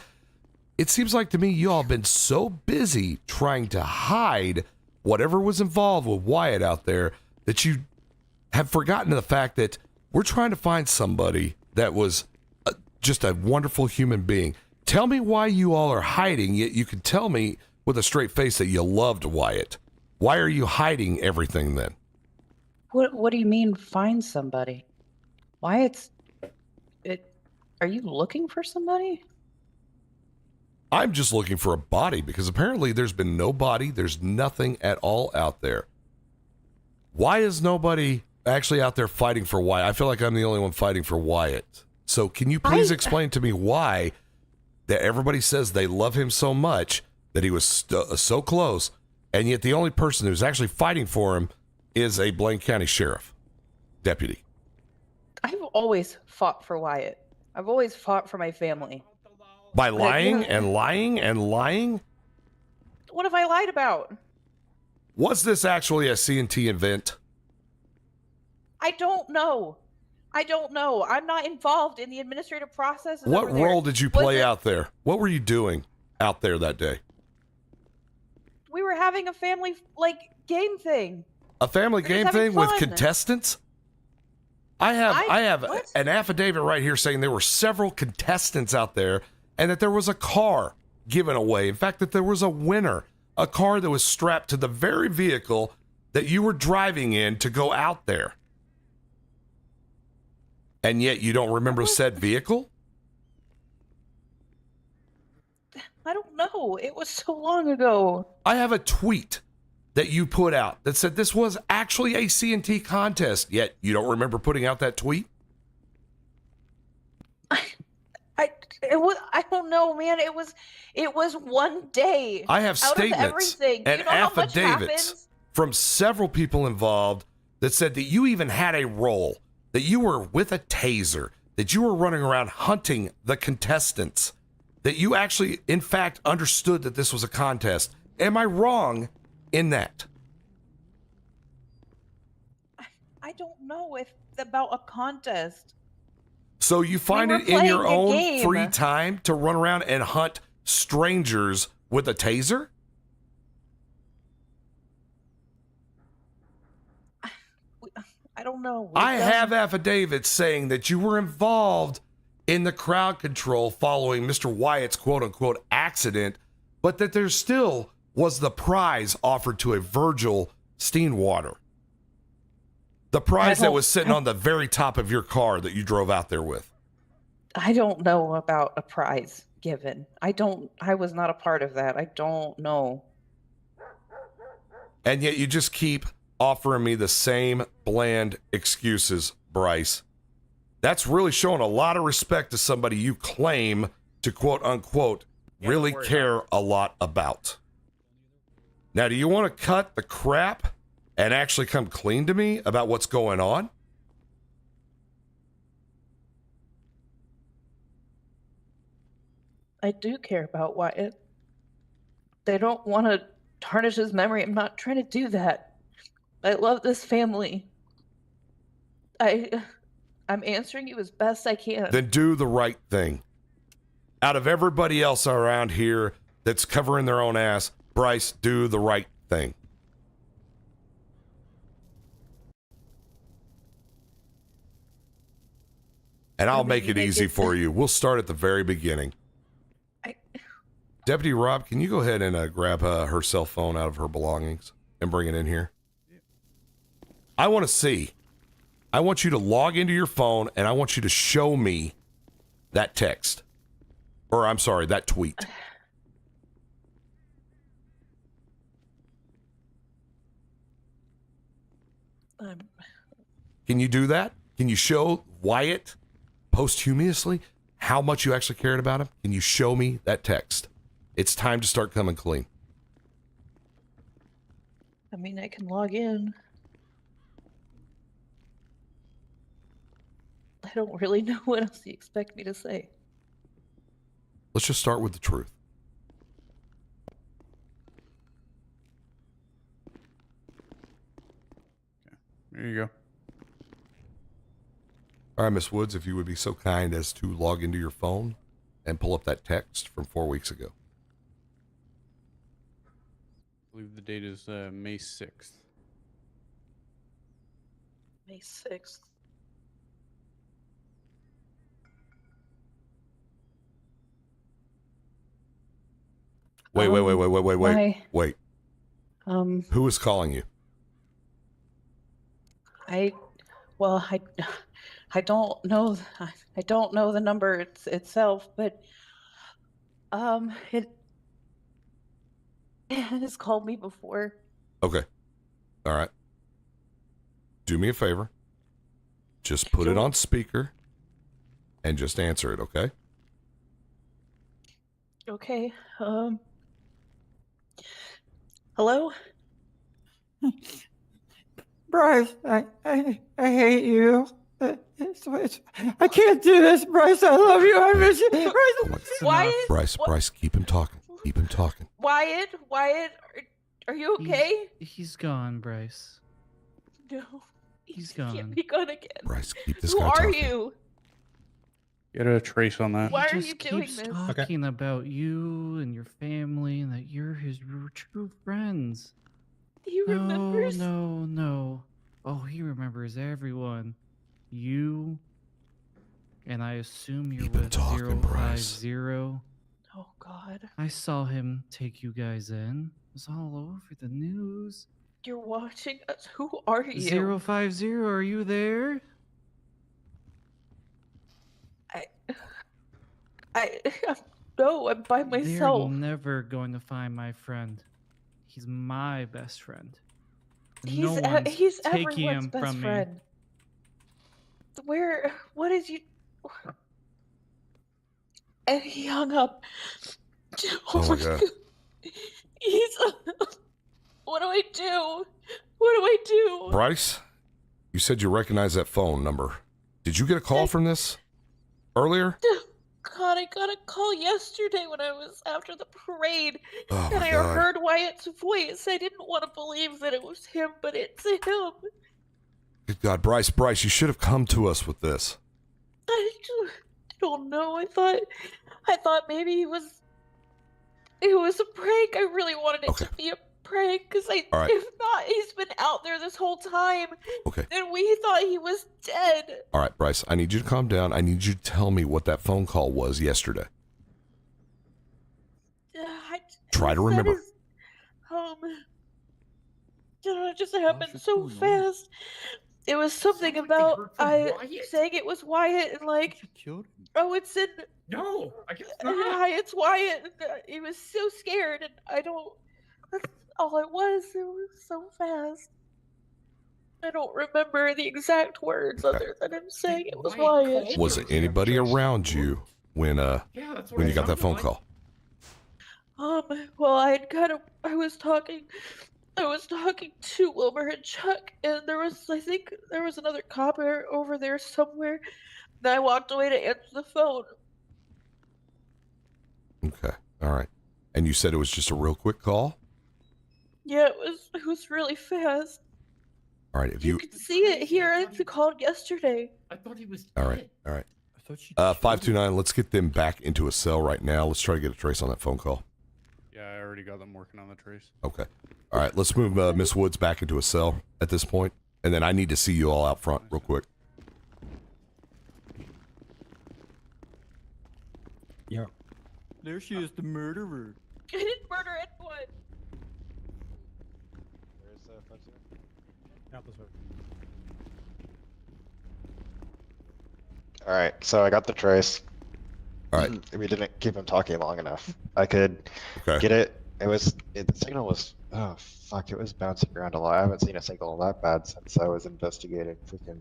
It seems like to me you all have been so busy trying to hide whatever was involved with Wyatt out there that you have forgotten the fact that we're trying to find somebody that was just a wonderful human being. Tell me why you all are hiding, yet you can tell me with a straight face that you loved Wyatt. Why are you hiding everything then? What do you mean find somebody? Wyatt's... Are you looking for somebody? I'm just looking for a body because apparently there's been no body. There's nothing at all out there. Why is nobody actually out there fighting for Wyatt? I feel like I'm the only one fighting for Wyatt. So can you please explain to me why that everybody says they love him so much, that he was so close, and yet the only person who's actually fighting for him is a Blaine County Sheriff deputy? I've always fought for Wyatt. I've always fought for my family. By lying and lying and lying? What have I lied about? Was this actually a C&T event? I don't know. I'm not involved in the administrative process. What role did you play out there? What were you doing out there that day? We were having a family, game thing. A family game thing with contestants? I have an affidavit right here saying there were several contestants out there and that there was a car given away. In fact, that there was a winner, a car that was strapped to the very vehicle that you were driving in to go out there. And yet you don't remember said vehicle? I don't know. It was so long ago. I have a tweet that you put out that said this was actually a C&T contest, yet you don't remember putting out that tweet? I don't know, man. It was one day. I have out statements of everything. and you know how much affidavits happens? from several people involved that said that you even had a role, that you were with a taser, that you were running around hunting the contestants, that you actually, in fact, understood that this was a contest. Am I wrong in that? I don't know if about a contest. So you find were it in your playing a own game. free time to run around and hunt strangers with a taser? I don't know. I have affidavits saying that you were involved in the crowd control following Mr. Wyatt's quote-unquote accident, but that there still was the prize offered to a Virgil Steenwater. The prize that was sitting on the very top of your car that you drove out there with. I don't know about a prize given. I was not a part of that. I don't know. And yet you just keep offering me the same bland excuses, Bryce. That's really showing a lot of respect to somebody you claim to quote unquote really care a lot about. Now, do you want to cut the crap and actually come clean to me about what's going on? I do care about Wyatt. They don't want to tarnish his memory. I'm not trying to do that. I love this family. I'm answering you as best I can. Then do the right thing. Out of everybody else around here that's covering their own ass, Bryce, do the right thing. And I'll make it easy for you. We'll start at the very beginning. Deputy Rob, can you go ahead and grab her cell phone out of her belongings and bring it in here? I want to see. I want you to log into your phone and I want you to show me that text. Or, I'm sorry, that tweet. Can you do that? Can you show Wyatt posthumously how much you actually cared about him? Can you show me that text? It's time to start coming clean. I mean, I can log in. I don't really know what else you expect me to say. Let's just start with the truth. There you go. All right, Miss Woods, if you would be so kind as to log into your phone and pull up that text from 4 weeks ago. I believe the date is May 6th. May 6th. Wait. Why? Wait. Who is calling you? I don't know. I don't know the number itself, but it has called me before. Okay. All right. Do me a favor. Just put it on speaker and just answer it, okay? Okay. Hello? Bryce, I hate you. I can't do this, Bryce. I love you. I miss you. Bryce. Bryce, keep him talking. Keep him talking. Wyatt, are you okay? He's gone, Bryce. No. He's He can't gone. be gone again. Bryce, keep this Who guy are talking. you? Get a trace on that. Why are Just you doing keeps this? talking about you and your family and that you're his true friends. He remembers? No. Oh, he remembers everyone. You, and I assume you're with 050. Oh God. I saw him take you guys in. It was all over the news. You're watching us. Who are you? 050, are you there? No, I'm by They're myself. never going to find my friend. He's my best friend. He's No one's he's taking everyone's him best from friend. Where? What is you? And he hung up. Oh my god. He's. What do I do? What do I do? Bryce, you said you recognize that phone number. Did you get a call from this earlier? God, I got a call yesterday when I was after the parade, Oh and my I God. heard Wyatt's voice. I didn't want to believe that it was him, but it's him. Good God, Bryce, you should have come to us with this. I don't know. I thought maybe it was a prank. I really wanted it to be a prank because All right. if not, he's been out there this whole time. Okay. And we thought he was dead. All right, Bryce, I need you to calm down. I need you to tell me what that phone call was yesterday. Try to remember. It just happened so fast. It was something about saying it was Wyatt and like, oh, it's in. No, I guess Hi, it's Wyatt. And, he was so scared, and I don't. That's all it was. It was so fast. I don't remember the exact words other than him saying it was Wyatt. Was it anybody around you when you got that phone call? Well, I was talking to Wilbur and Chuck, and I think there was another cop over there somewhere. And I walked away to answer the phone. Okay, all right. And you said it was just a real quick call? Yeah, it was really fast. All right, if you... could see it here. I called yesterday. I thought he was. All right. 529, let's get them back into a cell right now. Let's try to get a trace on that phone call. Yeah, I already got them working on the trace. Okay. All right, let's move Miss Woods back into a cell at this point, and then I need to see you all out front real quick. Yeah. There she is, the murderer. I didn't murder anyone. Alright, so I got the trace. Alright. We didn't keep him talking long enough. I could get it. The signal was, oh fuck, it was bouncing around a lot. I haven't seen a signal that bad since I was investigating freaking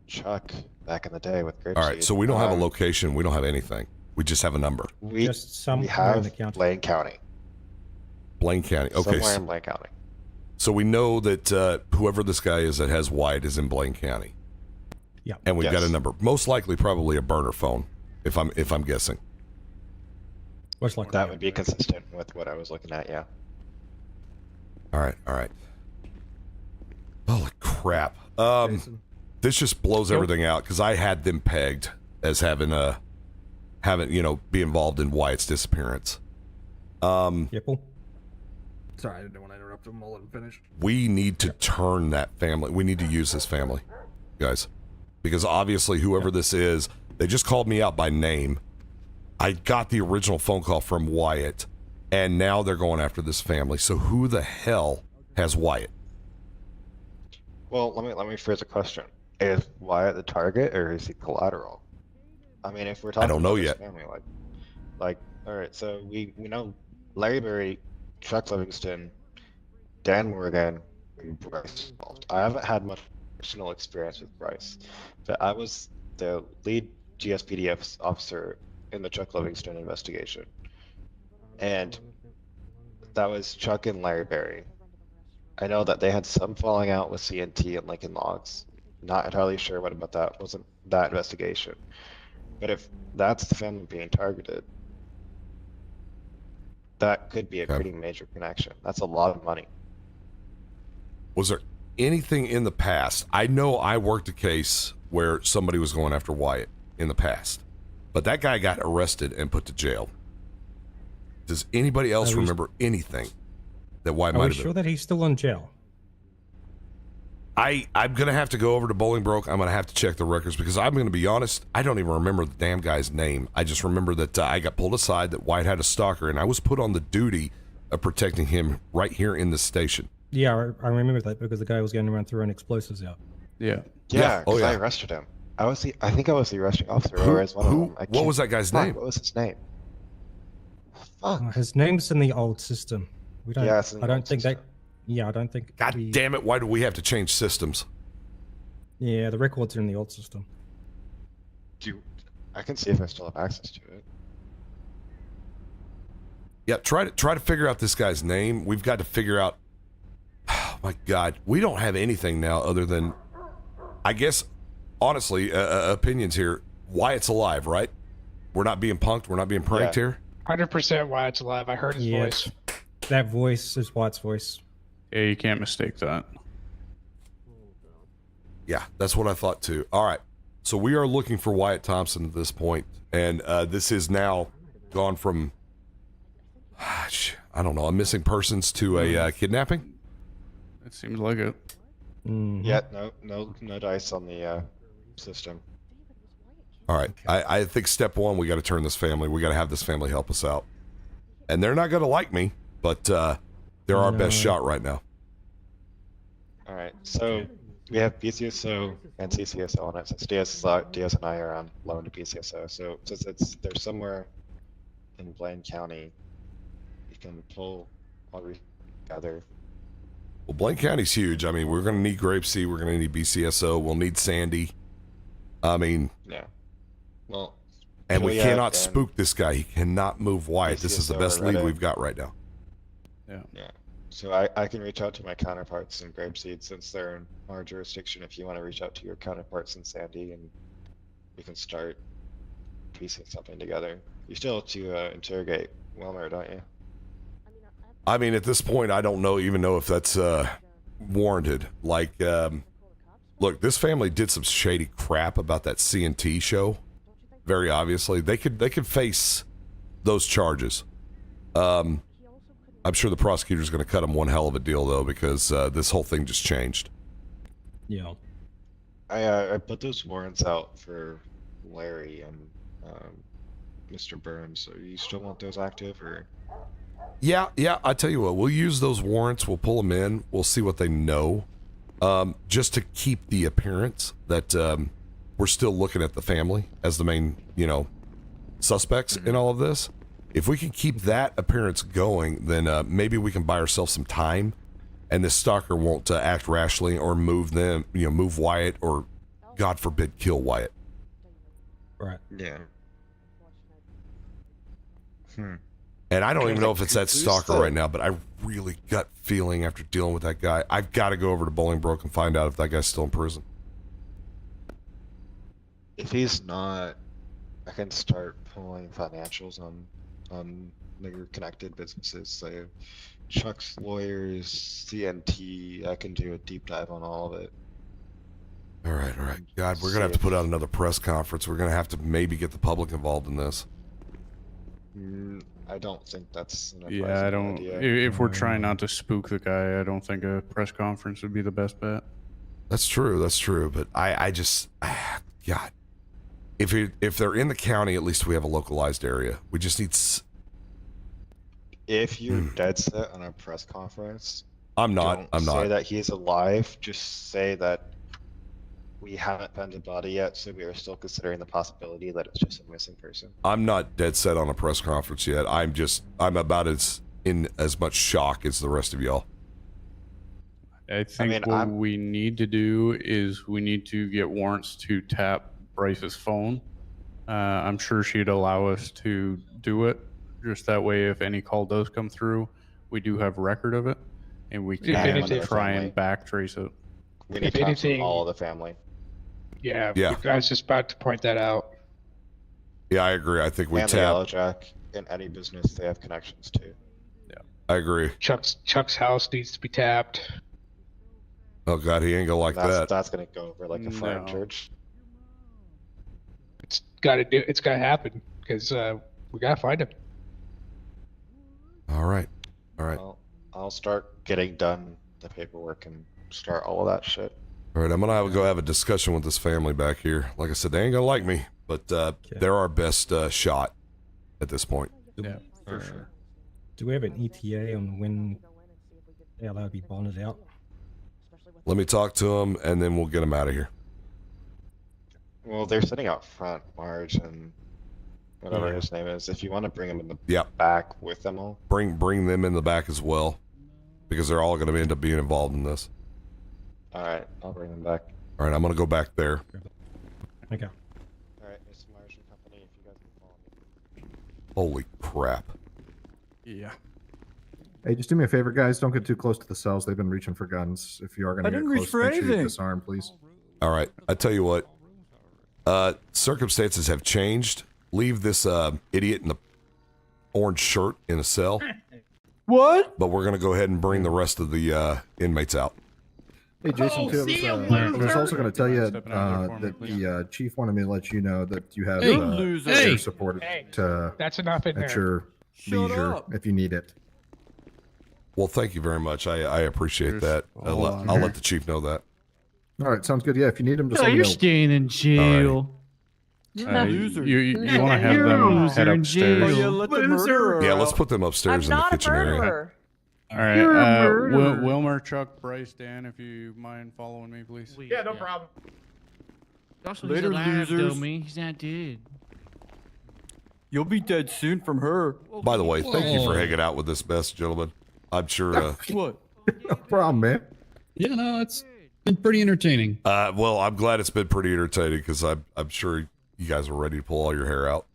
Chuck back in the day with Grapeseed. All right, so we don't have a location. We don't have anything. We just have a number. We have Blaine County. Blaine County. Okay. Somewhere in Blaine County. So we know that whoever this guy is that has Wyatt is in Blaine County. Yeah. And we've got a number. Most likely probably a burner phone, if I'm guessing. Most likely. That would be consistent with what I was looking at, yeah. All right. Holy crap. This just blows everything out because I had them pegged as having be involved in Wyatt's disappearance. Yipple. Sorry, I didn't want to interrupt him. I'll let him finish. We need to turn that family. We need to use this family, guys, because obviously whoever this is, they just called me out by name. I got the original phone call from Wyatt, and now they're going after this family. So who the hell has Wyatt? Well, let me phrase a question. Is Wyatt the target or is he collateral? I mean, if we're talking I don't know about yet. this family, like, all right, so we know Larry Berry, Chuck Livingston, Dan Morgan, and Bryce involved. I haven't had much personal experience with Bryce, but I was the lead GSPD officer in the Chuck Livingston investigation, and that was Chuck and Larry Berry. I know that they had some falling out with CNT and Lincoln Logs. Not entirely sure what about that wasn't that investigation. But if that's the family being targeted, that could be a pretty major connection. That's a lot of money. Was there anything in the past? I know I worked a case where somebody was going after Wyatt in the past, but that guy got arrested and put to jail. Does anybody else remember anything that Wyatt Are might we have been. sure that he's still in jail? I'm gonna have to go over to Bolingbroke. I'm gonna have to check the records because I'm gonna be honest. I don't even remember the damn guy's name. I just remember that I got pulled aside, that Wyatt had a stalker, and I was put on the duty of protecting him right here in the station. Yeah, I remember that because the guy was going around throwing explosives out. Yeah. Yeah, Oh, because yeah. I arrested him. I think I was the arresting officer, or as one of them. What was that guy's name? What was his name? His name's in the old system. We don't. Yeah, it's in the I don't old think that. Yeah, I don't think. God damn it! Why do we have to change systems? Yeah, the records are in the old system. I can see if I still have access to it. Yeah, try to figure out this guy's name. We've got to figure out. Oh my God, we don't have anything now other than, I guess, honestly, opinions here. Wyatt's alive, right? We're not being punked. We're not being pranked here. 100% Wyatt's alive. I heard his voice. That voice is Wyatt's voice. Yeah, you can't mistake that. Yeah, that's what I thought too. All right, so we are looking for Wyatt Thompson at this point, and this is now gone from, I don't know, a missing persons to a kidnapping. It seems like it. Yeah, no dice on the system. All right, I think step one, we got to turn this family. We got to have this family help us out, and they're not going to like me, but they're our best shot right now. All right, so we have PCSO and CCSO on it. Since Diaz and I are on loan to PCSO, so since they're somewhere in Blaine County, you can pull all together. Well, Blaine County's huge. I mean, we're going to need Grapeseed. We're going to need BCSO. We'll need Sandy. I mean, yeah. Well, and we Wyatt cannot and spook this guy. He cannot move Wyatt. This is the BCSO best are lead ready. we've got right now. Yeah. So I can reach out to my counterparts in Grapeseed since they're in our jurisdiction. If you want to reach out to your counterparts in Sandy, and we can start piecing something together. You still have to interrogate Wilmer, don't you? I mean, at this point, I don't even know if that's warranted. Like, look, this family did some shady crap about that CNT show. Very obviously, they could face those charges. I'm sure the prosecutor's going to cut them one hell of a deal though, because this whole thing just changed. Yeah. I put those warrants out for Larry and Mr. Burns. So you still want those active, or? Yeah. I tell you what, we'll use those warrants. We'll pull them in. We'll see what they know, just to keep the appearance that we're still looking at the family as the main, suspects in all of this. If we can keep that appearance going, then maybe we can buy ourselves some time, and this stalker won't act rashly or move Wyatt, or, God forbid, kill Wyatt. Right. Yeah. And I don't even know if it's that Who's stalker the- right now, but I really gut feeling after dealing with that guy, I've got to go over to Bolingbroke and find out if that guy's still in prison. If he's not, I can start pulling financials on your connected businesses. So Chuck's lawyers, CNT. I can do a deep dive on all of it. All right. God, we're going to have to put out another press conference. We're going to have to maybe get the public involved in this. I don't think that's an Yeah, I advisable don't. idea. If we're trying not to spook the guy, I don't think a press conference would be the best bet. That's true. But I just, God, if they're in the county, at least we have a localized area. We just need. If you're dead set on a press conference, I'm not. Don't I'm say not. that he's alive. Just say that we haven't found a body yet, so we are still considering the possibility that it's just a missing person. I'm not dead set on a press conference yet. I'm about in as much shock as the rest of y'all. I think what we need to do is we need to get warrants to tap Bryce's phone. I'm sure she'd allow us to do it. Just that way, if any call does come through, we do have record of it, and we can try and backtrace it. We need to from all of the family. Yeah, Yeah. I was just about to point that out. Yeah, I agree. I think we And the Yellow tap. Jack, in any business, they have connections to. I agree. Chuck's house needs to be tapped. Oh God, he ain't gonna like that. That's gonna go over like a fire No. church. It's got to happen because we got to find him. All right. Well, I'll start getting done the paperwork and start all of that shit. All right, I'm gonna go have a discussion with this family back here. Like I said, they ain't gonna like me, but they're our best shot at this point. Yeah, for sure. Do we have an ETA on when they're allowed to be bonded out? Let me talk to them, and then we'll get them out of here. Well, they're sitting out front, Marge, and whatever his name is. If you want to bring them in the back with them all. Bring them in the back as well, because they're all going to end up being involved in this. All right, I'll bring them back. All right, I'm going to go back there. Okay. All right, Mr. Marge and company, if you guys can follow me. Holy crap. Yeah. Hey, just do me a favor, guys. Don't get too close to the cells. They've been reaching for guns. If you are going to get close, make sure you disarm, please. All right, I tell you what. Circumstances have changed. Leave this idiot in the orange shirt in a cell. What? But we're going to go ahead and bring the rest of the inmates out. Hey, Jason, too, I was also going to tell you that the chief wanted me to let you know that you have air support That's enough in at there. your leisure if you need it. Well, thank you very much. I appreciate that. I'll let the chief know that. All right, sounds good. Yeah, if you need him, just No, let me you're know. staying in jail. You want to have them head upstairs? Yeah, let's put them upstairs in the kitchen area. All right, Wilmer, Chuck, Bryce, Dan, if you mind following me, please. Yeah, no problem. Also, Later, he's alive, losers. though, me. He's not dead. You'll be dead soon from her. By the way, thank you for hanging out with this mess, gentlemen. I'm sure. What? No problem, man. Yeah, no, it's been pretty entertaining. Well, I'm glad it's been pretty entertaining because I'm sure you guys are ready to pull all your hair out.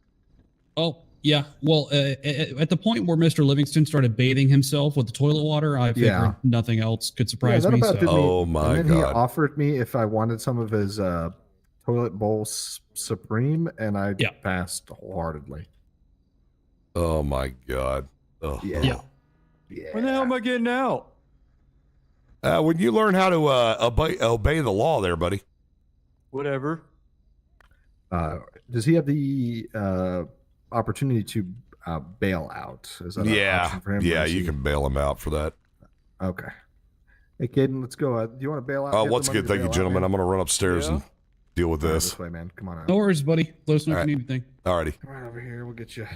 Oh, yeah. Well, at the point where Mr. Livingston started bathing himself with the toilet water, I figured nothing else could surprise that me. about So. did me. Oh, my and then he God. offered me if I wanted some of his toilet bowl supreme, and I passed wholeheartedly. Oh my God. Oh. Yeah. When the hell am I getting out? When you learn how to obey the law, there, buddy. Whatever. Does he have the opportunity to bail out? Is that an option for him? Yeah, Or is you he- can bail him out for that. Okay. Hey, Caden, let's go. Do you want to bail out? Oh, Get the what's money good? to Thank you, bail out, gentlemen. man? I'm going to run upstairs and deal with All right, this. this way, man. Come on out. No worries, buddy. Let us know All if right. you need anything. Alrighty. Right over here. We'll get you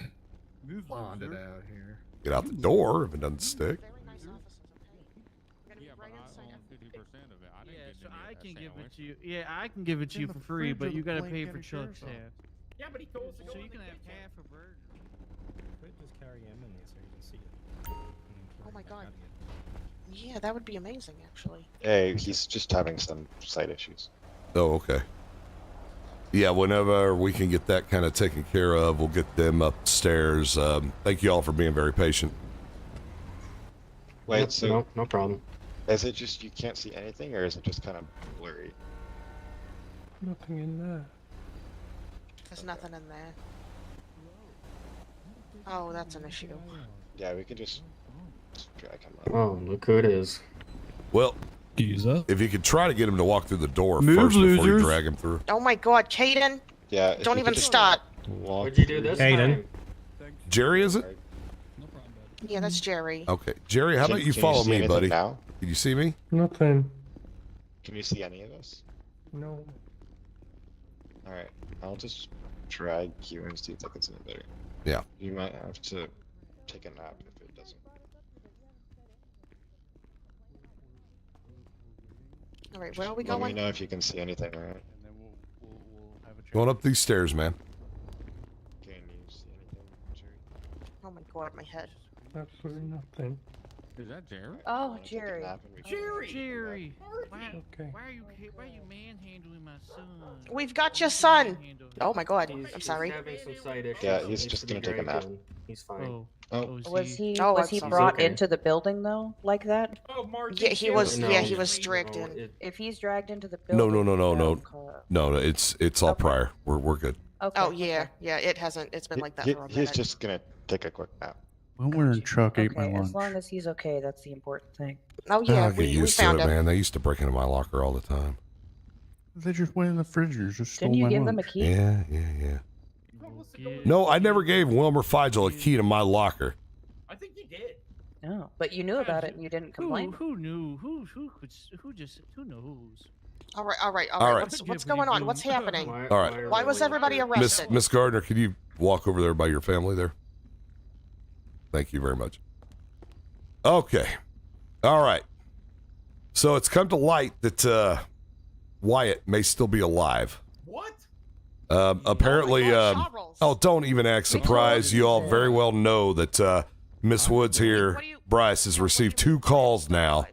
bonded out here. Get out the door if it doesn't stick. I can give it to you. Yeah, I can give it to you for free, but you gotta pay for Chuck's half. Yeah, but he told us to go So you can have half a burger. Just carry him in there so you can see it. Oh my god. Yeah, that would be amazing, actually. Hey, he's just having some side issues. Oh, okay. Yeah, whenever we can get that kind of taken care of, we'll get them upstairs. Thank you all for being very patient. Wait, so no problem. is it just you can't see anything, or is it just kind of blurry? Nothing in there. There's nothing in there. Oh, that's an issue. Yeah, we could just drag him up. Oh, look who it is. Well, if you could try to get him to walk through the door Move, first before you losers. drag him through. Oh my god, Caden! Yeah. if Don't we even could just start. walk What'd you do this Caden. time? Jerry, is it? Yeah, that's Jerry. Okay. Jerry, how Can- about you can you follow see me, anything buddy? now? Can you see me? Nothing. Can you see any of us? No. Alright, I'll just drag you and see if I can see it better. Yeah. You might have to take a nap if it doesn't. Alright, where are we Let me going? know if you can see anything, alright? Going up these stairs, man. Can you see anything, Jerry? Oh my god, my head. Absolutely nothing. Is that Jerry? Oh, Jerry. Jerry! Why Okay. are you manhandling my son? We've got your son! Oh my god, I'm sorry. He's having some side issues. Yeah, so he's needs just to be gonna take a dragged nap. in. He's fine. Oh. Oh. Was he Oh, was I'm he sorry. brought Okay. into the building though, like that? Oh, Marge. Yeah, he was. No, Yeah, he was dragged no, in. it- If he's dragged into the No, building, no. It's all prior. We're good. Okay. Oh yeah, yeah. It hasn't. It's been like that for a He's minute. just gonna take a quick nap. Wilmer and Chuck ate my Okay, lunch. as long as he's okay, that's the important thing. Oh yeah, I'll get we used to found it, him. man. They used to break into my locker all the time. They just went in the fridge and just stole Didn't you my give lunch. them a key? Yeah. No, I never gave Wilmer Figel a key to my locker. I think you did. Oh, but you knew about it and you didn't complain. Who knew? Who knows? All right. All right. What's going on? What's happening? All right. Why was everybody arrested? Miss Gardner, can you walk over there by your family there? Thank you very much. Okay. All right. So it's come to light that Wyatt may still be alive. What? Apparently, don't even act surprised. You all very well know that Miss Woods here, Bryce, has received 2 calls now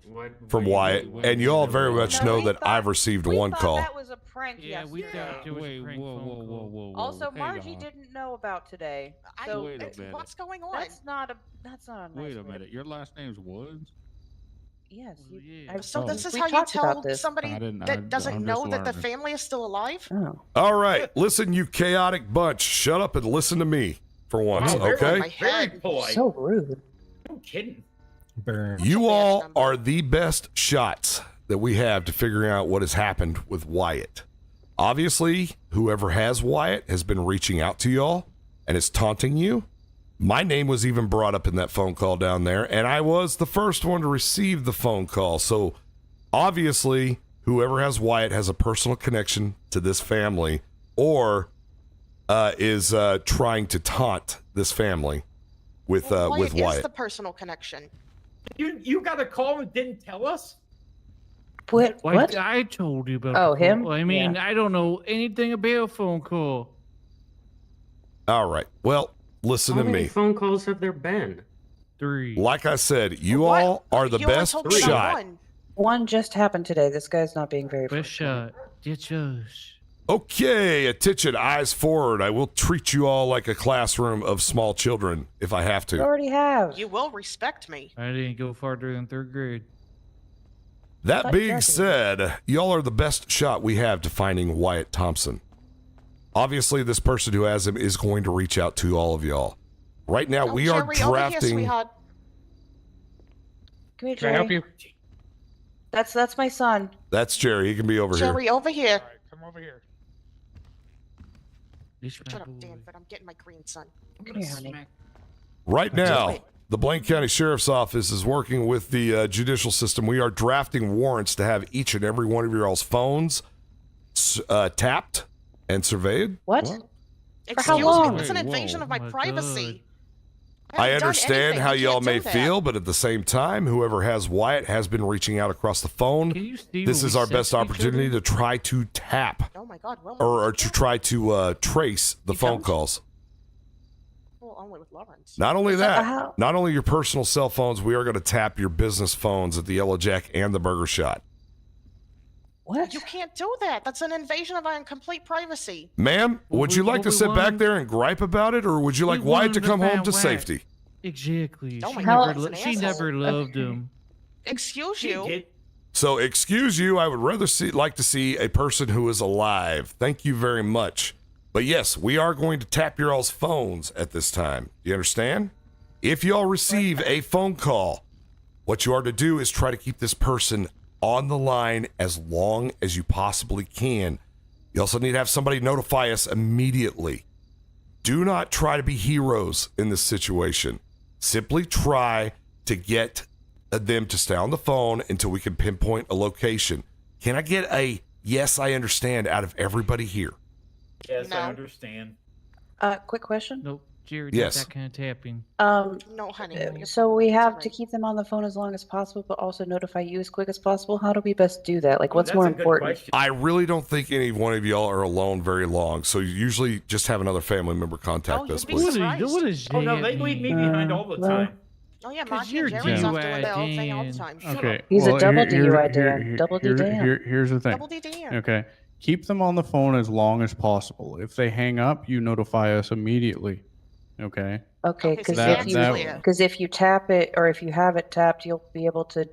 from Wyatt, and you all very much know that I've received 1 call. That was a prank we thought it was a prank phone call. Also, Margie didn't know about today. So Wait a minute. What's going on? that's not a nice Wait a word. minute. Your last name's Woods? Yes. So this is we how you talked about tell this. somebody that doesn't I'm know just that the learning. family is still alive? Oh. All right, listen, you chaotic bunch. Shut up and listen to me for once, okay? Very polite. So rude. No kidding. You all are the best shots that we have to figuring out what has happened with Wyatt. Obviously, whoever has Wyatt has been reaching out to y'all and is taunting you. My name was even brought up in that phone call down there, and I was the first one to receive the phone call. So obviously, whoever has Wyatt has a personal connection to this family or is trying to taunt this family with Wyatt Wyatt. is the personal connection. You got a call and didn't tell us? What? I told you about. Oh, the him? call. I mean, Yeah. I don't know anything about a phone call. All right. Well, listen How to many me. phone calls have there been? 3. Like I said, you all are the You only best told me about shot. One just happened today. This guy's not being very Best shot. Get yours. Okay, attention, eyes forward. I will treat you all like a classroom of small children if I have You to. already have. You will respect me. I didn't go farther than 3rd grade. That being said, y'all are the best shot we have to finding Wyatt Thompson. Obviously, this person who has him is going to reach out to all of y'all. Right now, we are Jerry, over here, drafting. sweetheart. Come here, Can I help Jerry. you? That's my son. That's Jerry. He can be over here. Jerry, over here. Come over here. Shut up, Danford. I'm getting my grandson. Come here, honey. Right now, the Blaine County Sheriff's Office is working with the judicial system. We are drafting warrants to have each and every one of your all's phones tapped and surveyed. What? Excuse me, long? it's an invasion of my privacy. I haven't done understand anything. how You y'all can't may do that. feel, but at the same time, whoever has Wyatt has been reaching out across the phone. see This what is we our said best to each opportunity other? to try to tap Oh my God, Wilma. or to try to trace the phone calls. Well, only with Lawrence. Not only that, how- not only your personal cell phones, we are going to tap your business phones at the Yellow Jack and the Burger Shot. What? You can't do that. That's an invasion of our complete privacy. Ma'am, would you like to sit back there and gripe about it, or would you like Wyatt to come home to safety? Exactly. Oh my She God, never, that's an she asshole. never loved him. Excuse you. So, excuse you, I would rather like to see a person who is alive. Thank you very much. But yes, we are going to tap your all's phones at this time. You understand? If y'all receive a phone call, what you are to do is try to keep this person on the line as long as you possibly can. You also need to have somebody notify us immediately. Do not try to be heroes in this situation. Simply try to get them to stay on the phone until we can pinpoint a location. Can I get a yes, I understand out of everybody here? Yes, No. I understand. Quick question. Nope. Jerry Yes. does that kind of tapping. No, honey. So we have to keep them on the phone as long as possible, but also notify you as quick as possible. How do we best do that? Like, what's more important? I really don't think any one of y'all are alone very long, so you usually just have another family member contact us, please. What is Oh no, they leave me behind all the time. Oh yeah, 'Cause Margie you're and Jerry's off DUI, doing their own thing all the Dan. time. Shut Okay. up. He's a well, double here- DUI, here- Dan. here- Double D here- Dan. Here's the thing. Double D Dan. Okay. Keep them on the phone as long as possible. If they hang up, you notify us immediately. Okay. Okay, because That- if that- you if you tap it or if you have it tapped, you'll be able to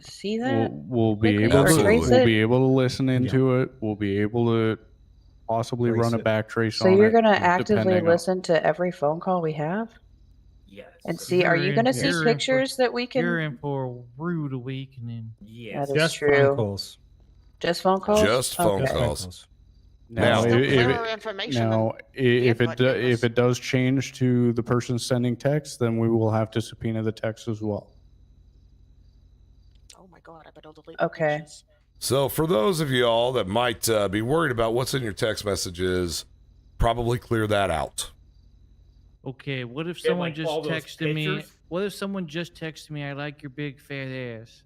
see that. We'll be quickly able or to trace we'll it? be able to listen into it. We'll be able to possibly Trace run a it. back trace So on you're it. gonna actively depending on- listen to every phone call we have? Yes. And see, are you gonna see pictures that we You're can? in for a rude awakening. Yes. That is Just true. phone calls. Just phone calls. Just phone Okay. calls. Now, Still if, clearer information now, if it does change to the person sending text, then we will have to subpoena the text as well. Okay. So for those of y'all that might be worried about what's in your text messages, probably clear that out. Okay, what if Yeah, someone like just all those texted me? pictures? What if someone just texted me, "I like your big fat ass"?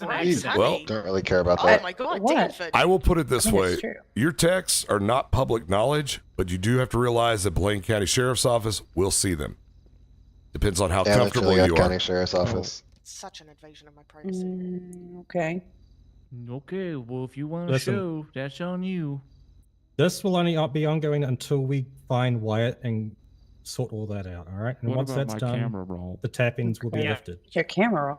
Well, don't really care about Oh that. my god, What? Danford. I will put it this I mean, way. it's true. Your texts are not public knowledge, but you do have to realize that Blaine County Sheriff's Office will see them. Depends on how Yeah, comfortable Chilliwack you are. County Sheriff's Office. Such an invasion of my privacy. Okay. Okay, well, if you want to Listen. show, that's on you. This will only be ongoing until we find Wyatt and sort all that out. All right. And What once about that's my done, camera roll? the tappings will be Yeah. lifted. Your camera.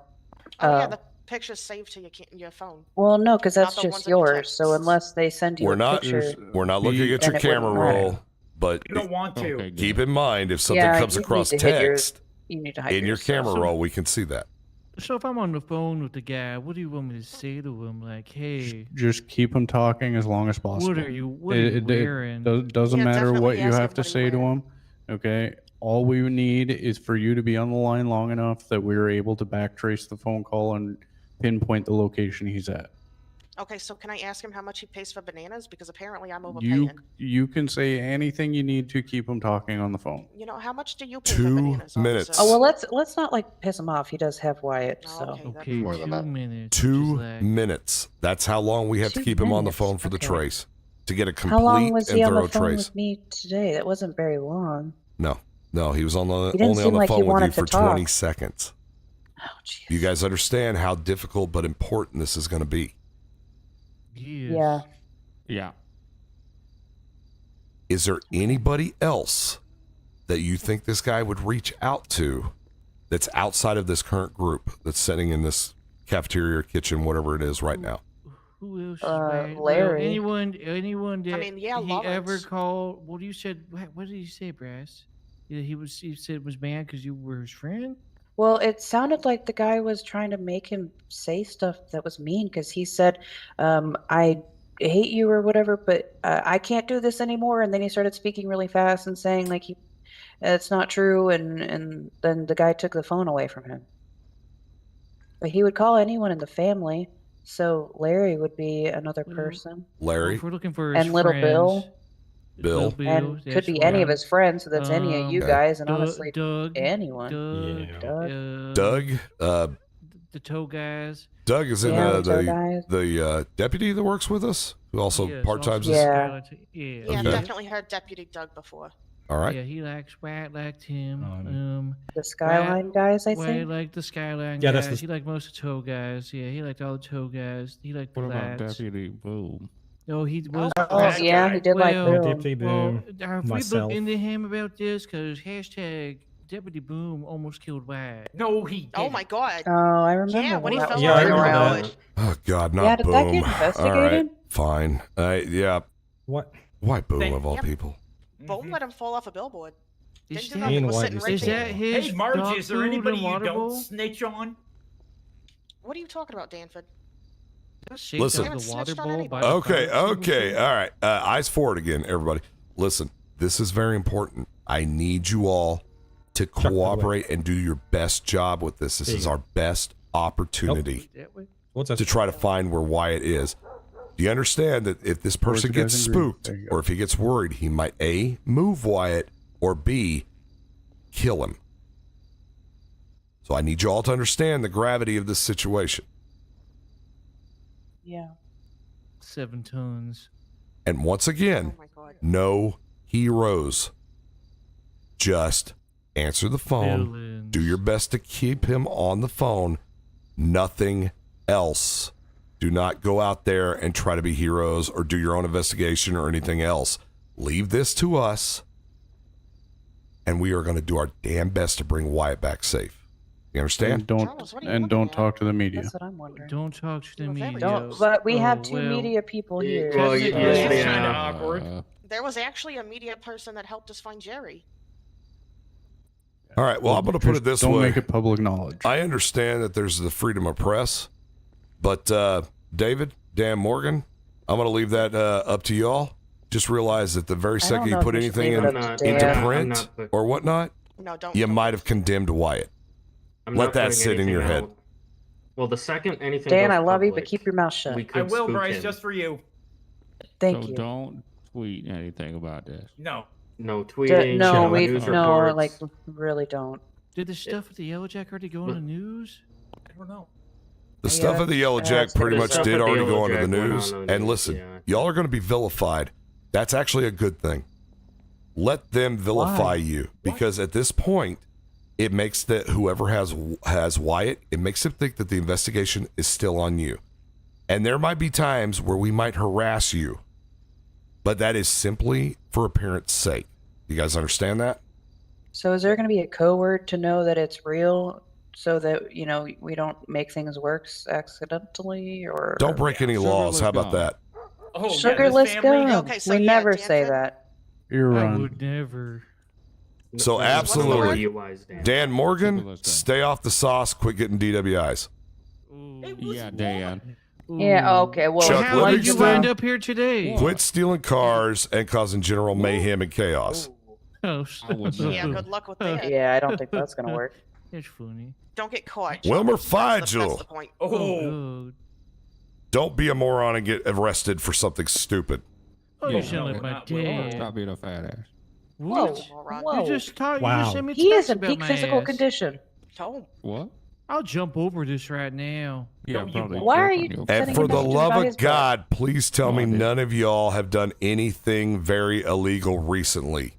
Oh yeah, the picture's saved to your phone. Well, no, because Not that's the ones just on your yours. So unless they send you We're a not picture, we're not looking at then your it wouldn't camera matter. roll, but You don't want to. Okay, keep good. in mind if something Yeah, comes you across need to hide your- text you need to hide in your yourself. camera roll, we can see that. So if I'm on the phone with the guy, what do you want me to say to him? Like, hey, Just keep him talking as long as possible. what are you wearing? Doesn't Yeah, matter definitely what you ask have him to what he say to him. Okay. All we need is for you to be on the line long enough that we're able to backtrace the phone call and pinpoint the location he's at. Okay, so can I ask him how much he pays for bananas? Because apparently I'm overpaying. You can say anything you need to keep him talking on the phone. You know, how much do you pay for 2 bananas? minutes. officer? Oh well, let's not like piss him off. He does have Wyatt, so. Okay, More than 2 that. minutes. 2 like- minutes. That's how long we have to 2 keep him on the minutes, phone for the okay. trace to get a How long complete was and he on thorough the phone trace. with me today? That wasn't very long. No, he was on the He didn't only on seem the like he phone with you wanted for to talk. 20 seconds. Oh, jeez. You guys understand how difficult but important this is going to be. Yes. Yeah. Yeah. Is there anybody else that you think this guy would reach out to that's outside of this current group that's sitting in this cafeteria or kitchen, whatever it is right now? Who else? is Larry. Well, anyone that I mean, yeah, he ever Lawrence. called? What you said? What did he say, Brass? Yeah, he said was mad because you were his friend. Well, it sounded like the guy was trying to make him say stuff that was mean because he said, I hate you or whatever, but I can't do this anymore. And then he started speaking really fast and saying like it's not true. And then the guy took the phone away from him. But he would call anyone in the family. So Larry would be another person. Larry, If we're looking for his And Little friends, Bill. Bill, And could that's be any of one. his friends. So that's any of you Okay. guys. And Doug- honestly, Doug, anyone. Yeah. Doug. Doug, the tow guys. Doug is in Yeah, the tow guys. the deputy that works with us, who also Yes, part-times also us. Yeah. Skylar yeah. Yeah, Okay. definitely heard Deputy Doug before. All right. Yeah, he likes Wyatt liked him. The Skyline guys, I Wyatt think. liked the Skyline Yeah, guys. that's He liked most of the tow guys. Yeah, he liked all the tow guys. He liked the What about lads. Deputy Boom? Oh, he was. Oh, yeah, he did like well, Bill. Deputy Boom, have we myself. looked into him about this? Because hashtag Deputy Boom almost killed Wyatt. No, he didn't. Oh my god. Oh, I remember. Yeah, when he that. fell Yeah, I off the remember road. that. Oh God, not Yeah, did Boom. that get All right, investigated? fine. Yeah. What? Why Boom Thank- of all Yep. people? Boom let him fall off a billboard. Is Didn't do that- nothing, was White sitting is right Is there. that his Hey, Marge, dog is there food anybody and you water don't bowl? snitch on? What are you talking about, Danford? That's shaped Listen. like the water Snitched on bowl anybody. by the Okay, fire okay, all right. Eyes forward again, everybody. Listen, this is very important. I need you all to cooperate and do your best job with this. This is our best opportunity What's that? to try to find where Wyatt is. Do you understand that if this person Towards the gets guys in green. spooked There you go. or if he gets worried, he might A, move Wyatt, or B, kill him. So I need you all to understand the gravity of this situation. Yeah. 7 tons. And once again, Oh my god. no heroes. Just answer the phone. Villains. Do your best to keep him on the phone. Nothing else. Do not go out there and try to be heroes or do your own investigation or anything else. Leave this to us. And we are going to do our damn best to bring Wyatt back safe. You understand? And don't Charles, what are you and looking don't at? talk to the media. That's what I'm wondering. Don't talk to the You're very media. Don't, but we have Oh, 2 well. media people here. Well, Just- yes, Yeah. we It's kind of have. awkward. There was actually a media person that helped us find Jerry. All right. Well, I'm going to put it this Don't way. make it public knowledge. I understand that there's the freedom of press, but David, Dan Morgan, I'm going to leave that up to y'all. Just realize that the very I second don't you know put if we should anything leave in, it up to into Dan. I'm print not put- or whatnot, No, don't. you might have condemned Wyatt. I'm Let not that putting sit in your anything head. out. Well, the second anything Dan, goes I love you, but public, keep your mouth shut. we I could will, spook Bryce, him. just for you. Thank so you. don't tweet anything about this. No. No tweeting. No, no we news no, reports. like really don't. Did the stuff with the Yellow Jack already go on the news? I don't know. The stuff of the Yellow Jack pretty much did already go onto the news. And listen, y'all are going to be vilified. That's actually a good thing. Let them vilify you, because at this point, it makes that whoever has Wyatt, it makes them think that the investigation is still on you. And there might be times where we might harass you, but that is simply for appearance sake. You guys understand that? So is there going to be a code word to know that it's real, so that we don't make things worse accidentally, or Don't break any laws. How about that? Oh, sugarless gum? Okay, so we yeah, never Dan say said- that. You're I on. would never. So absolutely, Dan Morgan, stay off the sauce. Quit getting DWIs. Yeah, Dan. Yeah. Okay. Well, Chuck how did you Livingston, wind up here today? quit stealing cars and causing general mayhem and chaos. Oh, Yeah, good luck with that. Yeah, I don't think that's gonna work. It's funny. Don't get caught. Wilmer That's the Figel, point. Oh. don't be a moron and get arrested for something stupid. Oh, you sound like my dad. Stop being a fat ass. Whoa. You just taught. You Wow. just sent me He text is in about peak my physical ass. condition. Oh. What? I'll jump over this right now. Yeah, probably. Why are you And sending for him the messages love about of his butt? God, please tell me none of y'all have done anything very illegal recently.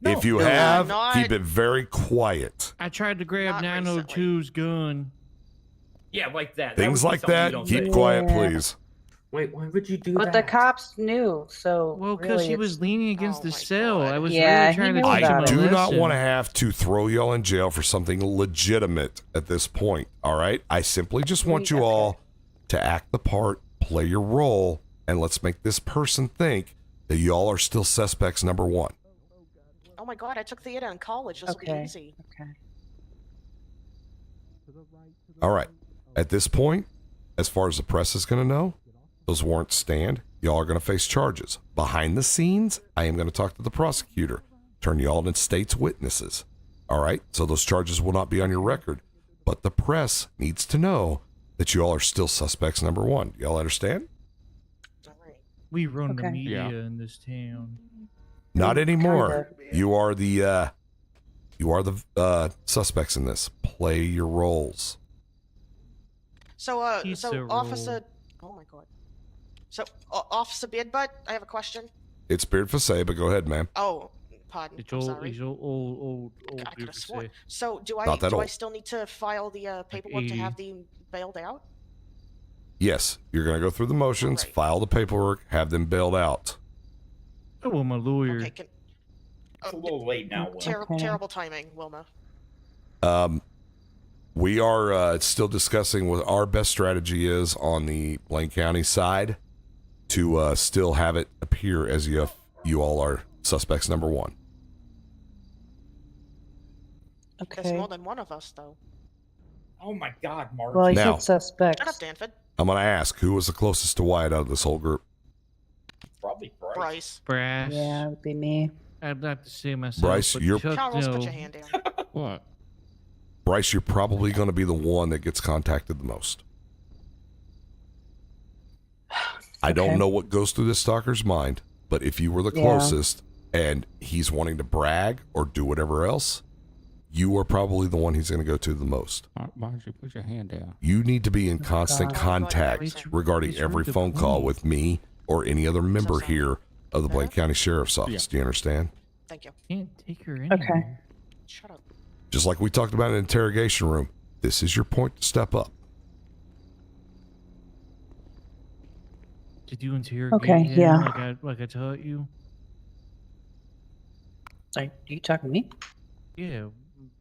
If you have, keep it very quiet. I tried to grab Not 902's gun. Yeah, like that. Things would be like something you that, don't keep say. quiet, Yeah. please. Wait, why would you do But that? the cops knew, so Well, because really he was leaning against the cell. I was Yeah, really he trying to knew teach him about a I do not lesson. want to have to throw y'all in jail for something legitimate at this point, all right? I simply just want you all to act the part, play your role, and let's make this person think that y'all are still suspects number one. Oh my god, I took theater in college. This will be easy. Okay. All right. At this point, as far as the press is going to know, those warrants stand. Y'all are going to face charges. Behind the scenes, I am going to talk to the prosecutor, turn y'all into state's witnesses. All right? So those charges will not be on your record. But the press needs to know that you all are still suspects number one. Y'all understand? We run the Okay. media in this town. Not anymore. You are the suspects in this. Play your roles. So, Pizza so roll. Officer. Oh my god. So, Officer Beardbutt, I have a question. It's Beard Facet, but go ahead, ma'am. Oh, pardon. It's I'm old, sorry. it's old I could dude have to sworn. say. So, do I Not that do I old. still need to file the paperwork to 80. have them bailed out? Yes, you're going to go through the motions, file the paperwork, have them bailed out. Oh, well, my lawyer. Okay, can, It's a little late now. Will. Terrible timing, Wilma. We are still discussing what our best strategy is on the Blaine County side to still have it appear as if you all are suspects number one. There's more than one of us, though. Oh my God, Mark. Well, you Now- said suspects. Shut up, Danford. I'm going to ask, who was the closest to Wyatt out of this whole group? Probably Bryce. Brass. Yeah, it would be me. I'd like to say myself. Bryce, but you're- Chuck, Charles, no. put your hand down. What? Bryce, you're probably going to be the one that gets contacted the most. I don't Okay. know what goes through this stalker's mind, but if you were the Yeah. closest and he's wanting to brag or do whatever else, you are probably the one he's going to go to the most. Why don't you put your hand down? You need to be in constant God. contact regarding it's every really phone call good. with me or any other member sorry. here of the Blaine County Sheriff's Office. Do you understand? Thank you. Can't take her anywhere. Okay. Shut up. Just like we talked about in the interrogation room, this is your point to step up. Did you interrogate Okay, him yeah. like I taught you? Are you talking to me? Yeah.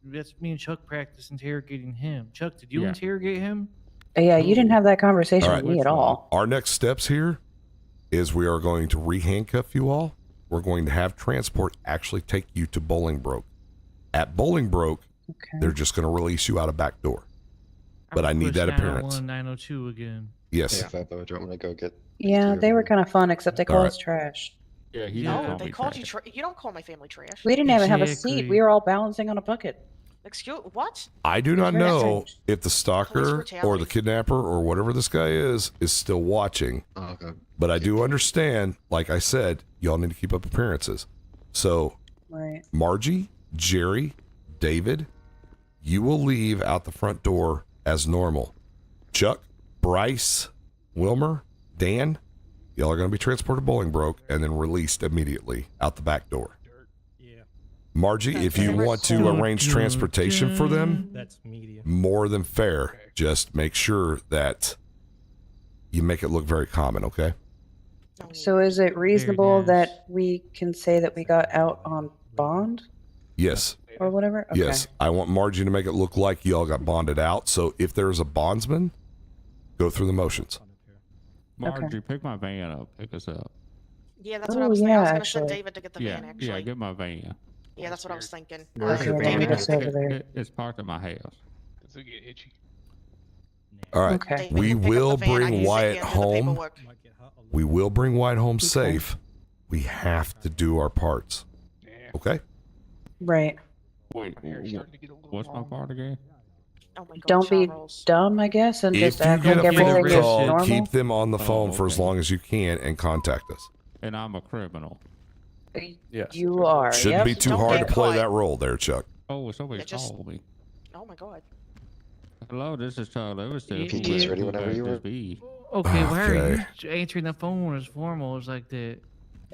That's me and Chuck practice interrogating him. Chuck, did you Yeah. interrogate him? Yeah, you didn't have that conversation All right. with me at all. Our next steps here is we are going to re-handcuff you all. We're going to have transport actually take you to Bolingbroke. At Bolingbroke, Okay. they're just going to release you out a back door. But I need Push that appearance. 901, 902 again. Yes. Hey, Fabo, do you want me to go get? Yeah, they were kind of fun, except they All called right. us trash. Yeah, he No, didn't they me called trash. you. You don't call my family trash. We didn't even have a seat. Exactly. We were all balancing on a bucket. Excuse what? I do not very know if the stalker brutality. or the kidnapper or whatever this guy is still watching. Okay. But I do understand, like I said, y'all need to keep up appearances. So, Right. Margie, Jerry, David, you will leave out the front door as normal. Chuck, Bryce, Wilmer, Dan, y'all are going to be transported to Bolingbroke and then released immediately out the back door. Margie, if you want to arrange transportation for them, That's media. more than fair. Just make sure that you make it look very common, okay? So is it reasonable that we can say that we got out on bond Yes. or whatever? Okay. Yes. I want Margie to make it look like y'all got bonded out. So if there's a bondsman, go through the motions. Margie, pick my van up. Pick us up. Yeah, that's what I was thinking. I was gonna send David to get the van. Actually. Yeah, get my van. Yeah, that's what I was thinking. Where's your van? It's parked at my house. Does it get itchy? All right. Okay. We will van. I bring can sit Wyatt here and do the home. paperwork. We will bring Wyatt home safe. We have to do our parts. Okay? Right. Wait, what's my part again? Oh my God, Don't be dumb, I guess, and If just you act get like a everything phone is call, normal. keep them on the phone for as long as you can and contact us. And I'm a criminal. Yes. You are. Shouldn't yep. be too Don't hard to get play caught. that role there, Chuck. Oh, somebody Yeah, just- called me. Oh my God. Hello, this is Todd Livingston. PT's ready whenever you are. Okay, why are Okay. you answering the phone as formal as like that?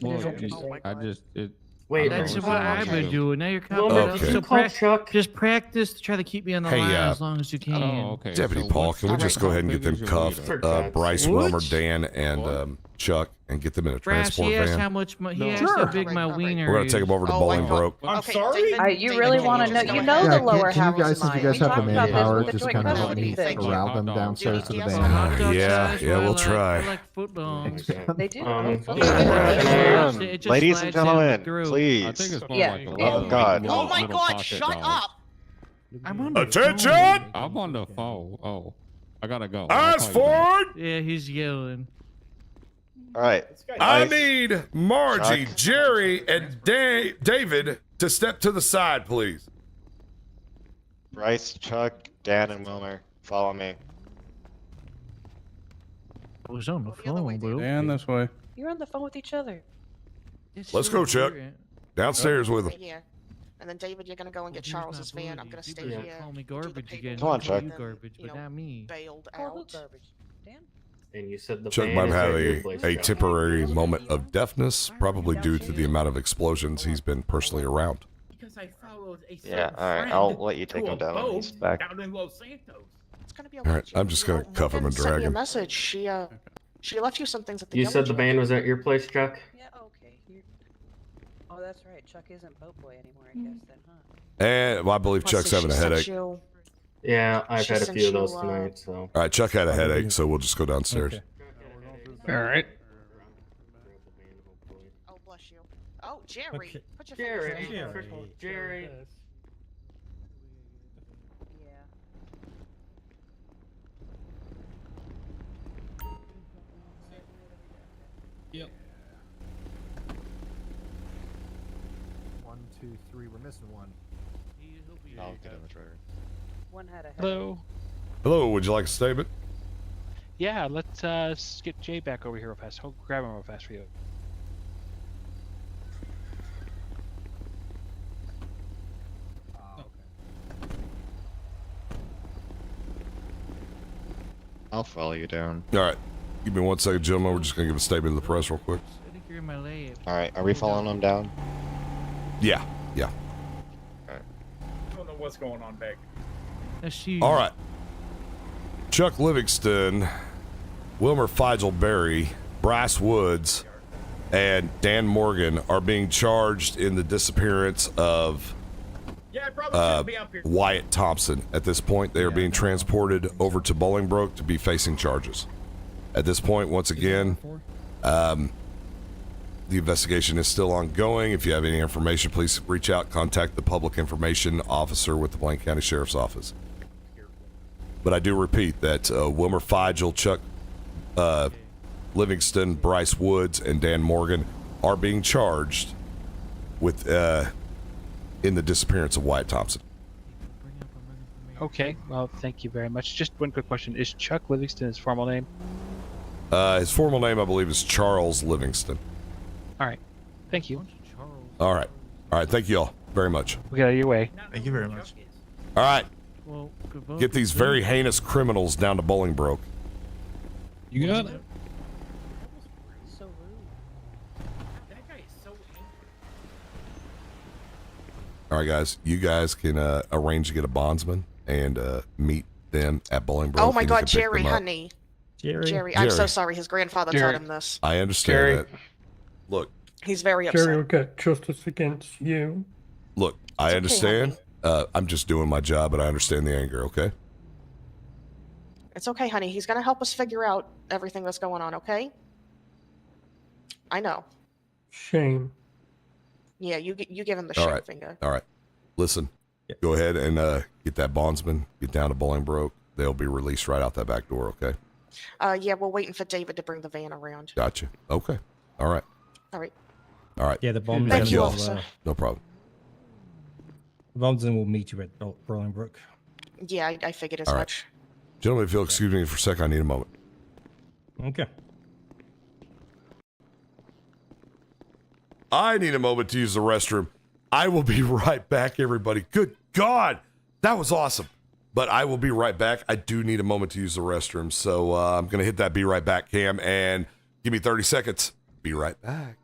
Well, Oh I just it. Wait, That's don't what know. I've been doing. Now you're Wilmer, confident. Okay. did you call Chuck? Just practice to try to keep me on the Hey, line uh, as long as you can. Oh, okay. Deputy so Paul, what- can we just go ahead and get them figures you need cuffed? For God's Bryce, sake. Wilmer, What? Dan, and Chuck, and get them in a Brass, transport he asked how van. much he No. asked how Sure. big my wiener We're going is. to take them over to Oh my Bolingbroke. God. I'm Okay, sorry? David, You David, really can want to just know? go You ahead? know Yeah, the lower can house you guys, is since you mine. guys We have the talked about this manpower, with the just joint kind of help custody me thing. corral them downstairs to the Hot van? dog Yeah, size, yeah, I we'll like- try. I like foot longs. They do. It just Ladies slides and down gentlemen, through. I please. think it's more Yeah. like a Oh little, God. little, Oh my little God, pocket shut dog. up. I'm on the Attention! phone. I'm on the phone. Oh, I gotta go. Eyes forward! Yeah, he's yelling. All right. I Bryce, need Margie, Chuck. Jerry, and David to step to the side, please. Bryce, Chuck, Dan, and Wilmer, follow me. I was on the phone, bro. Dan, this way. You're on the phone with each other. Let's go, Chuck. Downstairs with Right him. here. And then David, you're gonna go and get Well, who's Charles's not van. I'm voting? gonna stay People here. call me do the garbage again. Come on, Call Chuck. you them, garbage, you but know, not me. Bailed Call who out. garbage? Dan? And you said the Chuck van might is have at your place, a Chuck. temporary moment of deafness, probably due to the amount of explosions he's been personally around. Because I followed a Yeah, certain all right. friend I'll let you to take a him down when boat he's back. down in Los Santos. It's gonna be All right, I'm just gonna cuff him and sent drag me a him. message. She left you some things at the You yellow said the truck. van was at your place, Chuck? Yeah, okay. Oh, that's right. Chuck isn't boat boy anymore, I guess, then, huh? And well, I believe Plus, Chuck's she having a sent headache. you- Yeah, I've She had a sent few of you, those tonight, so. All right, Chuck had a headache, so we'll just go downstairs. All right. Oh, bless you. Oh, Jerry. Okay. Put your fingers Jerry, down. Jerry. Yeah. Yep. 1, 2, 3. We're missing one. I'll get him a trigger. One had a headache. Hello. Hello, would you like a statement? Yeah, let's get Jay back over here real fast. I'll grab him real fast for you. I'll follow you down. All right, give me 1 second, gentlemen. We're just gonna give a statement to the press real quick. I think you're in my lab. All right. Are we following him down? Yeah, yeah. All right. I don't know what's going on back. That's she. All right. Chuck Livingston, Wilmer Feigelberry, Bryce Woods, and Dan Morgan are being charged in the disappearance of Yeah, I probably shouldn't be up here. Wyatt Thompson. At this point, they are being transported over to Bolingbroke to be facing charges. At this point, once again, the investigation is still ongoing. If you have any information, please reach out, contact the public information officer with the Blaine County Sheriff's Office. But I do repeat that Wilmer Feigel, Chuck Livingston, Bryce Woods, and Dan Morgan are being charged with in the disappearance of Wyatt Thompson. Okay. Well, thank you very much. Just one quick question: is Chuck Livingston his formal name? His formal name, I believe, is Charles Livingston. All right. Thank you. All right. All right. Thank you all very much. We got out of your way. Thank you very much. All right. Well, Get these very heinous criminals down to Bolingbroke. You got it. All right, guys. You guys can arrange to get a bondsman and meet them at Bolingbroke. Oh my and you God, can pick Jerry, them up. honey. Jerry, I'm so sorry. His grandfather taught him this. I understand that. Look, He's very upset. Jerry will get justice against you. look. I understand. I'm just doing my job, but I understand the anger. Okay. It's okay, honey. He's gonna help us figure out everything that's going on. Okay? I know. Shame. Yeah, you give him the All shit right. finger. All right. Listen. Go ahead and get that bondsman. Get down to Bolingbroke. They'll be released right out that back door. Okay. Yeah, we're waiting for David to bring the van around. Gotcha. Okay. All right. All right. All right. Yeah, the bombs. Thank you, will, officer. No problem. The bombsman will meet you at Bolingbroke. Yeah, I figured as All right. much. Gentlemen, if you'll excuse me for a second, I need a moment. Okay. I need a moment to use the restroom. I will be right back, everybody. Good God, that was awesome. But I will be right back. I do need a moment to use the restroom, so I'm going to hit that be right back cam and give me 30 seconds. Be right back.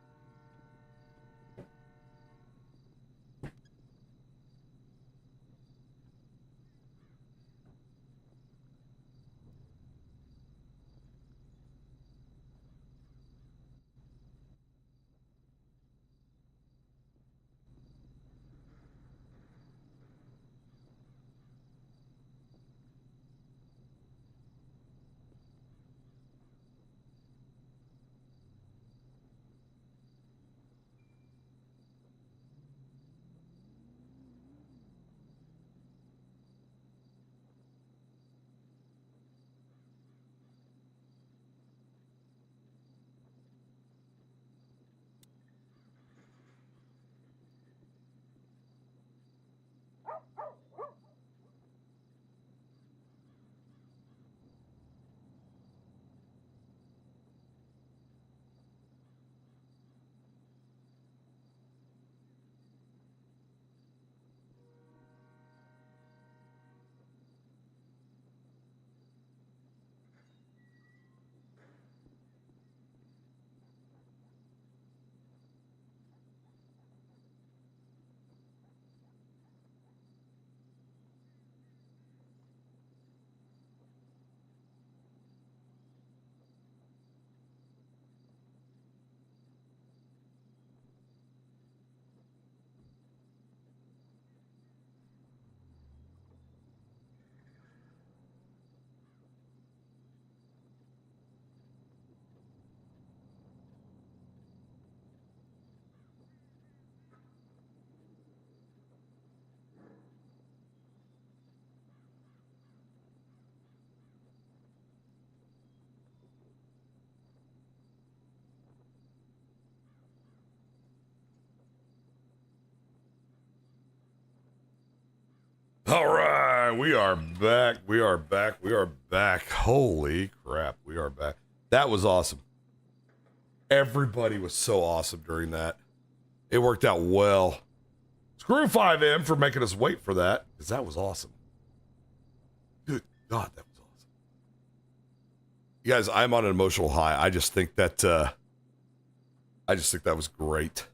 All right, we are back. We are back. We are back. Holy crap, we are back. That was awesome. Everybody was so awesome during that. It worked out well. Screw 5M for making us wait for that, because that was awesome. Good God, that was awesome. You guys, I'm on an emotional high. I just think that was great.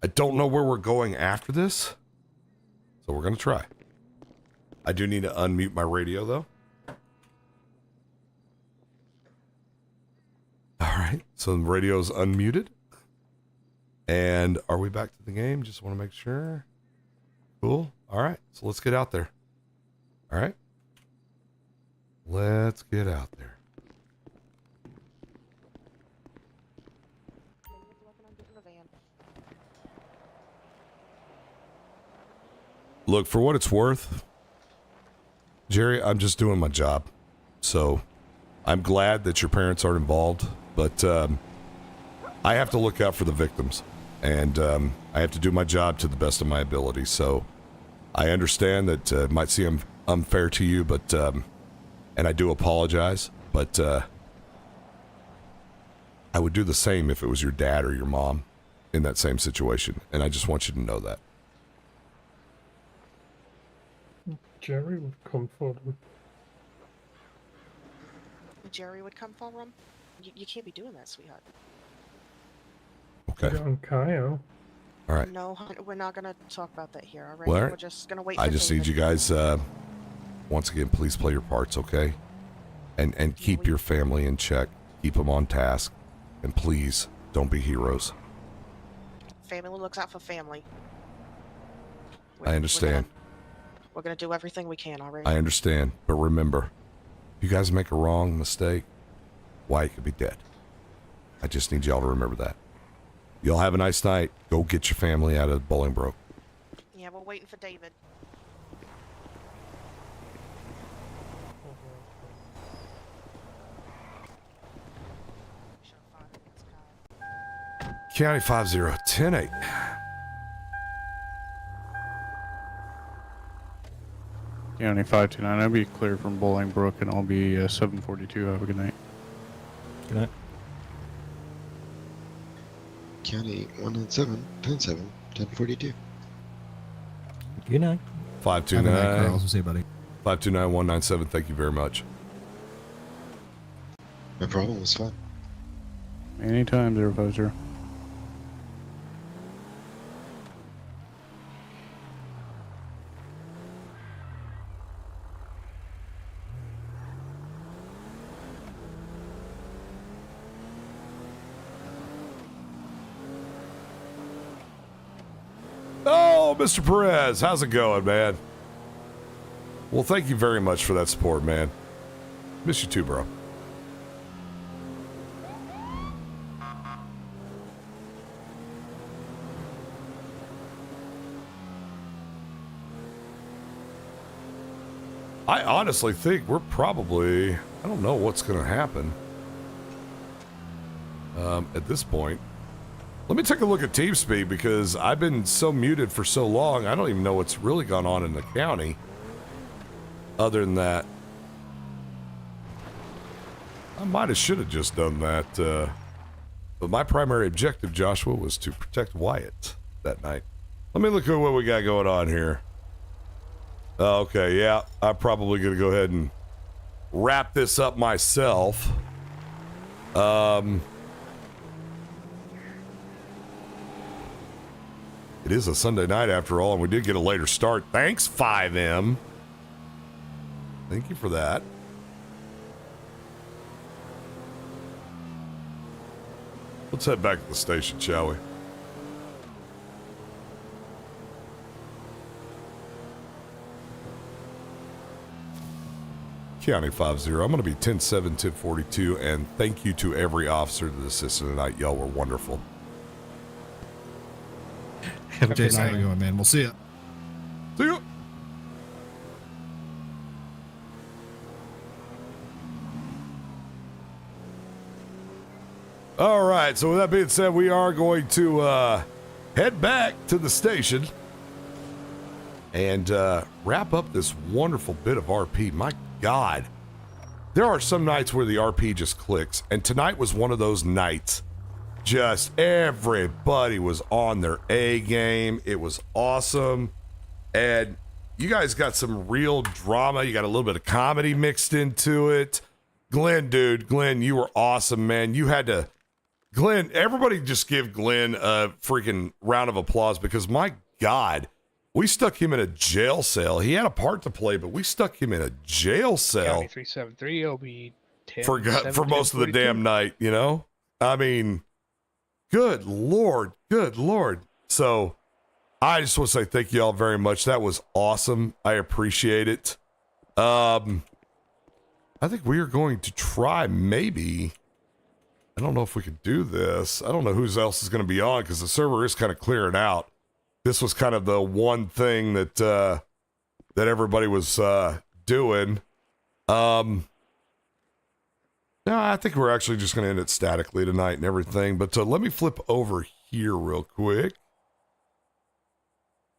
I don't know where we're going after this, so we're gonna try. I do need to unmute my radio, though. All right, so the radio's unmuted. And are we back to the game? Just want to make sure. Cool. All right, so let's get out there. All right. Let's get out there. Look, for what it's worth, Jerry, I'm just doing my job. So I'm glad that your parents aren't involved, but I have to look out for the victims, and I have to do my job to the best of my ability. So I understand that it might seem unfair to you, but and I do apologize, but I would do the same if it was your dad or your mom in that same situation, and I just want you to know that. Jerry would come forward. Jerry would come for him? You can't be doing that, sweetheart. Okay. On Kyle. All right. No, hon, we're not going to talk about that here, all right? Well, We're just going to wait I for just David. need you guys, once again, please play your parts, okay? And keep your family in check. Keep them on task. And please, don't be heroes. Family looks out for family. I understand. We're going to do everything we can, all right? I understand. But remember, if you guys make a wrong mistake, Wyatt could be dead. I just need y'all to remember that. Y'all have a nice night. Go get your family out of Bolingbroke. Yeah, we're waiting for David. County 5010-8. County 529. I'll be clear from Bolingbroke, and I'll be 742. Have a good night. Good night. County 197, 107, 1042. Good night. 529. Have a night, Carl. See you, buddy. 529-197. Thank you very much. No problem. It was fun. Anytime, 050. Oh, Mr. Perez, how's it going, man? Well, thank you very much for that support, man. Miss you too, bro. I honestly think we're probably, I don't know what's going to happen at this point. Let me take a look at TeamSpeak because I've been so muted for so long, I don't even know what's really gone on in the county. Other than that, I might have should have just done that. But my primary objective, Joshua, was to protect Wyatt that night. Let me look at what we got going on here. Okay, yeah, I'm probably going to go ahead and wrap this up myself. It is a Sunday night after all, and we did get a later start. Thanks, 5M. Thank you for that. Let's head back to the station, shall we? County 50. I'm going to be 10-7, 1042, and thank you to every officer that assisted tonight. Y'all were wonderful. Have a good night. How you going, man? We'll see you. See you. All right. So with that being said, we are going to head back to the station and wrap up this wonderful bit of RP. My God, there are some nights where the RP just clicks, and tonight was one of those nights. Just everybody was on their A game. It was awesome. And you guys got some real drama. You got a little bit of comedy mixed into it. Glenn, dude, Glenn, you were awesome, man. You had to, Glenn, everybody just give Glenn a freaking round of applause because my God, we stuck him in a jail cell. He had a part to play, but we stuck him in a jail cell. County 373, it'll be 10. For most of the damn night, you know? I mean, good Lord. Good Lord. So I just want to say thank you all very much. That was awesome. I appreciate it. I think we are going to try maybe. I don't know if we could do this. I don't know who else is going to be on because the server is kind of clearing out. This was kind of the one thing that that everybody was doing. No, I think we're actually just going to end it statically tonight and everything. But let me flip over here real quick.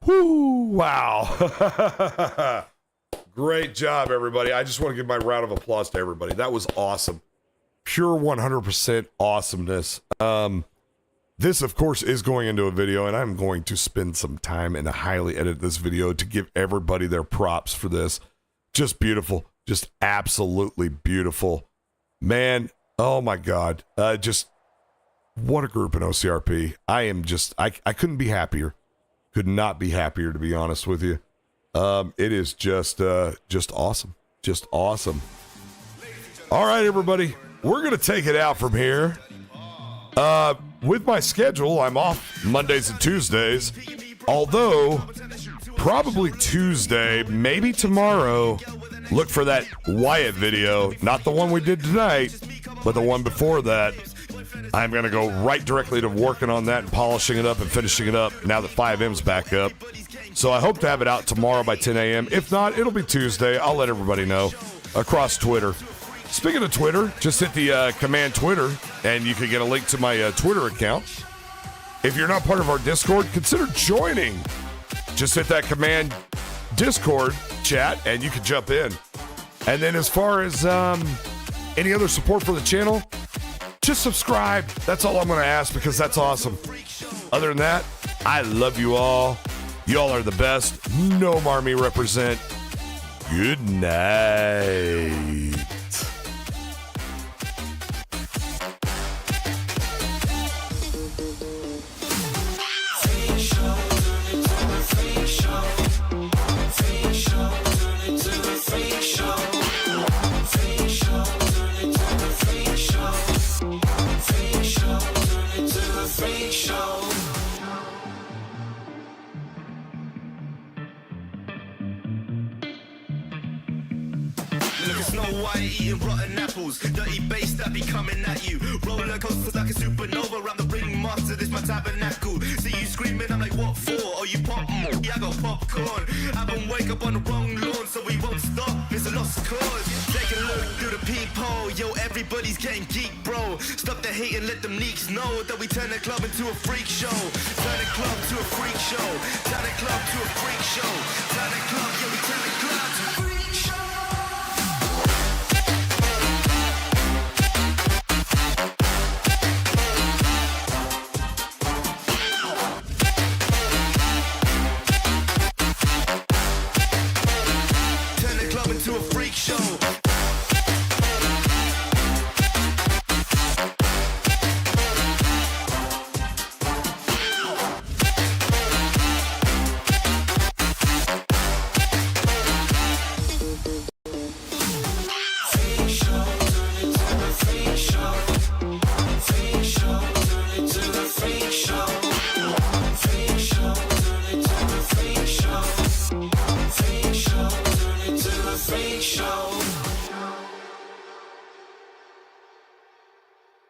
Whoo! Wow. Great job, everybody. I just want to give my round of applause to everybody. That was awesome. Pure 100% awesomeness. This, of course, is going into a video, and I'm going to spend some time and highly edit this video to give everybody their props for this. Just beautiful. Just absolutely beautiful. Man, oh my God. Just what a group in OCRP. I couldn't be happier. Could not be happier, to be honest with you. It is just awesome. Just awesome. All right, everybody. We're going to take it out from here. With my schedule, I'm off Mondays and Tuesdays. Although, probably Tuesday, maybe tomorrow, look for that Wyatt video. Not the one we did tonight, but the one before that. I'm going to go right directly to working on that and polishing it up and finishing it up now that 5M's back up. So I hope to have it out tomorrow by 10 a.m. If not, it'll be Tuesday. I'll let everybody know across Twitter. Speaking of Twitter, just hit the command Twitter, and you can get a link to my Twitter account. If you're not part of our Discord, consider joining. Just hit that command Discord chat, and you can jump in. And then as far as any other support for the channel, just subscribe. That's all I'm going to ask because that's awesome. Other than that, I love you all. Y'all are the best. Gnome Army represent. Good night. Eating rotten apples, dirty bass that be coming at you. Roller coasters like a supernova. I'm the ringmaster, this my tabernacle. See you screaming, I'm like, what for? Oh, you pop? Yeah, I got popcorn. I don't wake up on the wrong lawn, so we won't stop. It's a lost cause. Take a look through the peephole. Yo, everybody's getting geek, bro. Stop the hate and let them leaks know that we turn the club into a freak show. Turn the club to a freak show. Turn the club to a freak show. Turn the club, yeah, we turn the club to a freak show.